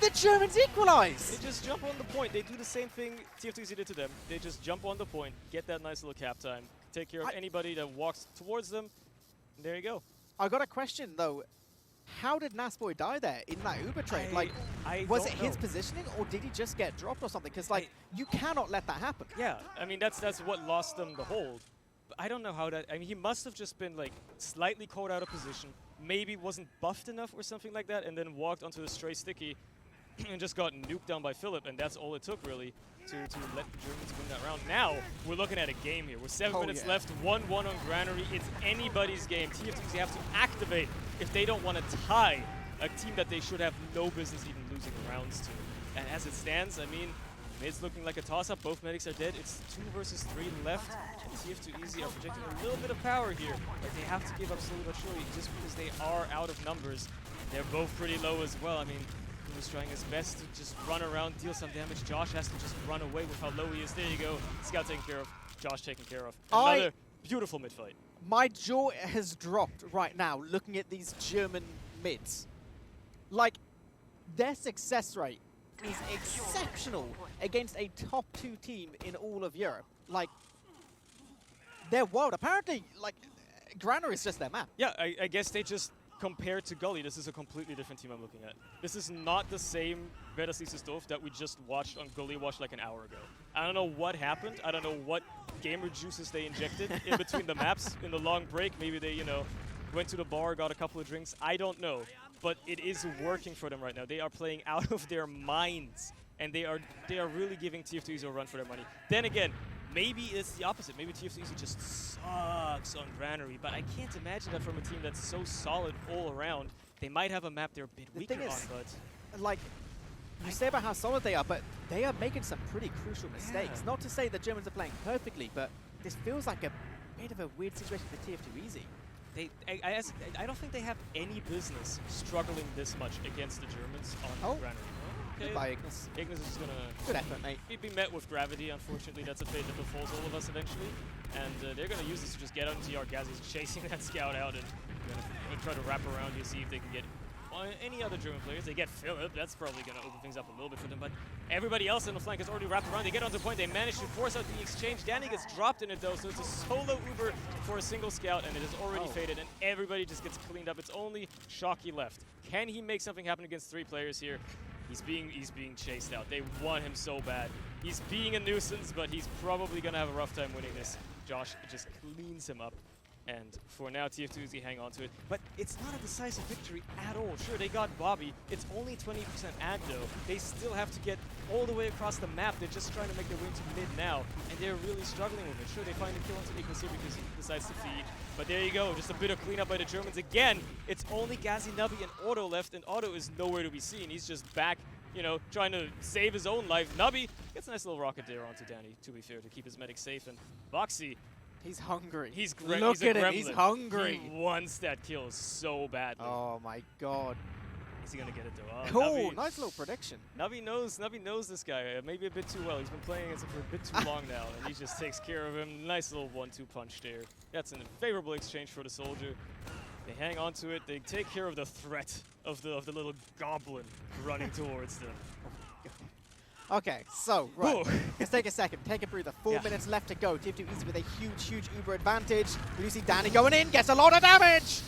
The Germans equalize. They just jump on the point. They do the same thing TF2 did to them. They just jump on the point, get that nice little cap time, take care of anybody that walks towards them. And there you go. I got a question though. How did Nasboy die there in that Uber trade? Was it his positioning, or did he just get dropped or something? Because you cannot let that happen. Yeah, I mean that's what lost them the hold. But I don't know how that. I mean, he must have just been like slightly caught out of position. Maybe wasn't buffed enough or something like that, and then walked onto the stray sticky and just got nuked down by Philip, and that's all it took really to let the Germans win that round. Now we're looking at a game here. With 7 minutes left, 1-1 on Granary. It's anybody's game. TF2 have to activate if they don't want to tie a team that they should have no business even losing rounds to. And as it stands, I mean, mid's looking like a toss-up. Both medics are dead. It's 2 versus 3 left. And TF2 Easy are projecting a little bit of power here, but they have to give up slowly but surely just because they are out of numbers. They're both pretty low as well. I mean, he was trying his best to just run around, deal some damage. Josh has to just run away with how low he is. There you go. Scout taken care of. Josh taken care of. Another beautiful mid fight. My jaw has dropped right now looking at these German mids. Like, their success rate is exceptional against a top 2 team in all of Europe. Like, they're wild. Apparently, like, Grana is just their map. Yeah, I guess they just, compared to Gully, this is a completely different team I'm looking at. This is not the same Verdaslysesdorf that we just watched on Gully Watch like an hour ago. I don't know what happened. I don't know what gamer juices they injected in between the maps in the long break. Maybe they, you know, went to the bar, got a couple of drinks. I don't know. But it is working for them right now. They are playing out of their minds. And they are really giving TF2 Easy a run for their money. Then again, maybe it's the opposite. Maybe TF2 Easy just sucks on Granary. But I can't imagine that from a team that's so solid all around. They might have a map they're a bit weaker on, but... Like, you say about how solid they are, but they are making some pretty crucial mistakes. Not to say the Germans are playing perfectly, but this feels like a bit of a weird situation for TF2 Easy. I don't think they have any business struggling this much against the Germans on Granary. Okay. Goodbye, Ignis. Ignis is gonna... Good effort, mate. He'd be met with gravity, unfortunately. That's a fate that befalls all of us eventually. And they're gonna use this to just get out into yard. Gazzy's chasing that scout out and gonna try to wrap around here, see if they can get any other German players. They get Philip, that's probably going to open things up a little bit for them, but everybody else on the flank has already wrapped around. They get onto point, they manage to force out the exchange. Danny gets dropped in it though, so it's a solo Uber for a single scout, and it is already faded, and everybody just gets cleaned up. It's only Shocky left. Can he make something happen against 3 players here? He's being chased out. They want him so bad. He's being a nuisance, but he's probably going to have a rough time winning this. Josh just cleans him up. And for now, TF2 Easy hang on to it. But it's not a decisive victory at all. Sure, they got Bobby. It's only 20% ag though. They still have to get all the way across the map. They're just trying to make their way to mid now. And they're really struggling with it. Sure, they find a kill onto Ignis here because he decides to feed. But there you go, just a bit of cleanup by the Germans. Again, it's only Gazzy, Nubby, and Otto left. And Otto is nowhere to be seen. He's just back, you know, trying to save his own life. Nubby gets a nice little rocket there onto Danny, to be fair, to keep his medic safe. And Voxy, he's hungry. Look at him, he's hungry. He wants that kill so badly. Oh my god. Is he gonna get it though? Oh, cool, Nubby, nice little prediction. Nubby knows this guy, maybe a bit too well. He's been playing against him for a bit too long now, and he just takes care of him. Nice little 1-2 punch there. That's a favorable exchange for the soldier. They hang on to it. They take care of the threat of the little goblin running towards them. Okay, so, right, let's take a second, take a breather. 4 minutes left to go. TF2 Easy with a huge Uber advantage. We do see Danny going in, gets a lot of damage!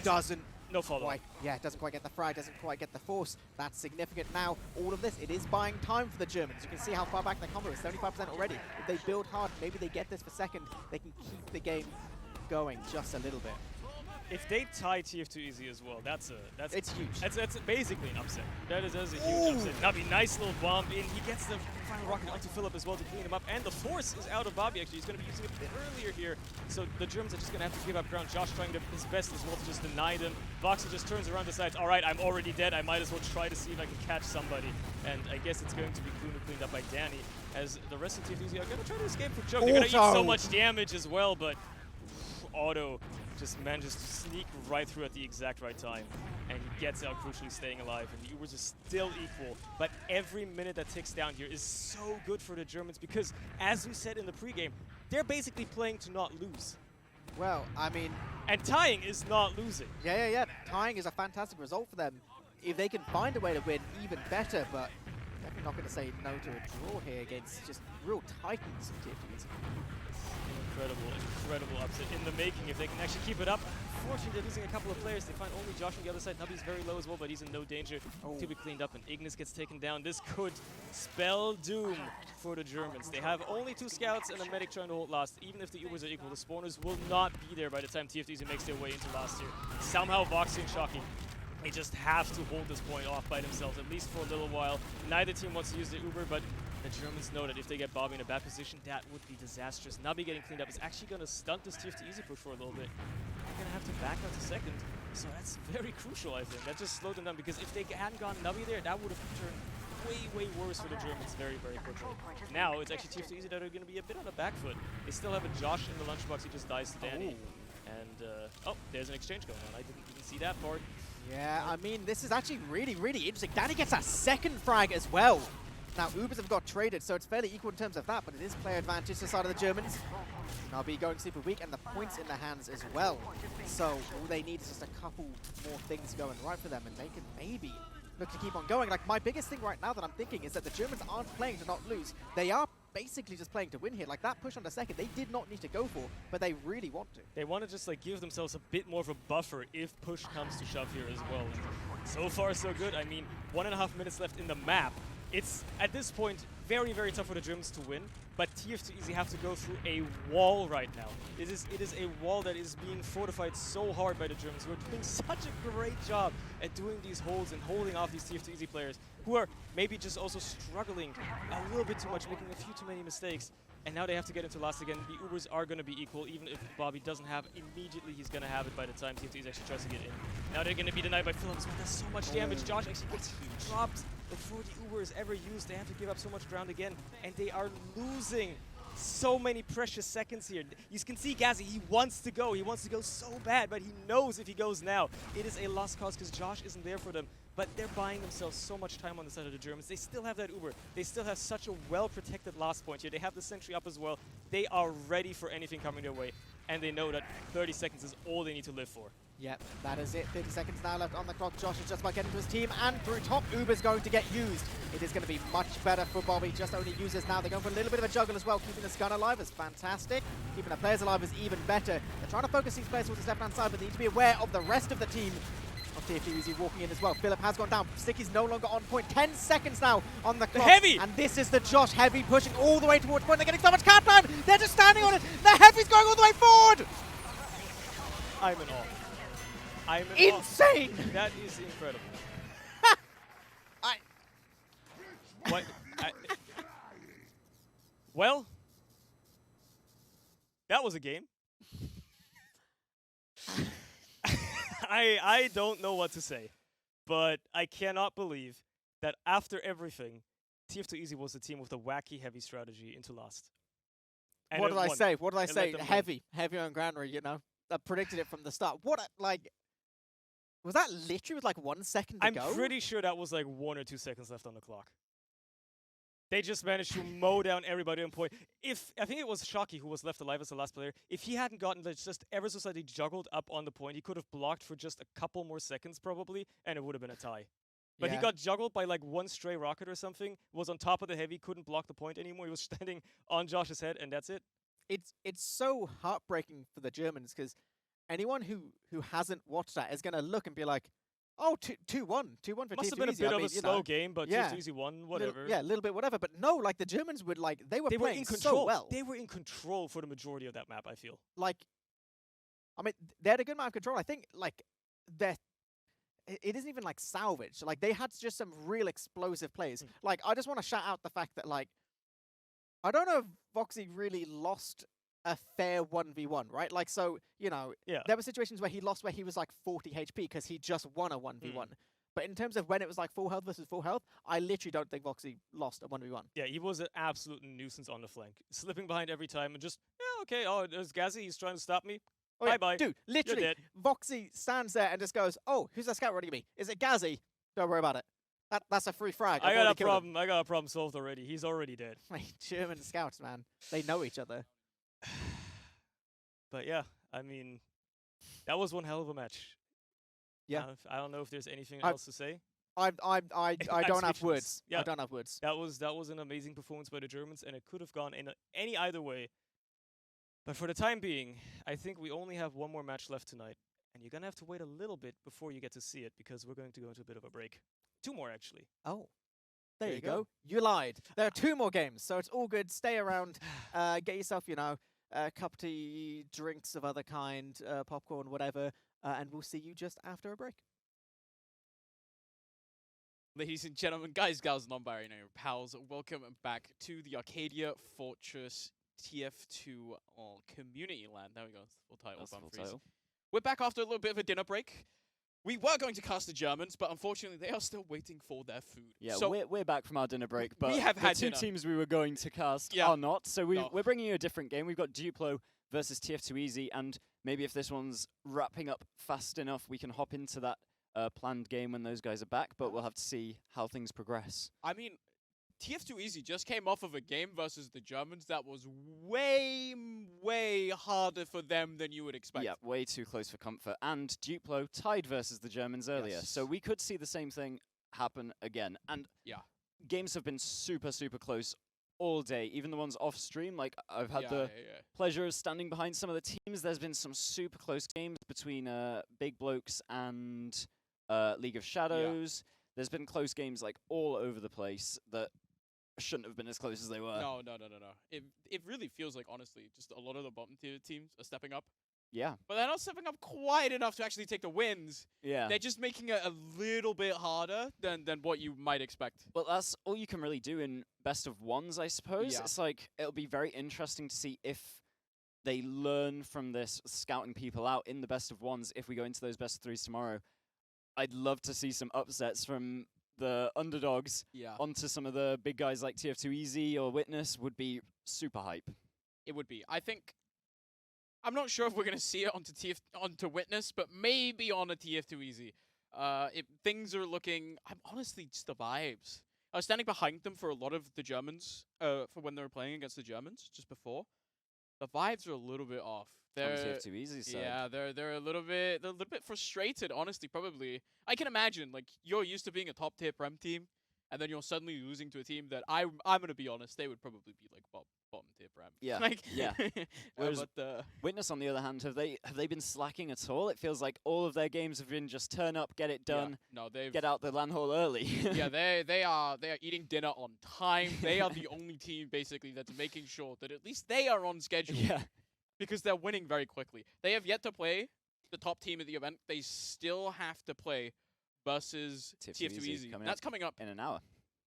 Doesn't follow-up. Doesn't quite get the fry, doesn't quite get the force. That's significant now. All of this, it is buying time for the Germans. You can see how far back the combo is, 75% already. If they build hard, maybe they get this for second, they can keep the game going just a little bit. If they tie TF2 Easy as well, that's huge. That's basically an upset. That is a huge upset. Nubby, nice little bomb in. He gets the final rocket onto Philip as well to clean him up. And the force is out of Bobby, actually. He's going to be using it a bit earlier here. So the Germans are just going to have to give up ground. Josh trying his best as well to just deny them. Voxy just turns around and decides, all right, I'm already dead. I might as well try to see if I can catch somebody. And I guess it's going to be cleaned up by Danny, as the rest of TF2 Easy are going to try to escape for choke. They're going to eat so much damage as well, but Otto just manages to sneak right through at the exact right time, and he gets out, crucially staying alive, and the Ubers are still equal. But every minute that ticks down here is so good for the Germans because, as we said in the pregame, they're basically playing to not lose. Well, I mean... And tying is not losing. Yeah. Tying is a fantastic result for them. If they can find a way to win, even better, but definitely not going to say no to a draw here against just real titans of TF2 Easy. Incredible upset in the making if they can actually keep it up. Unfortunately, they're losing a couple of players. They find only Josh on the other side. Nubby's very low as well, but he's in no danger to be cleaned up, and Ignis gets taken down. This could spell doom for the Germans. They have only 2 scouts and a medic trying to hold last. Even if the Ubers are equal, the spawners will not be there by the time TF2 Easy makes their way into last year. Somehow Voxy and Shocky, they just have to hold this point off by themselves, at least for a little while. Neither team wants to use the Uber, but The Germans know that if they get Bobby in a bad position, that would be disastrous. Nabi getting cleaned up is actually going to stunt this TF2 easy push for a little bit. They're going to have to back out to second, so that's very crucial, I think. That just slowed them down, because if they hadn't gotten Nabi there, that would have turned way worse for the Germans very quickly. Now, it's actually TF2 easy that are going to be a bit on the back foot. They still have a Josh in the lunchbox, he just dies to Danny. And, oh, there's an exchange going on. I didn't even see that part. Yeah, I mean, this is actually really interesting. Danny gets a second frag as well. Now, Ubers have got traded, so it's fairly equal in terms of that, but it is player advantage to the side of the Germans. Nabi going super weak, and the points in the hands as well. So all they need is just a couple more things going right for them, and they can maybe look to keep on going. Like, my biggest thing right now that I'm thinking is that the Germans aren't playing to not lose. They are basically just playing to win here. Like, that push on the second, they did not need to go for, but they really want to. They want to just like give themselves a bit more of a buffer if push comes to shove here as well. And so far, so good. I mean, 1.5 minutes left in the map. It's, at this point, very tough for the Germans to win, but TF2 easy have to go through a wall right now. It is a wall that is being fortified so hard by the Germans, who are doing such a great job at doing these holds and holding off these TF2 easy players, who are maybe just also struggling a little bit too much, making a few too many mistakes. And now they have to get into last again. The Ubers are going to be equal, even if Bobby doesn't have immediately, he's going to have it by the time TF2 easy actually tries to get in. Now they're going to be denied by Phillips, but that's so much damage. Josh actually gets dropped before the Ubers ever used. They have to give up so much ground again, and they are losing so many precious seconds here. You can see Gazzy, he wants to go. He wants to go so bad, but he knows if he goes now, it is a lost cause because Josh isn't there for them. But they're buying themselves so much time on the side of the Germans. They still have that Uber. They still have such a well-protected last point here. They have the sentry up as well. They are ready for anything coming their way. And they know that 30 seconds is all they need to live for. Yep, that is it. 30 seconds now left on the clock. Josh is just about getting to his team, and through top, Uber's going to get used. It is going to be much better for Bobby. Just only users now. They're going for a little bit of a juggle as well. Keeping the Scun alive is fantastic. Keeping the players alive is even better. They're trying to focus these players towards the left-hand side, but they need to be aware of the rest of the team. Of TF2 easy walking in as well. Philip has gone down. Sticky's no longer on point. 10 seconds now on the clock. The heavy! And this is the Josh heavy pushing all the way towards point. They're getting so much cap time. They're just standing on it. The heavy's going all the way forward. I'm in awe. I'm in awe. Insane! That is incredible. I... What? Well, that was a game. I don't know what to say, but I cannot believe that after everything, TF2 Easy was the team with the wacky heavy strategy into last. And What did I say? What did I It let say? them win. Heavy on Granary, you know. I predicted it from the start. What, like, was that literally with like 1 second to I'm go? pretty sure that was like 1 or 2 seconds left on the clock. They just managed to mow down everybody on point. I think it was Shocky who was left alive as the last player. If he hadn't gotten just ever so slightly juggled up on the point, he could have blocked for just a couple more seconds probably, and it would have been a tie. But he Yeah. got juggled by like one stray rocket or something, was on top of the heavy, couldn't block the point anymore. He was standing on Josh's head, and that's it. It's so heartbreaking for the Germans because anyone who hasn't watched that is going to look and be like, oh, 2-1 for Must have TF2 been a Easy. bit I of mean, a you slow know, game, but yeah. TF2 Easy won, whatever. Yeah, a little bit whatever. But no, like the Germans would like, they were They were playing in control. so well. They were in control for the majority of that map, I feel. Like, I mean, they had a good amount of control. I think, like, it isn't even like salvage. Like, they had just some real explosive plays. Like, I just want to shout out the fact that, like, I don't know if Voxy really lost a fair 1v1, right? Like, so, you know, Yeah. there were situations where he lost where he was like 40 HP because he just won a 1v1. But in terms of when it was like full health versus full health, I literally don't think Voxy lost a 1v1. Yeah, he was an absolute nuisance on the flank. Slipping behind every time and just, yeah, okay, oh, there's Gazzy, he's trying to stop me. Oh, yeah, Bye-bye. Dude, literally, dead. Voxy stands there and just goes, oh, who's that scout running me? Is it Gazzy? Don't worry about it. That's a free frag. I I've got a already killed him." problem. I got a problem solved already. He's already dead. Like, German scouts, man. They know each other. But yeah, I mean, that was one hell of a match. Yeah. I don't know if there's anything I- else to say. I I'm don't have speechless. words. Yeah. I don't have words. That was an amazing performance by the Germans, and it could have gone in any either way. But for the time being, I think we only have one more match left tonight, and you're gonna have to wait a little bit before you get to see it because we're going to go into a bit of a break. 2 more actually. Oh. There There you you go. go. You lied. There are 2 more games, so it's all good. Stay around. Get yourself, you know, a cup of tea, drinks of other kind, popcorn, whatever, and we'll see you just after a break. Ladies and gentlemen, guys, gals, non-binary pals, welcome back to the Arcadia Fortress TF2 Community LAN. There we go, that's the full title. That's the full Bumfries. title. We're back after a little bit of a dinner break. We were going to cast the Germans, but unfortunately they are still waiting for their food. Yeah, so we're back from our dinner break, but we have the had two dinner. teams we were going to cast Yeah. are not. So No. we're bringing you a different game. We've got Duplo versus TF2 Easy, and maybe if this one's wrapping up fast enough, we can hop into that planned game when those guys are back, but we'll have to see how things progress. I mean, TF2 Easy just came off of a game versus the Germans that was way harder for them than you would expect. Yeah, way too close for comfort. And Duplo tied versus the Germans earlier, so Yes. we could see the same thing happen again. And Yeah. games have been super close all day, even the ones off stream. Like, I've had Yeah, the yeah. pleasure of standing behind some of the teams. There's been some super close games between Big Blokes and League of Shadows. There's been close games like all over the place that shouldn't have been as close as they were. No. It really feels like, honestly, just a lot of the bottom tier teams are stepping up. Yeah. But they're not stepping up quite enough to actually take the wins. Yeah. They're just making it a little bit harder than what you might expect. Well, that's all you can really do in best of ones, I suppose. Yeah. It's like, it'll be very interesting to see if they learn from this scouting people out in the best of ones if we go into those best of threes tomorrow. I'd love to see some upsets from the underdogs Yeah. onto some of the big guys like TF2 Easy or Witness would be super hype. It would be. I think. I'm not sure if we're going to see it onto Witness, but maybe on a TF2 Easy. Things are looking. I'm honestly just the vibes. I was standing behind them for a lot of the Germans, for when they were playing against the Germans just before. The vibes are a little bit off. On They're TF2 Easy side. yeah, they're a little bit frustrated. Honestly, probably. I can imagine, like, you're used to being a top tier Prem team, and then you're suddenly losing to a team that I'm gonna be honest, they would probably be like bottom tier Prem. Yeah, like, yeah. Whereas but Witness, on the other hand, have they been slacking at all? It feels like all of their games have been just turn up, get it done, no, they've get out the LAN hall early. yeah, they are eating dinner on time. They are the only team basically that's making sure that at least they are on schedule. Yeah. Because they're winning very quickly. They have yet to play the top team of the event. They still have to play versus TF2 Easy. That's coming up in an hour.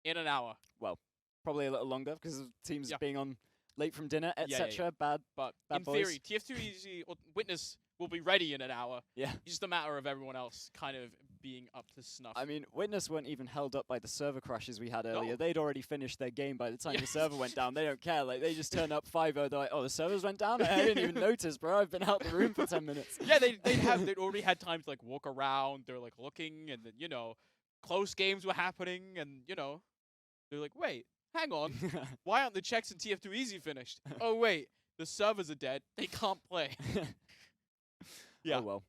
in an hour. Well, probably a little longer because of teams Yeah. being on late from dinner, Yeah, yeah, etc. yeah. Bad. But Bad in boys. theory, TF2 Easy or Witness will be ready in an hour. Yeah. It's just a matter of everyone else kind of being up to snuff. I mean, Witness weren't even held up by the server crashes we had earlier. No. They'd already finished their game by the time Yeah. the server went down. They don't care. Like, they just turn up 5-0. They're like, oh, the servers went down? I didn't even notice, bro. I've been out the room for 10 minutes. yeah, they'd already had time to like walk around. They're like looking, and then close games were happening, and they're like, wait, hang on, why aren't the checks in TF2 Easy finished? Oh wait, the servers are dead. They can't play. Yeah. Oh, well.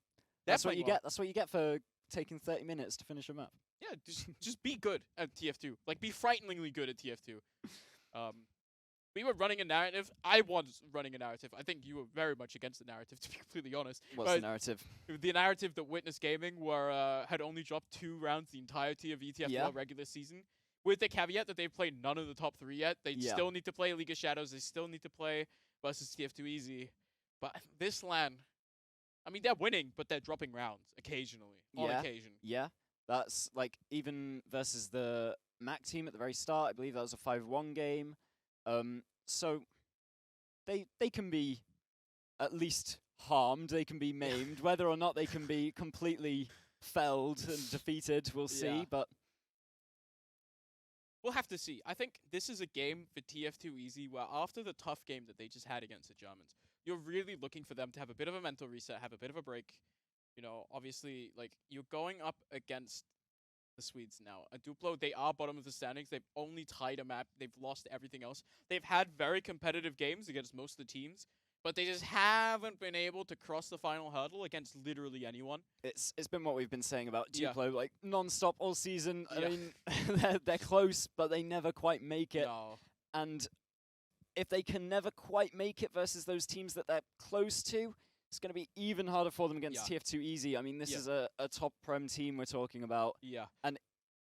They're That's what playing you well. get. That's what you get for taking 30 minutes to finish a map. Yeah, just be good at TF2. Like, be frighteningly good at TF2. We were running a narrative. I was running a narrative. I think you were very much against the narrative, to be completely honest. What's the narrative? The narrative that Witness Gaming had only dropped 2 rounds the entirety of ETF Yeah. regular season, with the caveat that they've played none of the top 3 yet. They Yeah. still need to play League of Shadows. They still need to play versus TF2 Easy. But this LAN, I mean, they're winning, but they're dropping rounds occasionally. On Yeah. occasion. Yeah. That's like even versus the Mac team at the very start. I believe that was a 5-1 game. So they can be at least harmed. They can be maimed. Whether or not they can be completely felled and defeated, we'll see. Yeah. But We'll have to see. I think this is a game for TF2 Easy where after the tough game that they just had against the Germans, you're really looking for them to have a bit of a mental reset, have a bit of a break. Obviously, like, you're going up against the Swedes now. A Duplo, they are bottom of the standings. They've only tied a map. They've lost everything else. They've had very competitive games against most of the teams, but they just haven't been able to cross the final hurdle against literally anyone. it's been what we've been saying about Yeah. Duplo, like non-stop all season. I Yeah. mean, they're close, but they never quite make it. No. And if they can never quite make it versus those teams that they're close to, it's going to be even harder for them against Yeah. TF2 Easy. I mean, this Yeah. is a top Prem team we're talking about. Yeah.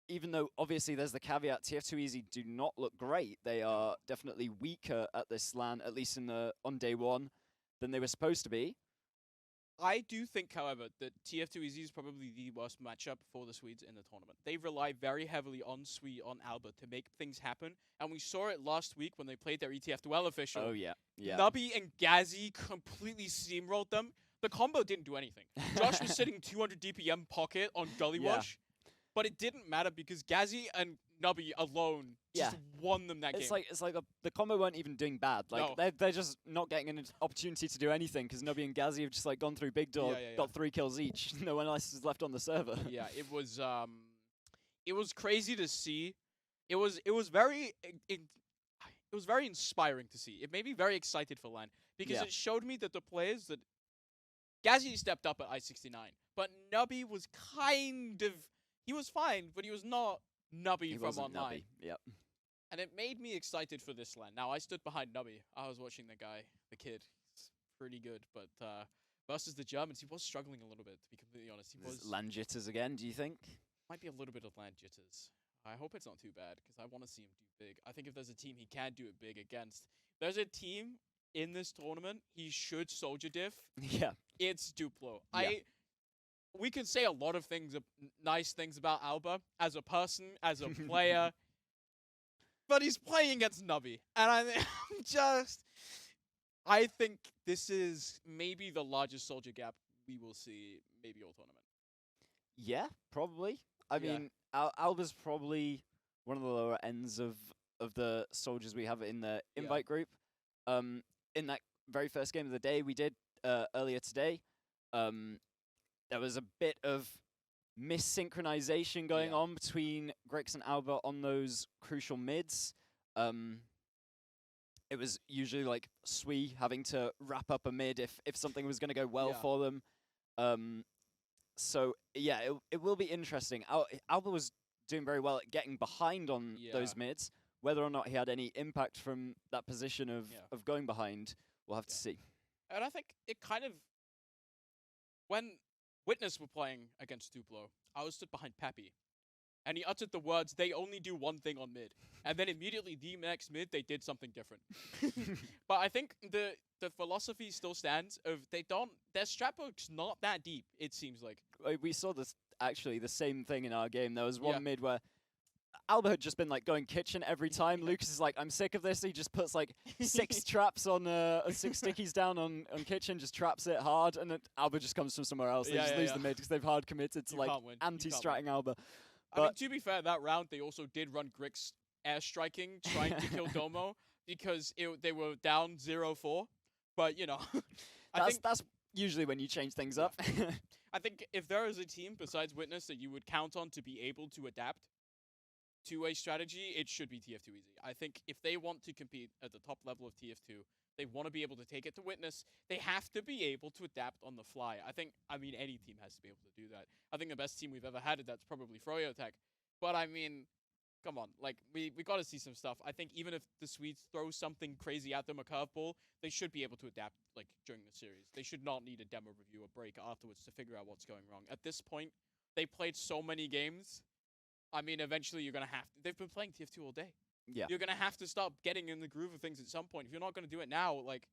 Even though, obviously, there's the caveat, TF2 Easy do not look great. They are definitely weaker at this LAN, at least on day one, than they were supposed to be. I do think, however, that TF2 Easy is probably the worst matchup for the Swedes in the tournament. They rely very heavily on on Alba to make things happen, and we saw it last week when they played their ETF2L official. Oh, yeah. Yeah. Nubby and Gazzy completely steamrolled them. The combo didn't do anything. Josh was sitting 200 DPM pocket on Gully Yeah. Wash, but it didn't matter because Gazzy and Nubby alone just won them that game. It's like the combo weren't even doing bad. Like No. they're just not getting an opportunity to do anything because Nubby and Gazzy have just like gone through big door, Yeah. got 3 kills each. No one else is left on the server. Yeah, it was crazy to see. It was very it was very inspiring to see. It made me very excited for LAN because Yeah. it showed me that the players that Gazzy stepped up at I-69, but Nubby was he was fine, but he was not Nubby He from wasn't online. Nubby. Yep. And it made me excited for this LAN. Now, I stood behind Nubby. I was watching the kid. He's pretty good, but versus the Germans, he was struggling a little bit, to be completely honest. He was LAN jitters again, do you think? might be a little bit of LAN jitters. I hope it's not too bad, because I want to see him do big. I think if there's a team he can do it big against, there's a team in this tournament he should soldier diff. Yeah. It's Duplo. Yeah. We can say a lot of things, nice things about Alba as a person, as a player, but he's playing against Nubby, and I think this is maybe the largest soldier gap we will see maybe all tournament. Yeah, probably. I Yeah. mean, Alba's probably one of the lower ends of the soldiers we have in the invite group. In that very first game of the day we did earlier today, there was a bit of missynchronization going on between Grix and Alba on those crucial mids. It was usually like Sui having to wrap up a mid if something was going to go well for them. So yeah, it will be interesting. Alba was doing very well at getting behind on those mids. Whether or not he had any impact from that position of going behind, we'll have to see. And I think it kind of, when Witness were playing against Duplo, I was stood behind Pappy, and he uttered the words, "They only do one thing on mid," and then immediately the next mid they did something different. But I think the philosophy still stands of their strat book's not that deep. It seems like We saw this actually the same thing in our game. There was one mid where Alba had just been like going kitchen every time. Lucas is like, I'm sick of this. He just puts like 6 traps on 6 stickies down on kitchen, just traps it hard, and then Alba just comes from somewhere else. They just lose the mid because they've hard committed to like anti-stratting Alba. I mean, to be fair, that round they also did run Grix airstriking, trying to kill Domo because they were down 0-4. But you know, that's usually when you change things up. I think if there is a team besides Witness that you would count on to be able to adapt to a strategy, it should be TF2 Easy. I think if they want to compete at the top level of TF2, they want to be able to take it to Witness, they have to be able to adapt on the fly. I mean, any team has to be able to do that. I think the best team we've ever had at that's probably Froyotech. But I mean, come on, like, we got to see some stuff. I think even if the Swedes throw something crazy at them, a curveball, they should be able to adapt, like, during the series. They should not need a demo review or break afterwards to figure out what's going wrong. At this point, they played so many games. I mean, eventually you're going to have to. They've been playing TF2 all day. Yeah. You're going to have to start getting in the groove of things at some point. If you're not going to do it now, like...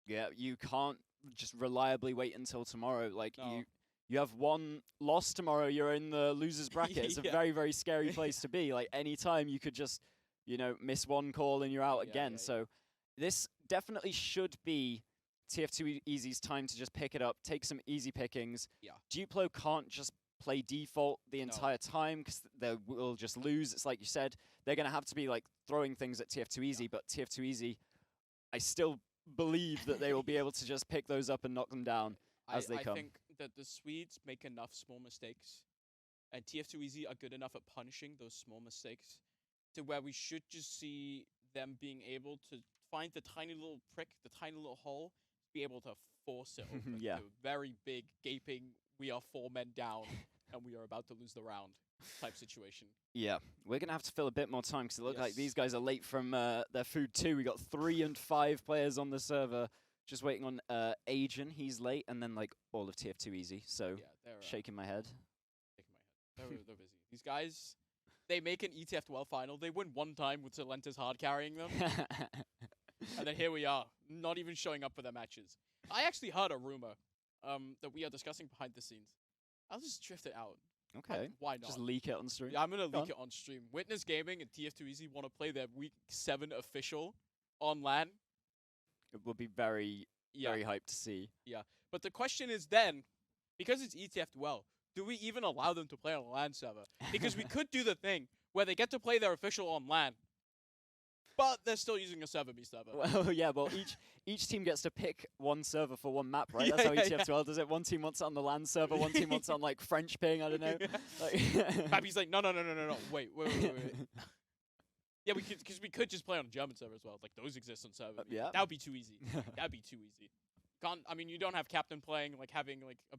Yeah, you can't just reliably wait until tomorrow. Like, No. you have one loss tomorrow, you're in the loser's bracket. It's a very, very scary place to be. Like, any time you could just, miss one call and you're out again. So this definitely should be TF2 Easy's time to just pick it up, take some easy pickings. Yeah. Duplo can't just play default the entire time because they will just lose. It's like you said, they're going to have to be like throwing things at TF2 Easy, but TF2 Easy, I still believe that they will be able to just pick those up and knock them down as they come. I think that the Swedes make enough small mistakes, and TF2 Easy are good enough at punishing those small mistakes to where we should just see them being able to find the tiny little prick, the tiny little hole, be able to force it open to a very big, gaping, we are 4 men down, and we are about to lose the round type situation. Yeah, we're going to have to fill a bit more time because it looks like these guys are late from their food too. We got 3 and 5 players on the server. Just waiting on Ajan, he's late, and then like all of TF2 Easy. So shaking my head. They're busy. These guys, they make an ETF12 final. They win one time with Talenta's hard carrying them. And then here we are, not even showing up for their matches. I actually heard a rumor that we are discussing behind the scenes. I'll just drift it out. Okay. Why not? Just leak it on stream. Yeah, I'm gonna Go leak it on stream. Witness Gaming and TF2 Easy want to play their Week 7 official on LAN. It would be very, Yeah. very hyped to see. Yeah, but the question is then, because it's ETF12, do we even allow them to play on a LAN server? Because we could do the thing where they get to play their official on LAN, but they're still using a server B server. Well, yeah, well, each team gets to pick one server for one map, right? Yeah, That's how yeah, ETF12 does it. One team wants it on the LAN server, one team wants it on, like, French ping, I don't know. Like Pappy's like, no, wait. Yeah, because we could just play on a German server as well. Like, those exist on server. B. yeah. That would be too easy. That'd be too easy. I mean, you don't have Captain playing, like, having, like, a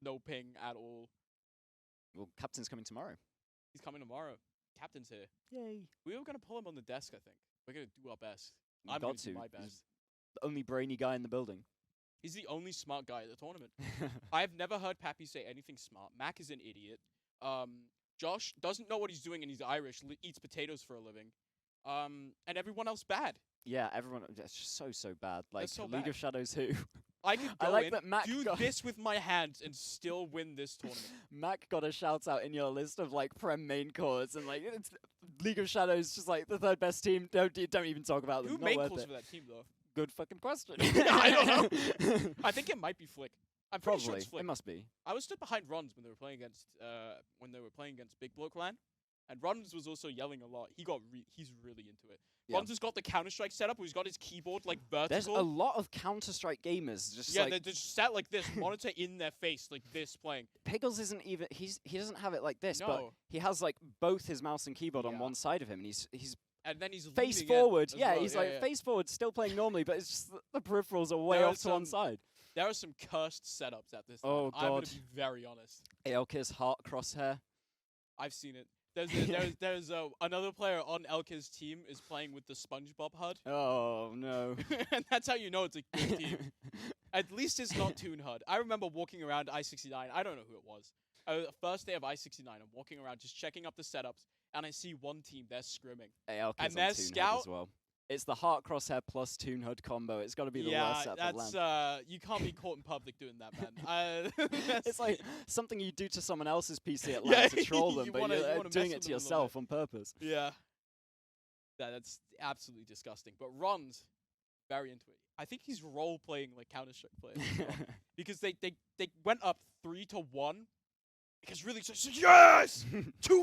no ping at all. Well, Captain's coming tomorrow. He's coming tomorrow. Captain's here. Yay. We were going to pull him on the desk, I think. We're going to do our best. You I'm got going to do to. my He's best. the only brainy guy in the building. He's the only smart guy at the tournament. I've never heard Pappy say anything smart. Mac is an idiot. Josh doesn't know what he's doing and he's Irish, eats potatoes for a living. And everyone else bad. Yeah, everyone, it's just so bad. Like, so League bad. of Shadows who? I could I go like in, that Mac do got this with my hands and still win this tournament. Mac got a shout out in your list of, like, Prem main cores, and, like, it's League of Shadows just, like, the third best team. Don't even talk about them. Who Not main worth calls it. for that team, though? Good fucking question. I don't know. I think it might be Flick. I'm pretty sure Probably. it's Flick. It must be. I was stood behind Rons when they were playing against Big Bloke Clan, and Rons was also yelling a lot. He's really into it. Yeah. Rons has got the Counter-Strike setup where he's got his keyboard like vertical. There's a lot of Counter-Strike gamers just yeah, like they're just sat like this, monitor in their face like this playing. Piggles isn't even he doesn't have it like this, but No. he has like both his mouse and keyboard on Yeah. one side of him, and he's And then he's face leaning in forward. as Yeah, well. he's like face forward, still playing normally, but it's just the peripherals are way There off are to one some- side. There are some cursed setups at this. Oh, time. I'm gonna God. be very honest. Elka's heart crosshair. I've seen it. There's another player on Elka's team is playing with the SpongeBob HUD, Oh no. and that's how you know it's a good team. At least it's not Toon HUD. I remember walking around I-69. I don't know who it was. First day of I-69. I'm walking around just checking up the setups, and I see one team. They're scrimming. Elka's And on their Toon HUD scout- as well. It's the heart crosshair plus Toon HUD combo. It's got to be the worst setup of that's LAN. you can't be caught in public doing that, man. It's like something you do to someone else's PC at Yeah, LAN to troll them, you but wanna- you're you wanna doing mess it with to them a little yourself bit. on purpose. Yeah. That's absolutely disgusting. But Ron's very into it. I think he's role playing like Counter-Strike players as well. Because they went up 3-1. Because really, it's like, yes! two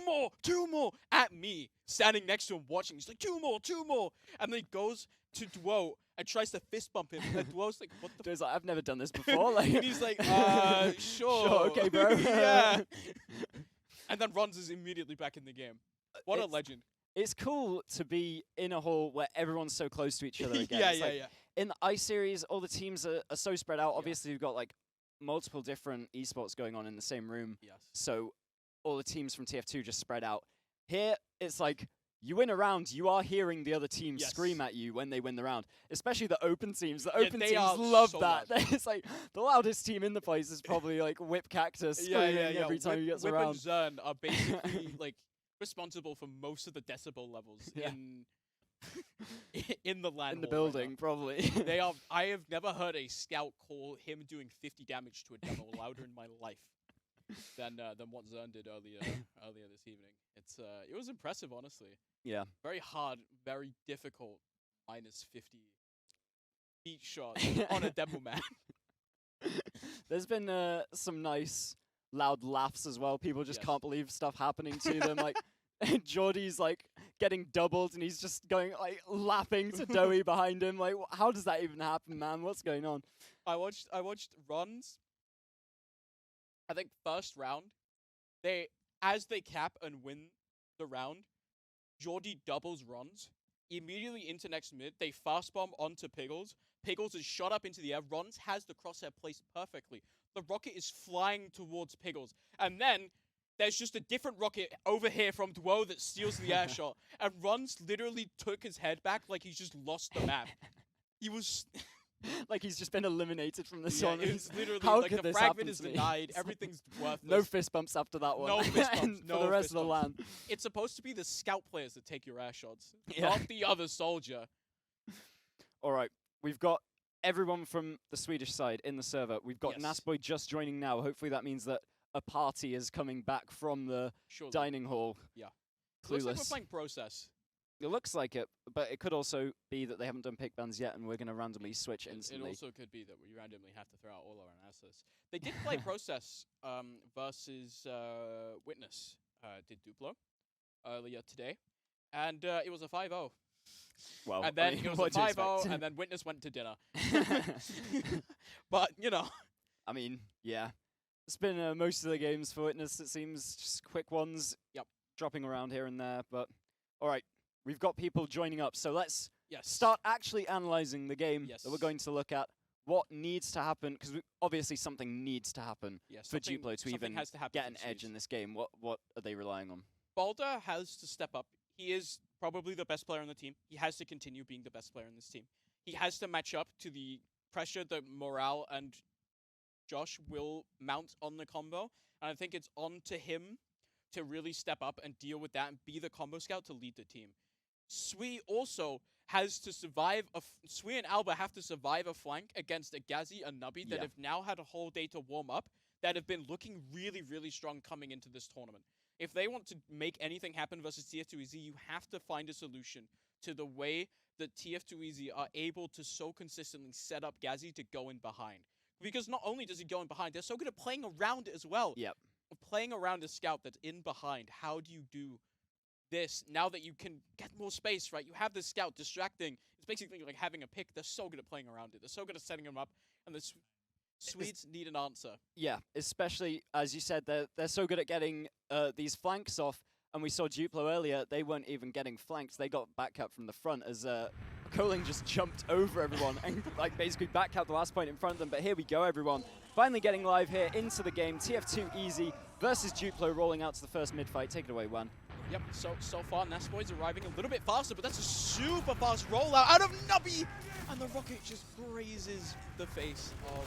more at me, standing next to him watching. He's like, two more. And then he goes to Duo and tries to fist bump him. And Duo's like, what the Dude's like, I've never done this before. Like, And he's like, sure. Sure, okay, bro. Yeah. And then Ron's is immediately back in the game. What a It's- legend. It's cool to be in a hall where everyone's so close to each other again. Yeah, It's yeah, like, yeah. In the I series, all the teams are so spread out. Yeah. Obviously, you've got like multiple different esports going on in the same room. Yes. So all the teams from TF2 just spread out. Here, it's like you win a round, you are hearing the other team Yes. scream at you when they win the round. Especially the open teams. The Yeah, open they teams are love so that. loud. It's like the loudest team in the place is probably like Whip Cactus screaming every time he gets Whip around. and Zern are basically like responsible for most of the decibel levels Yeah. in the LAN In the hall right building, now. probably. They are. I have never heard a scout call him doing 50 damage to a demo louder in my life than what Zern did earlier this evening. It was impressive, honestly. Yeah. Very hard, very difficult. -50 beat shot on a demo man. There's been some nice loud laughs as well. People just Yes. can't believe stuff happening to them. Like Jordy's like getting doubled and he's just going like laughing to Doey behind him. Like how does that even happen, man? What's going on? I watched Ron's. I think first round, as they cap and win the round, Jordy doubles Ron's. Immediately into next mid, they fast bomb onto Piggles. Piggles is shot up into the air. Ron's has the crosshair placed perfectly. The rocket is flying towards Piggles. And then there's just a different rocket over here from Duo that steals the air shot. And Ron's literally took his head back like he's just lost the map. He was... Like he's just been eliminated from the Yeah, zone. it was literally How like could the this fragment happen is to me? denied. It's like Everything's worthless. no fist bumps after that one. No fist bumps, And no for the rest fist of the LAN. It's supposed to be the scout players that take your air shots, Yeah. not the other soldier. All right, we've got everyone from the Swedish side in the server. We've got Yes. Nasboy just joining now. Hopefully that means that a party is coming back from the Surely. dining hall. Yeah. Looks like we're Clueless. playing Process. It looks like it, but it could also be that they haven't done pick bans yet, and we're going to randomly switch It instantly. also could be that we randomly have to throw out all our analysis. They did play Process versus Witness, did Duplo earlier today, and it was a 5-0. Well, And then I mean, it was what a do you 5-0, expect? and then Witness went to dinner. But, you know. I mean, yeah. It's been most of the games for Witness, it seems. Just quick ones. Yep. Dropping around here and there, but all right. We've got people joining up, so let's Yes. start actually analyzing the game Yes. that we're going to look at. What needs to happen, because obviously something needs to happen Yes, for something- Duplo to something even has to happen get for an the edge Swedes. in this game. What are they relying on? Balder has to step up. He is probably the best player on the team. He has to continue being the best player in this team. He has to match up to the pressure that Morale and Josh will mount on the combo. And I think it's on to him to really step up and deal with that and be the combo scout to lead the team. Sui also has to survive. Sui and Alba have to survive a flank against a Gazi and Nubby that Yeah. have now had a whole day to warm up, that have been looking really, really strong coming into this tournament. If they want to make anything happen versus TF2 EZ, you have to find a solution to the way that TF2 EZ are able to so consistently set up Gazi to go in behind. Because not only does he go in behind, they're so good at playing around it as well. Yep. Playing around a scout that's in behind. How do you do this now that you can get more space, right? You have this scout distracting. It's basically like having a pick. They're so good at playing around it. They're so good at setting him up. And the Swedes need an answer. Yeah, especially, as you said, they're so good at getting these flanks off. And we saw Duplo earlier, they weren't even getting flanked. They got backcapped from the front as Coling just jumped over everyone and like basically backcapped the last point in front of them. But here we go, everyone. Finally getting live here into the game. TF2 Easy versus Duplo rolling out to the first mid-fight. Take it away, Wan. Yep, so far Nasboy's arriving a little bit faster, but that's a super fast rollout out of Nubby! And the rocket just grazes the face of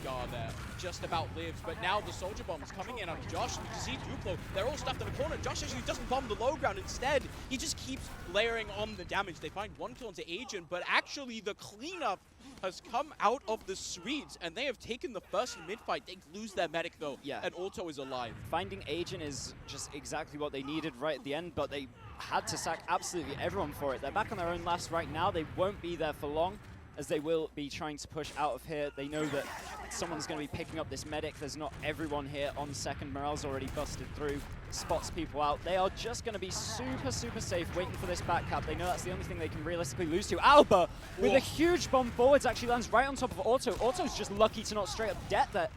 Gar there. Just about lives, but now the soldier bomb is coming in on Josh, and you can see Duplo, they're all stuffed in the corner. Josh actually doesn't bomb the low ground, instead he just keeps layering on the damage. They find one kill into Agent, but actually the cleanup has come out of the Swedes, and they have taken the first mid-fight. They lose their medic though, Yeah. and Auto is alive. Finding Agent is just exactly what they needed right at the end, but they had to sack absolutely everyone for it. They're back on their own last right now. They won't be there for long, as they will be trying to push out of here. They know that someone's going to be picking up this medic. There's not everyone here on second. Morale's already busted through, spots people out. They are just going to be super, super safe, waiting for this back cap. They know that's the only thing they can realistically lose to. Alba, with a huge bomb forwards, actually lands right on top of Auto. Auto's just lucky to not straight up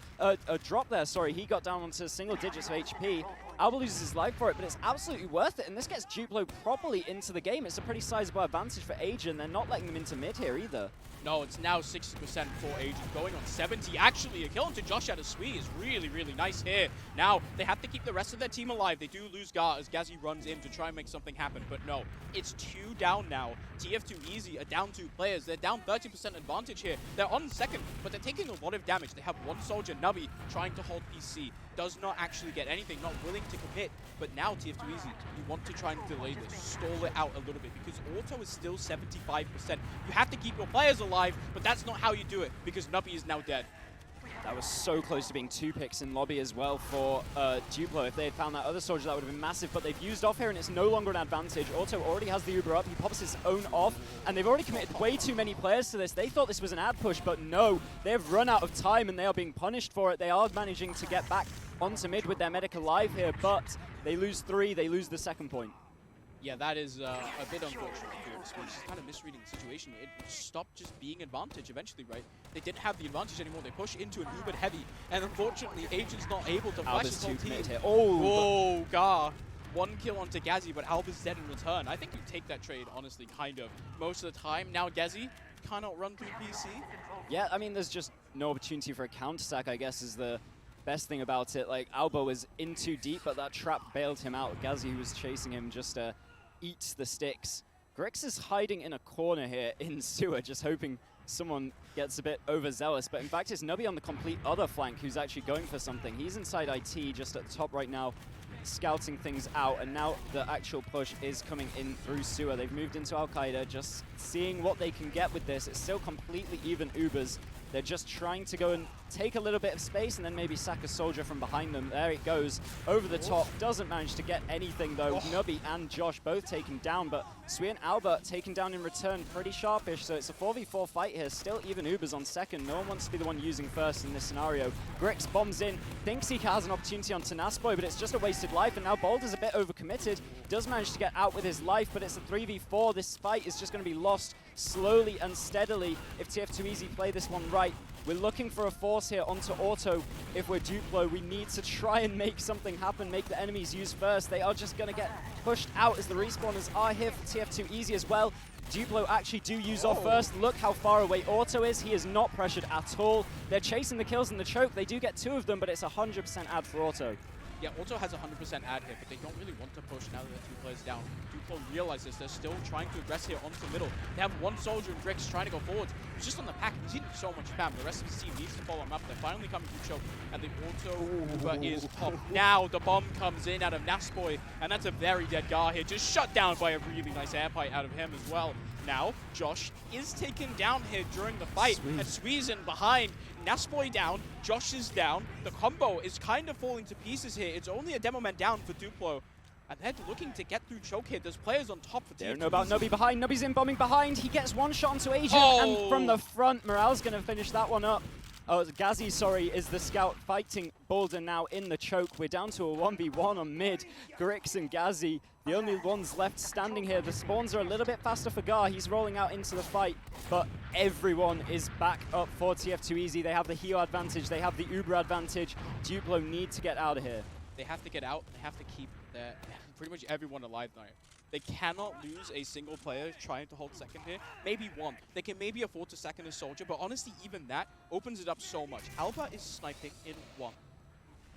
drop there. Sorry, he got down onto single digits of HP. Alba loses his life for it, but it's absolutely worth it, and this gets Duplo properly into the game. It's a pretty sizable advantage for Agent. They're not letting them into mid here either. No, it's now 60% for Agent, going on 70. Actually, a kill into Josh out of Sui is really, really nice here. Now, they have to keep the rest of their team alive. They do lose Gar as Gazi runs in to try and make something happen, but no, it's 2 down now. TF2 Easy are down 2 players. They're down 30% advantage here. They're on second, but they're taking a lot of damage. They have one soldier, Nubby, trying to hold PC. Does not actually get anything, not willing to commit. But now TF2 Easy, you want to try and delay this, stall it out a little bit, because Auto is still 75%. You have to keep your players alive, but that's not how you do it, because Nubby is now dead. That was so close to being 2 picks in lobby as well for Duplo. If they had found that other soldier, that would have been massive, but they've used off here, and it's no longer an advantage. Auto already has the Uber up. He pops his own off, and they've already committed way too many players to this. They thought this was an ad push, but no. They've run out of time, and they are being punished for it. They are managing to get back onto mid with their medic alive here, but they lose 3. They lose the second point. Yeah, that is a bit unfortunate here. This was kind of misreading the situation. It stopped just being advantage eventually, right? They didn't have the advantage anymore. They push into an Uber heavy, and unfortunately, Agent's not able to flash his whole team. Here. Oh, Gar. 1 kill onto Gazi, but Alba's dead in return. I think you take that trade, honestly, kind of. Most of the time. Now Gazi cannot run through PC. Yeah, I mean, there's just no opportunity for a counter-sack, I guess, is the best thing about it. Like, Alba was in too deep, but that trap bailed him out. Gazi, who was chasing him, just eats the sticks. Grix is hiding in a corner here in sewer, just hoping someone gets a bit overzealous. But in fact, it's Nubby on the complete other flank who's actually going for something. He's inside IT, just at the top right now. scouting things out, and now the actual push is coming in through sewer. They've moved into Al-Qaeda, just seeing what they can get with this. It's still completely even Ubers. They're just trying to go and take a little bit of space and then maybe sack a soldier from behind them. There it goes, over the top. Doesn't manage to get anything though. Nubby and Josh both taken down, but Sui and Albert taken down in return pretty sharpish, so it's a 4v4 fight here. Still even Ubers on second. No one wants to be the one using first in this scenario. Grix bombs in, thinks he has an opportunity on Tenasboy, but it's just a wasted life, and now Boulder's a bit overcommitted. Does manage to get out with his life, but it's a 3v4. This fight is just going to be lost slowly and steadily if TF2 Easy play this one right. We're looking for a force here onto Auto. If we're Duplo, we need to try and make something happen, make the enemies use first. They are just going to get pushed out as the respawners are here for TF2 Easy as well. Duplo actually do use off first. Look how far away Auto is. He is not pressured at all. They're chasing the kills and the choke. They do get 2 of them, but it's 100% ad for Auto. Yeah, Auto has 100% ad here, but they don't really want to push now that they're 2 players down. Duplo realizes they're still trying to aggress here onto middle. They have 1 soldier and Grix trying to go forward. He's just on the pack. He's eating so much spam. The rest of his team needs to follow him up. They're finally coming through choke, and the Auto Uber is popped. Now the bomb comes in out of Nasboy, and that's a very dead Gar here. Just shut down by a really nice air fight out of him as well. Now, Josh is taken down here during the fight, and Sui's in behind. Nasboy down, Josh is down. The combo is kind of falling to pieces here. It's only a demo man down for Duplo, and they're looking to get through choke here. There's players on top for TF2. Don't know about Nubby behind. Nubby's in bombing behind. He gets 1 shot onto Agent, and from the front, Morale's going to finish that one up. Oh, Gazi, sorry, is the scout fighting Boulder now in the choke. We're down to a 1v1 on mid. Grix and Gazi, the only ones left standing here. The spawns are a little bit faster for Gar. He's rolling out into the fight, but everyone is back up for TF2 Easy. They have the Heo advantage. They have the Uber advantage. Duplo need to get out of here. They have to get out. They have to keep pretty much everyone alive now. They cannot lose a single player trying to hold second here. Maybe 1. They can maybe afford to second a soldier, but honestly, even that opens it up so much. Alba is sniping in 1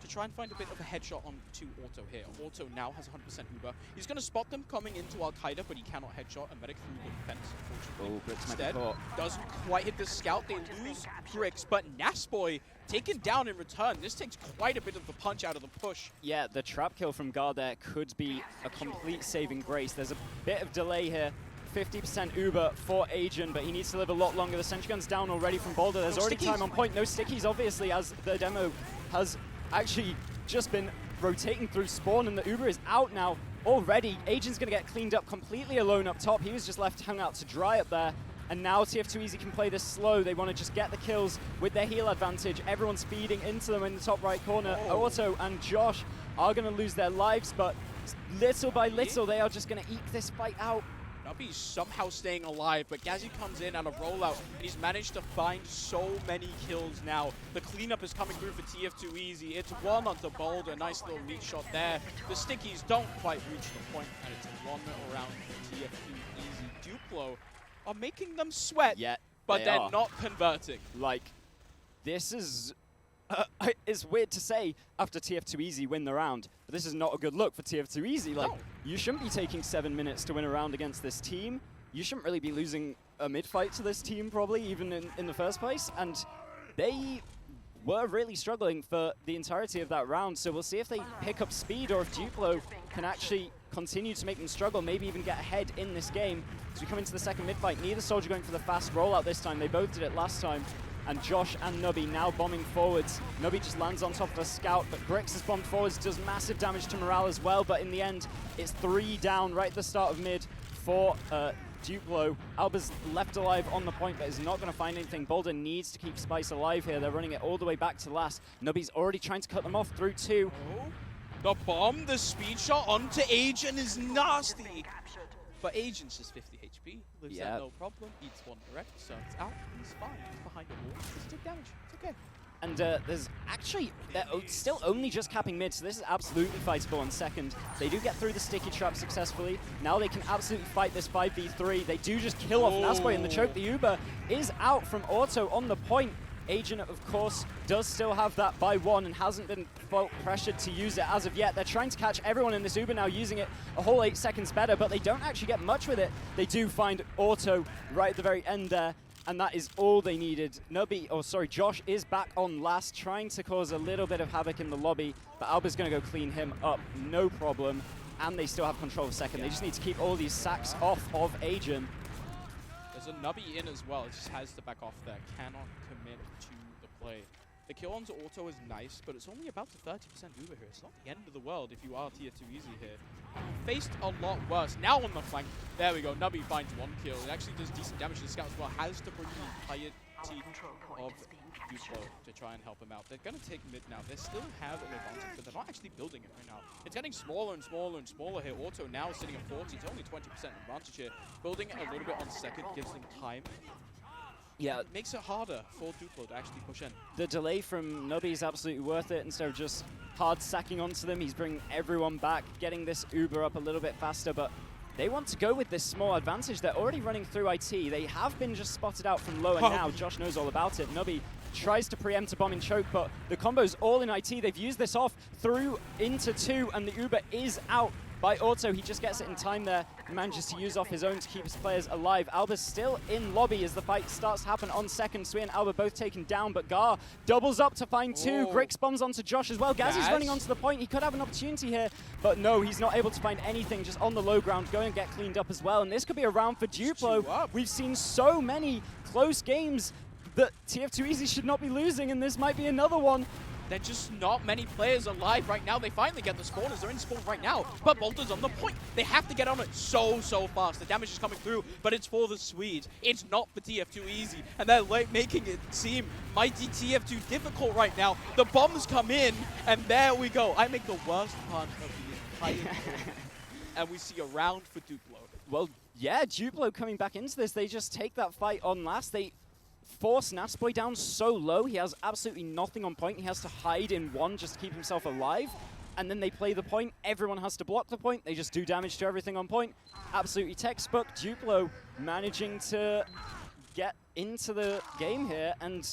to try and find a bit of a headshot on to Auto here. Auto now has 100% Uber. He's going to spot them coming into Al-Qaeda, but he cannot headshot a medic through the defense, unfortunately. Instead, doesn't quite hit the scout. They lose Grix, but Nasboy taken down in return. This takes quite a bit of the punch out of the push. Yeah, the trap kill from Gar there could be a complete saving grace. There's a bit of delay here. 50% Uber for Agent, but he needs to live a lot longer. The sentry gun's down already from Boulder. There's already time on point. No stickies, obviously, as the demo has actually just been rotating through spawn, and the Uber is out now already. Agent's going to get cleaned up completely alone up top. He was just left hung out to dry up there. And now TF2 Easy can play this slow. They want to just get the kills with their heal advantage. Everyone's feeding into them in the top right corner. Auto and Josh are going to lose their lives, but little by little, they are just going to eke this fight out. Nubby's somehow staying alive, but Gazi comes in on a rollout, and he's managed to find so many kills now. The cleanup is coming through for TF2 Easy. It's 1 onto Boulder, a nice little meat shot there. The stickies don't quite reach the point, and it's a 1 around for TF2 Easy. Duplo are making them sweat, but they're not converting. Like, this is... it's weird to say after TF2 Easy win the round, but this is not a good look for TF2 Easy. Like, you shouldn't be taking 7 minutes to win a round against this team. You shouldn't really be losing a mid-fight to this team, probably, even in the first place. And they were really struggling for the entirety of that round, so we'll see if they pick up speed or if Duplo can actually continue to make them struggle, maybe even get ahead in this game. As we come into the second mid-fight, neither soldier going for the fast rollout this time. They both did it last time. And Josh and Nubby now bombing forwards. Nubby just lands on top of a scout, but Grix has bombed forwards, does massive damage to morale as well, but in the end, it's 3 down right at the start of mid for Duplo. Alba's left alive on the point, but is not going to find anything. Boulder needs to keep Spice alive here. They're running it all the way back to last. Nubby's already trying to cut them off through 2. The bomb, the speed shot onto Agent is nasty. But Agent's just 50 HP, lives at no problem, eats 1 direct, so it's out, he's fine, he's behind the wall, just take damage, it's okay. And there's actually, they're still only just capping mid, so this is absolutely fightable on second. They do get through the sticky trap successfully. Now they can absolutely fight this 5v3. They do just kill off Nasboy in the choke. The Uber is out from Auto on the point. Agent, of course, does still have that by 1 and hasn't been pressured to use it as of yet. They're trying to catch everyone in this Uber now, using it a whole 8 seconds better, but they don't actually get much with it. They do find Auto right at the very end there. and that is all they needed. Josh is back on last, trying to cause a little bit of havoc in the lobby, but Alba's going to go clean him up, no problem. And they still have control of second. They just need to keep all these sacks off of Agent. There's a Nubby in as well. It just has to back off there. Cannot commit to the play. The kill onto auto is nice, but it's only about the 30% Uber here. It's not the end of the world if you are TF2 easy here. Faced a lot worse. Now on the flank, there we go. Nubby finds 1 kill. It actually does decent damage to the scout as well. Has to bring the entirety of Duplo to try and help him out. They're going to take mid now. They still have an advantage, but they're not actually building it right now. It's getting smaller and smaller and smaller here. Auto now sitting at 40. It's only 20% advantage here. Building it a little bit on second gives them time. Yeah, it makes it harder for Duplo to actually push in. The delay from Nubby is absolutely worth it. Instead of just hard sacking onto them, he's bringing everyone back, getting this Uber up a little bit faster, but they want to go with this small advantage. They're already running through IT. They have been just spotted out from low, and now Josh knows all about it. Nubby tries to preempt a bomb and choke, but the combo's all in IT. They've used this off through into 2, and the Uber is out by Auto. He just gets it in time there. He manages to use off his own to keep his players alive. Alba's still in lobby as the fight starts to happen on second. Sui and Alba both taken down, but Gar doubles up to find 2. Grix bombs onto Josh as well. Gazzy's running onto the point. He could have an opportunity here, but no, he's not able to find anything. Just on the low ground, go and get cleaned up as well. And this could be a round for Duplo. We've seen so many close games that TF2 Easy should not be losing, and this might be another one. There's just not many players alive right now. They finally get the spawners. They're in spawn right now, but Bolter's on the point. They have to get on it so fast. The damage is coming through, but it's for the Swedes. It's not for TF2 Easy, and they're making it seem mighty TF2 difficult right now. The bombs come in, and there we go. I make the worst punch of the entire game, and we see a round for Duplo. Well, yeah, Duplo coming back into this. They just take that fight on last. They force Nasboy down so low. He has absolutely nothing on point. He has to hide in 1 just to keep himself alive. And then they play the point. Everyone has to block the point. They just do damage to everything on point. Absolutely textbook. Duplo managing to get into the game here, and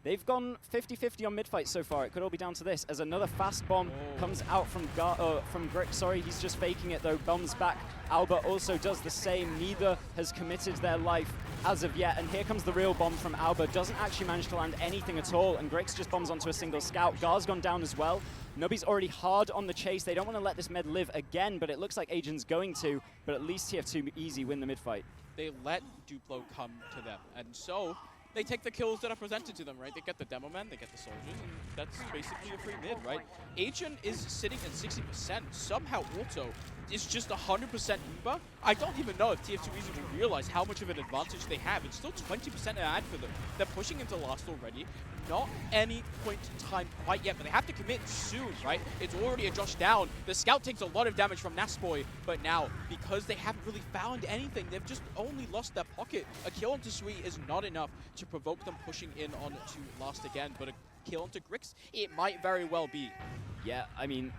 they've gone 50-50 on mid-fight so far. It could all be down to this, as another fast bomb comes out from Grick. Sorry, he's just faking it though. Bombs back. Alba also does the same. Neither has committed their life as of yet, and here comes the real bomb from Alba. Doesn't actually manage to land anything at all, and Grix just bombs onto a single scout. Gar's gone down as well. Nubby's already hard on the chase. They don't want to let this med live again, but it looks like Agent's going to, but at least TF2 Easy win the mid-fight. They let Duplo come to them, and so they take the kills that are presented to them, right? They get the demo men, they get the soldiers, and that's basically a free mid, right? Agent is sitting at 60%. Somehow Auto is just 100% Uber. I don't even know if TF2 Easy will realize how much of an advantage they have. It's still 20% an ad for them. They're pushing into last already. Not any point in time quite yet, but they have to commit soon, right? It's already a Josh down. The scout takes a lot of damage from Nasboy, but now, because they haven't really found anything, they've just only lost their pocket. A kill onto Sui is not enough to provoke them pushing in on to last again, but a kill onto Grix, it might very well be. Yeah, I mean,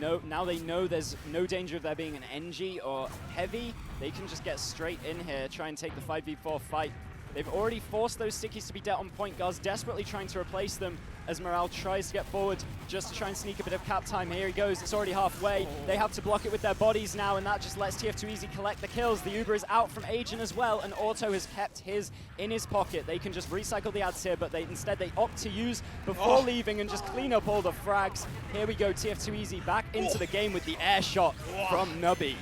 no, now they know there's no danger of there being an NG or heavy. They can just get straight in here, try and take the 5v4 fight. They've already forced those stickies to be dead on point. Gar's desperately trying to replace them as Morale tries to get forward just to try and sneak a bit of cap time. Here he goes, it's already halfway. They have to block it with their bodies now, and that just lets TF2 Easy collect the kills. The Uber is out from Agent as well, and Auto has kept his in his pocket. They can just recycle the ads here, but instead they opt to use before leaving and just clean up all the frags. Here we go, TF2 Easy back into the game with the air shot from Nubby.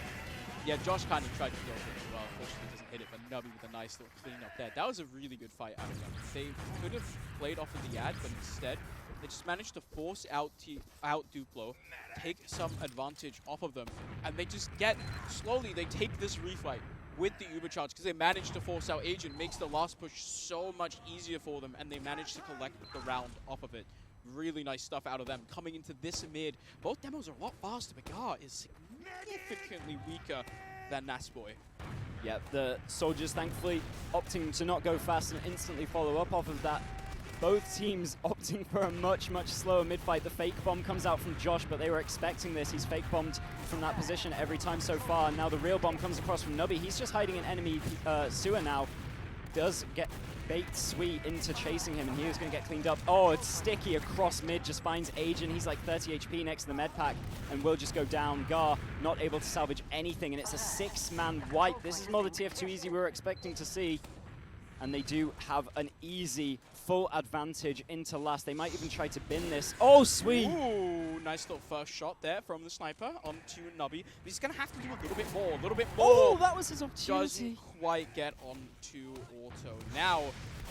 Yeah, Josh kind of tried to go for it as well. Unfortunately, doesn't hit it, but Nubby with a nice little clean up there. That was a really good fight out of them. They could have played off of the ad, but instead, they just managed to force out Duplo, take some advantage off of them, and they just slowly, they take this refight with the Uber charge, because they managed to force out Agent, makes the last push so much easier for them, and they managed to collect the round off of it. Really nice stuff out of them. Coming into this mid, both demos are a lot faster, but Gar is significantly weaker than Nasboy. Yeah, the soldiers thankfully opting to not go fast and instantly follow up off of that. Both teams opting for a much slower mid-fight. The fake bomb comes out from Josh, but they were expecting this. He's fake bombed from that position every time so far. And now the real bomb comes across from Nubby. He's just hiding an enemy sewer now. Does get bait Sui into chasing him, and he was going to get cleaned up. Oh, it's sticky across mid, just finds Agent. He's like 30 HP next to the med pack, and will just go down. Gar not able to salvage anything, and it's a 6-man wipe. This is more the TF2 Easy we were expecting to see. and they do have an easy full advantage into last. They might even try to bin this. Oh, sweet! Ooh, nice little first shot there from the sniper onto Nubby. But he's going to have to do a little bit more, Oh, that was his opportunity. Doesn't quite get onto Auto. Now,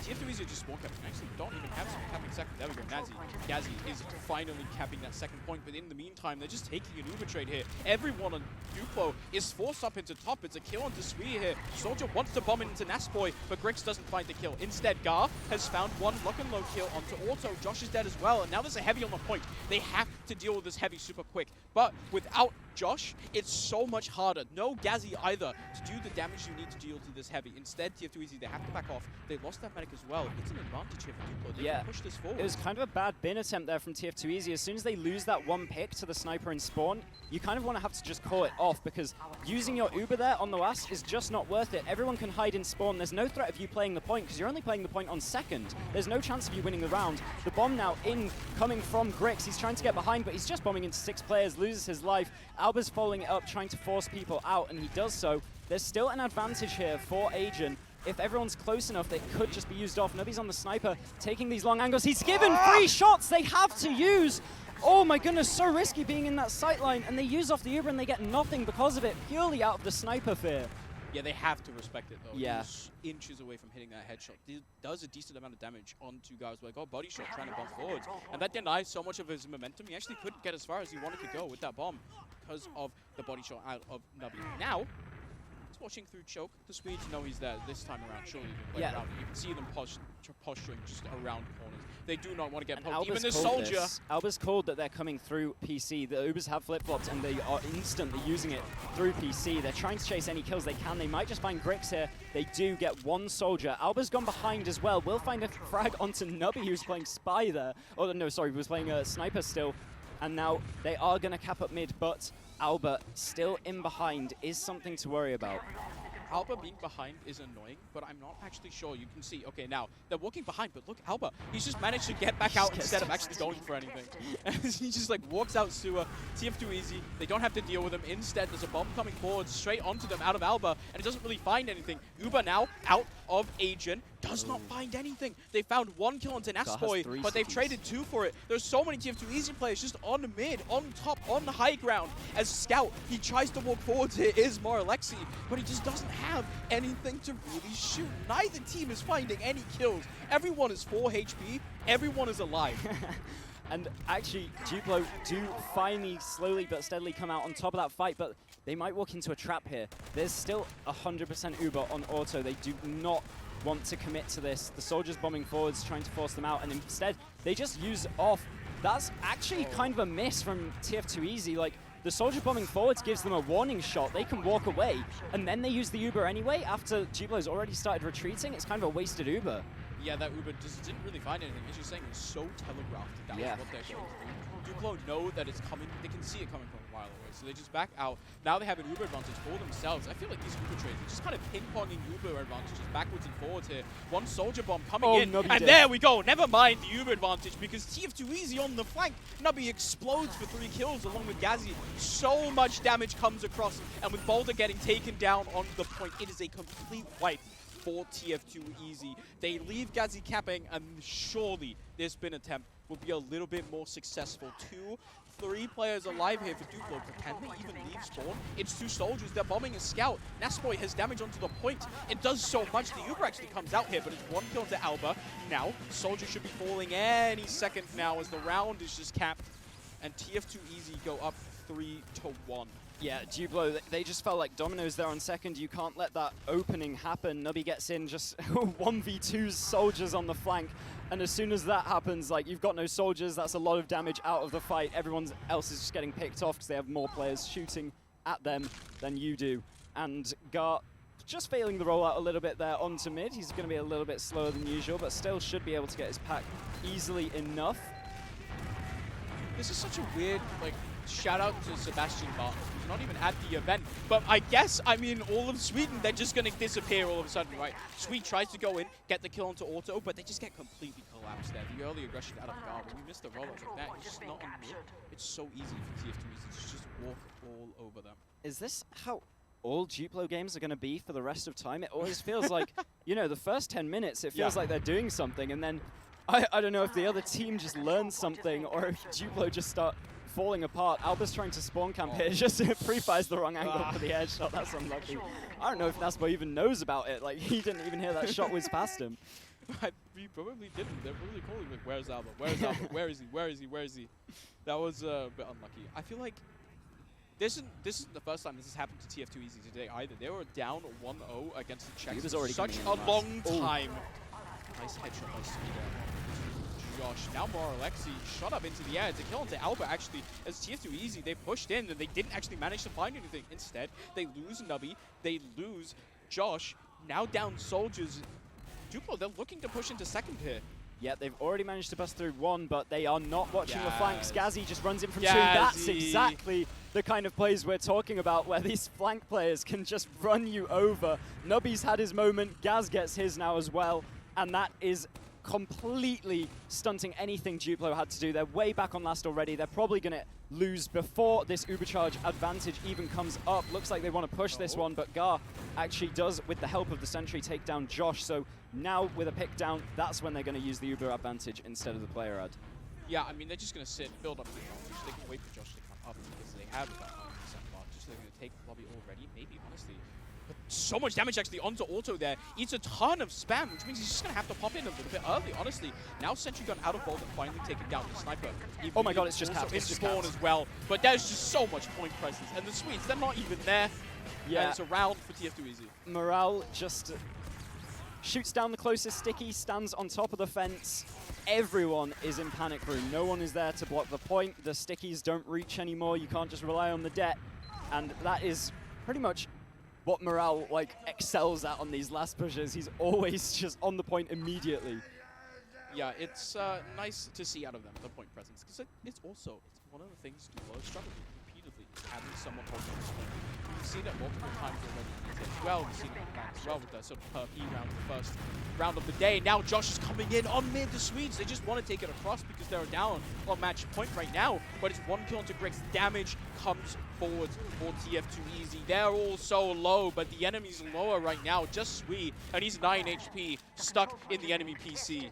TF2 Easy just spawn capping. Actually, don't even have some capping second. There we go, Nazi. Gazi is finally capping that second point, but in the meantime, they're just taking an Uber trade here. Everyone on Duplo is forced up into top. It's a kill onto Sui here. Soldier wants to bomb into Nasboy, but Grix doesn't find the kill. Instead, Gar has found one lock and low kill onto Auto. Josh is dead as well, and now there's a heavy on the point. They have to deal with this heavy super quick, but without Josh, it's so much harder. No Gazi either to do the damage you need to deal to this heavy. Instead, TF2 Easy, they have to back off. They lost that medic as well. It's an advantage here for Duplo. They can push this forward. It was kind of a bad bin attempt there from TF2 Easy. As soon as they lose that one pick to the sniper in spawn, you kind of want to have to just call it off, because using your Uber there on the last is just not worth it. Everyone can hide in spawn. There's no threat of you playing the point, because you're only playing the point on second. There's no chance of you winning the round. The bomb now coming from Grix. He's trying to get behind, but he's just bombing into 6 players, loses his life. Alba's following it up, trying to force people out, and he does so. There's still an advantage here for Agent. If everyone's close enough, they could just be used off. Nubby's on the sniper, taking these long angles. He's given 3 shots they have to use. Oh my goodness, so risky being in that sight line, and they use off the Uber and they get nothing because of it, purely out of the sniper fear. Yeah, they have to respect it though. Yeah. He's inches away from hitting that headshot. He does a decent amount of damage onto guys like, oh, body shot trying to bomb forwards. And that denies so much of his momentum. He actually couldn't get as far as he wanted to go with that bomb because of the body shot out of Nubby. Now, he's watching through choke. The Swedes know he's there this time around. Surely they can play around. You can see them posturing just around corners. They do not want to get poked. Even the soldier. Alba's called that they're coming through PC. The Ubers have flip-flopped and they are instantly using it through PC. They're trying to chase any kills they can. They might just find Grix here. They do get one soldier. Alba's gone behind as well. We'll find a frag onto Nubby, who's playing Spy there. Oh, no, sorry, he was playing a Sniper still. And now they are going to cap up mid, but Alba still in behind is something to worry about. Alba being behind is annoying, but I'm not actually sure. You can see, okay, now they're walking behind, but look, Alba, he's just managed to get back out instead of actually going for anything. And he just like walks out sewer, TF2 Easy, they don't have to deal with him. Instead, there's a bomb coming forward straight onto them out of Alba, and it doesn't really find anything. Uber now out of Agent, does not find anything. They found 1 kill onto Nasboy, but they've traded 2 for it. There's so many TF2 Easy players just on the mid, on top, on the high ground. As Scout, he tries to walk forward to Ismar Alexi, but he just doesn't have anything to really shoot. Neither team is finding any kills. Everyone is 4 HP. Everyone is alive. And actually, Duplo do finally, slowly but steadily come out on top of that fight, but they might walk into a trap here. There's still 100% Uber on auto. They do not want to commit to this. The soldiers bombing forwards, trying to force them out, and instead, they just use off. That's actually kind of a miss from TF2 Easy. Like, the soldier bombing forwards gives them a warning shot. They can walk away, and then they use the Uber anyway after Duplo's already started retreating. It's kind of a wasted Uber. Yeah, that Uber just didn't really find anything. As you're saying, it was so telegraphed that was what they're going to do. Duplo know that it's coming. They can see it coming from a mile away, so they just back out. Now they have an Uber advantage for themselves. I feel like these Uber trades are just kind of ping-ponging Uber advantages backwards and forwards here. One soldier bomb coming in, and there we go. Never mind the Uber advantage because TF2 Easy on the flank. Nubby explodes for 3 kills along with Gazi. So much damage comes across, and with Boulder getting taken down on the point, it is a complete wipe for TF2 Easy. They leave Gazi capping, and surely this bin attempt will be a little bit more successful. 2-3 players alive here for Duplo, but can they even leave spawn? It's 2 soldiers, they're bombing a scout. Nasboy has damage onto the point. It does so much, the Uber actually comes out here, but it's 1 kill to Alba. Now, soldier should be falling any second now as the round is just capped, and TF2 Easy go up 3-1. Yeah, Duplo, they just felt like dominoes there on second. You can't let that opening happen. Nubby gets in, just 1v2 soldiers on the flank. And as soon as that happens, like, you've got no soldiers, that's a lot of damage out of the fight. Everyone else is just getting picked off because they have more players shooting at them than you do. And Gar just failing the rollout a little bit there onto mid. He's going to be a little bit slower than usual, but still should be able to get his pack easily enough. This is such a weird, like, shout out to Sebastian Barton, who's not even at the event. But I guess, I mean, all of Sweden, they're just going to disappear all of a sudden, right? Swede tries to go in, get the kill onto auto, but they just get completely collapsed there. The early aggression out of Gar, when you miss the rollouts like that, it's just not on mid. It's so easy for TF2 Easy to just walk all over them. Is this how all Duplo games are going to be for the rest of time. It always feels like, you know, the first 10 minutes, it feels like they're doing something, and then I don't know if the other team just learns something or if Duplo just start falling apart. Alba's trying to spawn camp here, just pre-fires the wrong angle for the edge shot. That's unlucky. I don't know if Nasbo even knows about it. Like, he didn't even hear that shot whiz past him. We probably didn't. They're probably calling like, "Where's Alba? Where's Alba? Where is he? Where is he? Where is he?" That was a bit unlucky. I feel like this isn't the first time this has happened to TF2 Easy today either. They were down 1-0 against the Czechs for such a long time. Nice headshot by Speeder. Josh. Now more Alexi shot up into the air to kill onto Alba. Actually, as TF2 Easy, they pushed in and they didn't actually manage to find anything. Instead, they lose Nubby. They lose Josh. Now down Soldiers. Duplo, they're looking to push into second here. Yeah, they've already managed to bust through one, but they are not watching the flanks. Gazzy just runs in from two. That's exactly the kind of plays we're talking about, where these flank players can just run you over. Nubby's had his moment. Gaz gets his now as well, and that is completely stunting anything Duplo had to do. They're way back on last already. They're probably going to lose before this Ubercharge advantage even comes up. Looks like they want to push this one, but Gar actually does, with the help of the sentry, take down Josh. So now with a pick down, that's when they're going to use the Uber advantage instead of the player ad. Yeah, I mean, they're just going to sit, build up the advantage. They can wait for Josh to come up because they have about 90% advantage. They're going to take the lobby already, maybe, honestly. But so much damage actually onto Auto there. Eats a ton of spam, which means he's just going to have to pop in a little bit early, honestly. Now Sentry gun out of bolt and finally taken down the Sniper. Oh my god, it's just capped. It's spawn as well. But there's just so much point presence. And the Swedes, they're not even there. Yeah. And it's a round for TF2 Easy. Morale just shoots down the closest sticky, stands on top of the fence. Everyone is in panic room. No one is there to block the point. The stickies don't reach anymore. You can't just rely on the det. And that is pretty much what Morale excels at on these last pushes. He's always just on the point immediately. Yeah, it's nice to see out of them, the point presence. Because it's one of the things Duplo struggled with repeatedly, having someone holding this point. We've seen it multiple times already as well. We've seen it in as well with the sort of per-P round, the first round of the day. Now Josh is coming in on mid. The Swedes, they just want to take it across because they're down on match point right now. But it's one kill into Griggs. Damage comes forward for TF2 Easy. They're all so low, but the enemy's lower right now. Just Sweet, and he's 9 HP, stuck in the enemy PC.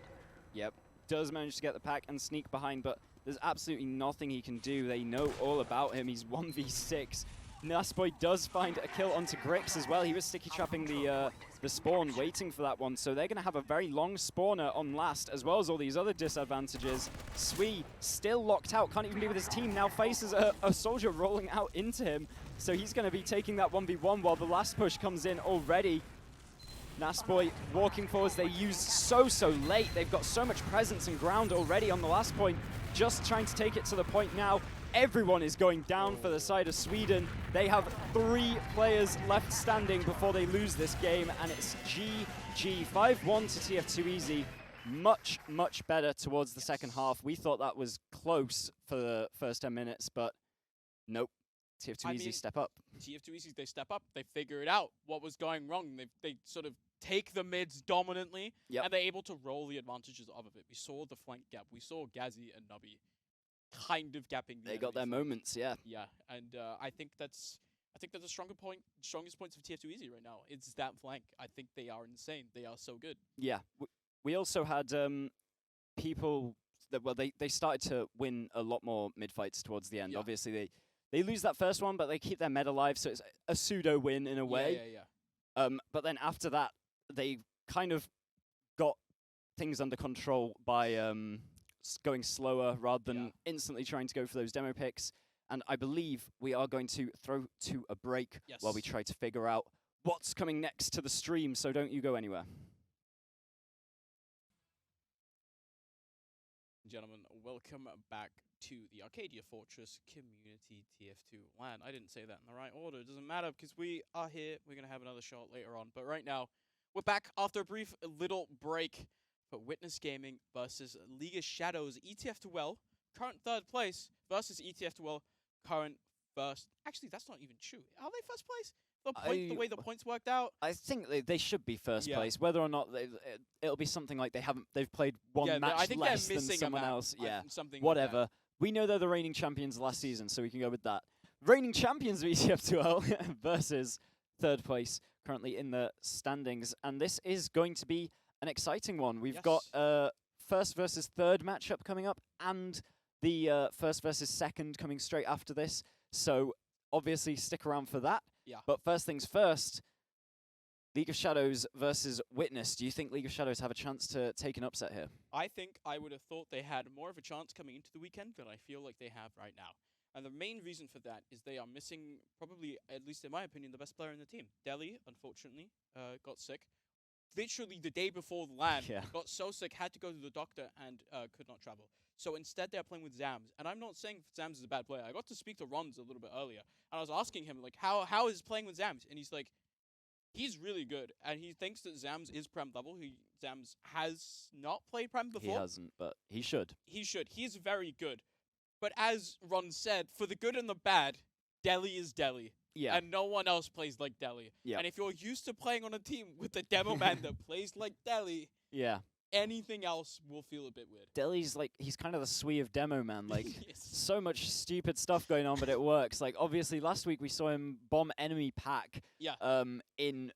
Yep, does manage to get the pack and sneak behind, but there's absolutely nothing he can do. They know all about him. He's 1v6. Nasboy does find a kill onto Grix as well. He was sticky trapping the spawn, waiting for that one. So they're going to have a very long spawner on last, as well as all these other disadvantages. Swee still locked out, can't even be with his team. Now faces a soldier rolling out into him. So he's going to be taking that 1v1 while the last push comes in already. Nasboy walking forwards. They use so late. They've got so much presence and ground already on the last point. Just trying to take it to the point now. Everyone is going down for the side of Sweden. They have 3 players left standing before they lose this game, and it's GG. 5-1 to TF2 Easy. Much better towards the second half. We thought that was close for the first 10 minutes, but nope. TF2 Easy step up. TF2 Easy, they step up. They figure it out. What was going wrong? They sort of take the mids dominantly, and they're able to roll the advantages off of it. We saw the flank gap. We saw Gazzy and Nubby kind of gapping. They got their moments, yeah. Yeah, and I think that's the strongest points of TF2 Easy right now. It's that flank. I think they are insane. They are so good. Yeah, we also had people that they started to win a lot more mid fights towards the end. Yeah. Obviously they lose that first one, but they keep their meta alive, so it's a pseudo win in a way. Yeah. But then after that, they kind of got things under control by going slower rather than instantly trying to go for those demo picks. And I believe we are going to throw to a break while we try to figure out what's coming next to the stream, so don't you go anywhere. Gentlemen, welcome back to the Arcadia Fortress Community TF2 LAN. I didn't say that in the right order. It doesn't matter because we are here. We're going to have another shot later on. But right now, we're back after a brief little break for Witness Gaming versus League of Shadows. ETF2L, current 3rd place, versus ETF2L, current 1st. Actually, that's not even true. Are they 1st place? The way the points worked out? I think they should be 1st place. Whether or not it'll be something like they've played one match I think less they're than missing someone a map, else. Yeah, something whatever. Like we know they're the reigning champions last season, so we can go with that. Reigning champions of ETF2L versus third place currently in the standings. And this is going to be an exciting one. We've got first versus third matchup coming up, and the first versus second coming straight after this. So obviously stick around for that. Yeah. But first things first, League of Shadows versus Witness. Do you think League of Shadows have a chance to take an upset here? I think I would have thought they had more of a chance coming into the weekend than I feel like they have right now. And the main reason for that is they are missing, probably, at least in my opinion, the best player in the team. Deli, unfortunately, got sick. Literally the day before the LAN, got so sick, had to go to the doctor, and could not travel. So instead, they're playing with Zams. And I'm not saying Zams is a bad player. I got to speak to Rons a little bit earlier, and I was asking him, like, how is playing with Zams? And he's like, he's really good, and he thinks that Zams is Prem level. Zams has not played Prem before. He hasn't, but he should. He should. He's very good. But as Ron said, for the good and the bad, Deli is Deli. Yeah. And no one else plays like Deli. Yeah. And if you're used to playing on a team with a demo man that plays like Deli, Yeah. anything else will feel a bit weird. Deli's like, he's kind of the Swee of demo man. Like, Yes. so much stupid stuff going on, but it works. Like, obviously, last week we saw him bomb enemy pack. Yeah. In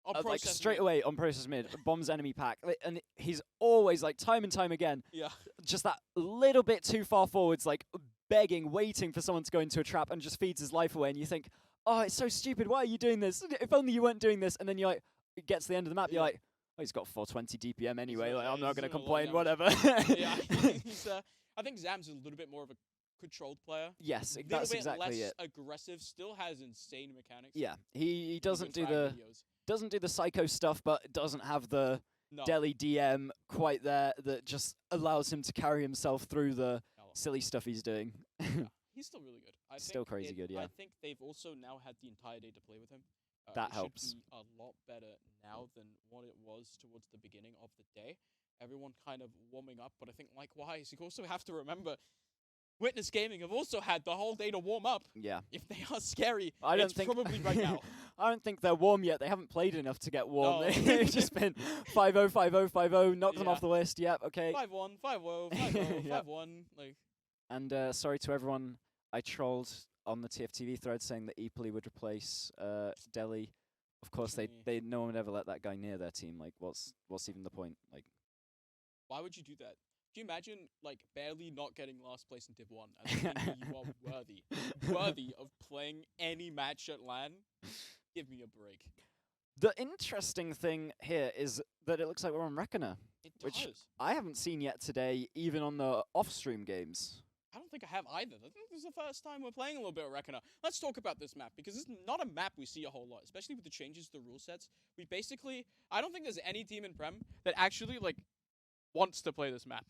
On like process straight mid. away on process mid, bombs enemy pack, and he's always like time and time again, Yeah. just that little bit too far forwards, like begging, waiting for someone to go into a trap, and just feeds his life away. And you think, oh, it's so stupid. Why are you doing this? If only you weren't doing this. And then you're like, it gets to the end of the map, you're like, oh, he's got 420 DPM anyway. Like, I'm not going to complain. Whatever. Yeah. He's, I think Zam's a little bit more of a controlled player. Yes, Little that's bit exactly less it. aggressive. Still has insane mechanics. Yeah, he doesn't do Good the frag videos. psycho stuff, but doesn't have the No. Deli DM quite there that just allows him to carry himself through the silly stuff he's doing. Yeah. He's still really good. Still crazy good, yeah. I think they've also now had the entire day to play with him. That it helps. should be a lot better now than what it was towards the beginning of the day. Everyone kind of warming up, but I think likewise, you also have to remember, Witness Gaming have also had the whole day to warm up. Yeah. If they are scary, I don't it's think probably right now. I don't think they're warm yet. They haven't played enough to get warm. No. They've just been 5-0, 5-0, 5-0, knock them Yeah. off the list. Yep, okay. 5-1, 5-0, 5-0, Yep. 5-1. Like, And sorry to everyone I trolled on the TFTV thread saying that Eepoli would replace Deli. Of course, they no one would ever let that guy near their team. Like, what's even the point? Like, why would you do that? Do you imagine, like, barely not getting last place in Div 1 and thinking you are worthy of playing any match at LAN? Give me a break. the interesting thing here is that it looks like we're on Reckoner, It which does. I haven't seen yet today, even on the off-stream games. I don't think I have either. I think this is the first time we're playing a little bit of Reckoner. Let's talk about this map, because it's not a map we see a whole lot, especially with the changes to the rule sets. We basically, I don't think there's any team in Prem that actually, like, wants to play this map.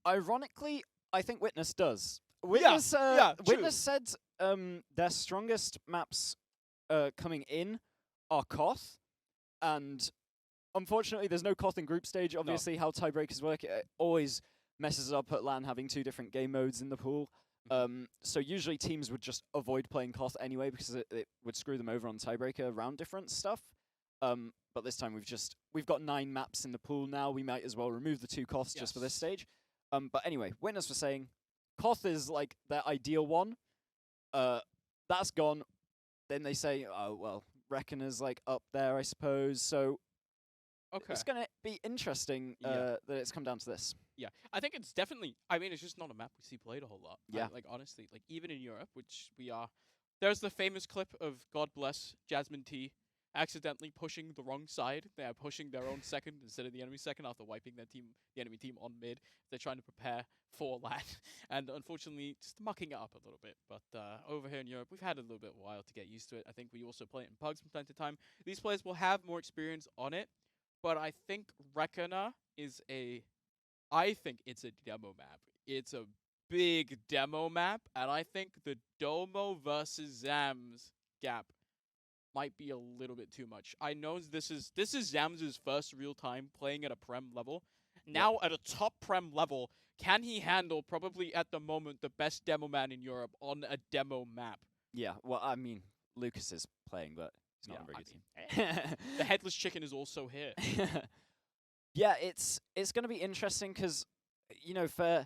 Ironically, I think Witness does. Witness, Witness said their strongest maps coming in are Koth, and unfortunately there's no Koth in group stage. Obviously, how tiebreakers work, it always messes up at LAN having 2 different game modes in the pool. So usually teams would just avoid playing Koth anyway because it would screw them over on tiebreaker round difference stuff. But this time we've got 9 maps in the pool now. We might as well remove the 2 Koths just for this stage. But anyway, Witness was saying Koth is like their ideal one. That's gone. Then they say, oh well, Reckoner's like up there, I suppose. So it's gonna be interesting that it's come down to this. Yeah, I think it's definitely, I mean, it's just not a map we see played a whole lot. Yeah. Like, honestly, like, even in Europe, which we are, there's the famous clip of, God bless, Jasmine T accidentally pushing the wrong side. They are pushing their own second instead of the enemy second after wiping their team, the enemy team on mid. They're trying to prepare for LAN, and unfortunately, just mucking it up a little bit. But over here in Europe, we've had a little bit of a while to get used to it. I think we also play it in pugs from time to time. These players will have more experience on it, but I think Reckoner is I think it's a demo map. It's a big demo map, and I think the Domo versus Zams gap might be a little bit too much. I know this is Zams' first real time playing at a Prem level. Now at a top Prem level, can he handle probably at the moment the best demo man in Europe on a demo map? Yeah, well, I mean, Lucas is playing, but he's not on a very good team. The headless chicken is also here. Yeah, it's going to be interesting because, you know, for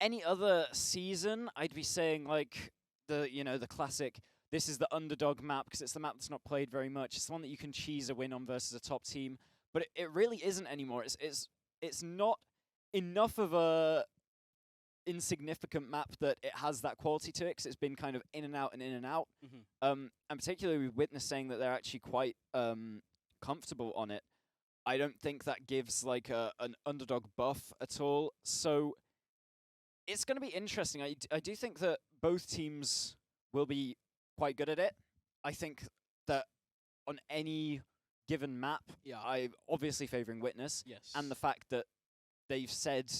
any other season, I'd be saying like the classic, this is the underdog map because it's the map that's not played very much. It's the one that you can cheese a win on versus a top team. But it really isn't anymore. It's not enough of a insignificant map that it has that quality to it, because it's been kind of in and out and in and out. And particularly with Witness saying that they're actually quite comfortable on it. I don't think that gives like an underdog buff at all. So it's going to be interesting. I do think that both teams will be quite good at it. I think that on any given map, I'm obviously favoring Witness. Yes. And the fact that they've said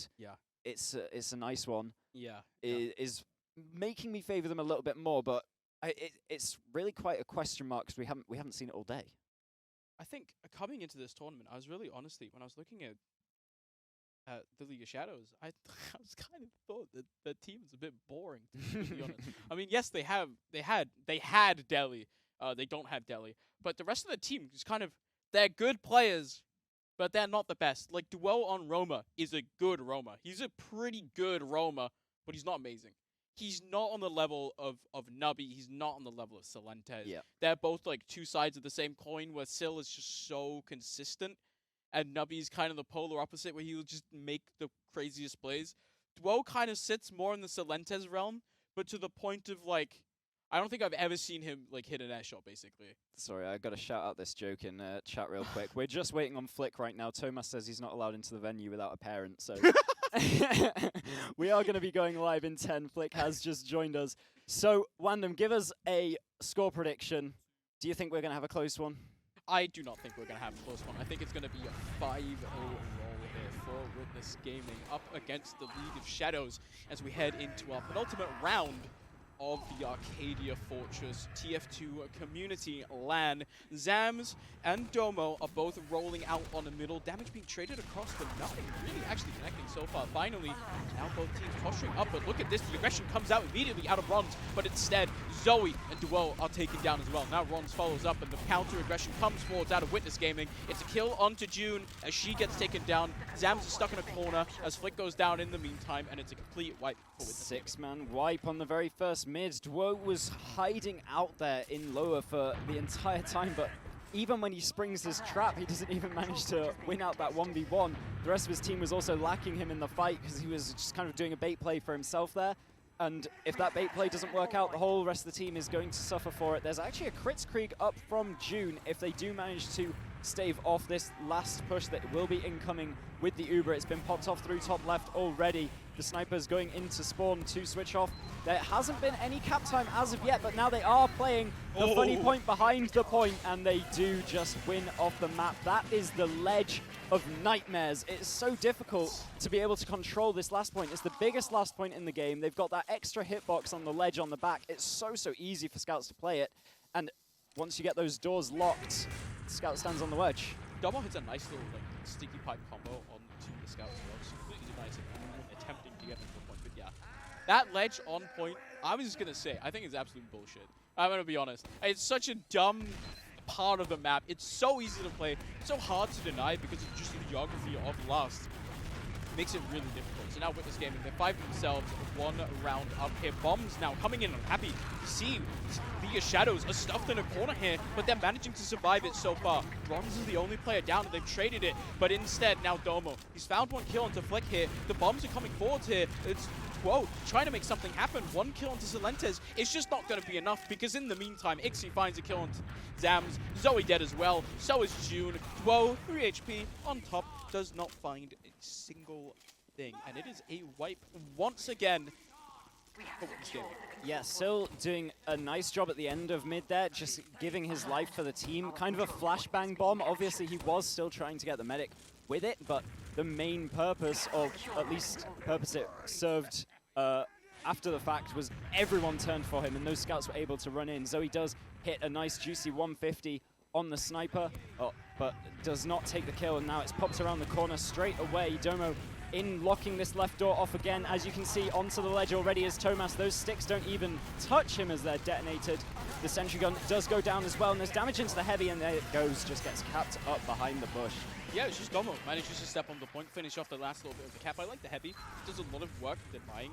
it's a nice one is making me favor them a little bit more, but it's really quite a question mark because we haven't seen it all day. I think coming into this tournament, I was really honestly, when I was looking at the League of Shadows, I was kind of thought that the team was a bit boring, to be honest. I mean, yes, they had Delhi. They don't have Delhi, but the rest of the team is kind of, they're good players, but they're not the best. Like, Duel on Roma is a good Roma. He's a pretty good Roma, but he's not amazing. He's not on the level of Nubby. He's not on the level of Celentes. Yeah. They're both like two sides of the same coin, where Sil is just so consistent, and Nubby's kind of the polar opposite, where he will just make the craziest plays. Duel kind of sits more in the Celentes realm, but to the point of like, I don't think I've ever seen him like hit an air shot, basically. Sorry, I got to shout out this joke in chat real quick. We're just waiting on Flick right now. Thomas says he's not allowed into the venue without a parent, so we are going to be going live in 10. Flick has just joined us. So, Wandem, give us a score prediction. Do you think we're going to have a close one? I do not think we're going to have a close one. I think it's going to be a 5-0 roll here for Witness Gaming up against the League of Shadows as we head into our penultimate round of the Arcadia Fortress TF2 Community LAN. Zams and Domo are both rolling out on the middle. Damage being traded across, but nothing really actually connecting so far. Finally, now both teams posturing up, but look at this. The aggression comes out immediately out of Rons, but instead, Zoe and Duel are taken down as well. Now Rons follows up, and the counter aggression comes forwards out of Witness Gaming. It's a kill onto June as she gets taken down. Zams is stuck in a corner as Flick goes down in the meantime, and it's a complete wipe for Witness. Six-man wipe on the very first mid. Duo was hiding out there in lower for the entire time, but even when he springs his trap, he doesn't even manage to win out that 1v1. The rest of his team was also lacking him in the fight because he was just kind of doing a bait play for himself there. And if that bait play doesn't work out, the whole rest of the team is going to suffer for it. There's actually a Kritzkrieg up from June if they do manage to stave off this last push that will be incoming with the Uber. It's been popped off through top left already. The sniper's going into spawn to switch off. There hasn't been any cap time as of yet, but now they are playing the funny point behind the point, and they do just win off the map. That is the ledge of nightmares. It's so difficult to be able to control this last point. It's the biggest last point in the game. They've got that extra hitbox on the ledge on the back. It's so easy for scouts to play it. And once you get those doors locked, Scout stands on the wedge. Double hits a nice little like sticky pipe combo onto the Scout as well. It's completely nice and attempting to get them to the point. But yeah, that ledge on point, I was just going to say, I think it's absolute bullshit. I'm going to be honest. It's such a dumb part of the map. It's so easy to play, so hard to deny because of just the geography of Lust. Makes it really difficult. So now Witness Gaming, they find themselves one round up here. Bombs now coming in. I'm happy to see the Shadows are stuffed in a corner here, but they're managing to survive it so far. Bronze is the only player down, and they've traded it, but instead now Domo. He's found one kill onto Flick here. The bombs are coming forwards here. It's Whoa, trying to make something happen. One kill onto Celentes. It's just not going to be enough because in the meantime, Ixie finds a kill onto Zams. Zoe dead as well. So is June. Whoa, 3 HP on top. Does not find a single thing. And it is a wipe once again. Yeah, still doing a nice job at the end of mid there, just giving his life for the team. Kind of a flashbang bomb. Obviously, he was still trying to get the medic with it, but the main purpose, or at least purpose it served after the fact, was everyone turned for him, and those scouts were able to run in. Zoe does hit a nice juicy 150 on the sniper, but does not take the kill, and now it's popped around the corner straight away. Domo in locking this left door off again, as you can see, onto the ledge already is Thomas. Those sticks don't even touch him as they're detonated. The sentry gun does go down as well, and there's damage into the heavy, and there it goes, just gets capped up behind the bush. Yeah, it's just Domo manages to step on the point, finish off the last little bit of the cap. I like the heavy. Does a lot of work denying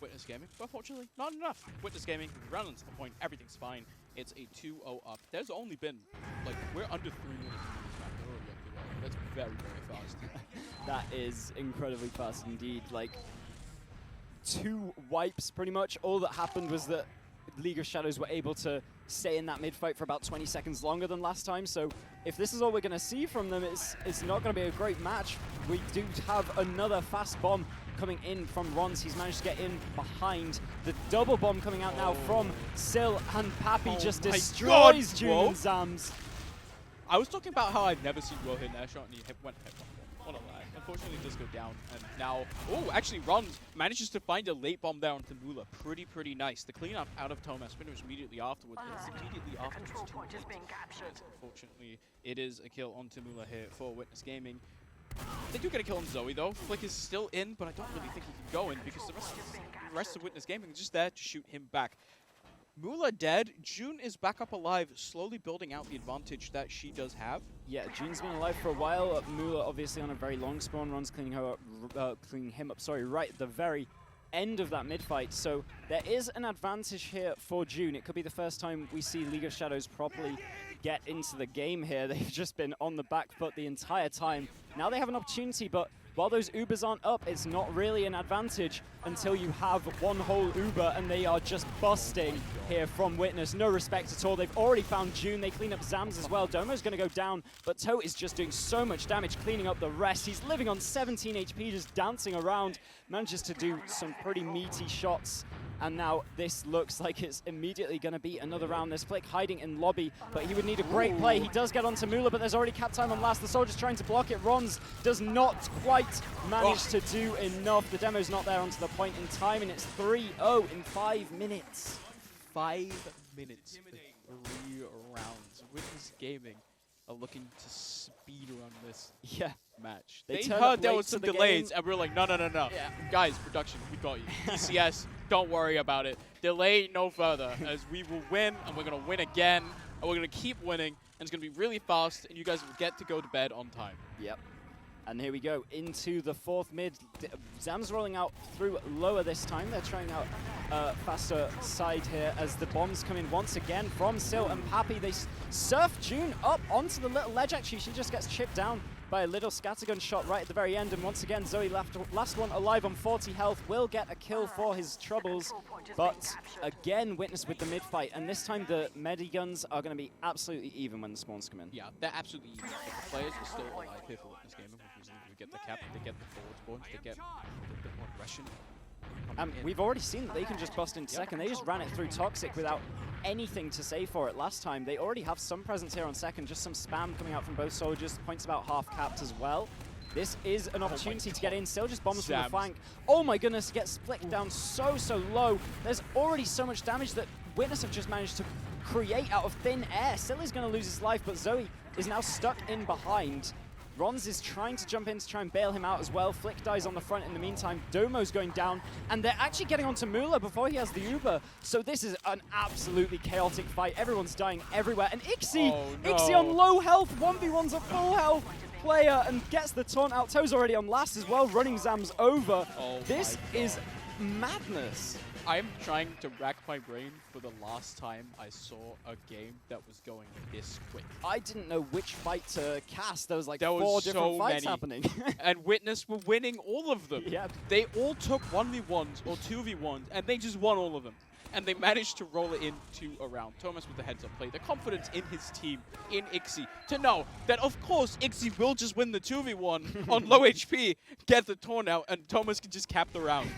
Witness Gaming, but unfortunately, not enough. Witness Gaming, run into the point, everything's fine. It's a 2-0 up. There's only been, like, we're under 3 minutes into this map. They're already up 2-0. That's very, very fast. That is incredibly fast indeed. Like, 2 wipes, pretty much. All that happened was that League of Shadows were able to stay in that mid-fight for about 20 seconds longer than last time. So if this is all we're going to see from them, it's not going to be a great match. We do have another fast bomb coming in from Rons. He's managed to get in behind. The double bomb coming out now from Sil, and Pappy just destroys June and Zams. I was talking about how I've never seen Will hit an air shot, and he went head one. What a lag. Unfortunately, it does go down, and now, actually, Ron manages to find a late bomb there onto Mula. Pretty nice. The cleanup out of Tomas finishes immediately afterwards. But it's immediately afterwards. Unfortunately, it is a kill onto Mula here for Witness Gaming. They do get a kill on Zoe though. Flick is still in, but I don't really think he can go in because the rest of Witness Gaming is just there to shoot him back. Mula dead. June is back up alive, slowly building out the advantage that she does have. Yeah, June's been alive for a while. Mula obviously on a very long spawn. Ron's cleaning him up, right at the very end of that mid-fight. So there is an advantage here for June. It could be the first time we see League of Shadows properly get into the game here. They've just been on the back foot the entire time. Now they have an opportunity, but while those Ubers aren't up, it's not really an advantage until you have one whole Uber and they are just busting here from Witness. No respect at all. They've already found June. They clean up Zams as well. Domo's going to go down, but Toe is just doing so much damage, cleaning up the rest. He's living on 17 HP, just dancing around. Manages to do some pretty meaty shots. And now this looks like it's immediately going to be another round. There's Flick hiding in lobby, but he would need a great play. He does get onto Mula, but there's already cap time on last. The Soldier's trying to block it. Rons does not quite manage to do enough. The demo's not there onto the point in time, and it's 3-0 in 5 minutes. 5 minutes for 3 rounds. Witness Gaming are looking to speed run this match. They heard there was some delays, and we were like, no. Yeah. Guys, production, we got you. DCS, don't worry about it. Delay no further, as we will win, and we're going to win again, and we're going to keep winning, and it's going to be really fast, and you guys will get to go to bed on time. Yep. And here we go into the 4th mid. Zam's rolling out through lower this time. They're trying out faster side here as the bombs come in once again from Sil and Pappy. They surf June up onto the little ledge. Actually, she just gets chipped down by a little scattergun shot right at the very end. And once again, Zoe last one alive on 40 health, will get a kill for his troubles. But again, Witness with the mid-fight. And this time, the mediguns are going to be absolutely even when the spawns come in. Yeah, they're absolutely even. But the players are still alive here for Witness Gaming. We get the cap, they get the forward spawns, they get a bit more aggression. We've already seen that they can just bust in second. They just ran it through Toxic without anything to say for it last time. They already have some presence here on second, just some spam coming out from both soldiers. Points about half capped as well. This is an opportunity to get in. Still just bombs from the flank. Oh my goodness, gets split down so low. There's already so much damage that Witness have just managed to create out of thin air. Still is going to lose his life, but Zoe is now stuck in behind. Rons is trying to jump in to try and bail him out as well. Flick dies on the front in the meantime. Domo's going down, and they're actually getting onto Mula before he has the Uber. So this is an absolutely chaotic fight. Everyone's dying everywhere. And Ixie, Ixie on low health, 1v1's a full health player and gets the taunt out. Toe's already on last as well, running Zams over. This is madness. I'm trying to rack my brain for the last time I saw a game that was going this quick. I didn't know which fight to cast. There was like 4 different fights happening. And Witness were winning all of them. Yeah. They all took 1v1s or 2v1s, and they just won all of them. And they managed to roll it into a round. Thomas with the heads-up play. The confidence in his team, in Ixie, to know that, of course, Ixie will just win the 2v1 on low HP, get the taunt out, and Thomas can just cap the round.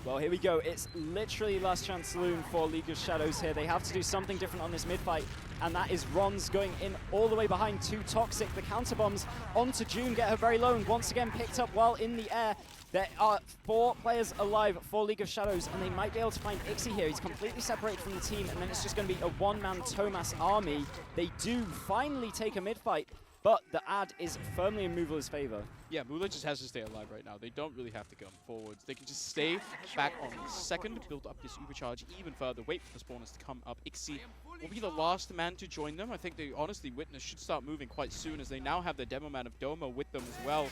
Well, here we go. It's literally last chance saloon for League of Shadows here. They have to do something different on this mid-fight, and that is Rons going in all the way behind to Toxic. The counter bombs onto June get her very low, and once again picked up while in the air. There are 4 players alive for League of Shadows, and they might be able to find Ixie here. He's completely separated from the team, and then it's just going to be a one-man Tomas army. They do finally take a mid-fight, but the ad is firmly in Mula's favor. Yeah, Mula just has to stay alive right now. They don't really have to come forwards. They can just stay back on second, build up this Uber charge even further, wait for the spawners to come up. Ixie will be the last man to join them. I think they honestly, Witness should start moving quite soon, as they now have the demo man of Domo with them as well.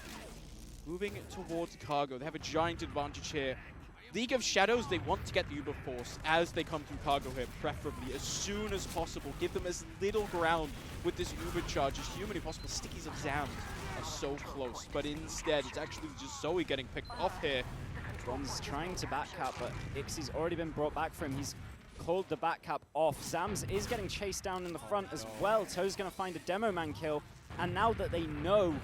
Moving towards cargo. They have a giant advantage here. League of Shadows, they want to get the Uber Force as they come through cargo here, preferably as soon as possible. Give them as little ground with this Uber charge as humanly possible. Stickies of Zams are so close, but instead it's actually just Zoe getting picked off here. Ron's trying to backcap, but Ixie's already been brought back for him. He's called the backcap off. Zams is getting chased down in the front as well. Toe's going to find a demo man kill, and now that they know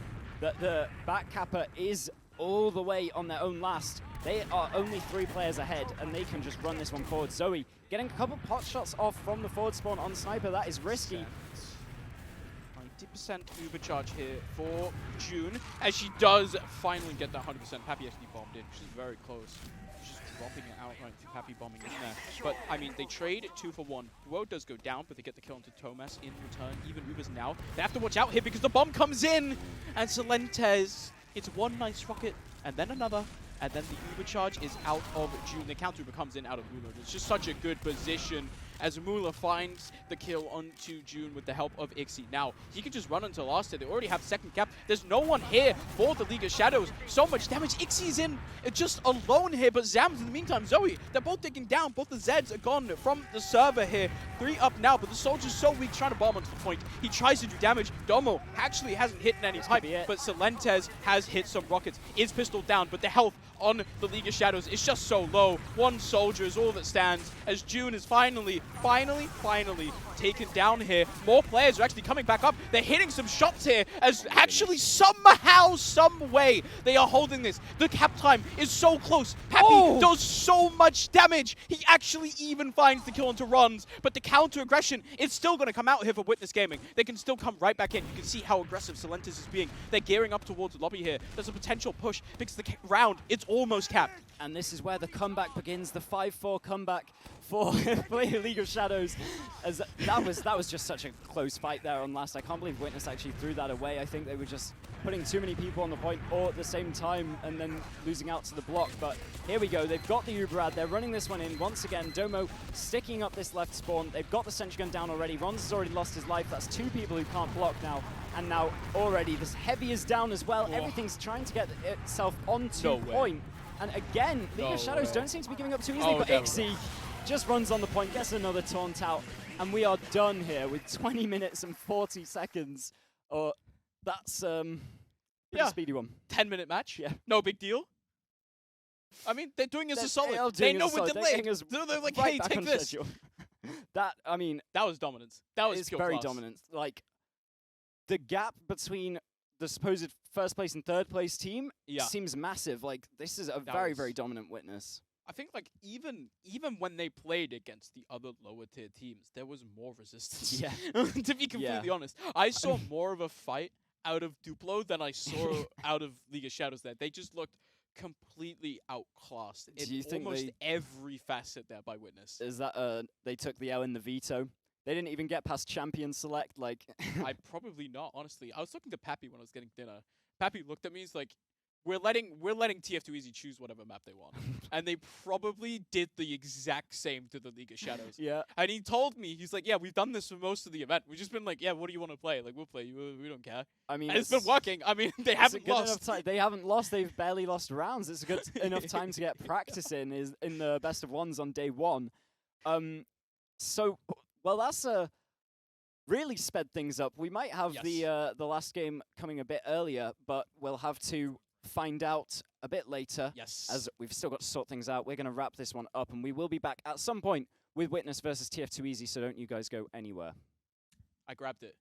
that the backcapper is all the way on their own last, they are only 3 players ahead, and they can just run this one forward. Zoe getting a couple pot shots off from the forward spawn on Sniper. That is risky. 90% Uber charge here for June, as she does finally get that 100%. Pappy actually bombed in. She's very close. She's just dropping it outright to Pappy bombing in there. But, I mean, they trade 2 for 1. Duo does go down, but they get the kill onto Tomas in return. Even Uber's now. They have to watch out here because the bomb comes in! And Celentes, it's one nice rocket, and then another. And then the Uber charge is out of June. The counter Uber comes in out of Mula. It's just such a good position as Mula finds the kill onto June with the help of Ixie. Now, he can just run until last hit. They already have second cap. There's no one here for the League of Shadows. So much damage. Ixie's in just alone here, but Zams in the meantime, Zoe, they're both taken down. Both the Zeds are gone from the server here. 3 up now, but the soldier's so weak, trying to bomb onto the point. He tries to do damage. Domo actually hasn't hit any pipe, but Celentes has hit some rockets. Is pistol down, but the health on the League of Shadows is just so low. 1 soldier is all that stands as June is finally taken down here. More players are actually coming back up. They're hitting some shots here as actually somehow, some way they are holding this. The cap time is so close. Pappy does so much damage. He actually even finds the kill onto Runs, but the counter aggression is still going to come out here for Witness Gaming. They can still come right back in. You can see how aggressive Celentes is being. They're gearing up towards the lobby here. There's a potential push because the round, it's almost capped. And this is where the comeback begins, the 5-4 comeback for League of Shadows. As that was just such a close fight there on last. I can't believe Witness actually threw that away. I think they were just putting too many people on the point all at the same time and then losing out to the block. But here we go. They've got the Uberad. They're running this one in. Once again, Domo sticking up this left spawn. They've got the sentry gun down already. Ron's has already lost his life. That's 2 people who can't block now. And now already this heavy is down as well. Everything's trying to get itself onto point. And again, League of Shadows don't seem to be giving up too easily, but Ixie just runs on the point, gets another taunt out, and we are done here with 20 minutes and 40 seconds. That's pretty speedy one. 10-minute match. Yeah. No big deal. I mean, they're doing us a solid. They know we're delayed. They're like, hey, take this. That was dominance. That was pure very class. dominant. Like, the gap between the supposed first place and third place team seems massive. Like, this is a very, very dominant Witness. I think, like, even when they played against the other lower tier teams, there was more resistance. Yeah. To be completely honest, I saw more of a fight out of Duplo than I saw out of League of Shadows there. They just looked completely outclassed in almost every facet there by Witness. Is that they took the L in the veto? They didn't even get past champion select, like... I probably not, honestly. I was talking to Pappy when I was getting dinner. Pappy looked at me, he's like, we're letting TF2 Easy choose whatever map they want. And they probably did the exact same to the League of Shadows. Yeah. And he told me, he's like, yeah, we've done this for most of the event. We've just been like, yeah, what do you want to play? Like, we'll play you. We don't care. I mean, and it's been working. I mean, they haven't lost. They haven't lost. They've barely lost rounds. It's a good enough time to get practice in the best of ones on day 1. So, well, that's really sped things up. We might have the last game coming a bit earlier, but we'll have to find out a bit later. Yes. As we've still got to sort things out. We're going to wrap this one up, and we will be back at some point with Witness versus TF2 Easy, so don't you guys go anywhere. I grabbed it.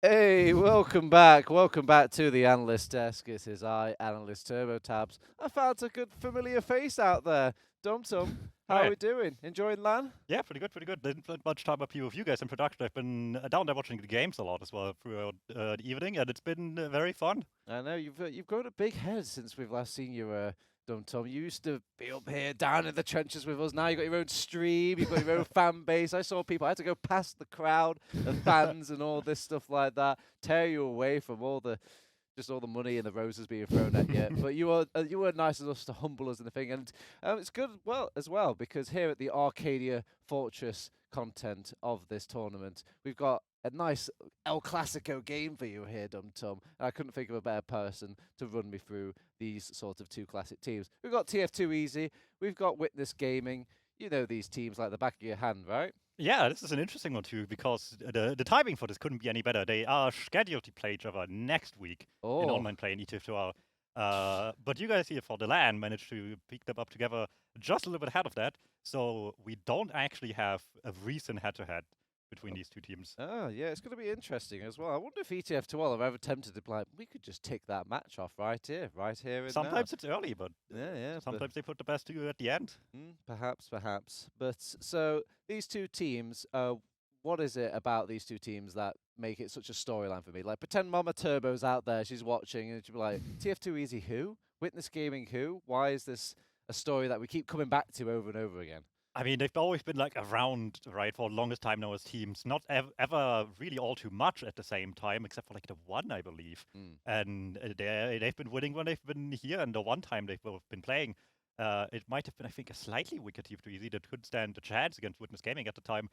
Hey, welcome back. Welcome back to the analyst desk. It is I, Analyst Turbo Tabs. I found a good familiar face out there. Dum Tum, how are we doing? Enjoying LAN? Yeah, pretty good, pretty good. Didn't spend much time up here with you guys in production. I've been down there watching the games a lot as well throughout the evening, and it's been very fun. I know, you've grown a big head since we've last seen you, Dum Tum. You used to be up here down in the trenches with us. Now you've got your own stream, you've got your own fan base. I saw people, I had to go past the crowd of fans and all this stuff like that, tear you away from all the money and the roses being thrown at you. But you were nice enough to humble us in the thing, and it's good as well because here at the Arcadia Fortress content of this tournament, we've got a nice El Clasico game for you here, Dum Tum. And I couldn't think of a better person to run me through these sort of two classic teams. We've got TF2 Easy, we've got Witness Gaming. You know these teams like the back of your hand, right? Yeah, this is an interesting one too, because the timing for this couldn't be any better. They are scheduled to play each other next week in online play in ETF2. But you guys here for the LAN managed to pick them up together just a little bit ahead of that, so we don't actually have a recent head-to-head between these two teams. Oh, yeah, it's going to be interesting as well. I wonder if ETF2 have ever tempted to be like, we could just tick that match off right here and Sometimes it's early, but yeah, sometimes they put the best two at the end. Perhaps. But so these two teams, what is it about these two teams that make it such a storyline for me? Like, pretend Mama Turbo's out there, she's watching, and she'll be like, TF2 Easy who? Witness Gaming who? Why is this a story that we keep coming back to over and over again? I mean, they've always been like around, right, for the longest time now as teams. Not ever really all too much at the same time, except for like the one, I believe. And they've been winning when they've been here, and the one time they've both been playing. It might have been, I think, a slightly weaker TF2 Easy that could stand a chance against Witness Gaming at the time.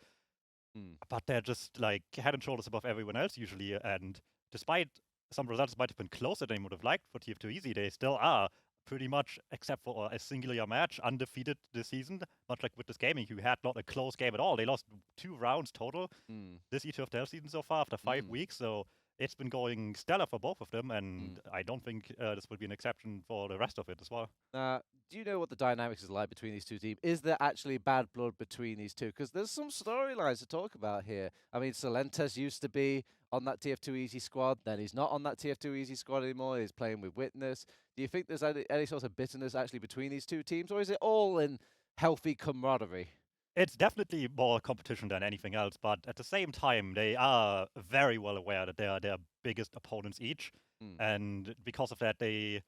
But they're just like head and shoulders above everyone else usually. And despite some results might have been closer than they would have liked for TF2 Easy, they still are pretty much, except for a singular match, undefeated this season, much like Witness Gaming, who had not a close game at all. They lost 2 rounds total this ETFL season so far after 5 weeks, so it's been going stellar for both of them, and I don't think this will be an exception for the rest of it as well. Do you know what the dynamics is like between these two teams? Is there actually bad blood between these two? Because there's some storylines to talk about here. I mean, Solentes used to be on that TF2 Easy squad, then he's not on that TF2 Easy squad anymore, he's playing with Witness. Do you think there's any sort of bitterness actually between these two teams, or is it all in healthy camaraderie? It's definitely more competition than anything else, but at the same time, they are very well aware that they are their biggest opponents each, and because of that, they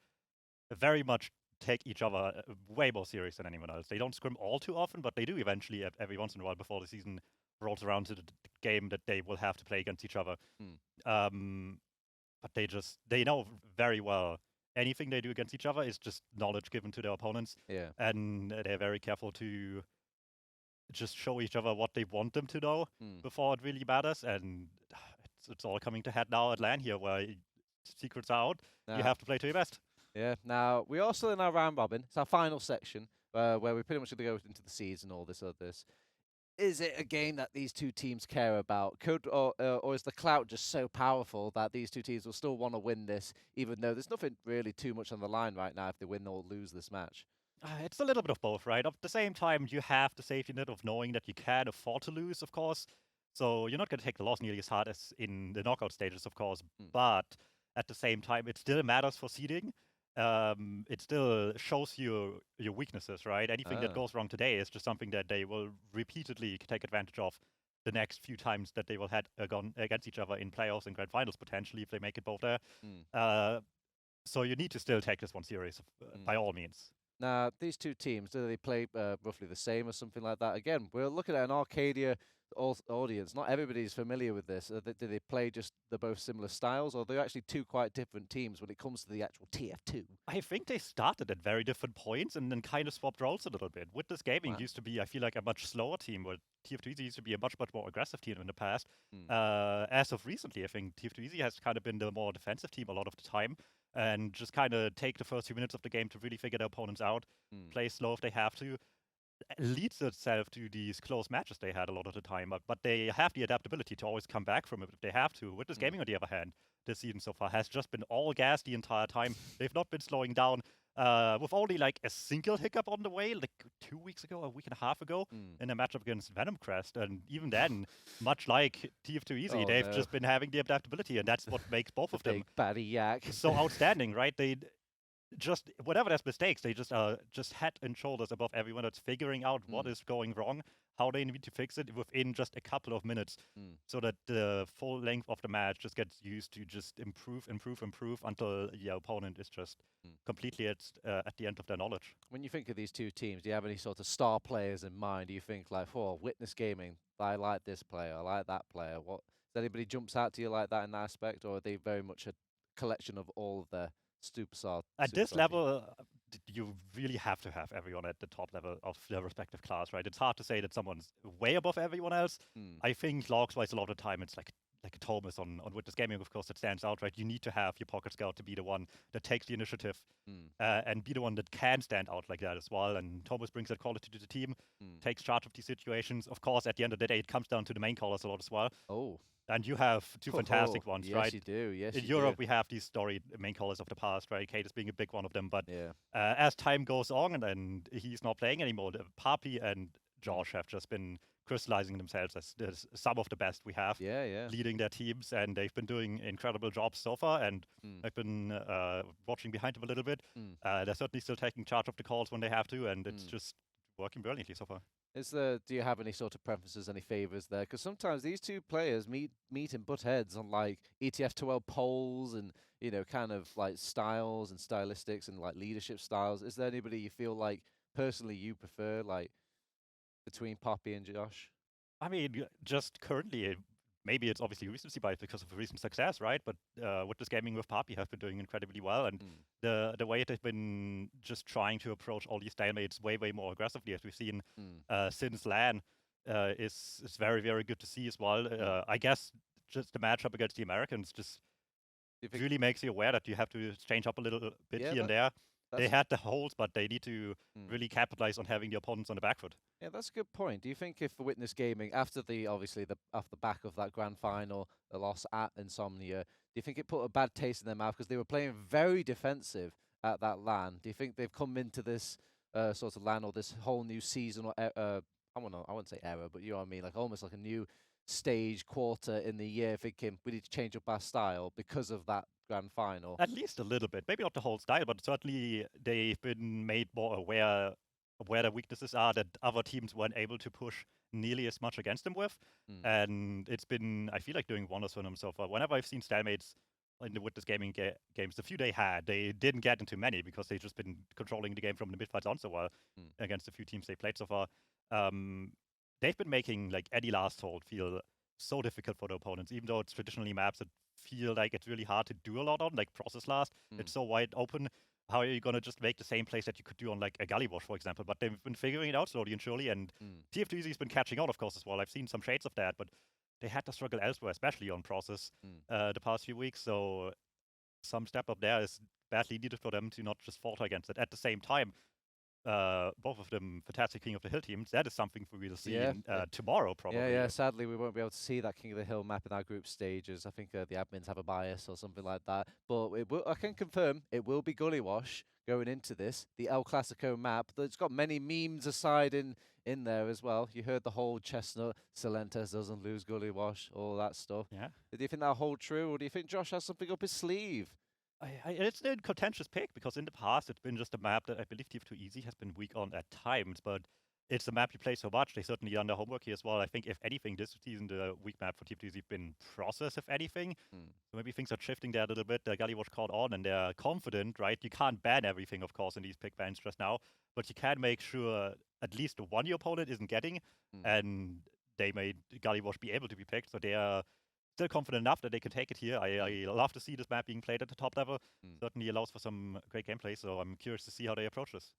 very much take each other way more serious than anyone else. They don't scrim all too often, but they do eventually every once in a while before the season rolls around to the game that they will have to play against each other. But they know very well anything they do against each other is just knowledge given to their opponents. And they're very careful to just show each other what they want them to know before it really matters. And it's all coming to head now at LAN here, where secrets are out. You have to play to your best. Yeah. Now, we're all still in our round robin. It's our final section where we're pretty much going to go into the seeds and all this other. Is it a game that these two teams care about? Or is the clout just so powerful that these two teams will still want to win this, even though there's nothing really too much on the line right now if they win or lose this match? It's a little bit of both, right? At the same time, you have the safety net of knowing that you can afford to lose, of course. So you're not going to take the loss nearly as hard as in the knockout stages, of course. But at the same time, it still matters for seeding. It still shows you your weaknesses, right? Anything that goes wrong today is just something that they will repeatedly take advantage of the next few times that they will head against each other in playoffs and grand finals, potentially, if they make it both there. So you need to still take this one serious, by all means. Now, these two teams, do they play roughly the same or something like that? Again, we're looking at an Arcadia audience. Not everybody's familiar with this. Do they play just the both similar styles, or they're actually two quite different teams when it comes to the actual TF2? I think they started at very different points and then kind of swapped roles a little bit. Witness Gaming used to be, I feel like, a much slower team, where TF2 Easy used to be a much more aggressive team in the past. As of recently, I think TF2 Easy has kind of been the more defensive team a lot of the time, and just kind of take the first few minutes of the game to really figure their opponents out, play slow if they have to. Leads itself to these close matches they had a lot of the time, but they have the adaptability to always come back from it if they have to. Witness Gaming, on the other hand, this season so far has just been all gas the entire time. They've not been slowing down, with only like a single hiccup on the way, like 2 weeks ago, a week and a half ago, in a matchup against Venom Crest. And even then, much like TF2 Easy, they've just been having the adaptability, and that's what makes both of them big baddie yak so outstanding, right? They just, whatever there's mistakes, they just are just head and shoulders above everyone that's figuring out what is going wrong, how they need to fix it within just a couple of minutes, so that the full length of the match just gets used to just improve until your opponent is just completely at the end of their knowledge. When you think of these two teams, do you have any sort of star players in mind? Do you think like, oh, Witness Gaming, I like this player, I like that player? What, does anybody jumps out to you like that in that aspect, or are they very much a collection of all of their superstar? At this level, you really have to have everyone at the top level of their respective class, right? It's hard to say that someone's way above everyone else. I think logs-wise, a lot of the time, it's like like a Thomas on Witness Gaming, of course, that stands out, right? You need to have your pocket scout to be the one that takes the initiative and be the one that can stand out like that as well. And Thomas brings that quality to the team, takes charge of these situations. Of course, at the end of the day, it comes down to the main callers a lot as well. Oh. And you have two fantastic ones, yes, right? Yes, you do. Yes, in Europe, we have these storied main callers of the past, right? Kate is being a big one of them. But as time goes on and he's not playing anymore, Papi and Josh have just been crystallizing themselves as some of the best we have leading their teams. And they've been doing incredible jobs so far. And I've been watching behind them a little bit. They're certainly still taking charge of the calls when they have to. And it's just working brilliantly so far. Do you have any sort of preferences, any favors there? Because sometimes these two players meet and butt heads on like ETF2L polls and kind of like styles and stylistics and like leadership styles. Is there anybody you feel like personally you prefer, like between Poppy and Josh? I mean, just currently, maybe it's obviously recency bias because of recent success, right? But Witness Gaming with Papi have been doing incredibly well, and the way they've been just trying to approach all these stalemates way more aggressively, as we've seen since LAN, is very, very good to see as well. I guess just the matchup against the Americans just really makes you aware that you have to change up a little bit here and there. They had the holes, but they need to really capitalize on having the opponents on the back foot. Yeah, that's a good point. Do you think if Witness Gaming, after off the back of that grand final, the loss at Insomnia, do you think it put a bad taste in their mouth because they were playing very defensive at that LAN? Do you think they've come into this sort of LAN or this whole new season or I wouldn't say era, but you know what I mean, like almost like a new stage quarter in the year, thinking we need to change up our style because of that grand final? At least a little bit. Maybe not the whole style, but certainly they've been made more aware of where their weaknesses are that other teams weren't able to push nearly as much against them with. And it's been, I feel like, doing wonders for them so far. Whenever I've seen stalemates in the Witness Gaming games, the few they had, they didn't get into many because they've just been controlling the game from the mid-fights on so well against the few teams they played so far. They've been making like any last hold feel so difficult for the opponents, even though it's traditionally maps that feel like it's really hard to do a lot on, like Process Last. It's so wide open. How are you going to just make the same plays that you could do on like a Gully Wash, for example? But they've been figuring it out slowly and surely, and TF2 Easy's been catching on, of course, as well. I've seen some shades of that, but they had to struggle elsewhere, especially on Process the past few weeks. So some step up there is badly needed for them to not just falter against it. At the same time, both of them fantastic King of the Hill teams. That is something for me to see tomorrow, probably. Yeah. Sadly, we won't be able to see that King of the Hill map in our group stages. I think the admins have a bias or something like that. But I can confirm it will be Gully Wash going into this, the El Clasico map. It's got many memes aside in there as well. You heard the whole Chestnut, Silentes doesn't lose Gully Wash, all that stuff. Yeah. Do you think that'll hold true, or do you think Josh has something up his sleeve? It's a contentious pick because in the past it's been just a map that I believe TF2 Easy has been weak on at times, but it's a map you play so much. They certainly done their homework here as well. I think if anything, this season the weak map for TF2 Easy has been Process, if anything. So maybe things are shifting there a little bit. The Gully Watch caught on and they're confident, right? You can't ban everything, of course, in these pick bans just now, but you can make sure at least the one your opponent isn't getting, and they made Gully Watch be able to be picked. So they are still confident enough that they can take it here. I love to see this map being played at the top level. Certainly allows for some great gameplay, so I'm curious to see how they approach this.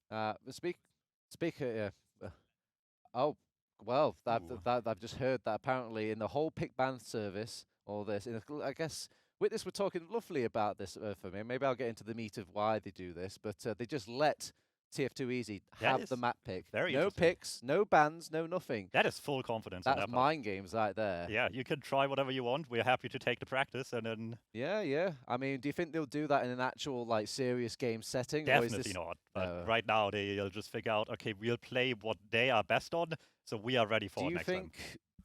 Oh, well, I've just heard that apparently in the whole pick ban service, all this, I guess Witness were talking roughly about this for me. Maybe I'll get into the meat of why they do this, but they just let TF2 Easy have the map pick. No picks, no bans, no nothing. That is full confidence. That's mind games right there. Yeah, you can try whatever you want. We're happy to take the practice and then. Yeah. I mean, do you think they'll do that in an actual like serious game setting? Definitely not. But right now they'll just figure out, okay, we'll play what they are best on, so we are ready for it next time.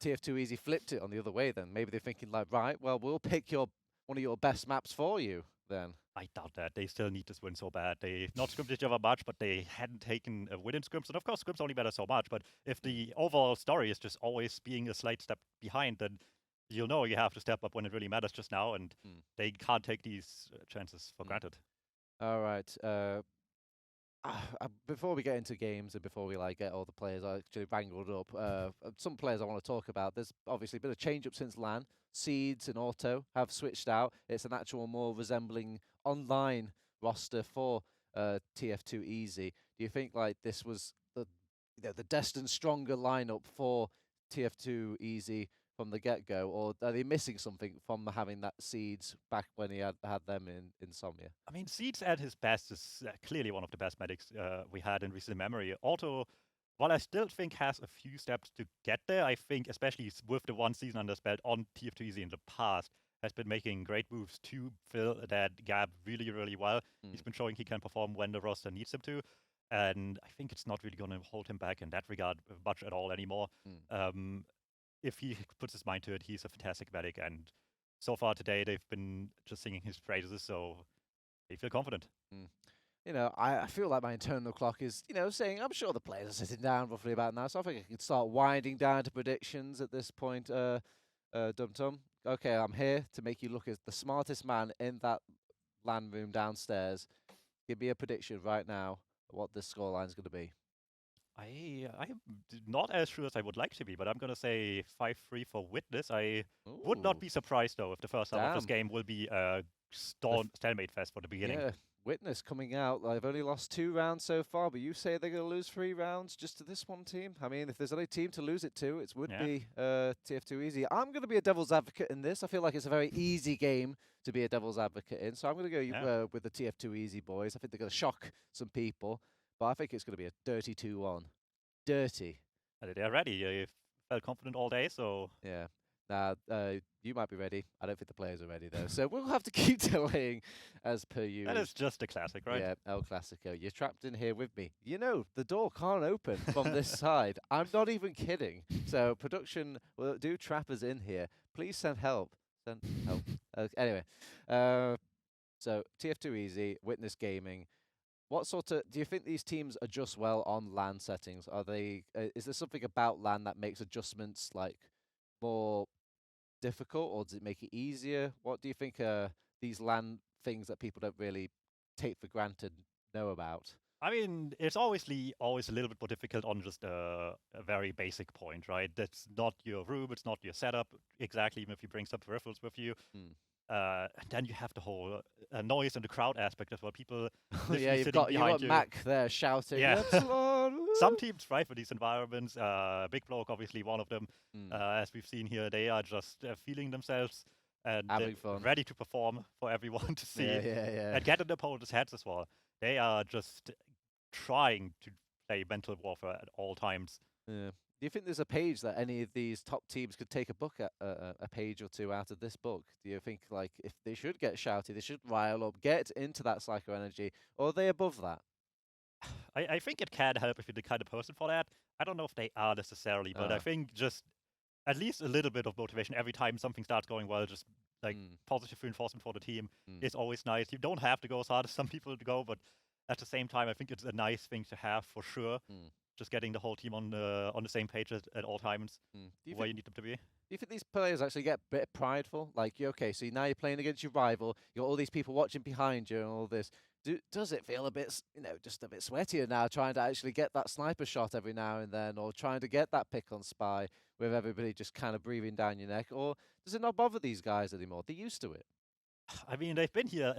Do you think TF2 Easy flipped it on the other way then? Maybe they're thinking like, right, well, we'll pick one of your best maps for you then. I doubt that. They still need this win so bad. They've not scrimped each other much, but they hadn't taken a win in scrims. And of course, scrims only matter so much. But if the overall story is just always being a slight step behind, then you'll know you have to step up when it really matters just now. And they can't take these chances for granted. All right. Before we get into games and before we get all the players actually wrangled up, some players I want to talk about. There's obviously been a change up since LAN. Seeds and Auto have switched out. It's an actual more resembling online roster for TF2 Easy. Do you think this was the destined stronger lineup for TF2 Easy from the get-go, or are they missing something from having that Seeds back when he had them in Insomnia? I mean, Seeds at his best is clearly one of the best medics we had in recent memory. Although, while I still think has a few steps to get there, I think especially with the one season under his belt on TF2 Easy in the past, has been making great moves to fill that gap really, really well. He's been showing he can perform when the roster needs him to. And I think it's not really going to hold him back in that regard much at all anymore. If he puts his mind to it, he's a fantastic medic. And so far today, they've been just singing his praises, so they feel confident. You know, I feel like my internal clock is, you know, saying I'm sure the players are sitting down roughly about now, so I think I can start winding down to predictions at this point. Dum Tum, okay, I'm here to make you look as the smartest man in that LAN room downstairs. Give me a prediction right now what this scoreline is going to be. I'm not as sure as I would like to be, but I'm going to say 5-3 for Witness. I would not be surprised, though, if the first half of this game will be a stalemate fest for the beginning. Yeah, Witness coming out. They've only lost 2 rounds so far, but you say they're going to lose 3 rounds just to this one team? I mean, if there's any team to lose it to, it would be TF2 Easy. I'm going to be a devil's advocate in this. I feel like it's a very easy game to be a devil's advocate in, so I'm going to go with the TF2 Easy boys. I think they're going to shock some people, but I think it's going to be a dirty 2-1. Dirty. They're ready. They felt confident all day, so... Yeah. Now, you might be ready. I don't think the players are ready, though. So we'll have to keep delaying as per usual. That is just a classic, right? Yeah, El Clasico. You're trapped in here with me. You know, the door can't open from this side. I'm not even kidding. So production will do trap us in here. Please send help. Send help. Anyway, so TF2 Easy, Witness Gaming. What sort of do you think these teams adjust well on LAN settings? Are they? Is there something about LAN that makes adjustments like more difficult, or does it make it easier? What do you think these LAN things that people don't really take for granted know about? I mean, it's obviously always a little bit more difficult on just a very basic point, right? That's not your room, it's not your setup exactly, even if you bring some peripherals with you. And then you have the whole noise and the crowd aspect as well. People yeah, you've got Mac there shouting. Yeah. Some teams thrive for these environments. Big Block, obviously, one of them. As we've seen here, they are just feeling themselves and ready to perform for everyone to see. And get in the opponent's heads as well. They are just trying to play mental warfare at all times. Yeah. Do you think there's a page that any of these top teams could take a book at a page or two out of this book? Do you think, like, if they should get shouty, they should rile up, get into that psycho energy, or are they above that? I think it can help if you're the kind of person for that. I don't know if they are necessarily, but I think just at least a little bit of motivation every time something starts going well, just like positive reinforcement for the team is always nice. You don't have to go as hard as some people go, but at the same time, I think it's a nice thing to have for sure. Just getting the whole team on the same page at all times, where you need them to be. Do you think these players actually get a bit prideful? Like, okay, so now you're playing against your rival, you got all these people watching behind you and all this. Does it feel a bit, just a bit sweatier now, trying to actually get that sniper shot every now and then, or trying to get that pick on spy with everybody just kind of breathing down your neck? Or does it not bother these guys anymore? They're used to it. I mean, they've been here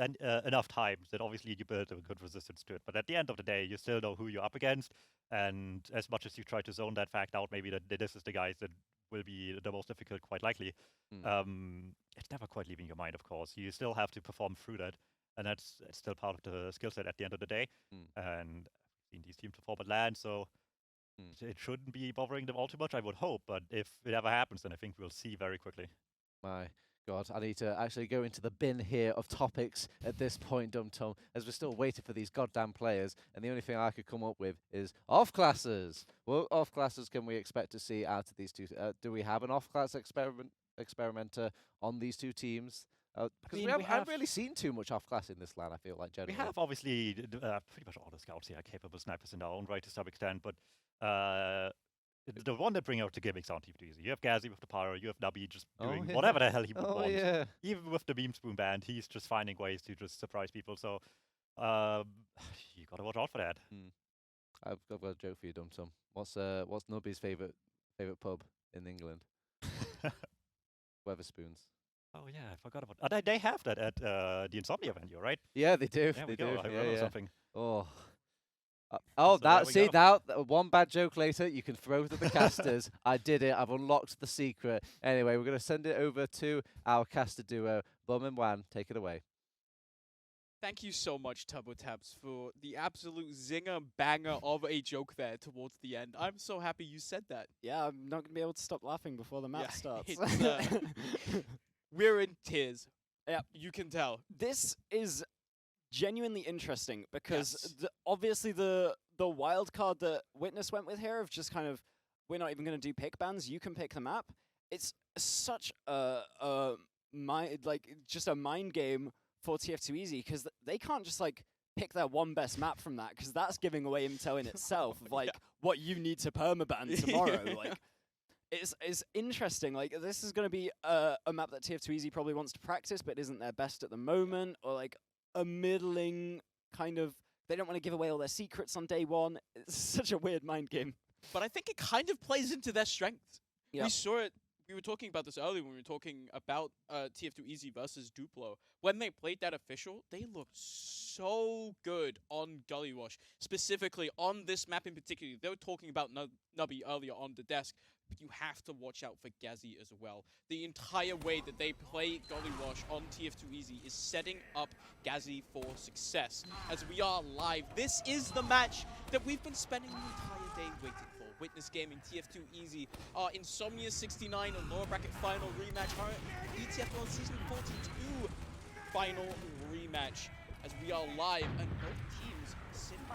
enough times that obviously you build a good resistance to it. But at the end of the day, you still know who you're up against. And as much as you try to zone that fact out, maybe that this is the guys that will be the most difficult, quite likely. It's never quite leaving your mind, of course. You still have to perform through that. And that's still part of the skill set at the end of the day. And I've seen these teams perform at LAN, so it shouldn't be bothering them all too much, I would hope. But if it ever happens, then I think we'll see very quickly. My God, I need to actually go into the bin here of topics at this point, Dum Tum, as we're still waiting for these goddamn players. And the only thing I could come up with is off-classes. What off-classes can we expect to see out of these two? Do we have an off-class experimenter on these two teams? Because we haven't really seen too much off-class in this LAN, I feel like, generally. We have, obviously, pretty much all the scouts here are capable snipers in their own right to some extent, but the one that bring out the gimmicks aren't even easy. You have Gazi with the Pyro, you have Nubby just doing whatever the hell he would want. Yeah. Even with the Beam Spoon band, he's just finding ways to just surprise people, so you gotta watch out for that. I've got a joke for you, Dum Tum. What's Nubby's favourite pub in England? Weatherspoons. Oh yeah, I forgot about. They have that at the Insomnia venue, right? Yeah, they do. There they we go. do. I remember something. Oh, Oh, So there we see, go. now, one bad joke later, you can throw to the casters. I did it. I've unlocked the secret. Anyway, we're going to send it over to our caster duo. Bum and Wan, take it away. Thank you so much, Turbo Tabs, for the absolute zinger banger of a joke there towards the end. I'm so happy you said that. Yeah, I'm not going to be able to stop laughing before the match starts. It's, we're in tears. Yeah, you can tell. This is genuinely interesting because obviously the wild card that Witness went with here of just kind of, we're not even going to do pick bans, you can pick the map. It's such a mind game for TF2 Easy, because they can't just like pick their one best map from that, because that's giving away intel in itself of like what you need to permaban tomorrow. Like it's interesting. Like this is going to be a map that TF2 Easy probably wants to practice but isn't their best at the moment, or like a middling kind of, they don't want to give away all their secrets on day one. It's such a weird mind game. But I think it kind of plays into their strengths. Yep. We saw it. We were talking about this earlier when we were talking about TF2 Easy versus Duplo. When they played that official, they looked so good on Gully Wash. Specifically on this map in particular. They were talking about Nubby earlier on the desk, but you have to watch out for Gazzy as well. The entire way that they play Gully Wash on TF2 Easy is setting up Gazzy for success. As we are live, this is the match that we've been spending the entire day waiting for. Witness Gaming, TF2 Easy, our Insomnia 69 and lower bracket final rematch, our ETF1 Season 42 final rematch, as we are live, and both teams sitting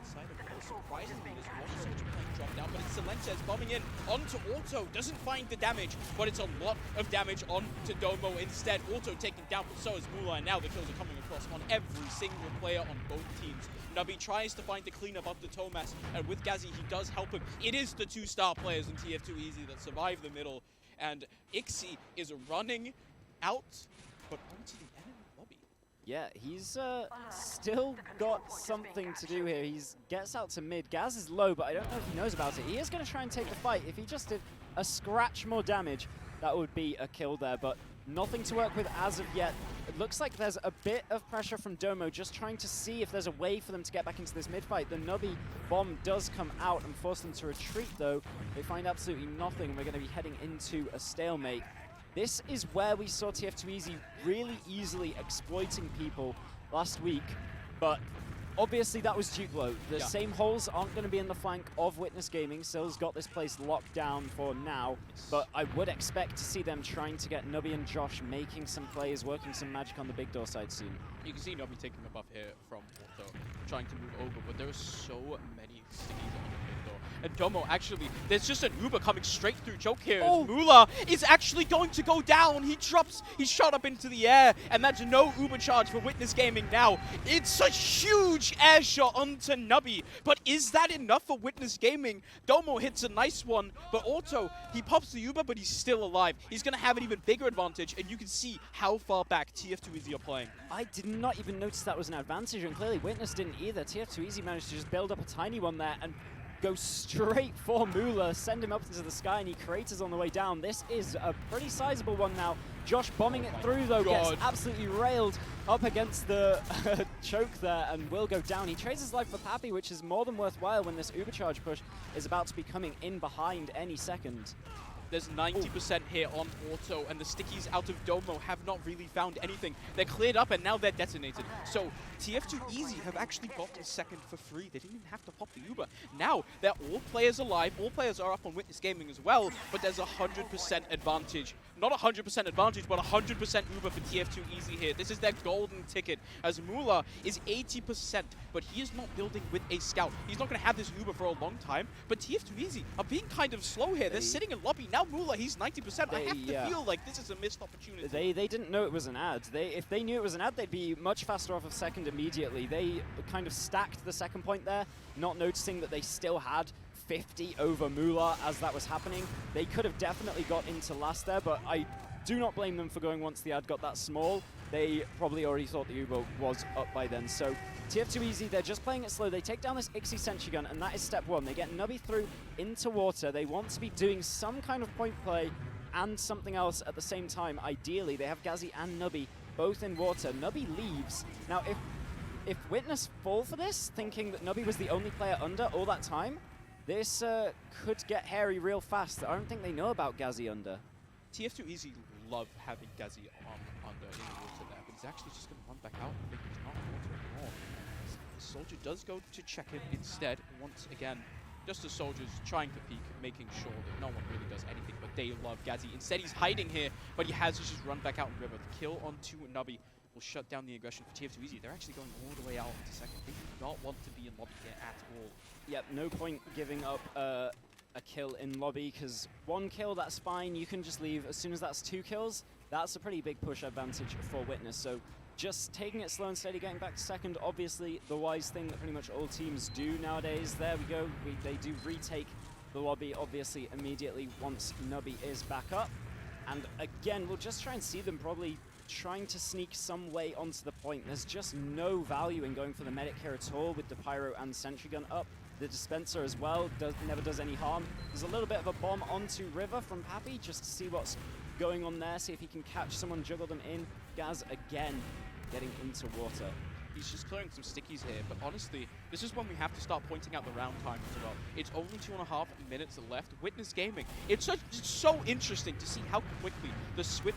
inside of goal. Surprisingly, there's one soldier plane dropped down, but it's Salences bombing in onto Auto, doesn't find the damage, but it's a lot of damage onto Domo instead. Auto taken down, but so is Mula, and now the kills are coming across on every single player on both teams. Nubby tries to find the cleanup up to Tomas, and with Gazzy, he does help him. It is the two-star players in TF2 Easy that survive the middle, and Ixie is running out, but onto the enemy lobby. Yeah, he's still got something to do here. He gets out to mid. Gaz is low, but I don't know if he knows about it. He is going to try and take the fight. If he just did a scratch more damage, that would be a kill there, but nothing to work with as of yet. It looks like there's a bit of pressure from Domo, just trying to see if there's a way for them to get back into this mid-fight. The Nubby bomb does come out and force them to retreat, though. They find absolutely nothing. We're going to be heading into a stalemate. This is where we saw TF2 Easy really easily exploiting people last week, but obviously that was Duplo. The same holes aren't going to be in the flank of Witness Gaming. Sil's got this place locked down for now, but I would expect to see them trying to get Nubby and Josh making some plays, working some magic on the big door side soon. You can see Nubby taking a buff here from Auto, trying to move over, but there are so many stickies on the big door. And Domo, actually, there's just an Uber coming straight through choke here. Oh. Mula is actually going to go down. He drops, he's shot up into the air, and that's no Uber charge for Witness Gaming now. It's a huge air shot onto Nubby, but is that enough for Witness Gaming? Domo hits a nice one, but Auto, he pops the Uber, but he's still alive. He's going to have an even bigger advantage, and you can see how far back TF2 Easy are playing. I did not even notice that was an advantage, and clearly Witness didn't either. TF2 Easy managed to just build up a tiny one there and go straight for Mula, send him up into the sky, and he craters on the way down. This is a pretty sizable one now. Josh bombing it through, though, gets absolutely railed up against the choke there and will go down. He trades his life for Pappy, which is more than worthwhile when this Ubercharge push is about to be coming in behind any second. There's 90% here on Auto, and the stickies out of Domo have not really found anything. They're cleared up, and now they're detonated. So TF2 Easy have actually got a second for free. They didn't even have to pop the Uber. Now, they're all players alive. All players are up on Witness Gaming as well, but there's a 100% advantage. Not 100% advantage, but 100% Uber for TF2 Easy here. This is their golden ticket, as Mula is 80%, but he is not building with a scout. He's not going to have this Uber for a long time, but TF2 Easy are being kind of slow here. They're sitting in lobby. Now Mula, he's 90%. I have to feel like this is a missed opportunity. They didn't know it was an ad. If they knew it was an ad, they'd be much faster off of second immediately. They kind of stacked the second point there, not noticing that they still had 50 over Mula as that was happening. They could have definitely got into last there, but I do not blame them for going once the ad got that small. They probably already thought the Uber was up by then. So TF2 Easy, they're just playing it slow. They take down this Ixie sentry gun, and that is step one. They get Nubby through into water. They want to be doing some kind of point play and something else at the same time. Ideally, they have Gazzy and Nubby both in water. Nubby leaves. Now, if if Witness fall for this, thinking that Nubby was the only player under all that time, this could get hairy real fast. I don't think they know about Gazzy under. TF2 Easy love having Gazzy under in the water there, but he's actually just going to run back out. I think he's not water anymore. The Soldier does go to check it instead. Once again, just the Soldiers trying to peek, making sure that no one really does anything, but they love Gazzy. Instead, he's hiding here, but he has to just run back out in River. The kill onto Nubby will shut down the aggression for TF2 Easy. They're actually going all the way out into second. They do not want to be in lobby here at all. Yep, no point giving up a kill in lobby, because 1 kill, that's fine. You can just leave. As soon as that's 2 kills, that's a pretty big push advantage for Witness. So just taking it slow and steady, getting back to second, obviously the wise thing that pretty much all teams do nowadays. There we go. They do retake the lobby, obviously, immediately once Nubby is back up. And again, we'll just try and see them probably trying to sneak some way onto the point. There's just no value in going for the medic here at all with the Pyro and Sentry Gun up. The dispenser as well never does any harm. There's a little bit of a bomb onto River from Pappy just to see what's going on there, see if he can catch someone, juggle them in. Gaz again getting into water. He's just clearing some stickies here, but honestly, this is when we have to start pointing out the round time as well. It's only 2.5 minutes left. Witness Gaming. It's so interesting to see how quickly the switch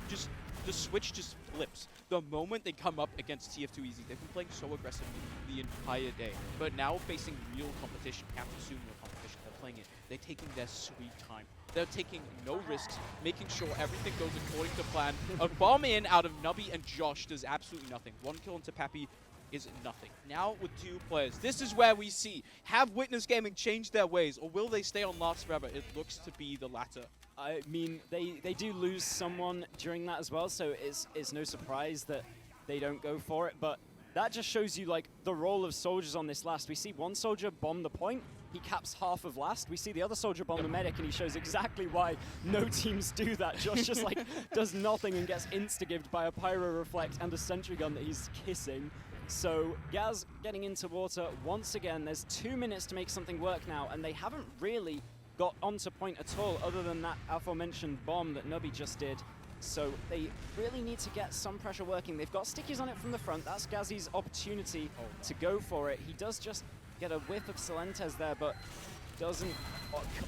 just flips. The moment they come up against TF2 Easy, they've been playing so aggressively the entire day. But now facing real competition, can't assume real competition, they're playing it. They're taking their sweet time. They're taking no risks, making sure everything goes according to plan. A bomb in out of Nubby and Josh does absolutely nothing. 1 kill into Pappy is nothing. Now with 2 players, this is where we see, have Witness Gaming changed their ways, or will they stay on last forever? It looks to be the latter. I mean, they do lose someone during that as well, so it's no surprise that they don't go for it, but that just shows you like the role of soldiers on this last. We see one soldier bomb the point, he caps half of last. We see the other soldier bomb the medic, and he shows exactly why no teams do that. Josh just like does nothing and gets insta-gived by a Pyro Reflect and a Sentry Gun that he's kissing. So Gaz getting into water once again. There's 2 minutes to make something work now, and they haven't really got onto point at all other than that aforementioned bomb that Nubby just did. So they really need to get some pressure working. They've got stickies on it from the front. That's Gazzy's opportunity to go for it. He does just get a whiff of Solentes there, but doesn't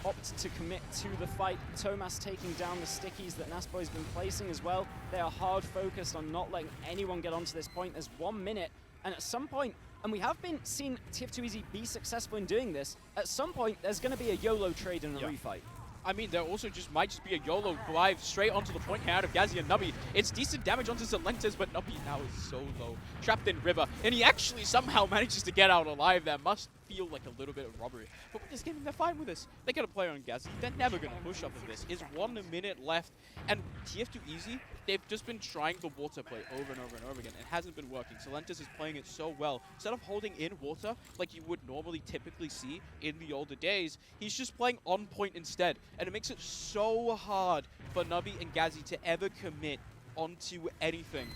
opt to commit to the fight. Tomas taking down the stickies that Nasboy's been placing as well. They are hard focused on not letting anyone get onto this point. There's 1 minute, and at some point, and we have been seeing TF2 Easy be successful in doing this, at some point there's going to be a YOLO trade in a refight. I mean, there also just might just be a YOLO drive straight onto the point here out of Gazzy and Nubby. It's decent damage onto Solentes, but Nubby now is so low. Trapped in River, and he actually somehow manages to get out alive there. Must feel like a little bit of robbery. But with this game, they're fine with this. They got a player on Gazzy. They're never going to push up of this. It's 1 minute left, and TF2 Easy, they've just been trying the water play over and over and over again. It hasn't been working. Solentes is playing it so well. Instead of holding in water like you would normally typically see in the older days, he's just playing on point instead. And it makes it so hard for Nubby and Gazzy to ever commit onto anything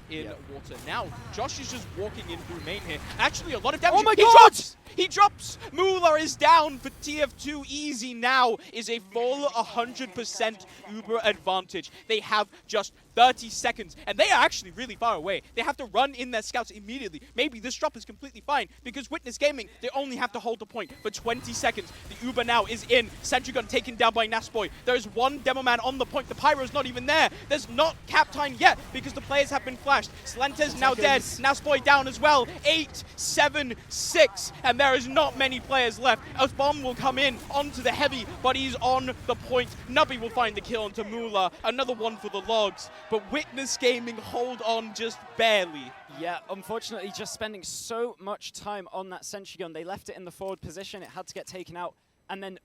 in water. Now, Josh is just walking in through main here. Actually, a lot of damage. Oh my God! He drops! Moolah is down for TF2 Easy now is a full 100% Uber advantage. They have just 30 seconds, and they are actually really far away. They have to run in their scouts immediately. Maybe this drop is completely fine, because Witness Gaming, they only have to hold the point for 20 seconds. The Uber now is in. Sentry Gun taken down by Nasboy. There's 1 demo man on the point. The Pyro's not even there. There's not cap time yet, because the players have been flashed. Slentes now dead. Nasboy down as well. 8, 7, 6, and there is not many players left. A bomb will come in onto the heavy, but he's on the point. Nubby will find the kill onto Moolah. Another one for the logs. But Witness Gaming hold on just barely. Yeah, unfortunately, just spending so much time on that Sentry Gun. They left it in the forward position. It had to get taken out. And then,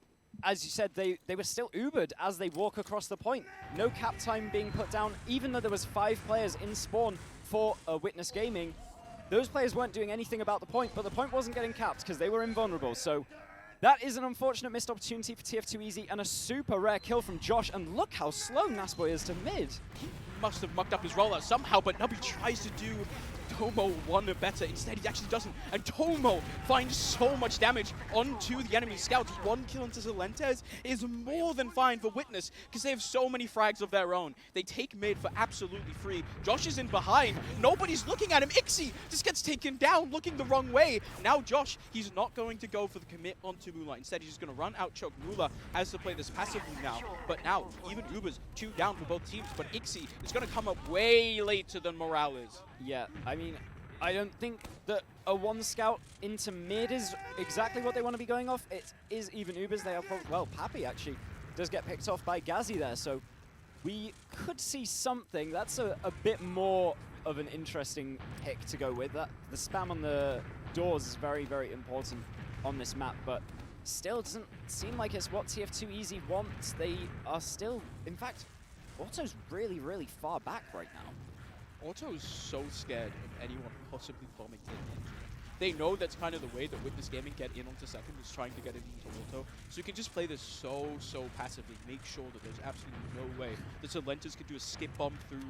as you said, they were still Ubered as they walk across the point. No cap time being put down, even though there was 5 players in spawn for Witness Gaming. Those players weren't doing anything about the point, but the point wasn't getting capped because they were invulnerable. So that is an unfortunate missed opportunity for TF2 Easy and a super rare kill from Josh. And look how slow Nasboy is to mid. He must have mucked up his rollout somehow, but Nubby tries to do Tomo won it better. Instead, he actually doesn't. And Tomo finds so much damage onto the enemy scouts. 1 kill into Silentes is more than fine for Witness because they have so many frags of their own. They take mid for absolutely free. Josh is in behind. Nobody's looking at him. Ixie just gets taken down, looking the wrong way. Now Josh, he's not going to go for the commit onto Mula. Instead, he's just going to run out choke. Mula has to play this passively now. But now, even Uber's 2 down for both teams. But Ixie is going to come up way later than Morales. Yeah, I mean, I don't think that a 1 scout into mid is exactly what they want to be going off. It is even Ubers. They are probably, well, Pappy actually does get picked off by Gazi there, so we could see something. That's a bit more of an interesting pick to go with. The spam on the doors is very, very important on this map, but still it doesn't seem like it's what TF2 Easy wants. They are still, in fact, Auto's really, really far back right now. Auto is so scared of anyone possibly bombing in. They know that's kind of the way that Witness Gaming get in onto second, is trying to get it into Auto. So you can just play this so passively. Make sure that there's absolutely no way that Silentes could do a skip bomb through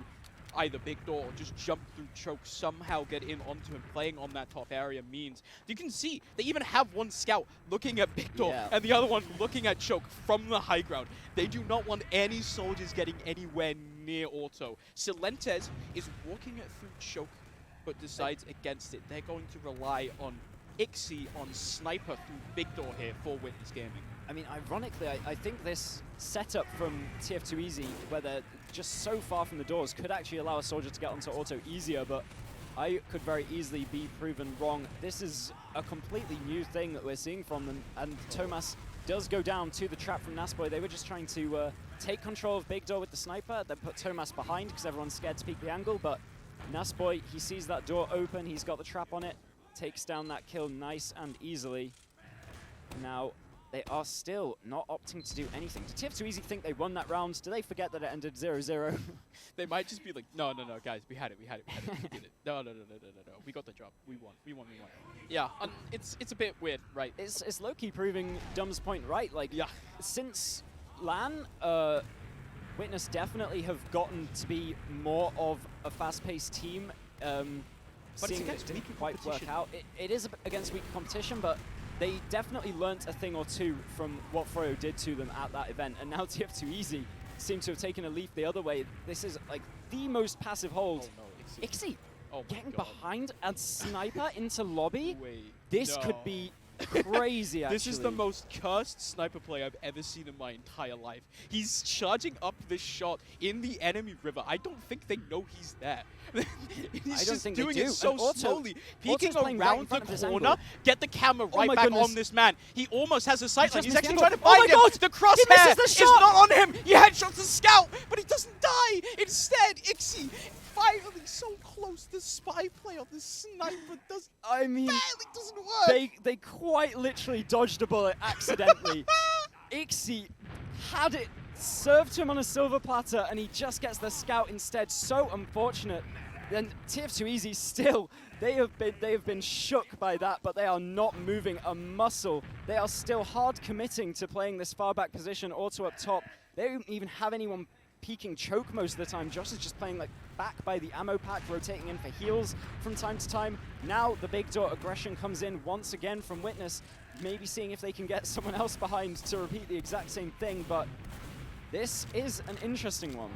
either big door or just jump through choke, somehow get in onto him. Playing on that top area means you can see they even have 1 scout looking at big door and the other one looking at choke from the high ground. They do not want any soldiers getting anywhere near Auto. Silentes is walking it through choke but decides against it. They're going to rely on Ixie on sniper through big door here for Witness Gaming. I mean, ironically, I think this setup from TF2 Easy, where they're just so far from the doors, could actually allow a soldier to get onto Auto easier, but I could very easily be proven wrong. This is a completely new thing that we're seeing from them, and Thomas does go down to the trap from Nasboy. They were just trying to take control of big door with the sniper, then put Thomas behind because everyone's scared to peek the angle, but Nasboy, he sees that door open, he's got the trap on it, takes down that kill nice and easily. Now, they are still not opting to do anything. Did TF2 Easy think they won that round? Do they forget that it ended 0-0? They might just be like, no, guys, we had it, we did it. No, we got the job, we won. Yeah, it's a bit weird, right? It's low-key proving Dumb's point right. Like, since LAN, Witness definitely have gotten to be more of a fast-paced team. But seeing it's against it didn't weaker quite work competition. out. It is against weaker competition, but they definitely learnt a thing or two from what Froyo did to them at that event, and now TF2 Easy seem to have taken a leap the other way. This is like the most passive hold. Oh no, Ixie oh getting behind and sniper into lobby. Wait, This could be crazy, actually. This is the most cursed sniper play I've ever seen in my entire life. He's charging up this shot in the enemy river. I don't think they know he's there. He's just doing it so slowly. Peeking around the corner, get the camera right back on this man. He almost has a sight line. He's actually trying to find him. The crosshair is not on him. He headshots the scout, but he doesn't die. Instead, Ixie finally so close. The spy play on the sniper barely doesn't work. They quite literally dodged a bullet accidentally. Ixie had it served to him on a silver platter, and he just gets the scout instead. So unfortunate. Then TF2 Easy still, they have been shook by that, but they are not moving a muscle. They are still hard committing to playing this far back position, Auto up top. They don't even have anyone peeking choke most of the time. Josh is just playing like back by the ammo pack, rotating in for heals from time to time. Now the big door aggression comes in once again from Witness, maybe seeing if they can get someone else behind to repeat the exact same thing, but this is an interesting one.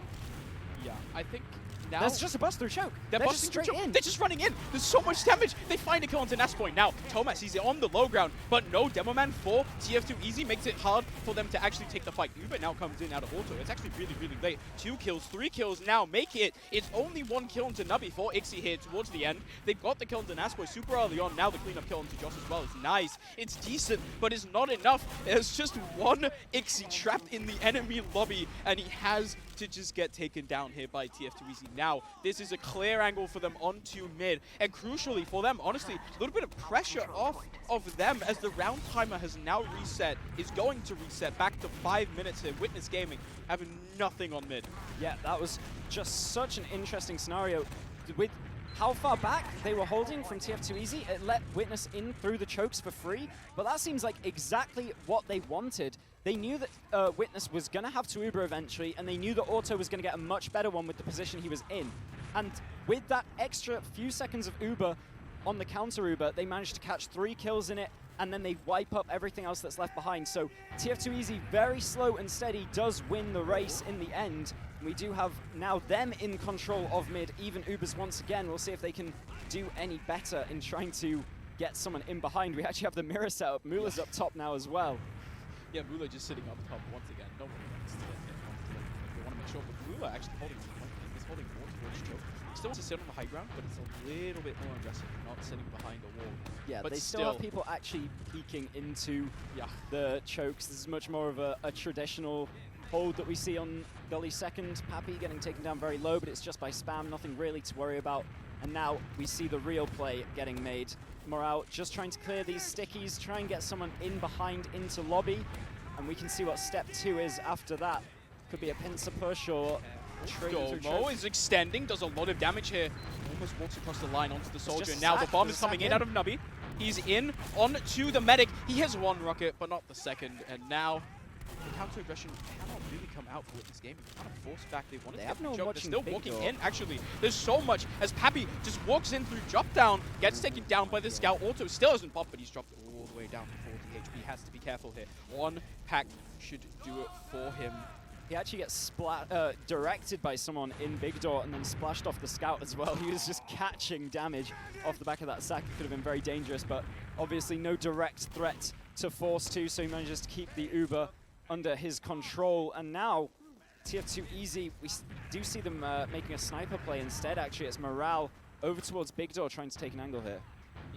Yeah, I think now there's just a bust through choke. They're just busting straight through choke. in. They're just running in. There's so much damage. They find a kill onto Naspoint. Now, Thomas, he's on the low ground, but no Demo Man for TF2 Easy makes it hard for them to actually take the fight. Uber now comes in out of Auto. It's actually really, really late. 2 kills, 3 kills now make it. It's only 1 kill onto Nubby for Ixie here towards the end. They've got the kill onto Naspoint super early on. Now the cleanup kill onto Josh as well. It's nice. It's decent, but it's not enough. There's just 1 Ixie trapped in the enemy lobby, and he has to just get taken down here by TF2 Easy. Now, this is a clear angle for them onto mid, and crucially for them, honestly, a little bit of pressure off of them as the round timer has now reset, is going to reset back to 5 minutes here. Witness Gaming having nothing on mid. Yeah, that was just such an interesting scenario. With how far back they were holding from TF2 Easy. It let Witness in through the chokes for free, but that seems like exactly what they wanted. They knew that Witness was going to have to Uber eventually, and they knew that Auto was going to get a much better one with the position he was in. And with that extra few seconds of Uber on the counter Uber, they managed to catch 3 kills in it, and then they wipe up everything else that's left behind. So TF2 Easy, very slow and steady, does win the race in the end. We do have now them in control of mid, even Ubers once again. We'll see if they can do any better in trying to get someone in behind. We actually have the mirror set up. Mula's up top now as well. Yeah, Mula just sitting up top once again. No one wants to let him. They want to make sure, but Mula actually holding he's holding more towards choke. He still wants to sit on the high ground, but it's a little bit more aggressive, not sitting behind the wall. Yeah, but they still have people actually peeking into the chokes. This is much more of a traditional hold that we see on Gully second. Pappy getting taken down very low, but it's just by spam, nothing really to worry about. And now we see the real play getting made. Morale just trying to clear these stickies, try and get someone in behind into lobby. And we can see what step 2 is after that. Could be a pincer push or Domo is extending, does a lot of damage here. Almost walks across the line onto the soldier. And now the sack. bomb There's is a coming sack in out of Nubby. He's in onto the medic. He has 1 rocket, but not the second. And now the counter aggression cannot really come out for Witness Gaming. Kind of forced back. They wanted to get the choke. They're still walking in, actually. There's so much as Pappy just walks in through drop down, gets taken down by the scout. Auto still hasn't popped, but he's dropped all the way down to 40 HP. Has to be careful here. 1 pack should do it for him. He actually gets directed by someone in Big Door and then splashed off the scout as well. He was just catching damage off the back of that sack. It could have been very dangerous, but obviously no direct threat to force to, so he manages to keep the Uber under his control. And now TF2 Easy, we do see them making a sniper play instead. Actually, it's Morale over towards Big Door trying to take an angle here.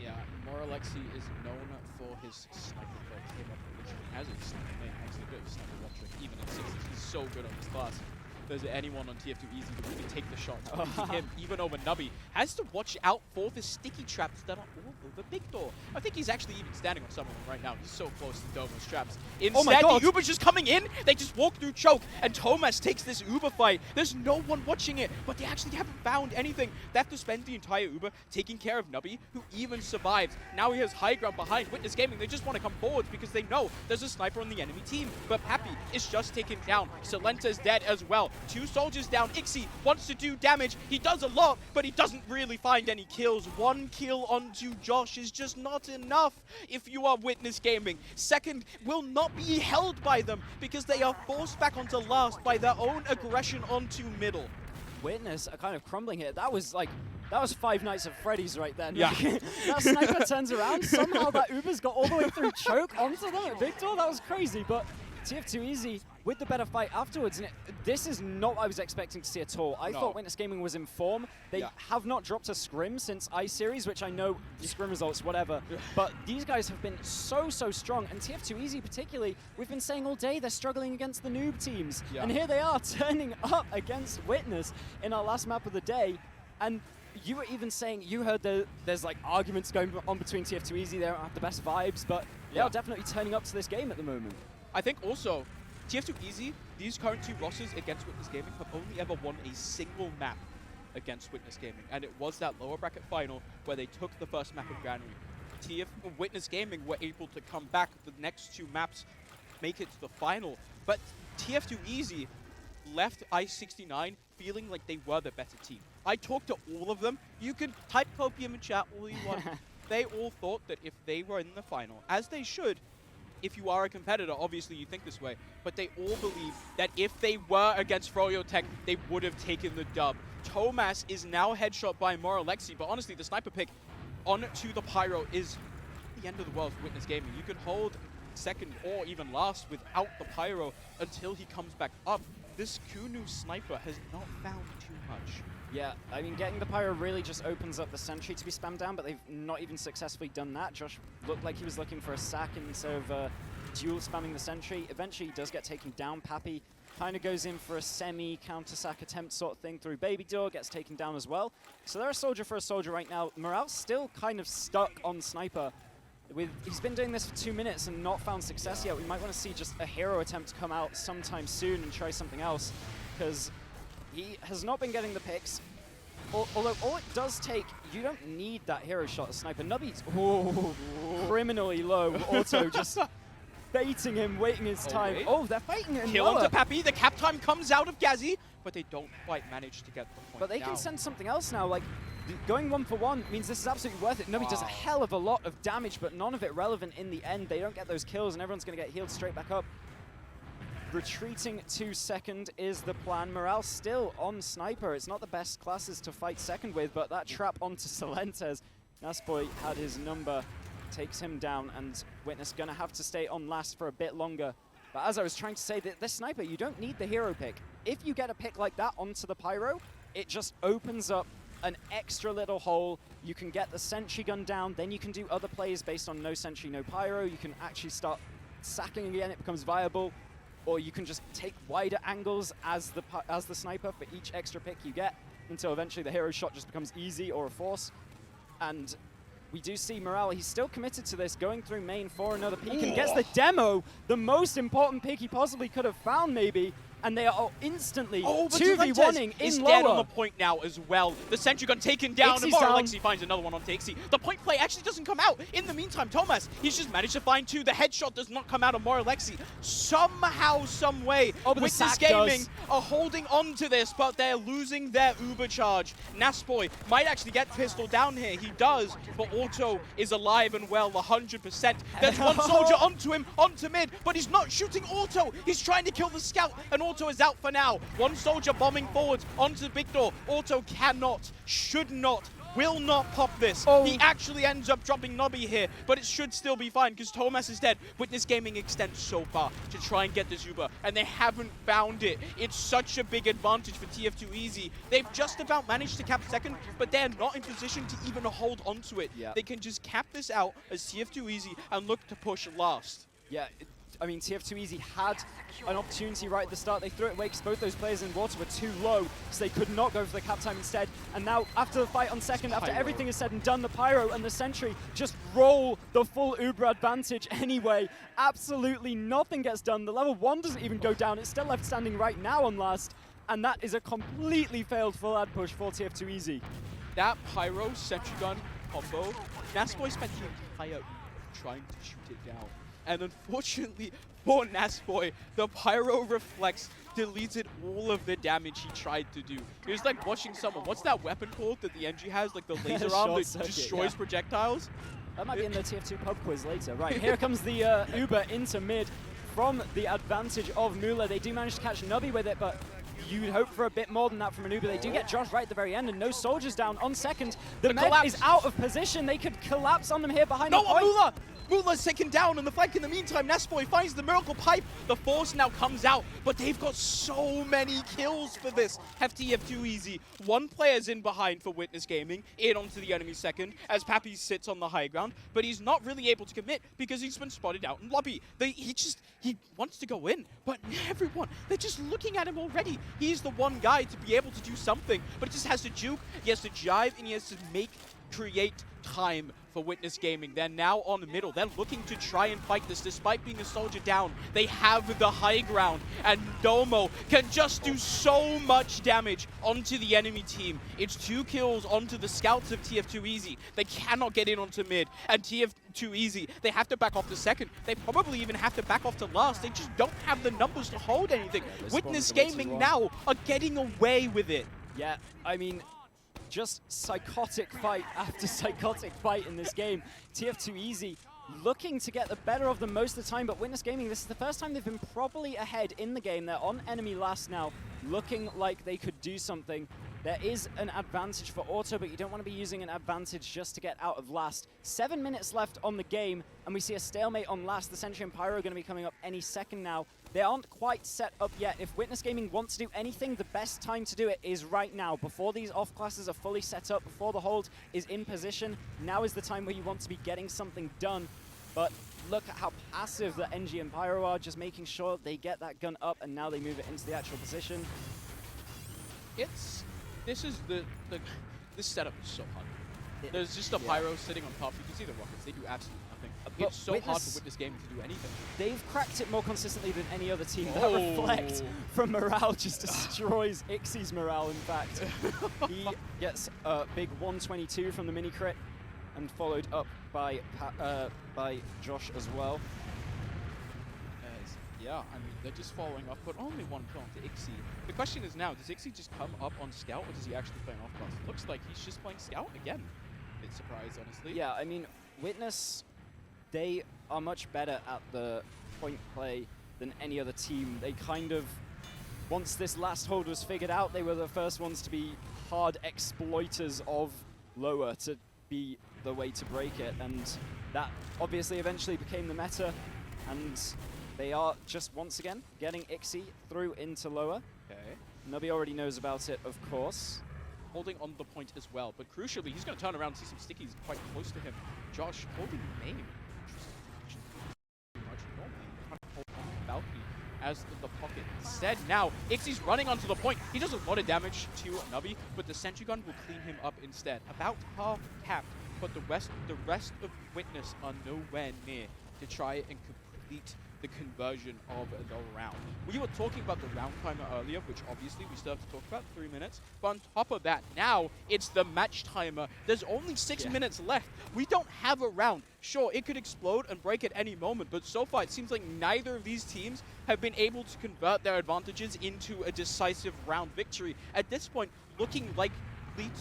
Yeah, Moralexi is known for his sniper play. Came up originally as a sniper main, actually a bit of a sniper watcher, even in 60s. He's so good on this class. If there's anyone on TF2 Easy to really take the shots, him, even over Nubby, has to watch out for the sticky traps that are all over Big Door. I think he's actually even standing on some of them right now. He's so close to Domo's traps. Instead, the Uber's just coming in. They just walk through choke, and Thomas takes this Uber fight. There's no one watching it, but they actually haven't found anything. They have to spend the entire Uber taking care of Nubby, who even survives. Now he has high ground behind Witness Gaming. They just want to come forward because they know there's a sniper on the enemy team. But Pappy is just taken down. Salenta's dead as well. 2 soldiers down. Ixie wants to do damage. He does a lot, but he doesn't really find any kills. 1 kill onto Josh is just not enough if you are Witness Gaming. Second will not be held by them because they are forced back onto last by their own aggression onto middle. Witness are kind of crumbling here. That was 5 Nights at Freddy's right then. Yeah. That sniper turns around. Somehow that Uber's got all the way through choke onto them at Victor. That was crazy, but TF2 Easy with the better fight afterwards. And this is not what I was expecting to see at all. I thought Witness Gaming was in form. They have not dropped a scrim since I-Series, which I know scrim results, whatever. But these guys have been so strong. And TF2 Easy particularly, we've been saying all day they're struggling against the noob teams. And here they are turning up against Witness in our last map of the day. And you were even saying, you heard there's like arguments going on between TF2 Easy. They don't have the best vibes, but they are definitely turning up to this game at the moment. I think also, TF2 Easy, these current 2 rosters against Witness Gaming have only ever won a single map against Witness Gaming, and it was that lower bracket final where they took the first map in January. Witness Gaming were able to come back the next 2 maps, make it to the final, but TF2 Easy left I-69 feeling like they were the better team. I talked to all of them. You can type copium in chat all you want. They all thought that if they were in the final, as they should, if you are a competitor, obviously you think this way, but they all believe that if they were against Froyo Tech, they would have taken the dub. Tomas is now headshot by Moralexi, but honestly, the sniper pick onto the Pyro is the end of the world for Witness Gaming. You can hold second or even last without the Pyro until he comes back up. This Kunu sniper has not found too much. Yeah, I mean, getting the Pyro really just opens up the sentry to be spammed down, but they've not even successfully done that. Josh looked like he was looking for a sack instead of dual spamming the sentry. Eventually, he does get taken down. Pappy kind of goes in for a semi-counter-sack attempt sort of thing through Baby Door, gets taken down as well. So they're a soldier for a soldier right now. Morale's still kind of stuck on Sniper. He's been doing this for 2 minutes and not found success yet. We might want to see just a hero attempt come out sometime soon and try something else, because he has not been getting the picks. Although all it does take, you don't need that hero shot as Sniper. Nubby's criminally low. Auto just baiting him, waiting his time. wait. Oh, they're fighting him Kill lower. onto Pappy. The cap time comes out of Gazzy, but they don't quite manage to get the point. But they can send something else now. Like, going 1-for-1 means this is absolutely worth it. Nubby does a hell of a lot of damage, but none of it relevant in the end. They don't get those kills, and everyone's going to get healed straight back up. Retreating to second is the plan. Morale still on Sniper. It's not the best classes to fight second with, but that trap onto Salentes. Nasboy had his number, takes him down, and Witness gonna have to stay on last for a bit longer. But as I was trying to say, this Sniper, you don't need the hero pick. If you get a pick like that onto the Pyro, it just opens up an extra little hole. You can get the sentry gun down, then you can do other plays based on no sentry, no Pyro. You can actually start sacking again, it becomes viable. Or you can just take wider angles as the Sniper for each extra pick you get, until eventually the hero shot just becomes easy or a force. And we do see Morale, he's still committed to this, going through main for another peek, and gets the demo, the most important pick he possibly could have found maybe, and they are instantly 2v1ing in is lower. dead on the point now as well. The sentry gun taken down, and down. Alexi finds another one onto Ixie. The point play actually doesn't come out. In the meantime, Thomas, he's just managed to find 2. The headshot does not come out of Alexi. Somehow, some way, but the Witness sack Gaming does. are holding on to this, but they're losing their Uber charge. Nasboy might actually get pistol down here. He does, but Auto is alive and well, 100%. There's one soldier onto him, onto mid, but he's not shooting Auto. He's trying to kill the scout, and Auto is out for now. One soldier bombing forwards onto the big door. Auto cannot, should not, will not pop this. He actually ends up dropping Nobby here, but it should still be fine because Thomas is dead. Witness Gaming extends so far to try and get this Uber, and they haven't found it. It's such a big advantage for TF2 Easy. They've just about managed to cap second, but they're not in position to even hold onto it. They can just cap this out as TF2 Easy and look to push last. Yeah, I mean, TF2 Easy had an opportunity right at the start. They threw it away because both those players in water were too low, so they could not go for the cap time instead. And now, after the fight on second, after everything is said and done, the Pyro and the Sentry just roll the full Uber advantage anyway. Absolutely nothing gets done. The level 1 doesn't even go down. It's still left standing right now on last, and that is a completely failed full ad push for TF2 Easy. That Pyro Sentry Gun combo, Nasboy spent the entire trying to shoot it down. And unfortunately for Nasboy, the Pyro Reflex deleted all of the damage he tried to do. It was like watching someone, what's that weapon called that the NG has? Like the laser arm that Short circuit, destroys projectiles? That might be in the TF2 pub quiz later. Right, here comes the Uber into mid from the advantage of Mula. They do manage to catch Nubby with it, but you'd hope for a bit more than that from an Uber. They do get Josh right at the very end, and no soldiers down on second. The Meg is out of position. They could collapse on them here behind the point. Mula! Mula's taken down on the flank. In the meantime, Nasboy finds the Miracle Pipe. The Force now comes out, but they've got so many kills for this. FTF2 Easy. One player's in behind for Witness Gaming, in onto the enemy second, as Pappy sits on the high ground, but he's not really able to commit because he's been spotted out in lobby. He wants to go in, but everyone, they're just looking at him already. He's the one guy to be able to do something, but it just has to juke, he has to jive, and he has to create time for Witness Gaming. They're now on the middle. They're looking to try and fight this despite being a soldier down. They have the high ground, and Domo can just do so much damage onto the enemy team. It's 2 kills onto the scouts of TF2 Easy. They cannot get in onto mid, and TF2 Easy, they have to back off to second. They probably even have to back off to last. They just don't have the numbers to hold anything. Witness Gaming now are getting away with it. Yeah, I mean, just psychotic fight after psychotic fight in this game. TF2 Easy looking to get the better of them most of the time, but Witness Gaming, this is the first time they've been properly ahead in the game. They're on enemy last now, looking like they could do something. There is an advantage for Auto, but you don't want to be using an advantage just to get out of last. 7 minutes left on the game, and we see a stalemate on last. The Sentry and Pyro are going to be coming up any second now. They aren't quite set up yet. If Witness Gaming wants to do anything, the best time to do it is right now. Before these off classes are fully set up, before the hold is in position, now is the time where you want to be getting something done. But look at how passive the NG and Pyro are, just making sure they get that gun up, and now they move it into the actual position. This setup is so hard. There's just a Pyro sitting on top. You can see the rockets. They do absolutely nothing. It's so hard Witness, for Witness Gaming to do anything. They've cracked it more consistently than any other team. That Reflect from Morale just destroys Ixie's morale, in fact. He gets a big 122 from the mini crit, and followed up by Josh as well. Yeah, I mean, they're just following up, but only one kill onto Ixie. The question is now, does Ixie just come up on Scout, or does he actually play an off-class? It looks like he's just playing Scout again. Bit surprised, honestly. Yeah, I mean, Witness, they are much better at the point play than any other team. They kind of, once this last hold was figured out, they were the first ones to be hard exploiters of lower to be the way to break it, and that obviously eventually became the meta, and they are just once again getting Ixie through into lower. Okay. Nubby already knows about it, of course. Holding on the point as well, but crucially, he's going to turn around and see some stickies quite close to him. Josh holding main. Pretty much normally trying to hold on the balcony as the pocket. Instead, now Ixie's running onto the point. He does a lot of damage to Nubby, but the sentry gun will clean him up instead. About half capped, but the rest of Witness are nowhere near to try and complete the conversion of the round. We were talking about the round timer earlier, which obviously we still have to talk about, 3 minutes. But on top of that, now it's the match timer. There's only 6 minutes left. We don't have a round. Sure, it could explode and break at any moment, but so far it seems like neither of these teams have been able to convert their advantages into a decisive round victory. At this point, looking likely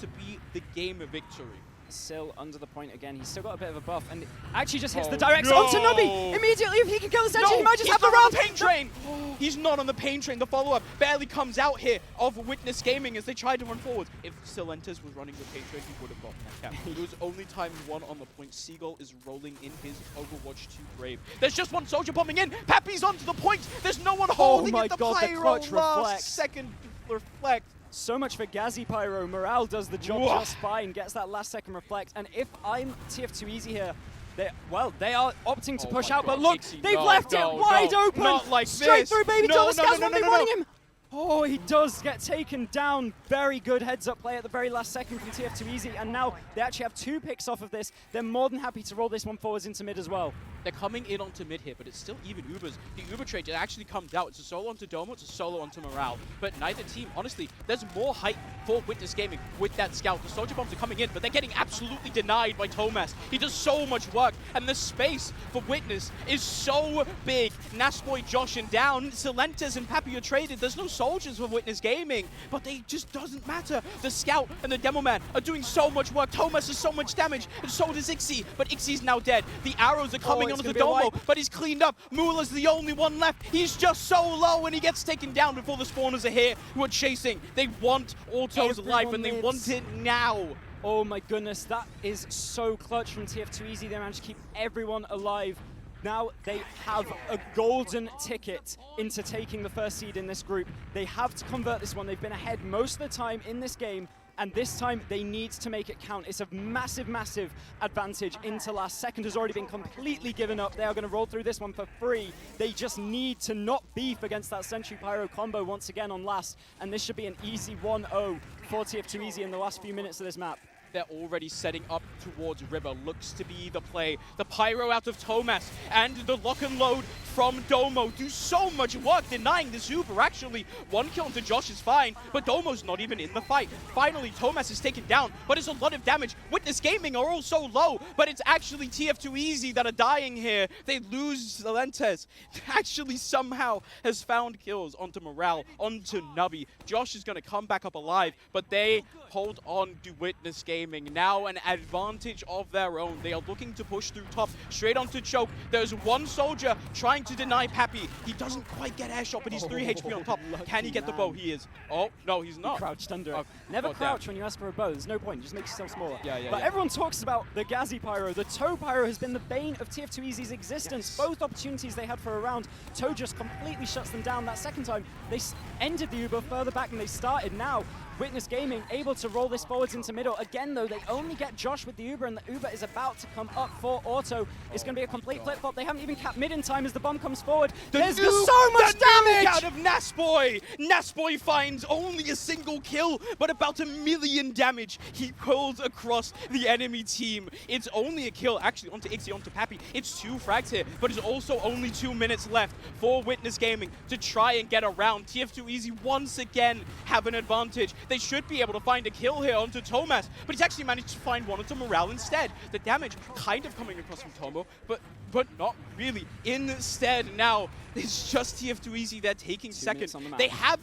to be the game victory. Still under the point again. He's still got a bit of a buff, and actually just hits the directs onto Nubby. Immediately, if he can kill the sentry, he might just have the round. Pain train. He's not on the pain train. The follow-up barely comes out here of Witness Gaming as they tried to run forward. If Silentis was running the pain train, he would have gotten that cap. It was only time one on the point. Seagull is rolling in his Overwatch 2 grave. There's just one soldier bombing in. Pappy's onto the point. There's no one holding it. The Pyro last second reflect. So much for Gazi Pyro. Morale does the job just fine, gets that last second reflect. And if I'm TF2 Easy here, they are opting to push out, but look, they've left it wide open. Not like straight this. through, baby. No, Scouts won't be wanting him. Oh, he does get taken down. Very good heads-up play at the very last second from TF2 Easy, and now they actually have 2 picks off of this. They're more than happy to roll this one forwards into mid as well. They're coming in onto mid here, but it's still even Ubers. The Uber trade, it actually comes out. It's a solo onto Domo, it's a solo onto Morale. But neither team, honestly, there's more hype for Witness Gaming with that scout. The soldier bombs are coming in, but they're getting absolutely denied by Tomas. He does so much work, and the space for Witness is so big. Nasboy, Josh, and down. Silentis and Pappy are traded. There's no soldiers for Witness Gaming, but they just doesn't matter. The scout and the demo man are doing so much work. Tomas has so much damage, and so does Ixie, but Ixie's now dead. The arrows are coming onto the Domo, but he's cleaned up. Mula's the only one left. He's just so low, and he gets taken down before the spawners are here who are chasing. They want Auto's life, and they want it now. Oh my goodness, that is so clutch from TF2 Easy. They managed to keep everyone alive. Now they have a golden ticket into taking the first seed in this group. They have to convert this one. They've been ahead most of the time in this game, and this time they need to make it count. It's a massive, massive advantage into last. Second has already been completely given up. They are going to roll through this one for free. They just need to not beef against that Sentry Pyro combo once again on last, and this should be an easy 1-0 for TF2 Easy in the last few minutes of this map. They're already setting up towards River. Looks to be the play. The Pyro out of Tomas and the lock and load from Domo do so much work denying the Super. Actually, 1 kill into Josh is fine, but Domo's not even in the fight. Finally, Tomas is taken down, but it's a lot of damage. Witness Gaming are all so low, but it's actually TF2 Easy that are dying here. They lose Silentis. Actually somehow has found kills onto Morale, onto Nubby. Josh is going to come back up alive, but they hold on to Witness Gaming. Now an advantage of their own. They are looking to push through top, straight onto Choke. There's one soldier trying to deny Pappy. He doesn't quite get air shot, but he's 3 HP on top. Can he get the bow? He is. Oh, no, he's not. He crouched under it. Never crouch when you ask for a bow. There's no point. Just make yourself smaller. But everyone talks about the Gazi Pyro. The Toe Pyro has been the bane of TF2 Easy's existence. Both opportunities they had for a round, Toe just completely shuts them down. That second time, they ended the Uber further back than they started. Now, Witness Gaming able to roll this forwards into middle. Again, though, they only get Josh with the Uber, and the Uber is about to come up for Auto. It's going to be a complete flip-flop. They haven't even capped mid in time as the bomb comes forward. There's just so much damage! Out of Nasboy! Nasboy finds only a single kill, but about 1 million damage he pulls across the enemy team. It's only a kill, actually, onto Ixie, onto Pappy. It's 2 frags here, but it's also only 2 minutes left for Witness Gaming to try and get around. TF2 Easy once again have an advantage. They should be able to find a kill here onto Tomas, but he's actually managed to find one onto Morale instead. The damage kind of coming across from Tomo, but not really. Instead, now, it's just TF2 Easy. They're taking second. They have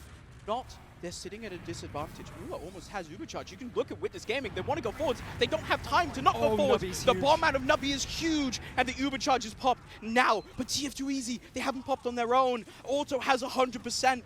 not. They're sitting at a disadvantage. Mula almost has Uber charge. You can look at Witness Gaming. They want to go forwards. They don't have time to not go forwards. The bomb out of Nubby is huge, and the Uber charge is popped now. But TF2 Easy, they haven't popped on their own. Auto has 100%.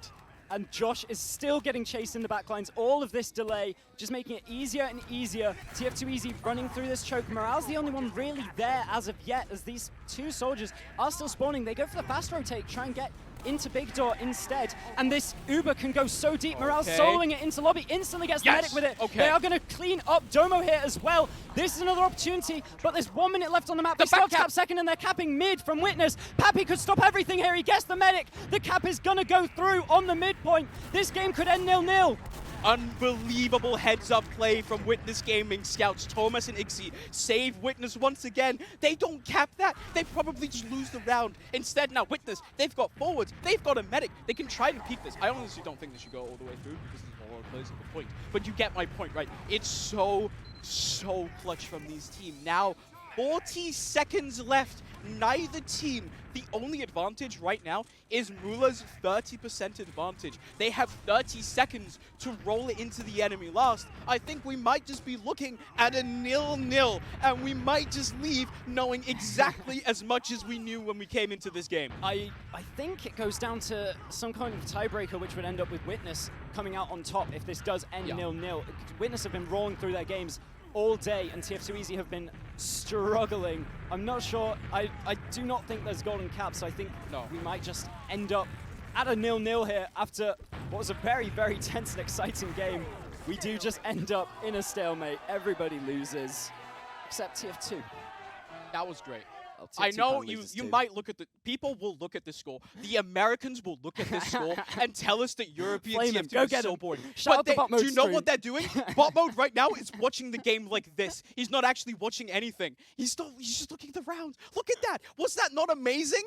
And Josh is still getting chased in the backlines. All of this delay just making it easier and easier. TF2 Easy running through this choke. Morale's the only one really there as of yet, as these 2 soldiers are still spawning. They go for the fast rotate, try and get into Big Door instead, and this Uber can go so deep. Morale soloing it into lobby, instantly gets the medic with it. They are going to clean up Domo here as well. This is another opportunity, but there's 1 minute left on the map. They still cap second, and they're capping mid from Witness. Pappy could stop everything here. He gets the medic. The cap is going to go through on the midpoint. This game could end 0-0. Unbelievable heads-up play from Witness Gaming scouts. Thomas and Ixie save Witness once again. They don't cap that. They probably just lose the round. Instead, now Witness, they've got forwards. They've got a medic. They can try to peek this. I honestly don't think they should go all the way through because there's a lot of players at the point. But you get my point, right? It's so clutch from these teams. Now, 40 seconds left. Neither team. The only advantage right now is Mula's 30% advantage. They have 30 seconds to roll it into the enemy last. I think we might just be looking at a 0-0, and we might just leave knowing exactly as much as we knew when we came into this game. I think it goes down to some kind of tiebreaker, which would end up with Witness coming out on top if this does end 0-0. Witness have been rolling through their games all day, and TF2 Easy have been struggling. I'm not sure. I do not think there's golden cap, so I think we might just end up at a 0-0 here after what was a very, very tense and exciting game. We do just end up in a stalemate. Everybody loses, except TF2. That was great. I know you might look at the people will look at this score. The Americans will look at this score and tell us that European TF2 is so boring. But do you know what they're doing? Bot mode right now is watching the game like this. He's not actually watching anything. He's just looking at the rounds. Look at that. Was that not amazing?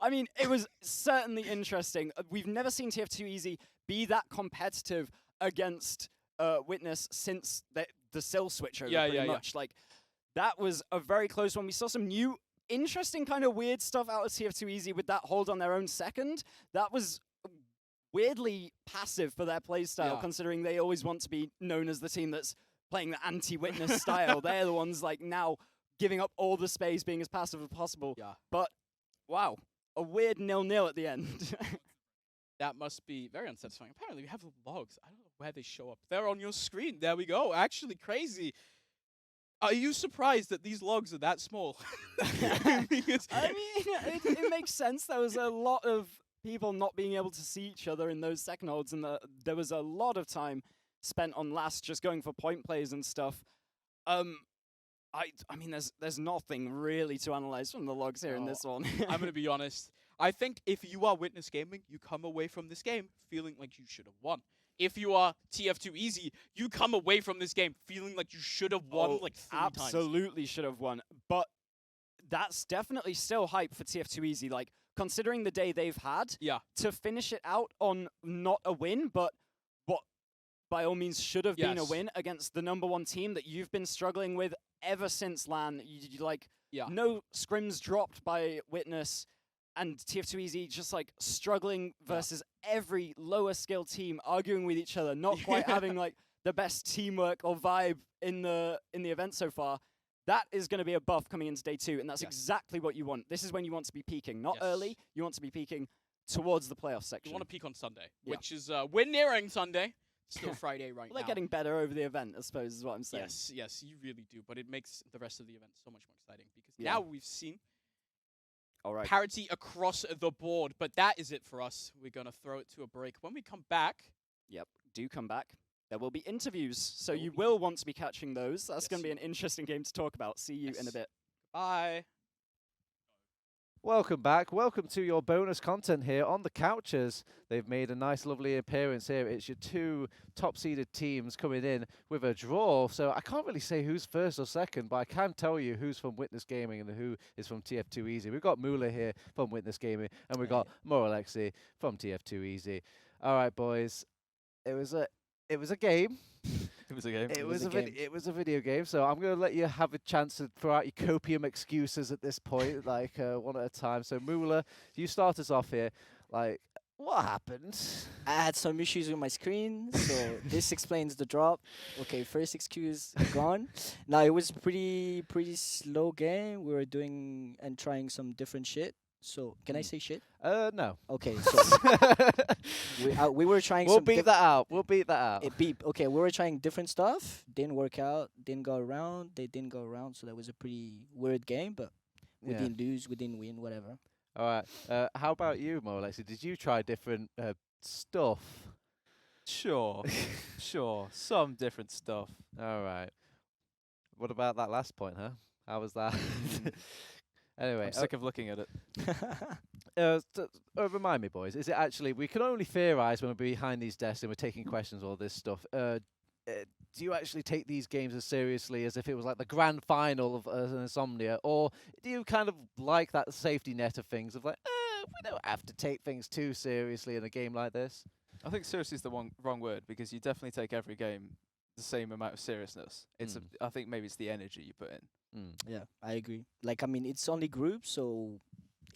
I mean, it was certainly interesting. We've never seen TF2 Easy be that competitive against Witness since the Sill switch over pretty much. Like, that was a very close one. We saw some new interesting kind of weird stuff out of TF2 Easy with that hold on their own second. That was weirdly passive for their playstyle, considering they always want to be known as the team that's playing the anti-Witness style. They're the ones like now giving up all the space, being as passive as possible. But wow, a weird 0-0 at the end. That must be very unsatisfying. Apparently we have the logs. I don't know where they show up. They're on your screen. There we go. Actually crazy. Are you surprised that these logs are that small? I mean, it makes sense. There was a lot of people not being able to see each other in those second holds, and there was a lot of time spent on last just going for point plays and stuff. I mean, there's nothing really to analyze from the logs here in this one. I'm going to be honest. I think if you are Witness Gaming, you come away from this game feeling like you should have won. If you are TF2 Easy, you come away from this game feeling like you should have won like 3 times. Absolutely should have won. But that's definitely still hype for TF2 Easy. Like, considering the day they've had, to finish it out on not a win, but what by all means should have been a win against the #1 team that you've been struggling with ever since LAN. No scrims dropped by Witness. And TF2 Easy just like struggling versus every lower skill team, arguing with each other, not quite having like the best teamwork or vibe in the event so far. That is going to be a buff coming into day 2, and that's exactly what you want. This is when you want to be peaking, not early. You want to be peaking towards the playoff section. You want to peak on Sunday, which is we're nearing Sunday. Still Friday right now. They're getting better over the event, I suppose, is what I'm saying. Yes, you really do. But it makes the rest of the event so much more exciting because now we've seen parity across the board, but that is it for us. We're going to throw it to a break. When we come back... do come back. there will be interviews, so you will want to be catching those. That's going to be an interesting game to talk about. See you in a bit. Bye. Welcome back. Welcome to your bonus content here on the couches. They've made a nice, lovely appearance here. It's your two top-seeded teams coming in with a draw. So I can't really say who's first or second, but I can tell you who's from Witness Gaming and who is from TF2 Easy. We've got Mula here from Witness Gaming, and we've got Moralexi from TF2 Easy. All right, boys. It was a game. It was a game. It was a video game. So I'm going to let you have a chance to throw out your copium excuses at this point, like one at a time. So Mula, you start us off here. Like, what happened? I had some issues with my screen, so this explains the drop. Okay, first excuse gone. Now it was pretty slow game. We were doing and trying some different shit. So can I say shit? No. Okay, so we were trying. We'll beat that out. We'll beat that out. It beep. Okay, we were trying different stuff. Didn't work out. Didn't go around. They didn't go around. So that was a pretty weird game. But we didn't lose. We didn't win. Whatever. All right. How about you, Moralexi? Did you try different stuff? Sure. Sure. Some different stuff. All right. What about that last point, huh? How was that? Anyway, I'm sick of looking at it. Remind me, boys, is it actually, we can only theorize when we're behind these desks and we're taking questions, all this stuff. Do you actually take these games as seriously as if it was like the grand final of an Insomnia, or do you kind of like that safety net of things of like, we don't have to take things too seriously in a game like this? I think seriously is the wrong word, because you definitely take every game the same amount of seriousness. It's I think maybe it's the energy you put in. Yeah, I agree. Like, I mean, it's only groups, so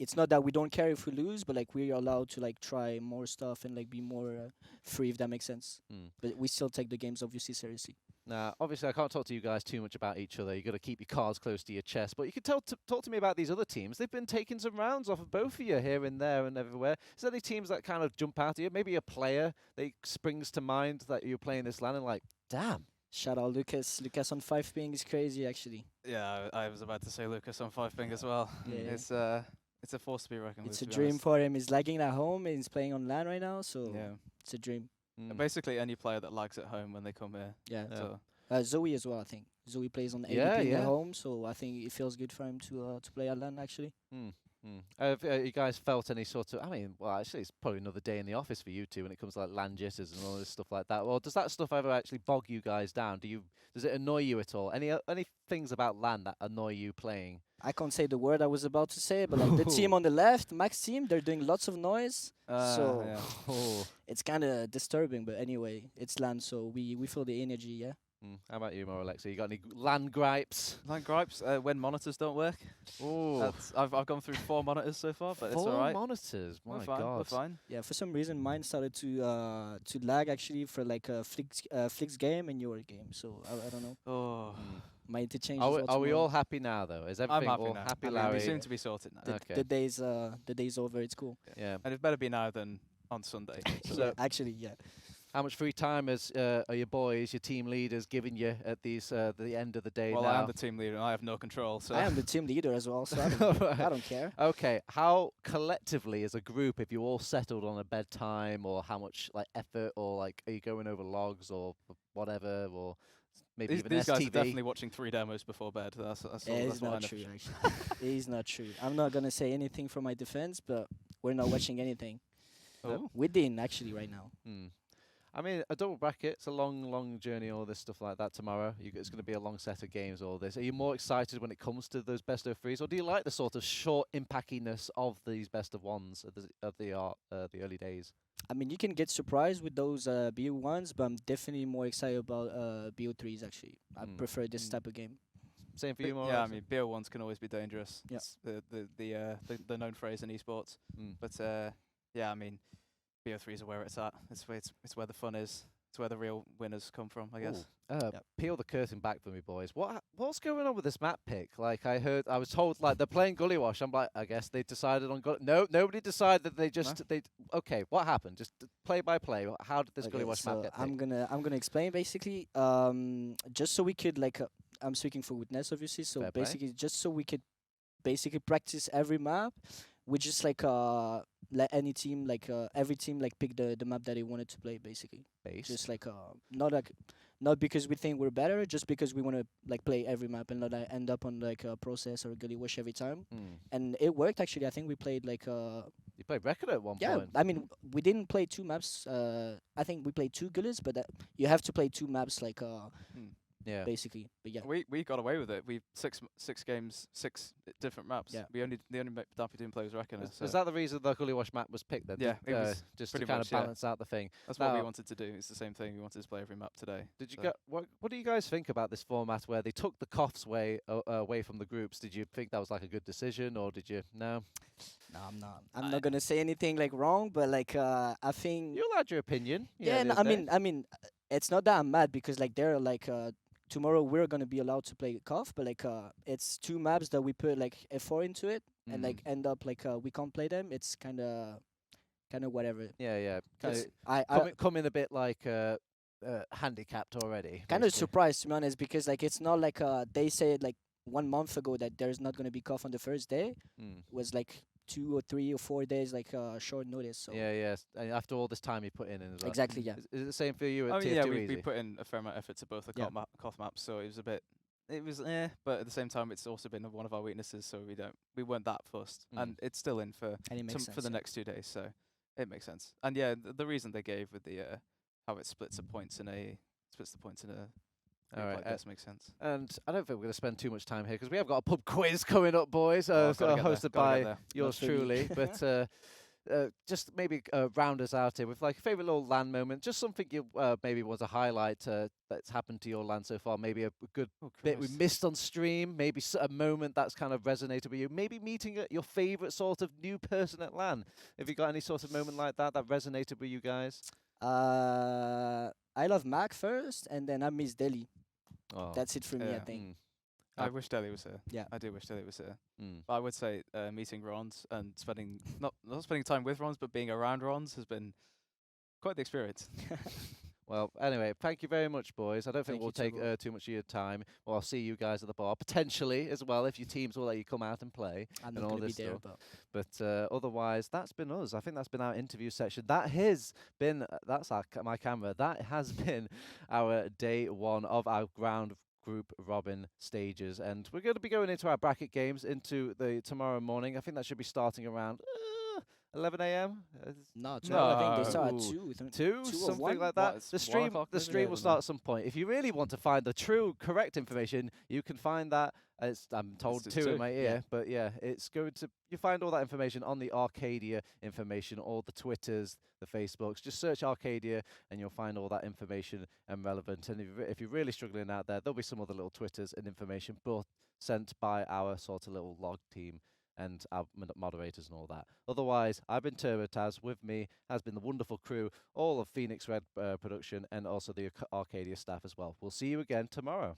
it's not that we don't care if we lose, but like we're allowed to like try more stuff and like be more free, if that makes sense. But we still take the games obviously seriously. Now, obviously, I can't talk to you guys too much about each other. You've got to keep your cards close to your chest. But you could talk to me about these other teams. They've been taking some rounds off of both of you here and there and everywhere. Is there any teams that kind of jump out at you? Maybe a player that springs to mind that you're playing this LAN and like, damn. Shout out Lucas. Lucas on 5 ping is crazy, actually. Yeah, I was about to say Lucas on 5 ping as well. Yeah. It's a force to be reckoned with. It's a dream for him. He's lagging at home and he's playing on LAN right now, so it's a dream. Basically, any player that lags at home when they come here. Yeah. So Zoe as well, I think. Zoe plays on 80 ping at home, so I think it feels good for him to play at LAN, actually. Have you guys felt any sort of, I mean, well, actually, it's probably another day in the office for you two when it comes to like LAN jitters and all this stuff like that. Or does that stuff ever actually bog you guys down? Does it annoy you at all? Any things about LAN that annoy you playing? I can't say the word I was about to say, but like the team on the left, Max team, they're doing lots of noise, so it's kind of disturbing. But anyway, it's LAN, so we feel the energy, yeah. How about you, Moralexi? You got any LAN gripes? LAN gripes when monitors don't work. Oh, I've gone through 4 monitors so far, but it's all right. 4 monitors, my we're fine, God. We're fine. Yeah, for some reason mine started to lag actually for like a Flix game and your game. So I don't know. Oh. My interchange. Are we all happy now though? Is everything I'm happy all now. happy, I mean, Larry? we seem to be sorted now. The day's over. It's cool. Yeah. And it better be now than on Sunday. Yeah, actually, yeah. How much free time are your boys, your team leaders, giving you at these the end of the day Well, now? I am the team leader and I have no control. So I am the team leader as well, so I don't care. Okay, how collectively as a group, if you all settled on a bedtime, or how much like effort, or like are you going over logs or whatever, or maybe even these STV? guys are definitely watching 3 demos before bed. That's It's not true, actually. It's not true. I'm not gonna say anything for my defense, but we're not watching anything. Oh. We didn't actually right now. I mean, a double bracket, it's a long journey, all this stuff like that tomorrow. It's going to be a long set of games, all this. Are you more excited when it comes to those best of 3s, or do you like the sort of short impactiness of these best of 1s of the early days? I mean, you can get surprised with those BO1s, but I'm definitely more excited about BO3s, actually. I prefer this type of game. Same for you, Mo? Yeah, I mean, BO1s can always be dangerous. Yeah. It's the known phrase in esports. But yeah, I mean, BO3s are where it's at. It's where the fun is. It's where the real winners come from, I guess. Peel the curtain back for me, boys. What's going on with this map pick? Like, I was told, like, they're playing Gully Wash. I'm like, I guess they decided on Gully. No, nobody decided. They just okay. What happened? Just play by play. How did this Gully Wash map get picked? I'm gonna explain basically. Just so we could like, I'm speaking for Witness, obviously. So Fair play. basically, just so we could basically practice every map. we just let any team every team pick the map that they wanted to play basically. Just not because we think we're better, just because we want to play every map and not end up on a process or gully wish every time. And it worked actually. I think we played you played record at one yeah, point. I mean we didn't play two maps. I think we played two gullies, but you have to play two maps yeah, basically. But yeah, we got away with it. We six games, 6 different maps. Yeah. The only map we didn't play was Reckoner. Is that the reason the Gully Wash map was picked then? Yeah, it was just to pretty kind much, of balance out the thing. That's what we wanted to do. It's the same thing. We wanted to play every map today. Did you get what do you guys think about this format where they took the COFs away from the groups? Did you think that was a good decision, or did you no? No, I'm not. I'm not gonna say anything wrong, but I think You'll add your opinion. yeah. the No, other day. I mean, it's not that I'm mad because they're tomorrow we're gonna be allowed to play COF, but it's two maps that we put effort into it, and end up we can't play them. It's kind of whatever. Yeah. It's- Come in a bit handicapped already. Kind of basically. surprised to be honest because it's not they said 1 month ago that there's not gonna be COF on the first day. It was 2 or 3 or 4 days short notice. So Yeah. And after all this time you put in as well. exactly, yeah. Is it the same for you at TF2 yeah, we Easy? put in a fair amount of effort to both the Yeah. COF maps, so it was but at the same time it's also been one of our weaknesses, so we weren't that fussed, and it's still in for And it makes for sense, the yeah. next 2 days, so it makes sense. And yeah, the reason they gave with the how it splits the points in a All right, like this makes sense. And I don't think we're going to spend too much time here because we have got a pub quiz coming up, boys, Oh, gotta get there, hosted gotta get by there. yours Not for me. truly. But just maybe round us out here with a favourite little LAN moment, just something you maybe want to highlight that's happened to your LAN so far, maybe a good bit we missed on stream, maybe a moment that's kind of resonated with you, maybe meeting your favourite sort of new person at LAN. Have you got any sort of moment like that resonated with you guys? I love Mac first, and then I miss Delhi. Oh. That's it for me, I Yeah. think. I wish Delhi was here. Yeah. I do wish Delhi was here. Mm. But I would say meeting Rons and spending not spending time with Rons, but being around Rons has been quite the experience. Well, anyway, thank you very much, boys. I don't think Thank we'll you take too, bro. too much of your time. Well, I'll see you guys at the bar, potentially, as well, if your teams will let you come out and play. I'm and not all gonna be this there, stuff. But otherwise, that's been us. I think that's been our interview section. That has been, that's my camera. That has been our day one of our ground group robin stages. And we're going to be going into our bracket games into the tomorrow morning. I think that should be starting around 11 a.m. No, I think they start at Ooh. 2. 2, or something 1? like that. It's The 1 stream, o'clock the maybe? stream I will don't start know. at some point. If you really want to find the true, correct information, you can find that. I'm told just 2 in 2, my ear, but yeah, it's going to. You find all that information on the RCADIA information, all the Twitters, the Facebooks. Just search RCADIA, and you'll find all that information and relevant. And if you're really struggling out there, there'll be some other little Twitters and information, both sent by our sort of little log team and our moderators and all that. Otherwise, I've been TurboTaz. With me has been the wonderful crew, all of Phoenix Red production, and also the Arcadia staff as well. We'll see you again tomorrow.